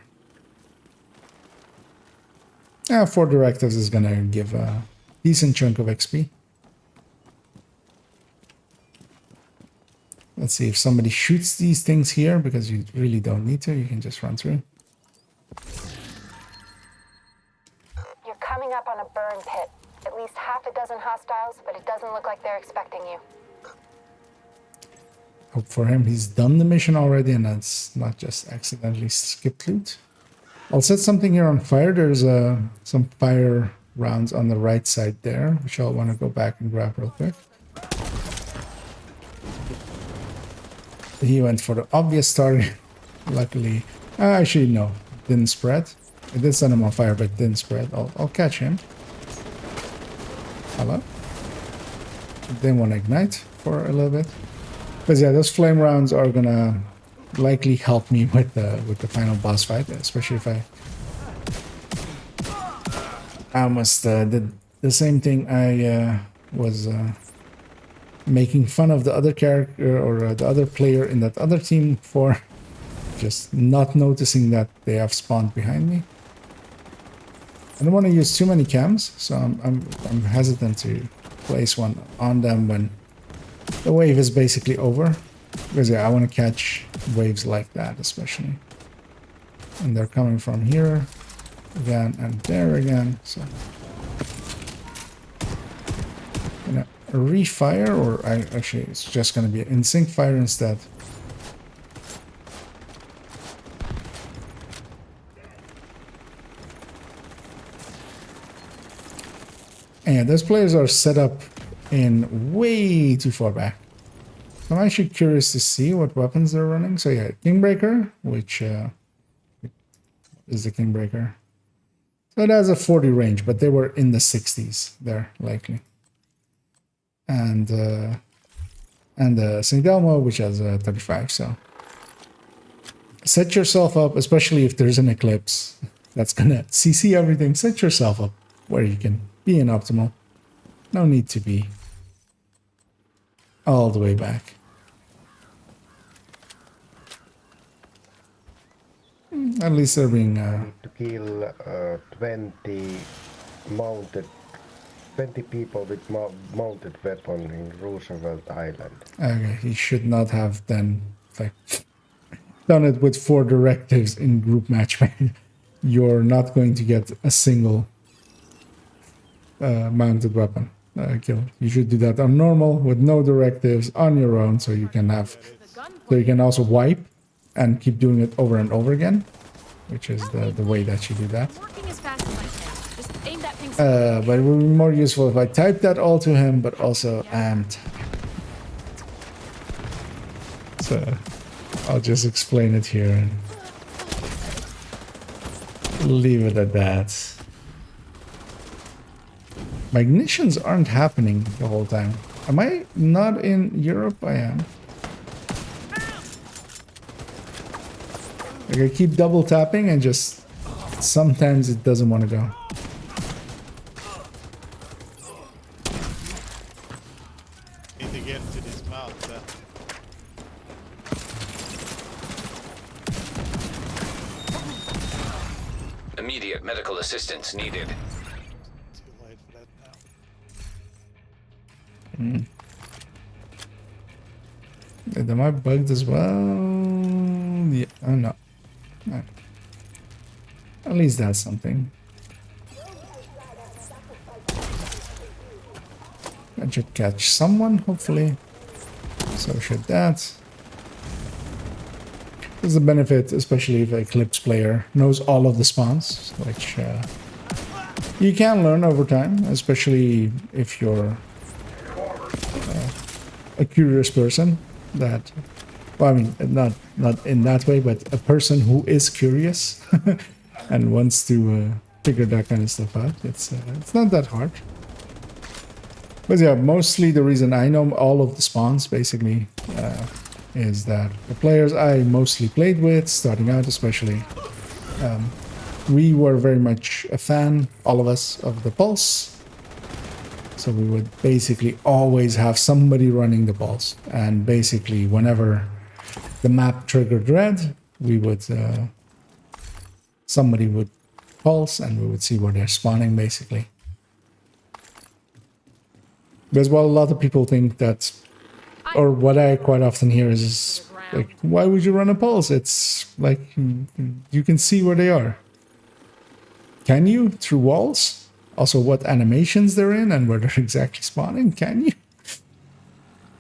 Yeah, 4 directives is gonna give a decent chunk of XP. Let's see if somebody shoots these things here, because you really don't need to. You can just run through. You're coming up on a burn pit. At least half a dozen hostiles, but it doesn't look like they're expecting you. Hope for him he's done the mission already and that's not just accidentally skipped loot. I'll set something here on fire. There's some fire rounds on the right side there, which I'll want to go back and grab real quick. He went for the obvious target. Luckily, actually no, didn't spread. I did set him on fire, but didn't spread. I'll catch him. Hello. Didn't want to ignite for a little bit, because yeah, those flame rounds are gonna likely help me with the final boss fight, especially if I almost did the same thing I was making fun of the other character or the other player in that other team for, just not noticing that they have spawned behind me. I don't want to use too many cams, so I'm hesitant to place one on them when the wave is basically over, because yeah, I want to catch waves like that especially, and they're coming from here again and there again, so gonna refire, or actually it's just gonna be an in-sync fire instead. And those players are set up in way too far back. I'm actually curious to see what weapons they're running. So yeah, Kingbreaker, which is the Kingbreaker. So it has a 40 range, but they were in the 60s there, likely. And St. Elmo, which has a 35. So set yourself up, especially if there's an eclipse that's gonna CC everything. Set yourself up where you can be in optimal. No need to be all the way back. At least they're being to kill 20 people with mounted weapon in Roosevelt Island. Okay, he should not have then done it with 4 directives in group matchmaking. You're not going to get a single mounted weapon kill. You should do that on normal with no directives on your own, so you can also wipe and keep doing it over and over again, which is the way that you do that. But it would be more useful if I typed that all to him, but also amped. So I'll just explain it here and leave it at that. My ignitions aren't happening the whole time. Am I not in Europe? I am. Like I keep double tapping and just sometimes it doesn't want to go. Need to get to this mountain. Immediate medical assistance needed. Am I bugged as well? Yeah, oh no. No. At least that's something. I should catch someone, hopefully. So should that. There's a benefit, especially if a Eclipse player knows all of the spawns, which you can learn over time, especially if you're a curious person. That, well, I mean, not in that way, but a person who is curious and wants to figure that kind of stuff out. It's not that hard. But yeah, mostly the reason I know all of the spawns basically is that the players I mostly played with, starting out especially, we were very much a fan, all of us, of the Pulse. So we would basically always have somebody running the balls. And basically, whenever the map triggered red, we would... somebody would pulse and we would see where they're spawning, basically. Because what a lot of people think that... Or what I quite often hear is like, why would you run a pulse? It's like, you can see where they are. Can you? Through walls? Also what animations they're in and where they're exactly spawning? Can you?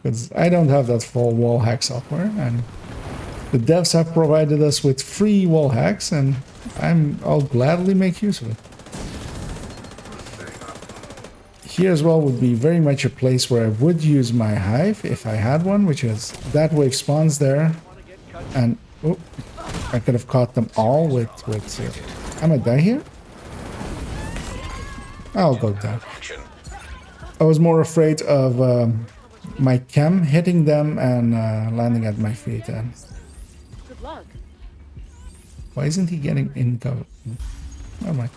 Because I don't have that full wall hack software, and the devs have provided us with free wall hacks, and I'll gladly make use of it. Here as well would be very much a place where I would use my hive if I had one, which is that wave spawns there, and oh, I could have caught them all with I'm gonna die here. I'll go down. I was more afraid of my chem hitting them and landing at my feet. And Good luck. why isn't he getting in cover? Never mind.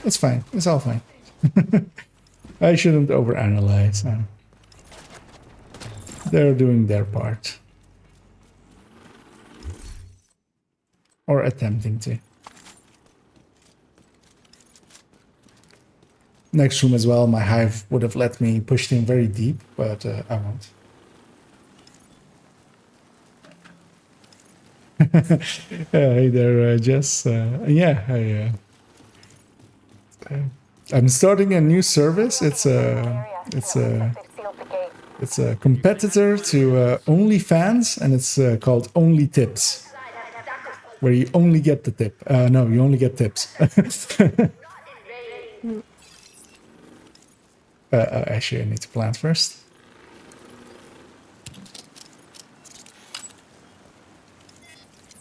It's fine. It's all fine. I shouldn't overanalyze. They're doing their part. Or attempting to. Next room as well, my hive would have let me push him very deep, but I won't. Hey there, Jess. Yeah, I'm starting a new service. It's a competitor to OnlyFans, and it's called Only Tips, where you only get the tip. No, you only get tips. Actually, I need to plant first.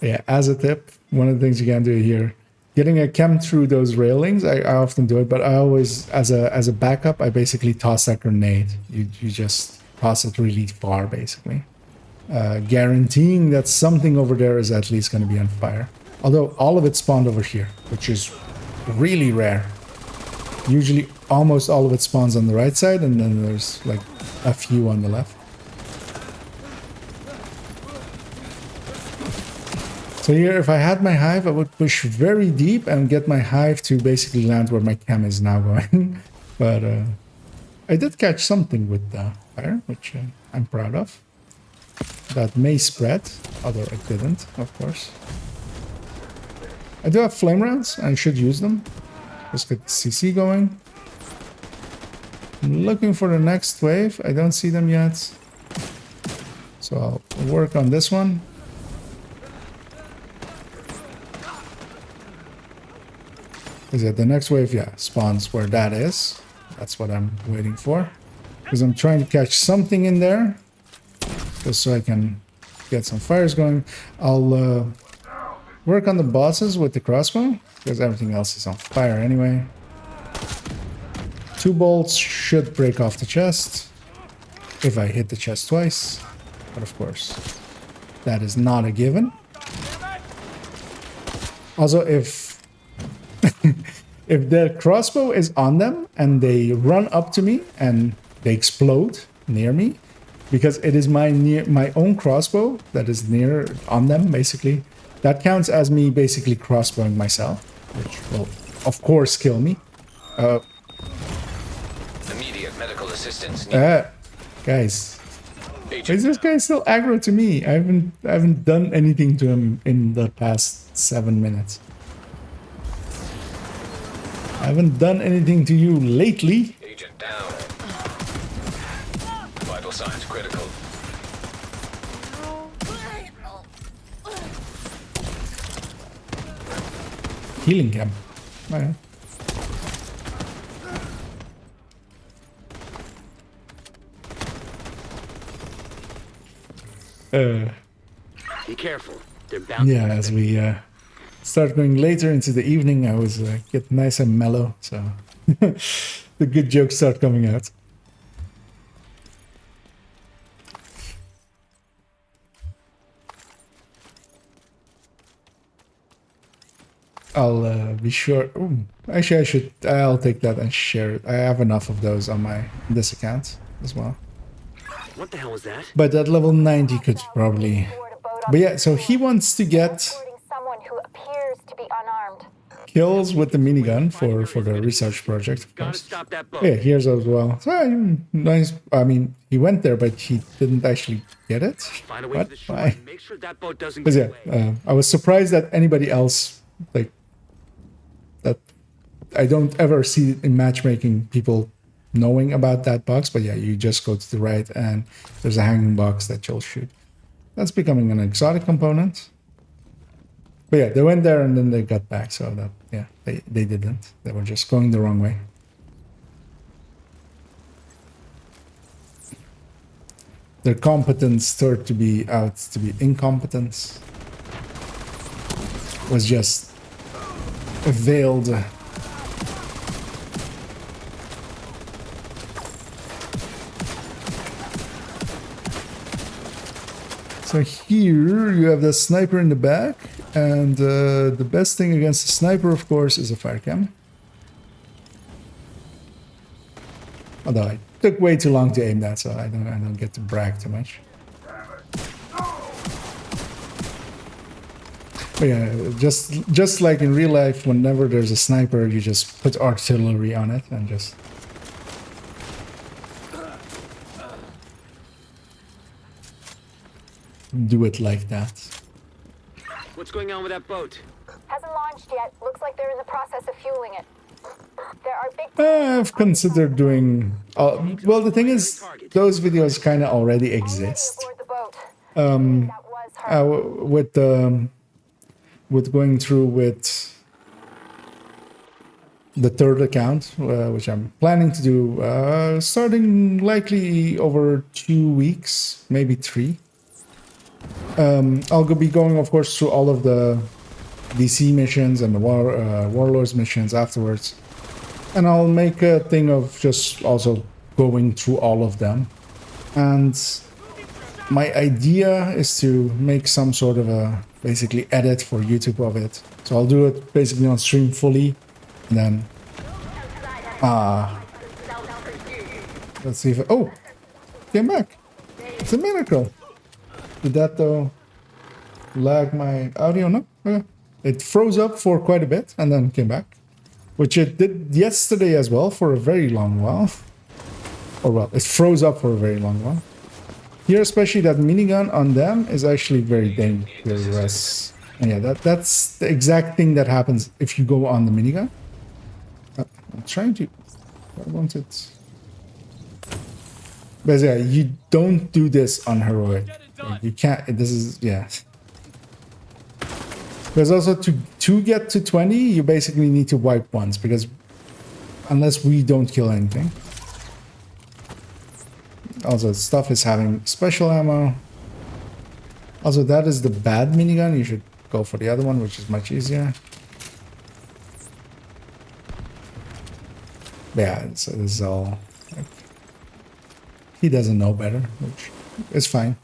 Yeah, as a tip, one of the things you can do here, getting a chem through those railings, I often do it, but I always, as a backup, I basically toss that grenade. You just toss it really far, basically. Guaranteeing that something over there is at least going to be on fire. Although all of it spawned over here, which is really rare. Usually almost all of it spawns on the right side, and then there's like a few on the left. So here, if I had my hive, I would push very deep and get my hive to basically land where my chem is now going. But I did catch something with the fire, which I'm proud of. That may spread, although it didn't, of course. I do have flame rounds, and I should use them. Let's get the CC going. I'm looking for the next wave. I don't see them yet. So I'll work on this one. Is it the next wave? Yeah, spawns where that is. That's what I'm waiting for. Because I'm trying to catch something in there. Just so I can get some fires going. I'll work on the bosses with the crossbow. Because everything else is on fire anyway. 2 bolts should break off the chest. If I hit the chest twice. But of course, that is not a given. Also, if the crossbow is on them and they run up to me and they explode near me, because it is my own crossbow that is near on them, basically, that counts as me basically crossbowing myself, which will of course kill me. Immediate medical assistance. Guys, is this guy still aggro to me? I haven't done anything to him in the past 7 minutes. I haven't done anything to you lately. Agent down. Vital signs critical. Healing him. Okay. Be careful. They're bound. Yeah, as we start going later into the evening, I was get nice and mellow, so the good jokes start coming out. I'll be sure. Ooh, actually, I'll take that and share it. I have enough of those on this account as well. What the hell was that? But at level 90 could probably. But yeah, so he wants to get Someone who appears to be unarmed. kills with the minigun for the research project, of course. Yeah, here's as well. So, nice. I mean, he went there, but he didn't actually get it. What? Why? Make sure that boat doesn't Because yeah, I was surprised that anybody else like that. I don't ever see in matchmaking people knowing about that box, but yeah, you just go to the right and there's a hanging box that you'll shoot. That's becoming an exotic component. But yeah, they went there and then they got back, so that, yeah, they didn't. They were just going the wrong way. Their competence turned to be out to be incompetence. Was just a veiled so here you have the sniper in the back, and the best thing against the sniper, of course, is a fire cam. Although I took way too long to aim that, so I don't get to brag too much. But yeah, just like in real life, whenever there's a sniper, you just put artillery on it and just. Do it like that. What's going on with that boat? Hasn't launched yet. Looks like they're in the process of fueling it. There are big. I've considered doing. Well, the thing is, those videos kind of already exist. With going through with the third account, which I'm planning to do, starting likely over 2 weeks, maybe 3. I'll be going, of course, through all of the DC missions and the Warlords missions afterwards. And I'll make a thing of just also going through all of them. And my idea is to make some sort of a, basically, edit for YouTube of it. So I'll do it basically on stream fully. And then... let's see if... Oh! Came back! It's a miracle! Did that though lag my audio? No? Okay. It froze up for quite a bit and then came back. Which it did yesterday as well for a very long while. Or well, it froze up for a very long while. Here especially that minigun on them is actually very dangerous. And yeah, that's the exact thing that happens if you go on the minigun. I'm trying to... I want it... But yeah, you don't do this on heroic. You can't, this is, yeah. There's also to get to 20, you basically need to wipe once, because unless we don't kill anything. Also, stuff is having special ammo. Also, that is the bad minigun. You should go for the other one, which is much easier. Yeah, so this is all... Like, he doesn't know better, which is fine.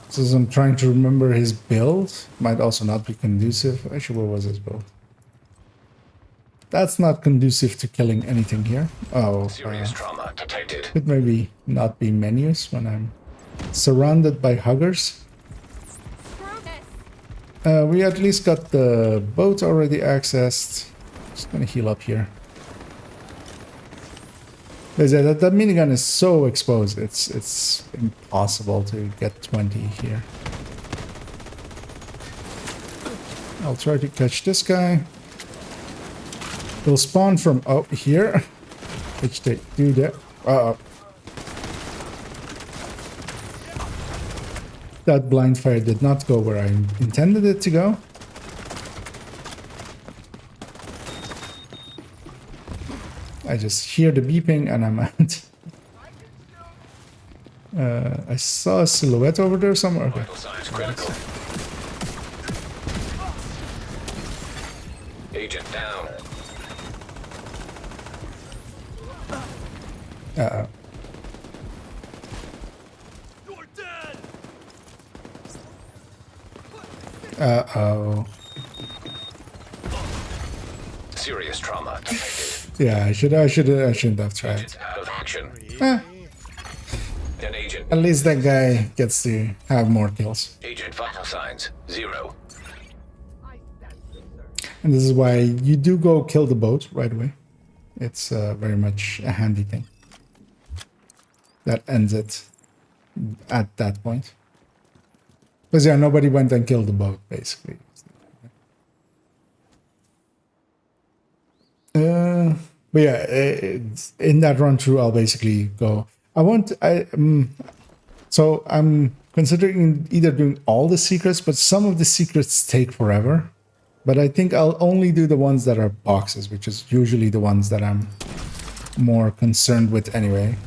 So I'm trying to remember his build. Might also not be conducive. Actually, what was his build? That's not conducive to killing anything here. Oh, serious trauma detected. Could maybe not be menus when I'm surrounded by huggers. We at least got the boat already accessed. Just gonna heal up here. That minigun is so exposed, it's impossible to get 20 here. I'll try to catch this guy. He'll spawn from here, which they do there. That blind fire did not go where I intended it to go. I just hear the beeping and I'm out. I saw a silhouette over there somewhere. Okay. Agent down. Uh-oh. Serious trauma detected. Yeah, I shouldn't have tried. Out of action. Eh, An agent. at least that guy gets to have more kills. Agent vital signs 0. And this is why you do go kill the boat right away. It's very much a handy thing. That ends it at that point. Because yeah, nobody went and killed the boat, basically. But yeah, in that run through, I'll basically go. So I'm considering either doing all the secrets, but some of the secrets take forever. But I think I'll only do the ones that are boxes, which is usually the ones that I'm more concerned with anyway.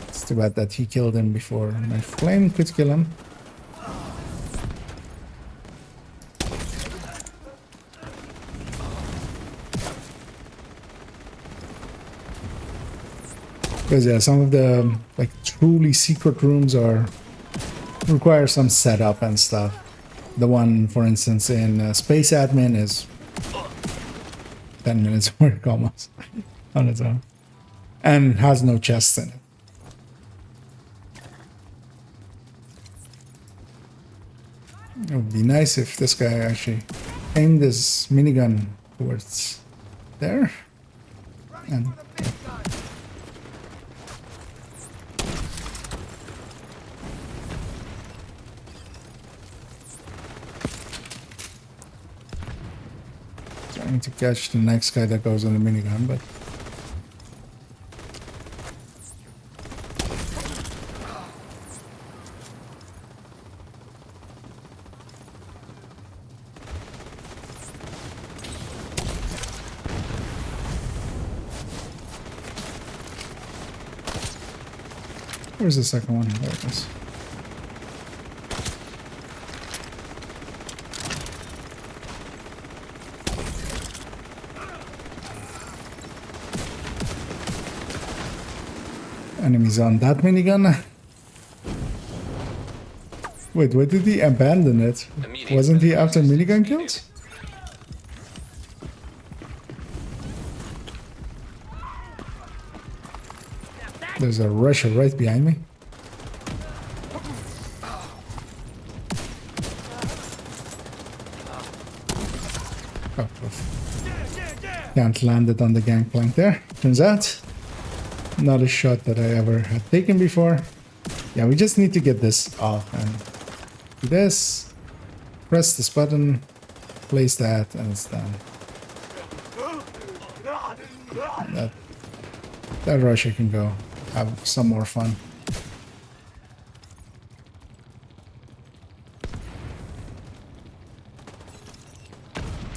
It's too bad that he killed him before my flame could kill him. Because yeah, some of the like truly secret rooms require some setup and stuff. The one, for instance, in Space Admin is 10 minutes work almost on its own, and has no chests in it. It would be nice if this guy actually aimed his minigun towards there, and trying to catch the next guy that goes on the minigun, but where's the second one? There it is. Enemies on that minigun. Wait, why did he abandon it? Wasn't he after minigun kills? There's a Russia right behind me. Oh, can't land it on the gangplank there. Turns out, not a shot that I ever had taken before. Yeah, we just need to get this off and do this. Press this button, place that, and it's done. That Russia can go have some more fun.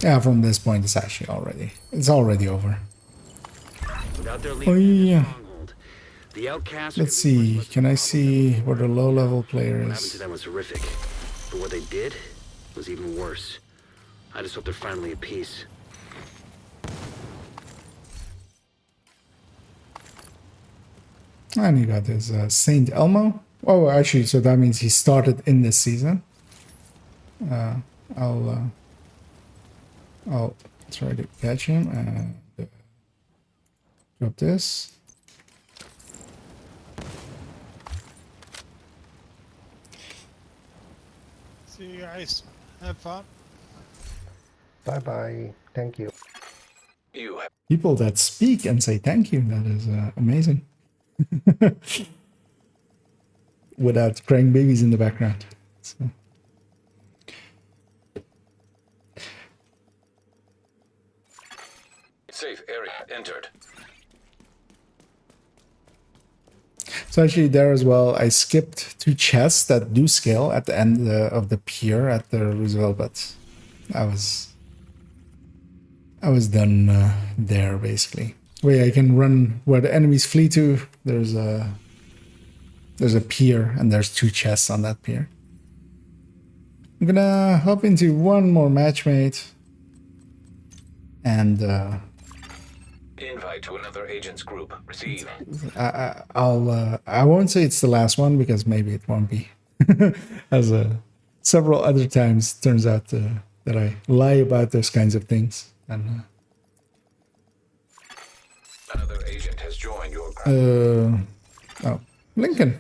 Yeah, from this point it's actually already over. Oh yeah. Let's see, can I see where the low level player What happened to is? them was horrific, but what they did was even worse. I just hope they're finally at peace. And he got his Saint Elmo. Oh, actually, so that means he started in this season. I'll try to catch him and drop this. See you guys. Have fun. Bye bye. Thank you. People that speak and say thank you, that is amazing. Without crying babies in the background. So. Safe area entered. So actually there as well, I skipped 2 chests that do scale at the end of the pier at the Roosevelt, but I was done there basically. Where I can run where the enemies flee to. There's a pier and there's 2 chests on that pier. I'm gonna hop into one more matchmate and Invite to another agent's group. Receive. I won't say it's the last one because maybe it won't be as several other times turns out that I lie about those kinds of things. And Another agent has joined your oh, Lincoln.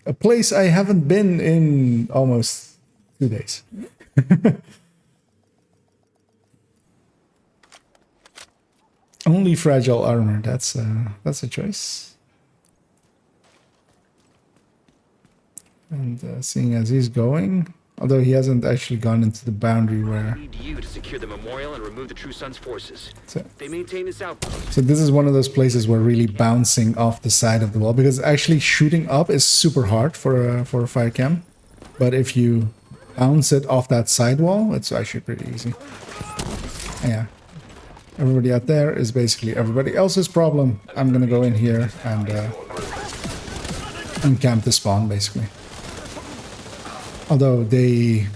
A place I haven't been in almost 2 days. Only fragile armor. That's a choice. And seeing as he's going, although he hasn't actually gone into the boundary where. I need you to secure the memorial and remove the True Sun's forces. So, they maintain this outpost. So this is one of those places where really bouncing off the side of the wall, because actually shooting up is super hard for a fire cam, but if you bounce it off that side wall, it's actually pretty easy. Yeah. Everybody out there is basically everybody else's problem. I'm gonna go in here and camp the spawn, basically. Although they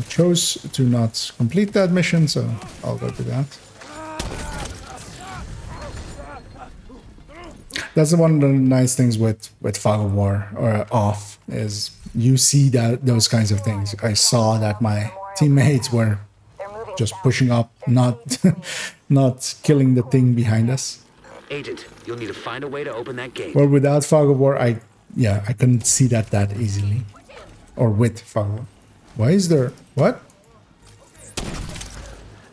chose to not complete that mission, so I'll go do that. That's one of the nice things with Fog of War or off is you see that those kinds of things. I saw that my teammates were just pushing up, not not killing the thing behind us. Agent, you'll need to find a way to open that gate. Well, without Fog of War, I couldn't see that easily. Or with Fog of War. Why is there... What?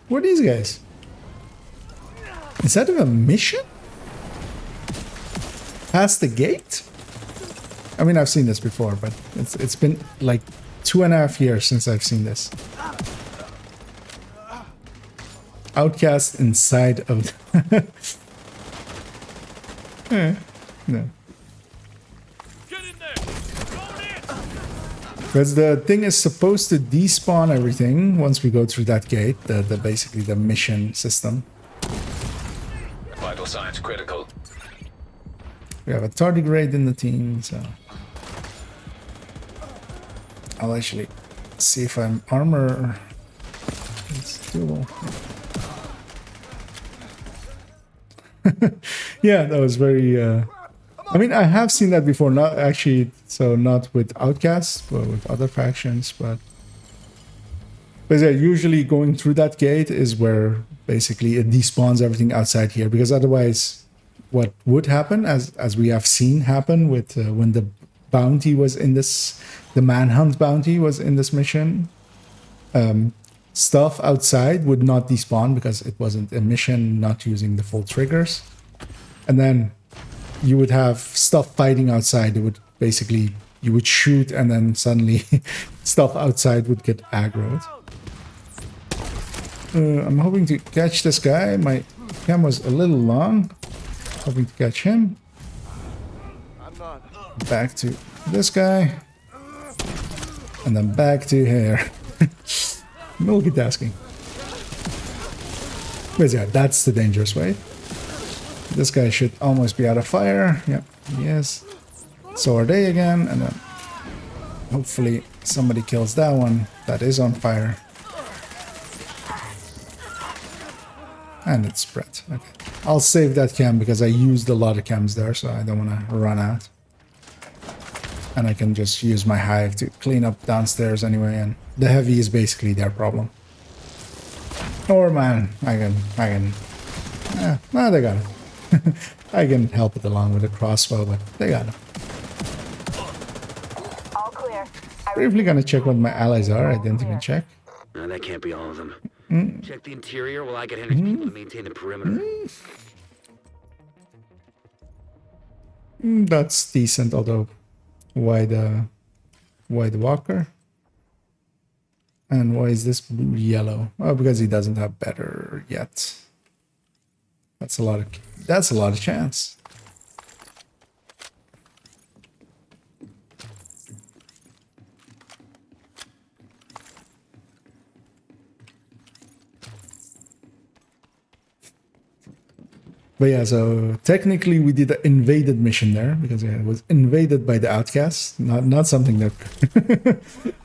Who are these guys? Is that a mission? Past the gate? I mean, I've seen this before, but it's been like 2.5 years since I've seen this. Outcast inside of... No. Because the thing is supposed to despawn everything once we go through that gate, the basically the mission system. Vital signs critical. We have a tardigrade in the team, so I'll actually see if I'm armor. It's doable. Yeah, that was very. I mean, I have seen that before. Not actually, so not with Outcasts, but with other factions. But yeah, usually going through that gate is where basically it despawns everything outside here. Because otherwise, what would happen, as we have seen happen with when the bounty was in this, the manhunt bounty was in this mission. Stuff outside would not despawn because it wasn't a mission, not using the full triggers. And then you would have stuff fighting outside. It would basically, you would shoot and then suddenly stuff outside would get aggroed. I'm hoping to catch this guy. My cam was a little long. Hoping to catch him. Back to this guy. And then back to here. Multitasking. But yeah, that's the dangerous way. This guy should almost be out of fire. Yep, he is. So are they again, and then hopefully somebody kills that one that is on fire. And it's spread. Okay. I'll save that cam because I used a lot of cams there, so I don't want to run out. And I can just use my hive to clean up downstairs anyway, and the heavy is basically their problem. Or man, I can well, they got it. I can help it along with a crossbow, but they got it. All clear. Briefly gonna check what my allies are. I didn't even check. No, that can't be all of them. Check the interior while I get Henry's people to maintain the perimeter. That's decent, although why the walker? And why is this yellow? Oh, because he doesn't have better yet. That's a lot of chance. But yeah, so technically we did an invaded mission there because it was invaded by the outcasts, not something that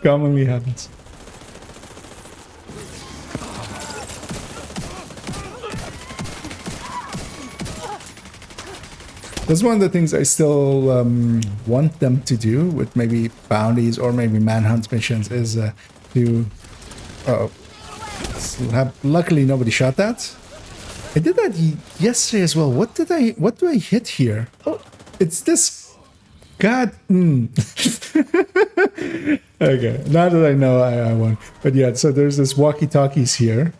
commonly happens. That's one of the things I still want them to do with maybe bounties or maybe manhunt missions is to luckily nobody shot that. I did that yesterday as well. What do I hit here? Oh, it's this. God. Okay, now that I know I won. But yeah, so there's this walkie-talkies here.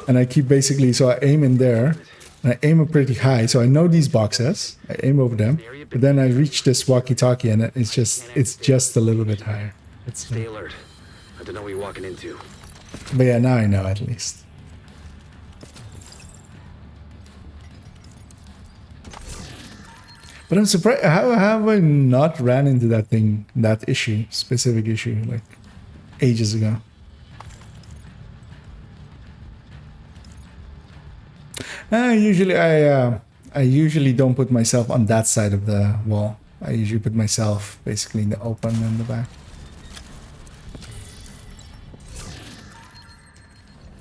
And I keep basically, so I aim in there. And I aim it pretty high. So I know these boxes. I aim over them. But then I reach this walkie-talkie and it's just a little bit higher. Stay alert. I don't know what you're walking into. But yeah, now I know at least. But I'm surprised, how have I not ran into that thing, that specific issue, like ages ago? I usually don't put myself on that side of the wall. I usually put myself basically in the open in the back.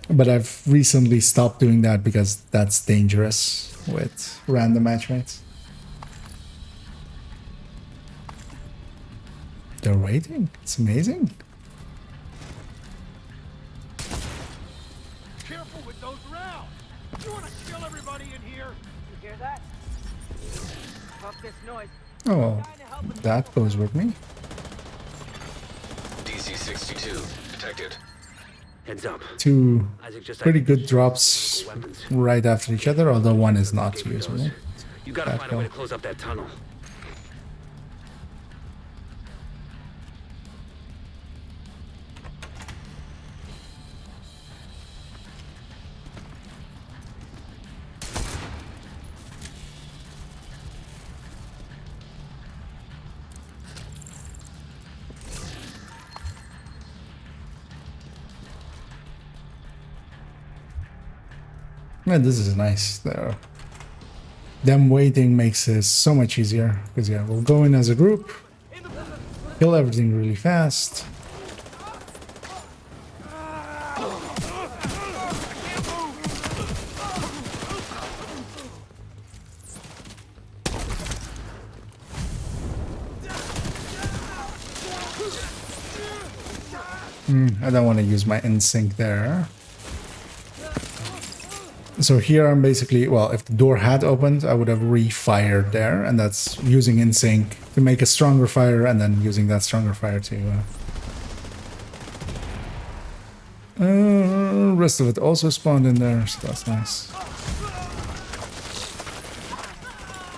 But I've recently stopped doing that because that's dangerous with random matchmates. They're waiting. It's amazing. Careful with those rounds. You want to kill everybody in here? You hear that? Fuck this noise. Oh, well, that goes with me. DC-62 detected. Heads up. Two pretty good drops right after each other, although one is not usable. You gotta find a way to close up that tunnel. Man, this is nice. Them waiting makes this so much easier. Because yeah, we'll go in as a group, kill everything really fast. I don't want to use my in-sync there. So here I'm basically, well, if the door had opened, I would have re-fired there, and that's using in-sync to make a stronger fire, and then using that stronger fire to... rest of it also spawned in there, so that's nice.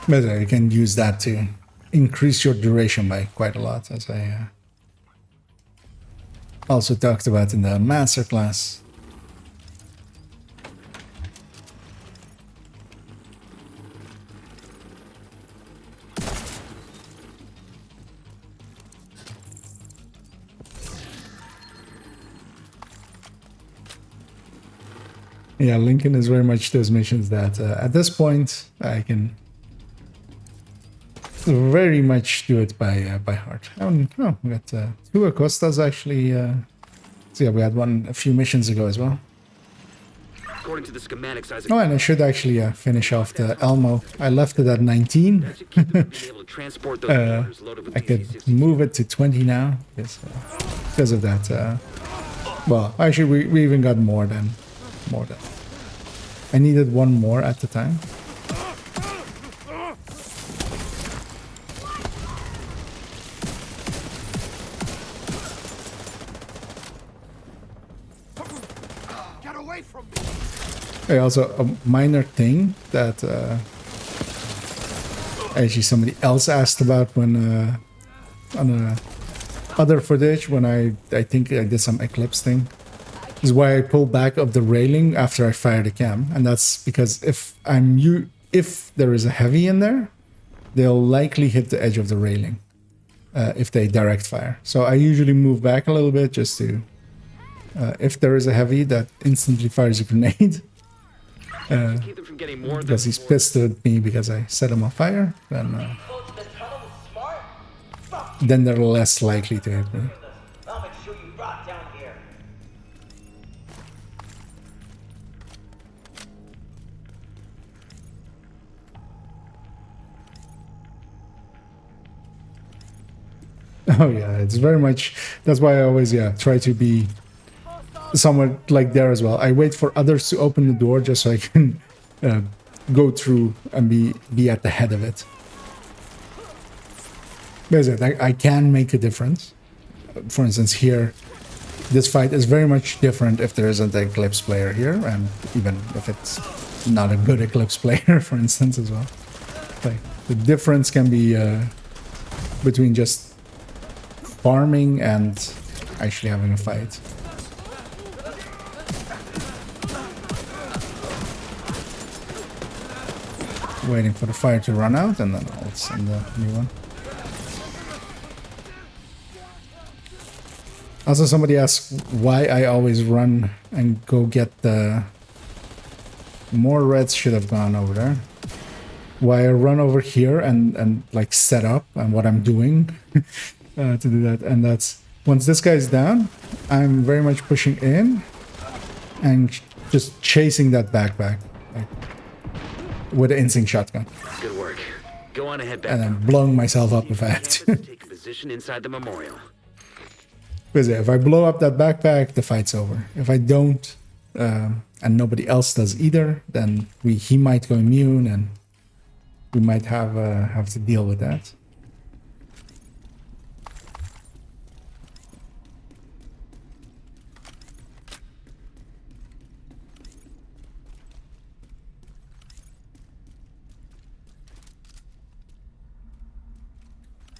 But you can use that to increase your duration by quite a lot, as I also talked about in the masterclass. Yeah, Lincoln is very much those missions that at this point I can very much do it by heart. Oh, we got two Acostas actually. So yeah, we had one a few missions ago as well. According to the schematics, Isaac. Oh, and I should actually finish off the Elmo. I left it at 19. I could move it to 20 now because of that. Well, actually, we even got more than. I needed one more at the time. Get away from me. Hey, also a minor thing that actually somebody else asked about when on other footage when I think I did some Eclipse thing. Is why I pull back of the railing after I fire the cam, and that's because if there is a heavy in there, they'll likely hit the edge of the railing if they direct fire. So I usually move back a little bit just to if there is a heavy that instantly fires a grenade because he's pissed at me because I set him on fire, then they're less likely to hit me. Oh yeah, it's very much. That's why I always try to be somewhat like there as well. I wait for others to open the door just so I can go through and be at the head of it. Basically, I can make a difference. For instance, here, this fight is very much different if there isn't an Eclipse player here, and even if it's not a good Eclipse player, for instance, as well. Like, the difference can be between just farming and actually having a fight. Waiting for the fire to run out, and then I'll send the new one. Also, somebody asked why I always run and go get the... More reds should have gone over there. Why I run over here and like set up and what I'm doing to do that. And that's... Once this guy's down, I'm very much pushing in and just chasing that backpack. Like, with an instinct shotgun. Good work. Go on ahead back. And then blowing myself up if I have to. Take a position inside the memorial. Because if I blow up that backpack, the fight's over. If I don't, and nobody else does either, then he might go immune, and we might have to deal with that.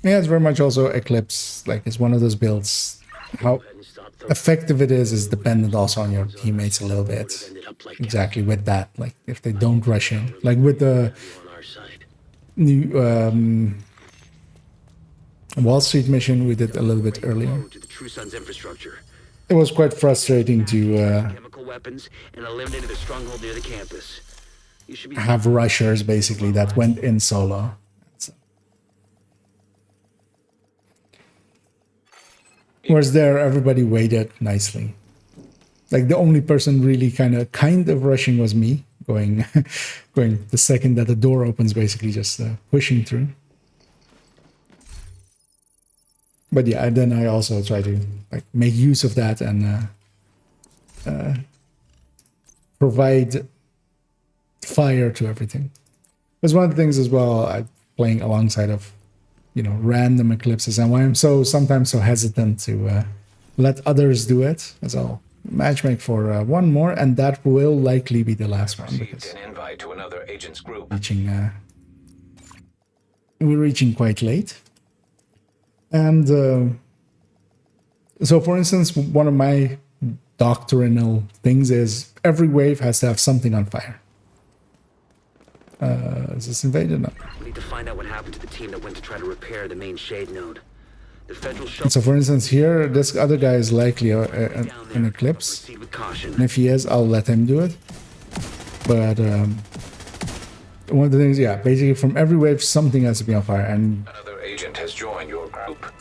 Yeah, it's very much also Eclipse. Like, it's one of those builds. How effective it is dependent also on your teammates a little bit. Exactly with that. Like, if they don't rush in. Like with the new Wall Street mission we did a little bit earlier. It was quite frustrating to have rushers basically that went in solo. Whereas there, everybody waited nicely. Like, the only person really kind of rushing was me, going the second that the door opens, basically just pushing through. But yeah, and then I also try to like make use of that and provide fire to everything. That's one of the things as well. I'm playing alongside of, you know, random eclipses, and why I'm sometimes so hesitant to let others do it. As I'll matchmake for one more, and that will likely be the last one because an invite to another agent's group. We're reaching quite late, and so for instance, one of my doctrinal things is every wave has to have something on fire. Is this invaded? No. We need to find out what happened to the team that went to try to repair the main shade node. The federal and so, for instance, here, this other guy is likely an Eclipse. And if he is, I'll let him do it. But one of the things, yeah, basically from every wave, something has to be on fire. And another agent has joined your group.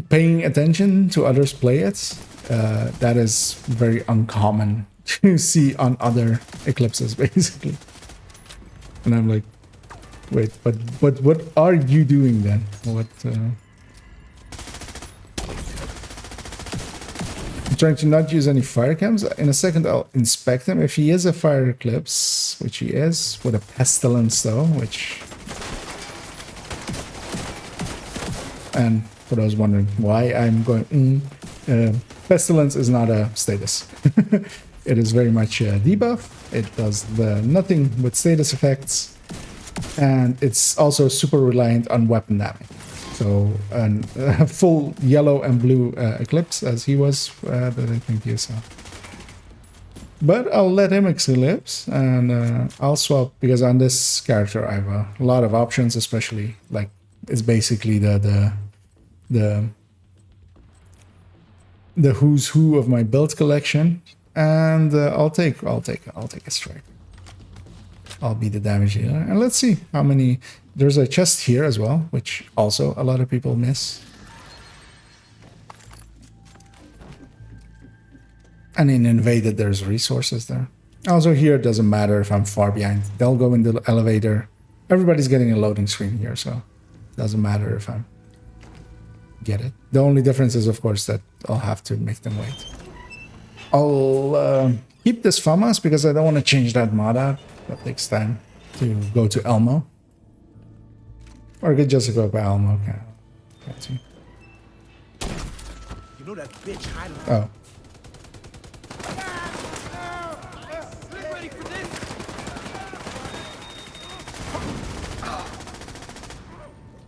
Paying attention to others play it, that is very uncommon to see on other Eclipses, basically. And I'm like, wait, but what are you doing then? What? I'm trying to not use any fire cams. In a second, I'll inspect him. If he is a fire Eclipse, which he is, with a pestilence though, which... And for those wondering why I'm going... pestilence is not a status. It is very much a debuff. It does nothing with status effects, and it's also super reliant on weapon damage. So a full yellow and blue Eclipse, as he was, that I think you saw. But I'll let him Eclipse, and I'll swap, because on this character I have a lot of options, especially, like, it's basically the who's who of my build collection. And I'll take a strike. I'll be the damage dealer. And let's see how many... There's a chest here as well, which also a lot of people miss. And in Invaded, there's resources there. Also here, it doesn't matter if I'm far behind. They'll go in the elevator. Everybody's getting a loading screen here, so it doesn't matter if I'm get it. The only difference is, of course, that I'll have to make them wait. I'll keep this FAMAS because I don't want to change that mod out. That takes time to go to Elmo. Or I could just go by Elmo. Can't see. You know that bitch hiding. Oh. Get ready for this.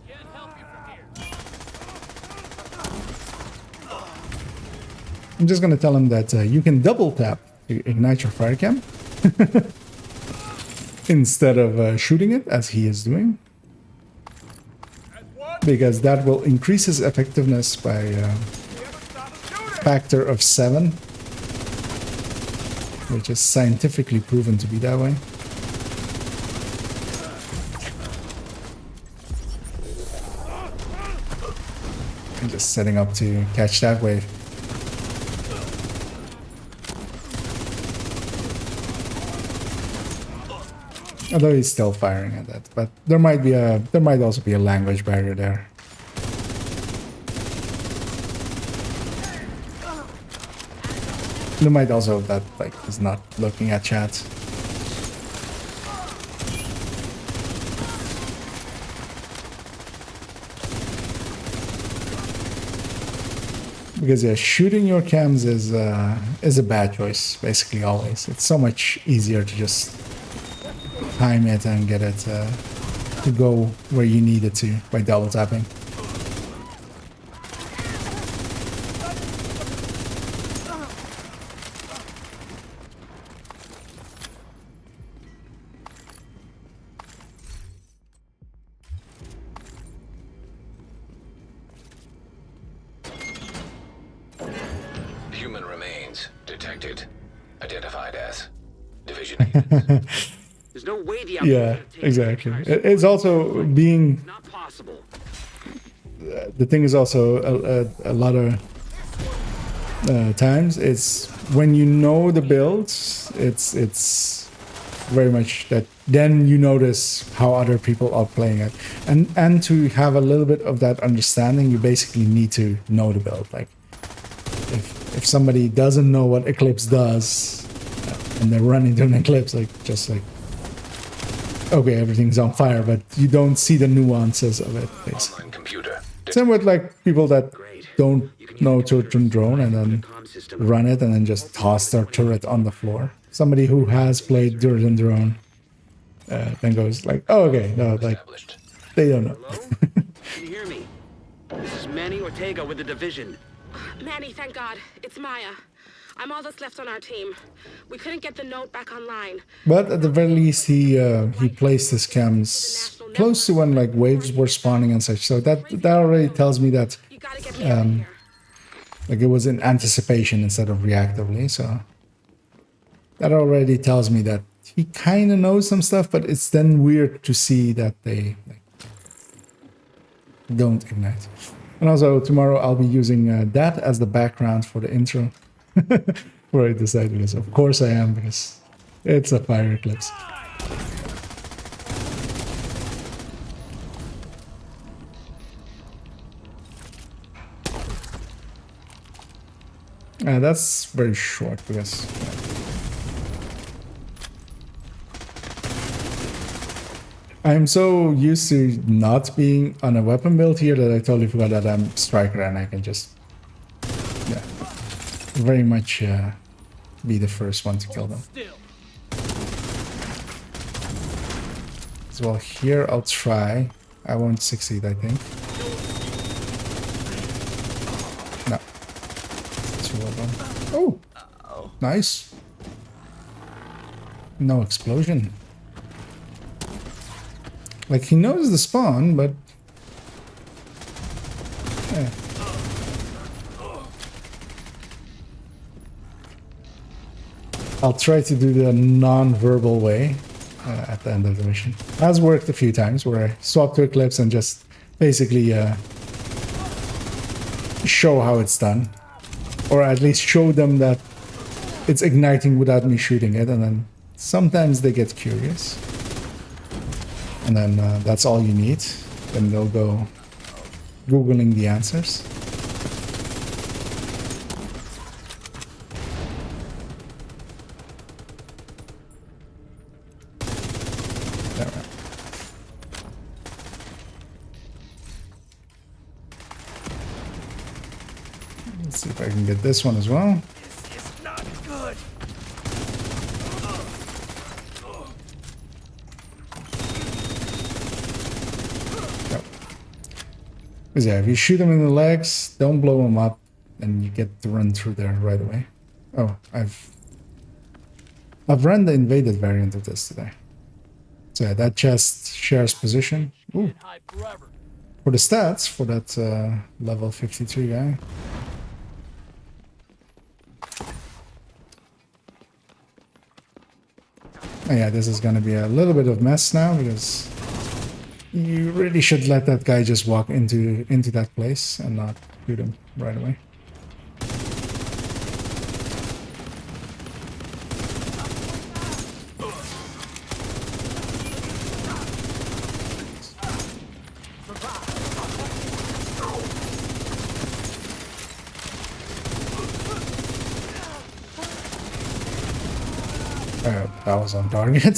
Can't help you from here. I'm just going to tell him that you can double tap to ignite your fire cam instead of shooting it as he is doing, because that will increase his effectiveness by a factor of 7, which is scientifically proven to be that way. I'm just setting up to catch that wave. Although he's still firing at that, but there might also be a language barrier there. There might also that like he's not looking at chat. Because yeah, shooting your cams is a bad choice basically always. It's so much easier to just time it and get it to go where you need it to by double tapping. Human remains detected. Identified as Division. There's no way the Yeah, exactly. It's also being. not possible. The thing is also a lot of times it's when you know the builds, it's very much that then you notice how other people are playing it, and to have a little bit of that understanding, you basically need to know the build. Like if somebody doesn't know what Eclipse does and they're running through an Eclipse, like just like, okay, everything's on fire, but you don't see the nuances of it, basically. Same with like people that don't know turret and drone and then run it and then just toss their turret on the floor. Somebody who has played turret and drone then goes like, oh, okay, no, like, they don't know. Can you hear me? This is Manny Ortega with the division. Manny, thank God. It's Maya. I'm all that's left on our team. We couldn't get the note back online. But at the very least, he placed his cams close to when like waves were spawning and such. So that already tells me that like it was in anticipation instead of reactively. So that already tells me that he kind of knows some stuff. But it's then weird to see that they like, don't ignite. And also tomorrow I'll be using that as the background for the intro. Where I decided this. Of course I am, because it's a fire eclipse. That's very short because I'm so used to not being on a weapon build here that I totally forgot that I'm striker and I can just very much be the first one to kill them. As well, here I'll try. I won't succeed, I think. No. 2 of them. Oh! Nice. No explosion. Like, he knows the spawn, but... yeah. I'll try to do the non-verbal way at the end of the mission. Has worked a few times where I swap to Eclipse and just basically show how it's done. Or at least show them that it's igniting without me shooting it, and then sometimes they get curious. And then that's all you need. Then they'll go Googling the answers. There. Let's see if I can get this one as well. This is not good. Because yeah, if you shoot them in the legs, don't blow them up, and you get to run through there right away. Oh, I've run the invaded variant of this today. So yeah, that chest shares position. Ooh. For the stats, for that level 53 guy. Oh yeah, this is gonna be a little bit of mess now, because you really should let that guy just walk into that place and not shoot him right away. That was on target.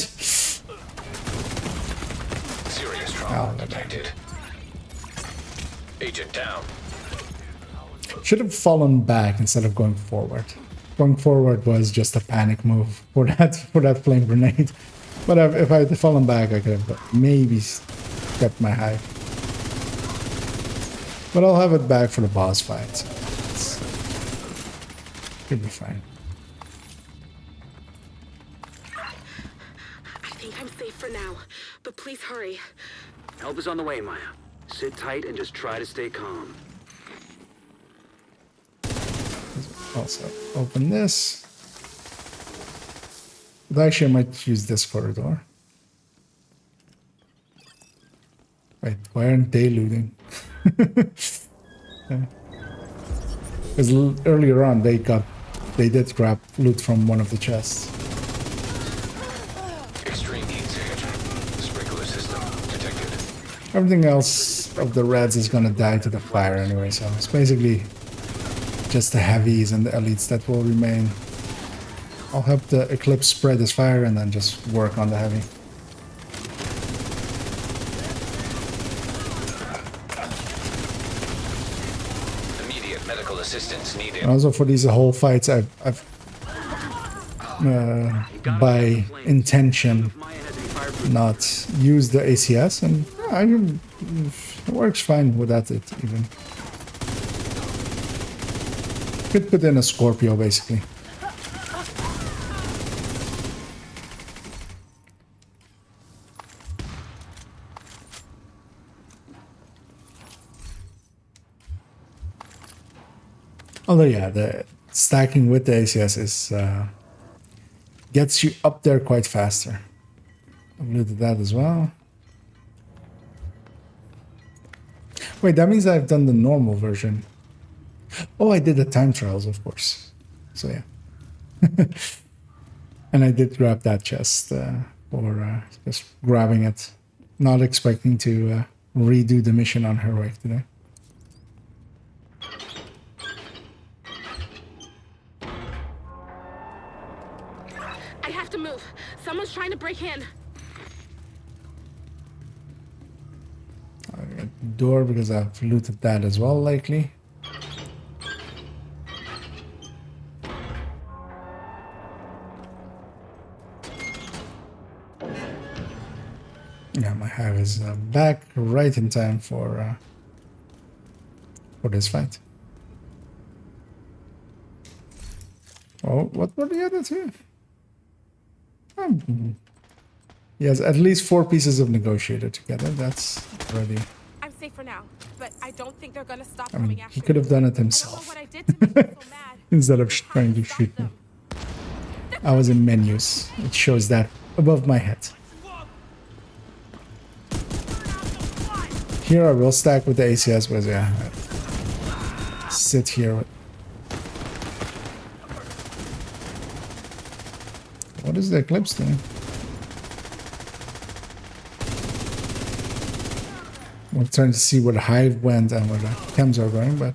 Serious trauma detected. Agent down. Should have fallen back instead of going forward. Going forward was just a panic move for that flame grenade. But if I had fallen back, I could have maybe kept my high. But I'll have it back for the boss fight. So should be fine. I'm safe for now, but please hurry. Help is on the way, Maya. Sit tight and just try to stay calm. Also, open this. But actually, I might use this corridor. Wait, why aren't they looting? Because earlier on, they did grab loot from one of the chests. Everything else of the reds is gonna die to the fire anyway, so it's basically just the heavies and the elites that will remain. I'll help the Eclipse spread his fire and then just work on the heavy. Immediate medical assistance needed. And also for these whole fights, I've by intention not used the ACS, and it works fine without it even. Could put in a Scorpio basically. Although yeah, the stacking with the ACS is gets you up there quite faster. I've looted that as well. Wait, that means I've done the normal version. Oh, I did the time trials, of course. So yeah. And I did grab that chest for just grabbing it. Not expecting to redo the mission on Heroic today. I have to move. Someone's trying to break in. I got the door because I've looted that as well lately. Yeah, my hive is back right in time for this fight. Oh, what were the other two? He has at least 4 pieces of negotiator together. That's already. I'm safe for now, but I don't think they're gonna stop I mean, coming after he could have done it himself instead of trying to shoot me. I was in menus. It shows that above my head. Here I will stack with the ACS, but yeah, sit here with. What is the Eclipse doing? I'm trying to see where the hive went and where the chems are going, but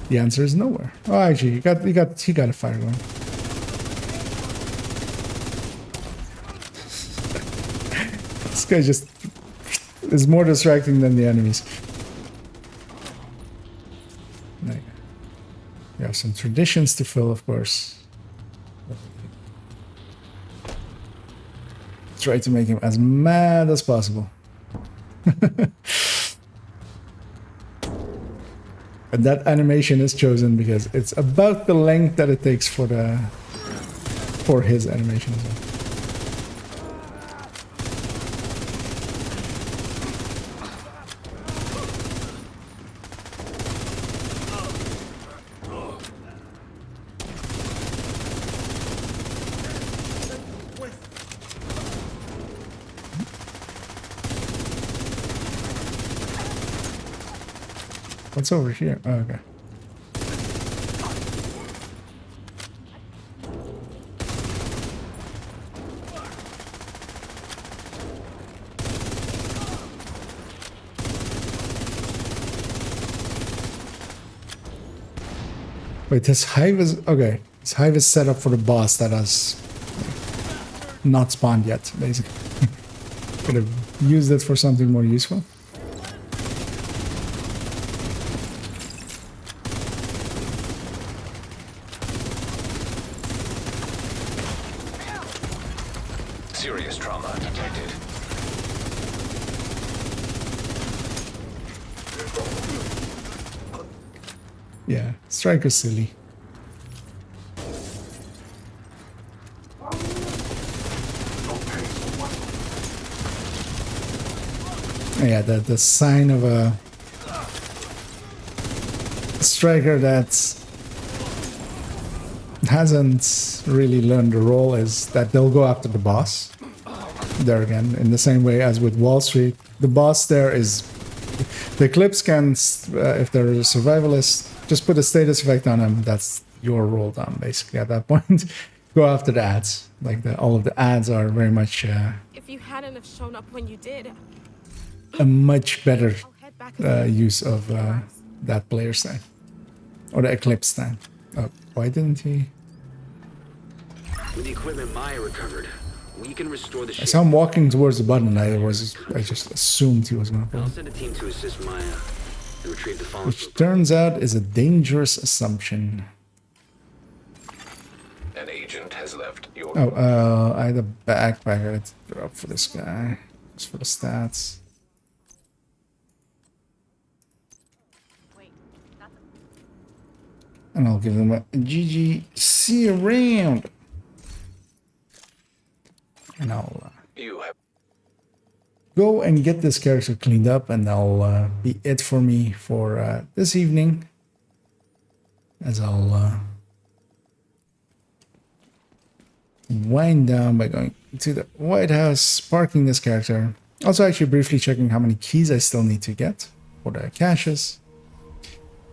the answer is nowhere. Oh, actually, he got a fire going. This guy just is more distracting than the enemies. We have some traditions to fill, of course. Try to make him as mad as possible. And that animation is chosen because it's about the length that it takes for his animation as well. What's over here? Oh, okay. Wait, this hive is... Okay. This hive is set up for the boss that has not spawned yet, basically. Could have used it for something more useful. Serious trauma detected. Yeah, Striker's silly. Yeah, the sign of a striker that hasn't really learned the role is that they'll go after the boss. There again, in the same way as with Wall Street, the boss there is... The Eclipse can, if they're a survivalist, just put a status effect on them. That's your role done, basically, at that point. Go after the ads. Like, all of the ads are very much... If you hadn't have shown up when you did... a much better use of that player stand. Or the Eclipse stand. Oh, why didn't he... With the equipment Maya recovered, we can restore the ship. I saw him walking towards the button. I just assumed he was going to I'll fall. send a team to assist Maya and retrieve the fallen. Which turns out is a dangerous assumption. An agent has left your... Oh, I had a backpack I had to drop for this guy. Just for the stats. And I'll give them a GG. See you around. And I'll go and get this character cleaned up, and that'll be it for me for this evening. As I'll wind down by going to the White House, parking this character. Also, actually briefly checking how many keys I still need to get for the caches.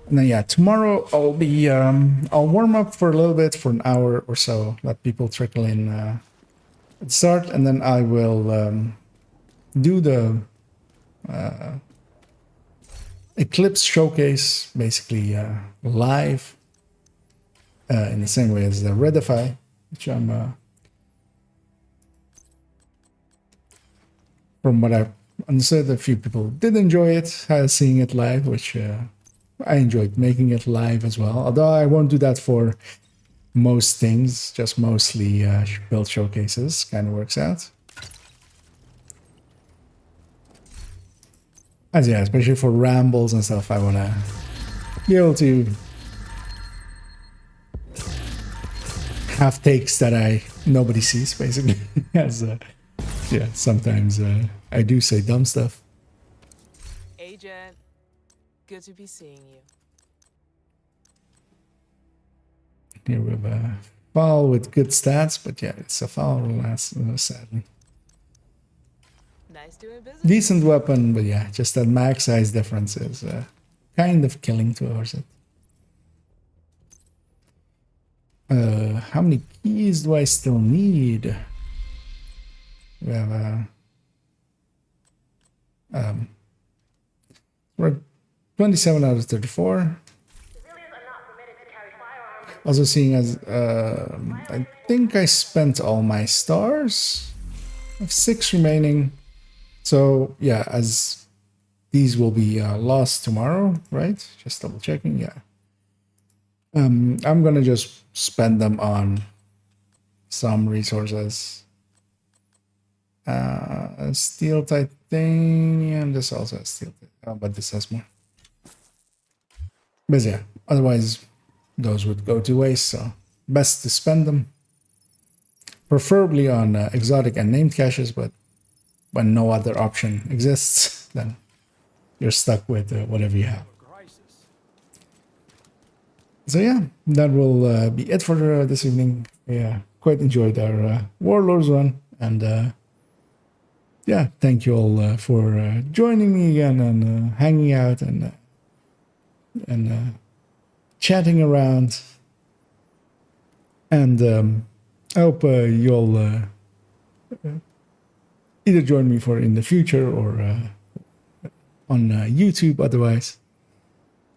And then, yeah, tomorrow I'll be, I'll warm up for a little bit, for an hour or so, let people trickle in at the start, and then I will do the Eclipse showcase, basically live, in the same way as the Redify, which I'm, from what I understood, a few people did enjoy it, seeing it live, which... I enjoyed making it live as well, although I won't do that for most things, just mostly build showcases, kind of works out. As yeah, especially for rambles and stuff, I want to be able to have takes that nobody sees, basically. As yeah, sometimes I do say dumb stuff. Agent. Good to be seeing you. Here we have a foul with good stats, but yeah, it's a foul sadly. Nice doing business. Decent weapon, but yeah, just that mag size difference is kind of killing towards it. How many keys do I still need? We have we're at 27 out of 34. Also seeing as I think I spent all my stars. I have 6 remaining. So yeah, as these will be lost tomorrow, right? Just double checking, yeah. I'm gonna just spend them on some resources. Steel titanium, this also has steel, but this has more. But yeah, otherwise those would go to waste, so best to spend them. Preferably on exotic and named caches, but when no other option exists, then you're stuck with whatever you have. So yeah, that will be it for this evening. Yeah, quite enjoyed our Warlords run, and yeah, thank you all for joining me again and hanging out and chatting around. And I hope you'll either join me for in the future or on YouTube otherwise.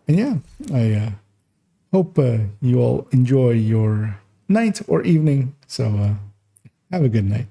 And yeah, I hope you all enjoy your night or evening. So have a good night.